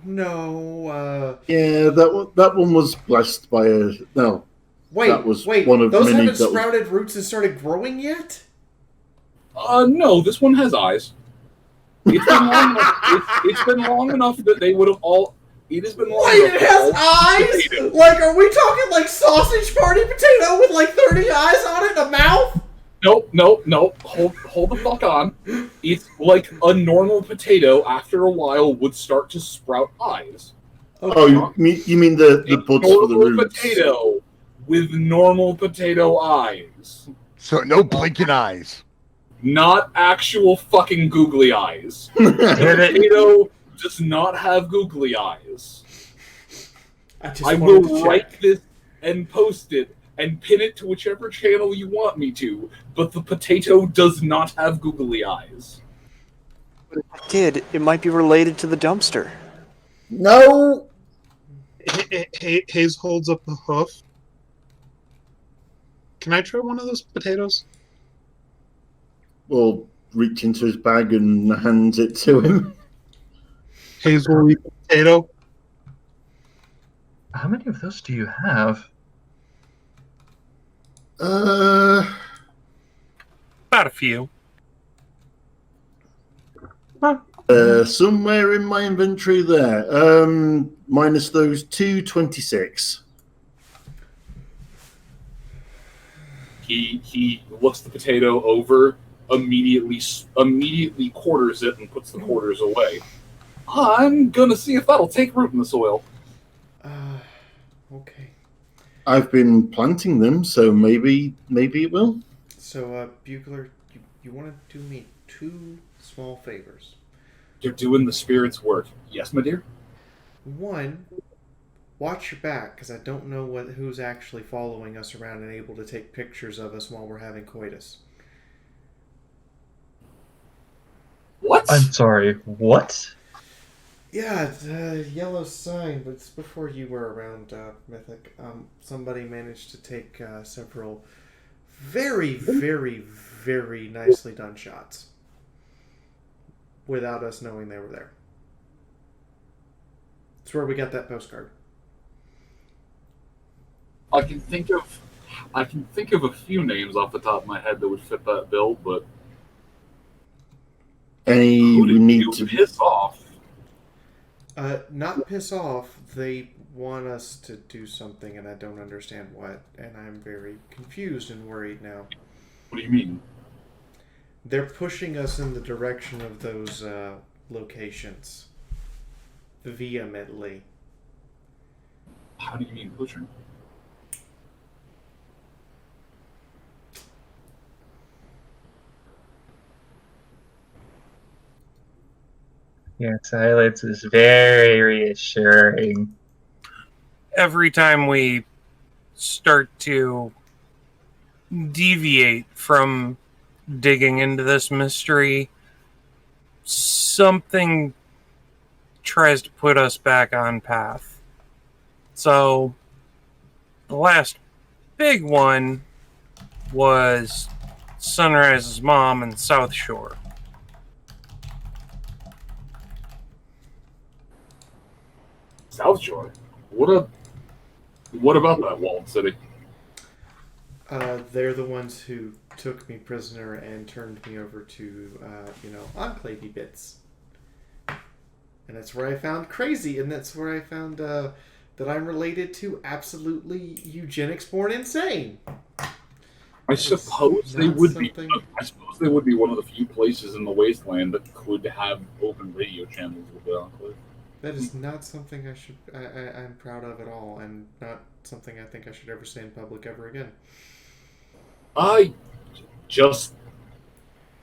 No. Yeah, that one was blessed by a no. That was one of those many haven't sprouted roots and started growing yet? No, this one has eyes. It's been long enough that they would have all. It has been long enough. It has eyes? Like, are we talking like sausage party potato with like 30 eyes on it and a mouth? Nope. Hold the fuck on. It's like a normal potato. After a while, would start to sprout eyes. Oh, you mean the buds for the Normal roots? potato with normal potato eyes. So no blinking eyes. Not actual fucking googly eyes. The potato does not have googly eyes. I will write this and post it and pin it to whichever channel you want me to, but the potato does not have googly eyes. But if it did, it might be related to the dumpster. No! Hayes holds up the hoof. Can I try one of those potatoes? Well, reach into his bag and hands it to him. Hazel potato. How many of those do you have? About a few. Somewhere in my inventory there. Minus those 226. He looks the potato over, immediately quarters it and puts the quarters away. I'm gonna see if that'll take root in the soil. Okay. I've been planting them, so maybe it will. So, Bugler, you want to do me 2 small favors. You're doing the spirit's work. Yes, my dear? One, watch your back, because I don't know who's actually following us around and able to take pictures of us while we're having coitus. What? I'm sorry, what? Yeah, it's a yellow sign, but it's before you were around, Mythic. Somebody managed to take several very, very, very nicely done shots without us knowing they were there. That's where we got that postcard. I can think of a few names off the top of my head that would fit that bill, but who did need you to piss off? Not piss off. They want us to do something, and I don't understand what. And I'm very confused and worried now. What do you mean? They're pushing us in the direction of those locations vehemently. How do you mean pushing? Your silence is very reassuring. Every time we start to deviate from digging into this mystery, something tries to put us back on path. So, the last big one was Sunrise's mom in South Shore. South Shore? What about that walled city? They're the ones who took me prisoner and turned me over to, enclavey bits. And that's where I found crazy, and that's where I found that I'm related to absolutely eugenics-born insane. I suppose they would be. I suppose they would be one of the few places in the wasteland that could have open radio channels with the enclave. That is not something I'm proud of at all, and not something I think I should ever say in public ever again. I just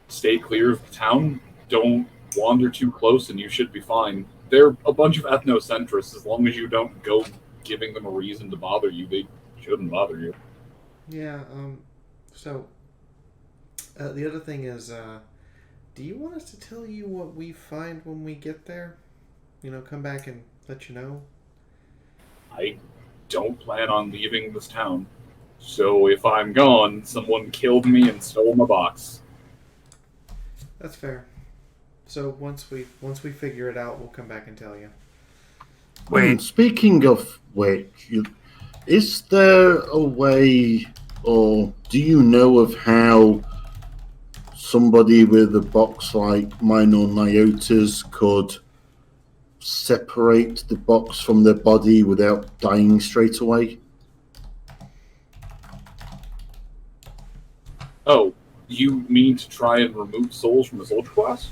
stay clear of the town. Don't wander too close, and you should be fine. They're a bunch of ethnocentrists. As long as you don't go giving them a reason to bother you, they shouldn't bother you. Yeah. So the other thing is, do you want us to tell you what we find when we get there? Come back and let you know? I don't plan on leaving this town. So if I'm gone, someone killed me and stole my box. That's fair. So once we figure it out, we'll come back and tell you. Wait. Speaking of which, is there a way, or do you know of how somebody with a box like mine or Nyota's could separate the box from their body without dying straight away? Oh, you mean to try and remove souls from the soldier class?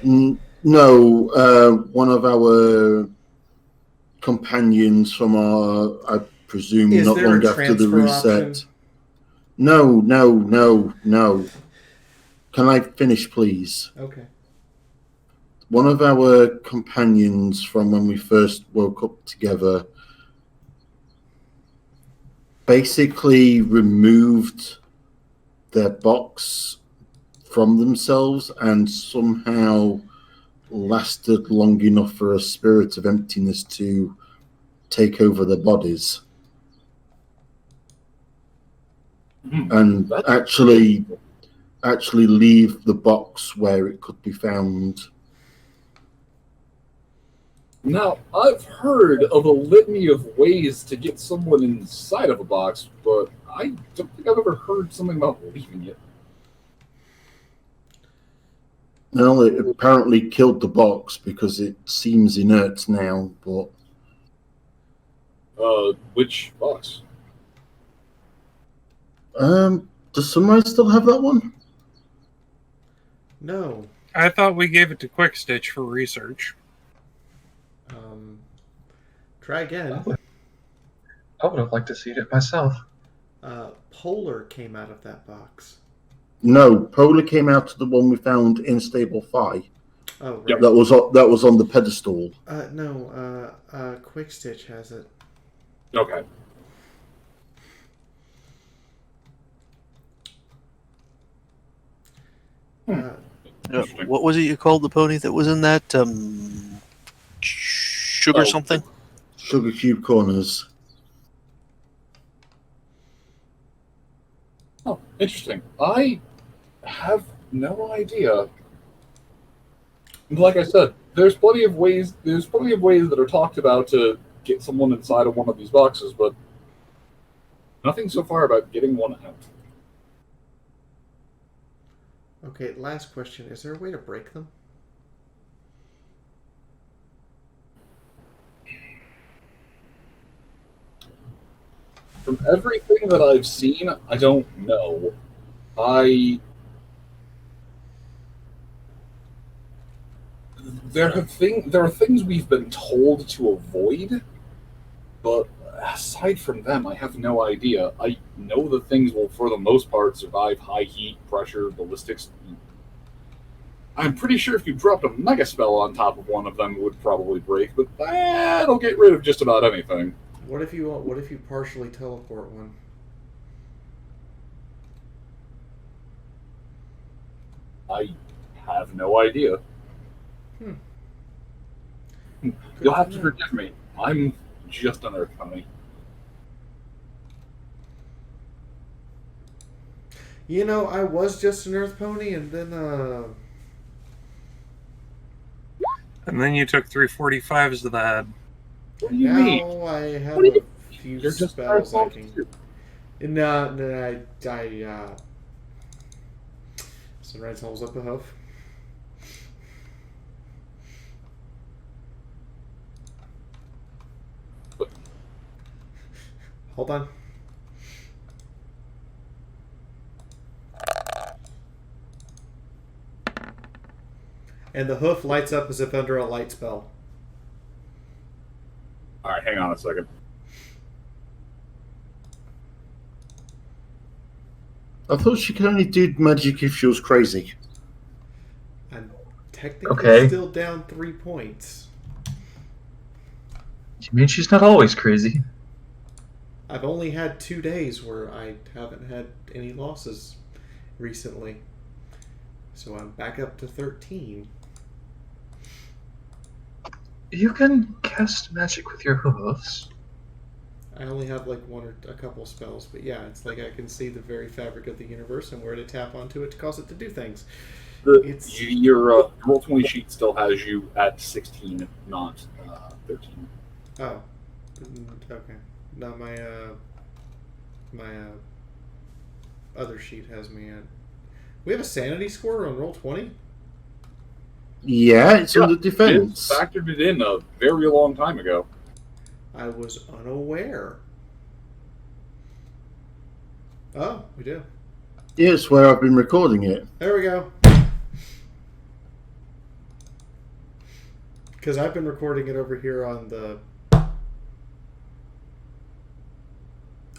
No, one of our companions from our, I presume, not long after the reset. Option? No. Can I finish, please? Okay. One of our companions from when we first woke up together basically removed their box from themselves and somehow lasted long enough for a spirit of emptiness to take over their bodies. And actually actually leave the box where it could be found. Now, I've heard of a litany of ways to get someone inside of a box, but I don't think I've ever heard something about leaving it. Well, it apparently killed the box because it seems inert now, but... Which box? Does Sunrise still have that one? No. I thought we gave it to Quick Stitch for research. Try again. I would have liked to see it myself. Polar came out of that box. No, Polar came out of the one we found in Stable Phi. Oh, right. That was on the pedestal. No, Quick Stitch has it. Okay. What was it you called the pony that was in that? Sugar something? Sugar Cube Corners. Oh, interesting. I have no idea. Like I said, there's plenty of ways. There's plenty of ways that are talked about to get someone inside of one of these boxes, but nothing so far about getting one out. Okay, last question. Is there a way to break them? From everything that I've seen, I don't know. There are things we've been told to avoid, but aside from them, I have no idea. I know the things will, for the most part, survive high heat, pressure, ballistics. I'm pretty sure if you dropped a mega spell on top of one of them, it would probably break, but that'll get rid of just about anything. What if you partially teleport one? I have no idea. Hmm. You'll have to forgive me. I'm just an Earth pony. You know, I was just an Earth pony, and then And then you took 345s to the head. What do you now mean? I have What do you a few You're just spells I Earth can. pony. No, Sunrise holds up a hoof. Hold on. And the hoof lights up as if under a light spell. Alright, hang on a second. I thought she could only do magic if she was crazy. I'm technically Okay. still down 3 points. You mean she's not always crazy? I've only had 2 days where I haven't had any losses recently. So I'm back up to 13. You can cast magic with your hooves. I only have like one or a couple spells, but yeah, it's like I can see the very fabric of the universe and where to tap onto it to cause it to do things. Your Roll20 sheet still has you at 16, not 13. Oh, okay. No, my other sheet has me at. We have a sanity score on Roll20. Yeah, it's under defense. Factored it in a very long time ago. I was unaware. Oh, we do. Yes, where I've been recording it. There we go. Because I've been recording it over here on the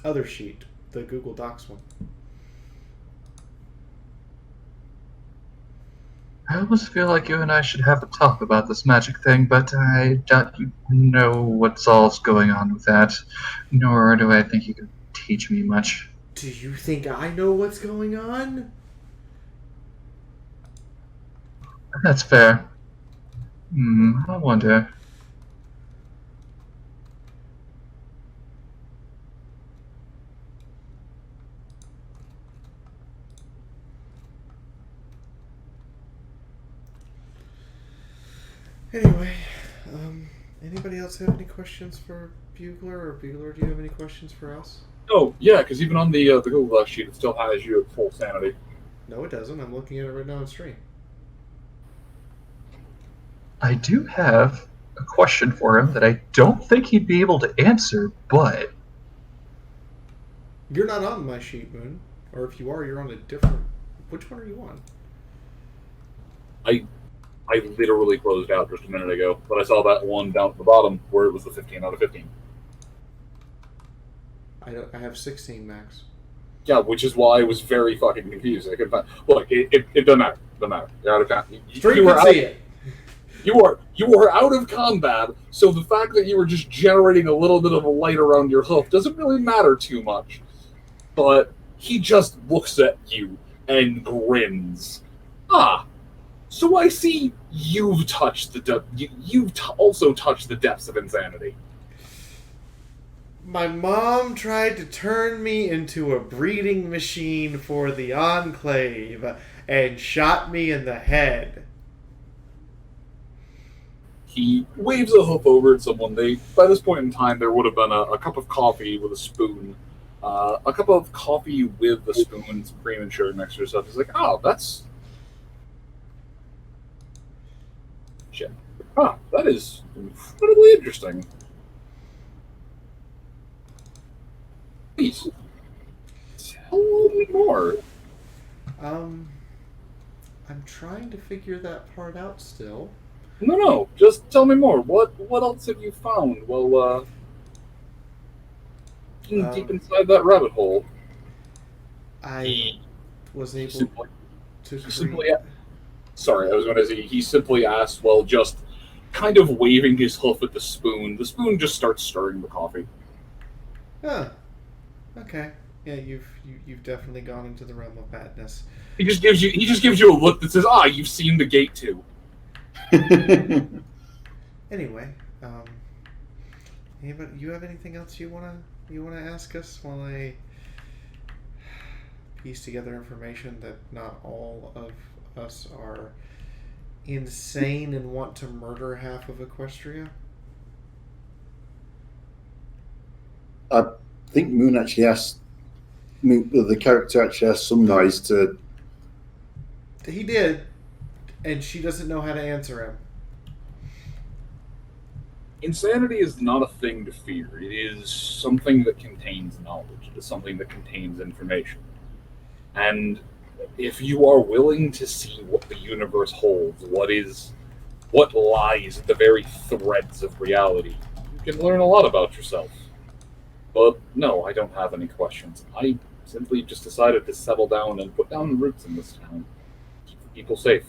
other sheet, the Google Docs one. I almost feel like you and I should have a talk about this magic thing, but I doubt you know what's all's going on with that. Nor do I think you can teach me much. Do you think I know what's going on? That's fair. I wonder. Anyway, anybody else have any questions for Bugler? Or Bugler, do you have any questions for us? Oh, yeah, because even on the Google Glass sheet, it still has you at full sanity. No, it doesn't. I'm looking at it right now on stream. I do have a question for him that I don't think he'd be able to answer, but You're not on my sheet, Moon. Or if you are, you're on a different... Which one are you on? I literally closed out just a minute ago, but I saw that one down at the bottom where it was the 15 out of 15. I have 16 max. Yeah, which is why I was very fucking confused. I couldn't find. Look, it doesn't matter. Doesn't matter. You're out of combat. Stream can see it. You are out of combat, so the fact that you were just generating a little bit of a light around your hoof doesn't really matter too much. But he just looks at you and grins. Ah, so I see you've touched you've also touched the depths of insanity. My mom tried to turn me into a breeding machine for the Enclave and shot me in the head. He waves a hoof over at someone. By this point in time, there would have been a cup of coffee with a spoon. A cup of coffee with the spoon, some cream and sugar next to yourself. He's like, oh, that's... Shit. Ah, that is incredibly interesting. Please, tell me more. I'm trying to figure that part out still. No, just tell me more. What else have you found? Well, deep inside that rabbit hole. I was able to Sorry, I was going to say, he simply asked, well, just kind of waving his hoof at the spoon. The spoon just starts stirring the coffee. Huh. Okay. Yeah, you've definitely gone into the realm of madness. He just gives you a look that says, "Ah, you've seen the gate too." Anyway, anybody, you have anything else you wanna ask us while I piece together information that not all of us are insane and want to murder half of Equestria? I think Moon actually asked. The character actually asked Sunrise to. He did, and she doesn't know how to answer him. Insanity is not a thing to fear. It is something that contains knowledge. It is something that contains information. And if you are willing to see what the universe holds, what lies at the very threads of reality, you can learn a lot about yourself. But no, I don't have any questions. I simply just decided to settle down and put down roots in this town. Keep the people safe.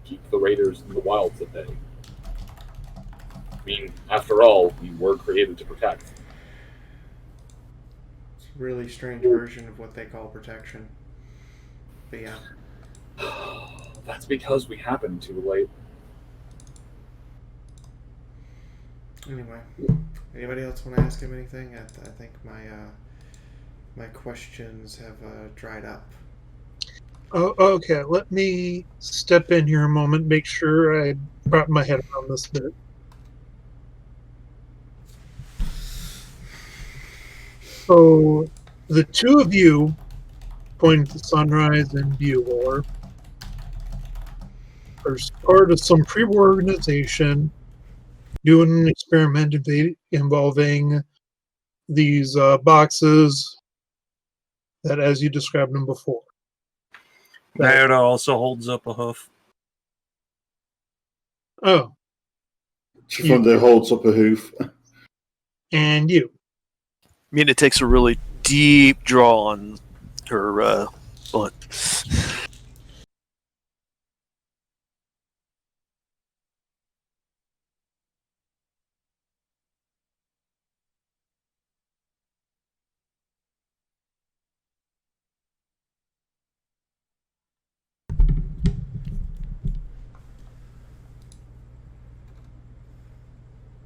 Keep the raiders and the wilds at bay. I mean, after all, we were created to protect. It's a really strange version of what they call protection. But yeah. That's because we happened too late. Anyway, anybody else want to ask him anything? I think my questions have dried up. Oh, okay. Let me step in here a moment, make sure I wrap my head around this bit. So, the two of you, pointing to Sunrise and Bugler, are part of some pre-war organization doing an experiment involving these boxes that, as you described them before. That also holds up a hoof. Oh. Chifundo holds up a hoof. And you. Mina takes a really deep draw on her butt.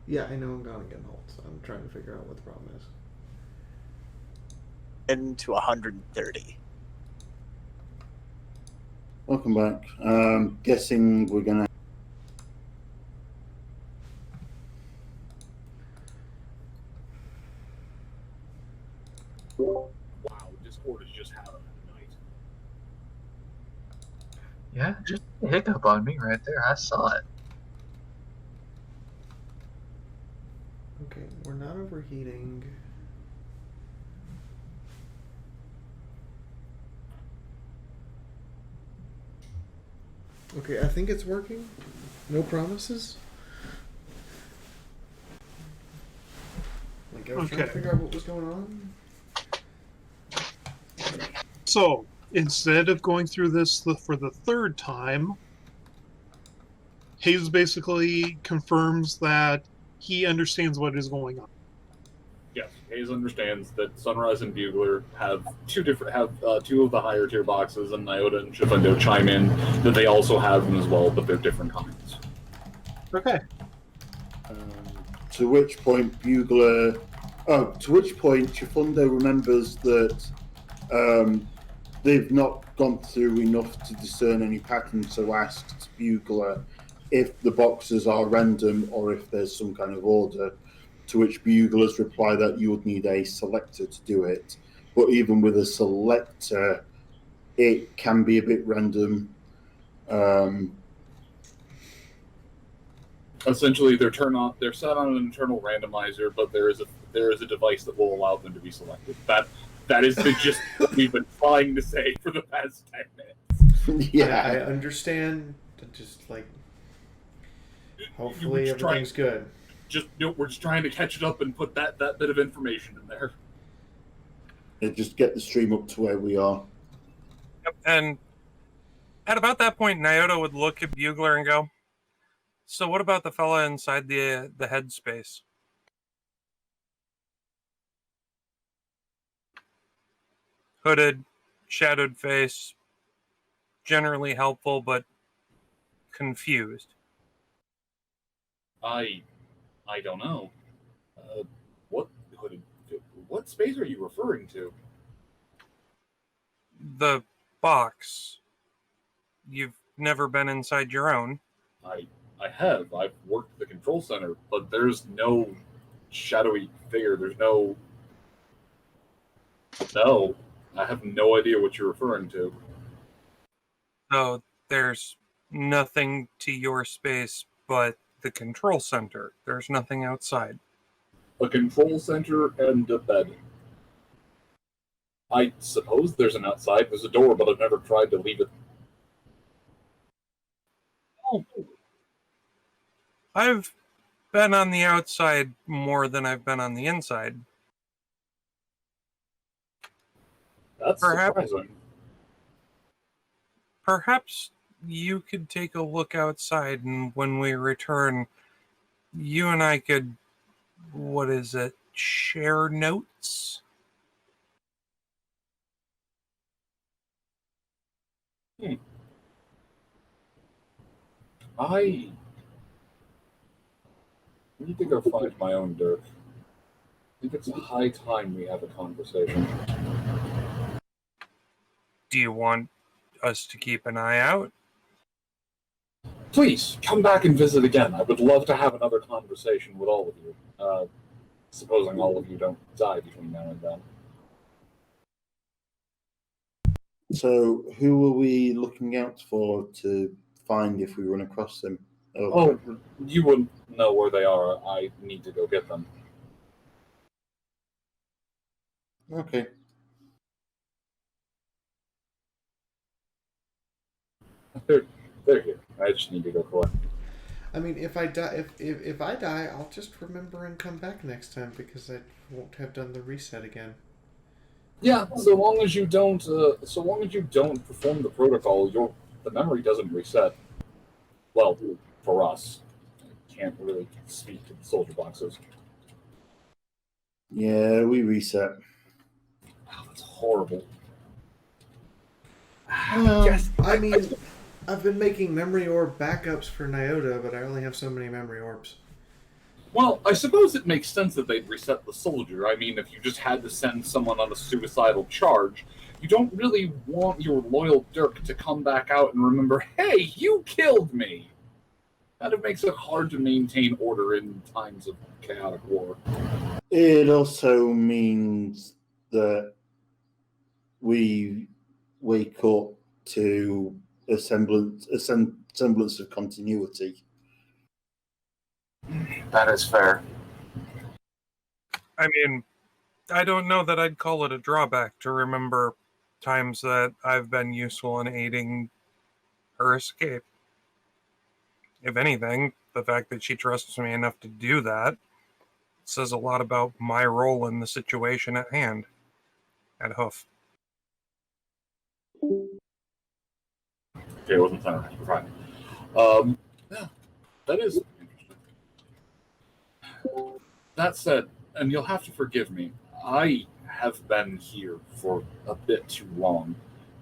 Yeah, I know I'm gonna get hold, so I'm trying to figure out what the problem is. To 130. Welcome back. Guessing we're gonna. Yeah, just a hiccup on me right there. I saw it. Okay, we're not overheating. Okay, I think it's working. No promises. Like I was trying to figure out what was going on. So instead of going through this for the third time, Hayes basically confirms that he understands what is going on. Yes, Hayes understands that Sunrise and Bugler have two of the higher tier boxes, and Nyota and Chifundo chime in that they also have them as well, but they're different kinds. Okay. To which point Chifundo remembers that they've not gone through enough to discern any patterns, so asks Bugler if the boxes are random or if there's some kind of order. To which Bugler's reply that you would need a selector to do it. But even with a selector, it can be a bit random. Essentially, they're set on an internal randomizer, but there is a device that will allow them to be selected. That is the gist that we've been trying to say for the past 10 minutes. Yeah, I understand. Just like, hopefully everything's good. We're just trying to catch it up and put that bit of information in there. And just get the stream up to where we are. Yep. And at about that point, Nyota would look at Bugler and go, "So what about the fella inside the headspace?" Hooded, shadowed face, generally helpful, but confused. I don't know. What space are you referring to? The box. You've never been inside your own. I have. I've worked at the control center, but there's no shadowy figure. There's no. No. I have no idea what you're referring to. So there's nothing to your space but the control center. There's nothing outside. A control center and a bed. I suppose there's an outside. There's a door, but I've never tried to leave it. Oh. I've been on the outside more than I've been on the inside. That's surprising. Perhaps you could take a look outside, and when we return, you and I could, share notes? I need to go find my own Dirk. I think it's a high time we have a conversation. Do you want us to keep an eye out? Please, come back and visit again. I would love to have another conversation with all of you. Supposing all of you don't die between now and then. So, who are we looking out for to find if we run across them? Oh, you wouldn't know where they are. I need to go get them. Okay. They're here. I just need to go collect them. I mean, if I die, if I die, I'll just remember and come back next time because I won't have done the reset again. Yeah, so long as you don't perform the protocol, the memory doesn't reset. Well, for us, I can't really speak to the soldier boxes. Yeah, we reset. Oh, that's horrible. Yes, I mean, I've been making memory orb backups for Nyota, but I only have so many memory orbs. Well, I suppose it makes sense that they'd reset the soldier. I mean, if you just had to send someone on a suicidal charge, you don't really want your loyal Dirk to come back out and remember, hey, you killed me! That makes it hard to maintain order in times of chaotic war. It also means that we wake up to semblance of continuity. That is fair. I mean, I don't know that I'd call it a drawback to remember times that I've been useful in aiding her escape. If anything, the fact that she trusts me enough to do that says a lot about my role in the situation at hand. At Hoof. Okay, it wasn't fine. Fine. Yeah, that is interesting. That said, and you'll have to forgive me, I have been here for a bit too long.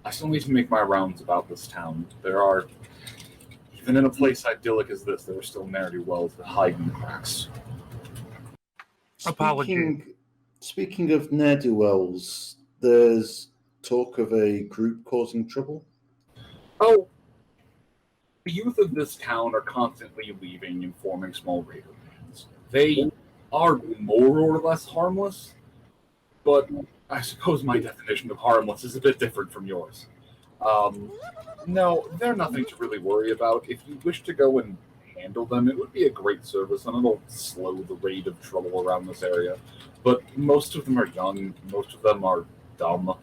I still need to make my rounds about this town. There are, even in a place idyllic as this, there are still ne'er-do-wells that hide in the cracks. Speaking of ne'er-do-wells, there's talk of a group causing trouble. Oh, the youth of this town are constantly leaving and forming small raider bands. They are more or less harmless, but I suppose my definition of harmless is a bit different from yours. No, they're nothing to really worry about. If you wish to go and handle them, it would be a great service, and it'll slow the rate of trouble around this area. But most of them are young, most of them are dumb.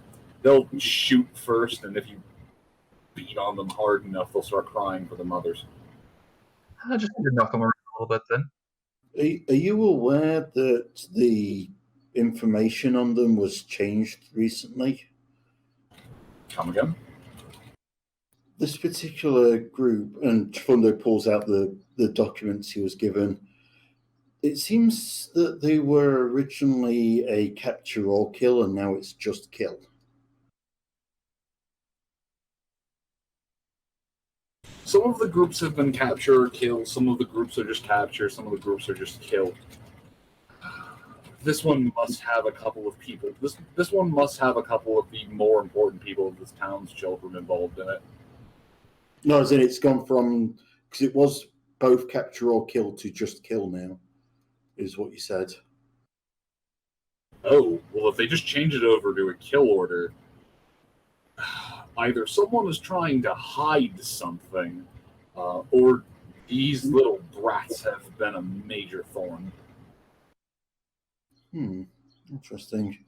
They'll shoot first, and if you beat on them hard enough, they'll start crying for their mothers. I just need to knock them around a little bit then. Are you aware that the information on them was changed recently? Come again? This particular group, and Fundo pulls out the documents he was given, it seems that they were originally a capture or kill, and now it's just kill. Some of the groups have been capture or kill, some of the groups are just capture, some of the groups are just kill. This one must have a couple of people. This one must have a couple of the more important people of this town's children involved in it. No, as in it's gone from, because it was both capture or kill to just kill now, is what you said. Oh, well, if they just change it over to a kill order, either someone is trying to hide something, or these little brats have been a major thorn. Interesting.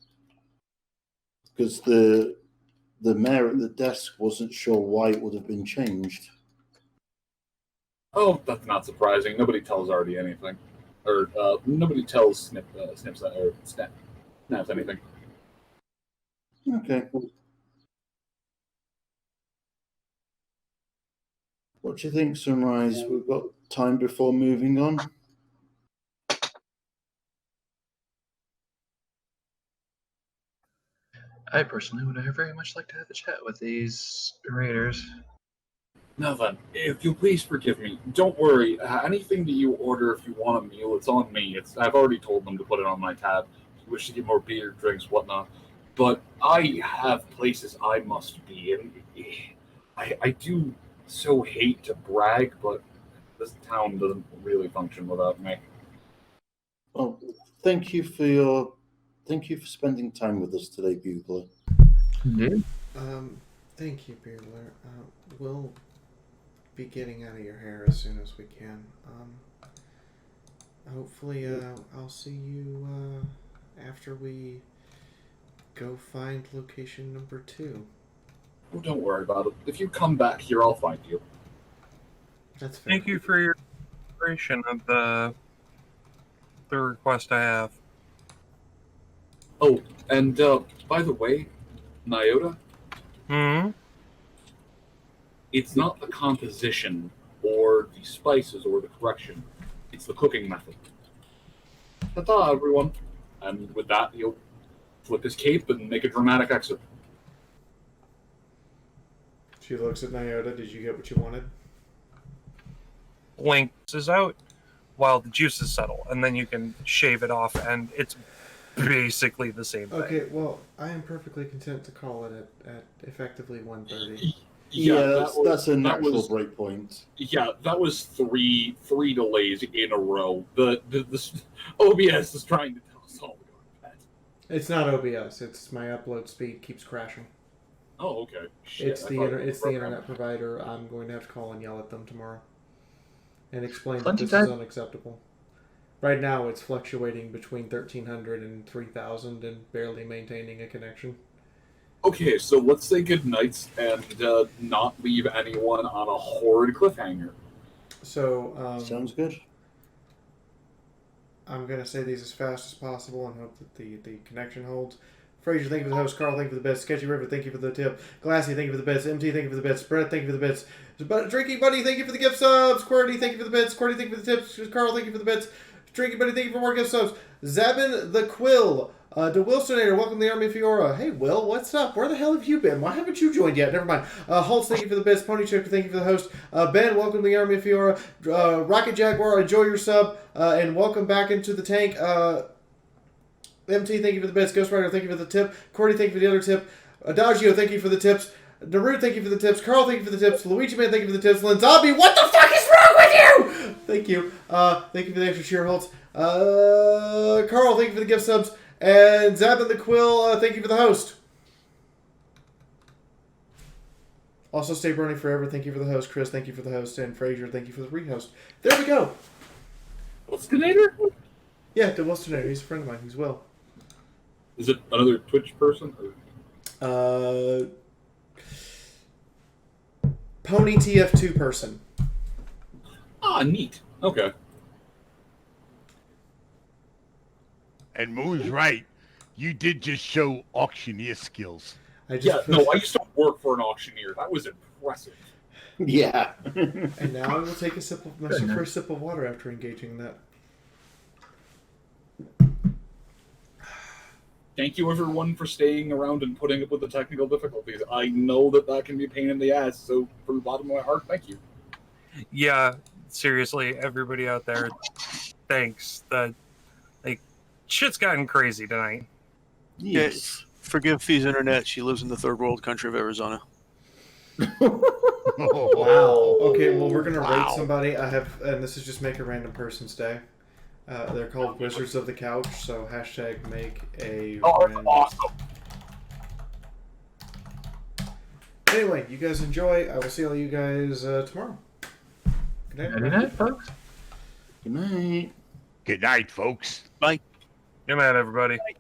Because the mayor at the desk wasn't sure why it would have been changed. Oh, that's not surprising. Nobody tells Artie anything. Or, nobody tells Snaps anything. Okay. What do you think, Sunrise? We've got time before moving on. I personally would very much like to have a chat with these raiders. Now then, if you'll please forgive me, don't worry. Anything that you order, if you want a meal, it's on me. I've already told them to put it on my tab. If you wish to get more beer, drinks, whatnot. But I have places I must be in. I do so hate to brag, but this town doesn't really function without me. Well, thank you for spending time with us today, Bugler. Thank you, Bugler. We'll be getting out of your hair as soon as we can. Hopefully, I'll see you after we go find location number 2. Oh, don't worry about it. If you come back here, I'll find you. That's fair. Thank you for your consideration of the request I have. Oh, and by the way, Nyota? It's not the composition or the spices or the correction. It's the cooking method. Ta-ta, everyone. And with that, he'll flip his cape and make a dramatic exit. She looks at Nyota. Did you get what you wanted? Blinks is out while the juices settle, and then you can shave it off, and it's basically the same thing. Okay, well, I am perfectly content to call it at effectively 1:30. Yeah, that's a natural break point. Yeah, that was three delays in a row. The OBS is trying to tell us all to go to bed. It's not OBS. It's my upload speed keeps crashing. Oh, okay. Shit, It's I the thought it was it's the program. internet provider. I'm going to have to call and yell at them tomorrow, and explain that Plenty this time. is unacceptable. Right now, it's fluctuating between 1,300 and 3,000 and barely maintaining a connection. Okay, so let's say goodnights and not leave anyone on a horrid cliffhanger. So Sounds good. I'm going to say these as fast as possible and hope that the connection holds. Fraser, thank you for the host. Carl, thank you for the bits. Sketchy River, thank you for the tip. Glassy, thank you for the bits. MT, thank you for the bits. Brett, thank you for the bits. Drinking Buddy, thank you for the gift subs. QWERTY, thank you for the bits. QWERTY, thank you for the tips. Carl, thank you for the bits. Drinking Buddy, thank you for more gift subs. Zabin the Quill. The Wilsonator, welcome to the Army of Fiaura. Hey, Will, what's up? Where the hell have you been? Why haven't you joined yet? Never mind. Holtz, thank you for the bits. Pony Chick, thank you for the host. Ben, welcome to the Army of Fiaura. Rocket Jaguar, enjoy your sub. And welcome back into the tank. MT, thank you for the bits. Ghost Rider, thank you for the tip. Cordy, thank you for the other tip. Adagio, thank you for the tips. Naru, thank you for the tips. Carl, thank you for the tips. Luigi Man, thank you for the tips. Linzombie, what the fuck is wrong with you? Thank you. Thank you for the extra cheer, Holtz. Carl, thank you for the gift subs. And Zabin the Quill, thank you for the host. Also, stay burning forever. Thank you for the host. Chris, thank you for the host. And Fraser, thank you for the rehost. There we go. Wilsonator? Yeah, the Wilsonator. He's a friend of mine. He's Will. Is it another Twitch person? Pony TF2 person. Ah, neat. Okay. And Moo's right. You did just show auctioneer skills. I used to work for an auctioneer. That was impressive. Yeah. And now I will take my first sip of water after engaging in that. Thank you, everyone, for staying around and putting up with the technical difficulties. I know that can be a pain in the ass, so from the bottom of my heart, thank you. Yeah, seriously, everybody out there, thanks. Shit's gotten crazy tonight. Yes. Forgive Fee's internet. She lives in the third world country of Arizona. Wow. Okay, well, we're going to rate somebody. And this is just make a random person's day. They're called Wizards of the Couch, so hashtag make a random. Awesome. Anyway, you guys enjoy. I will see all you guys tomorrow. Good night. Good night, folks. Good night. Good night, folks. Bye. Good night, everybody. Bye.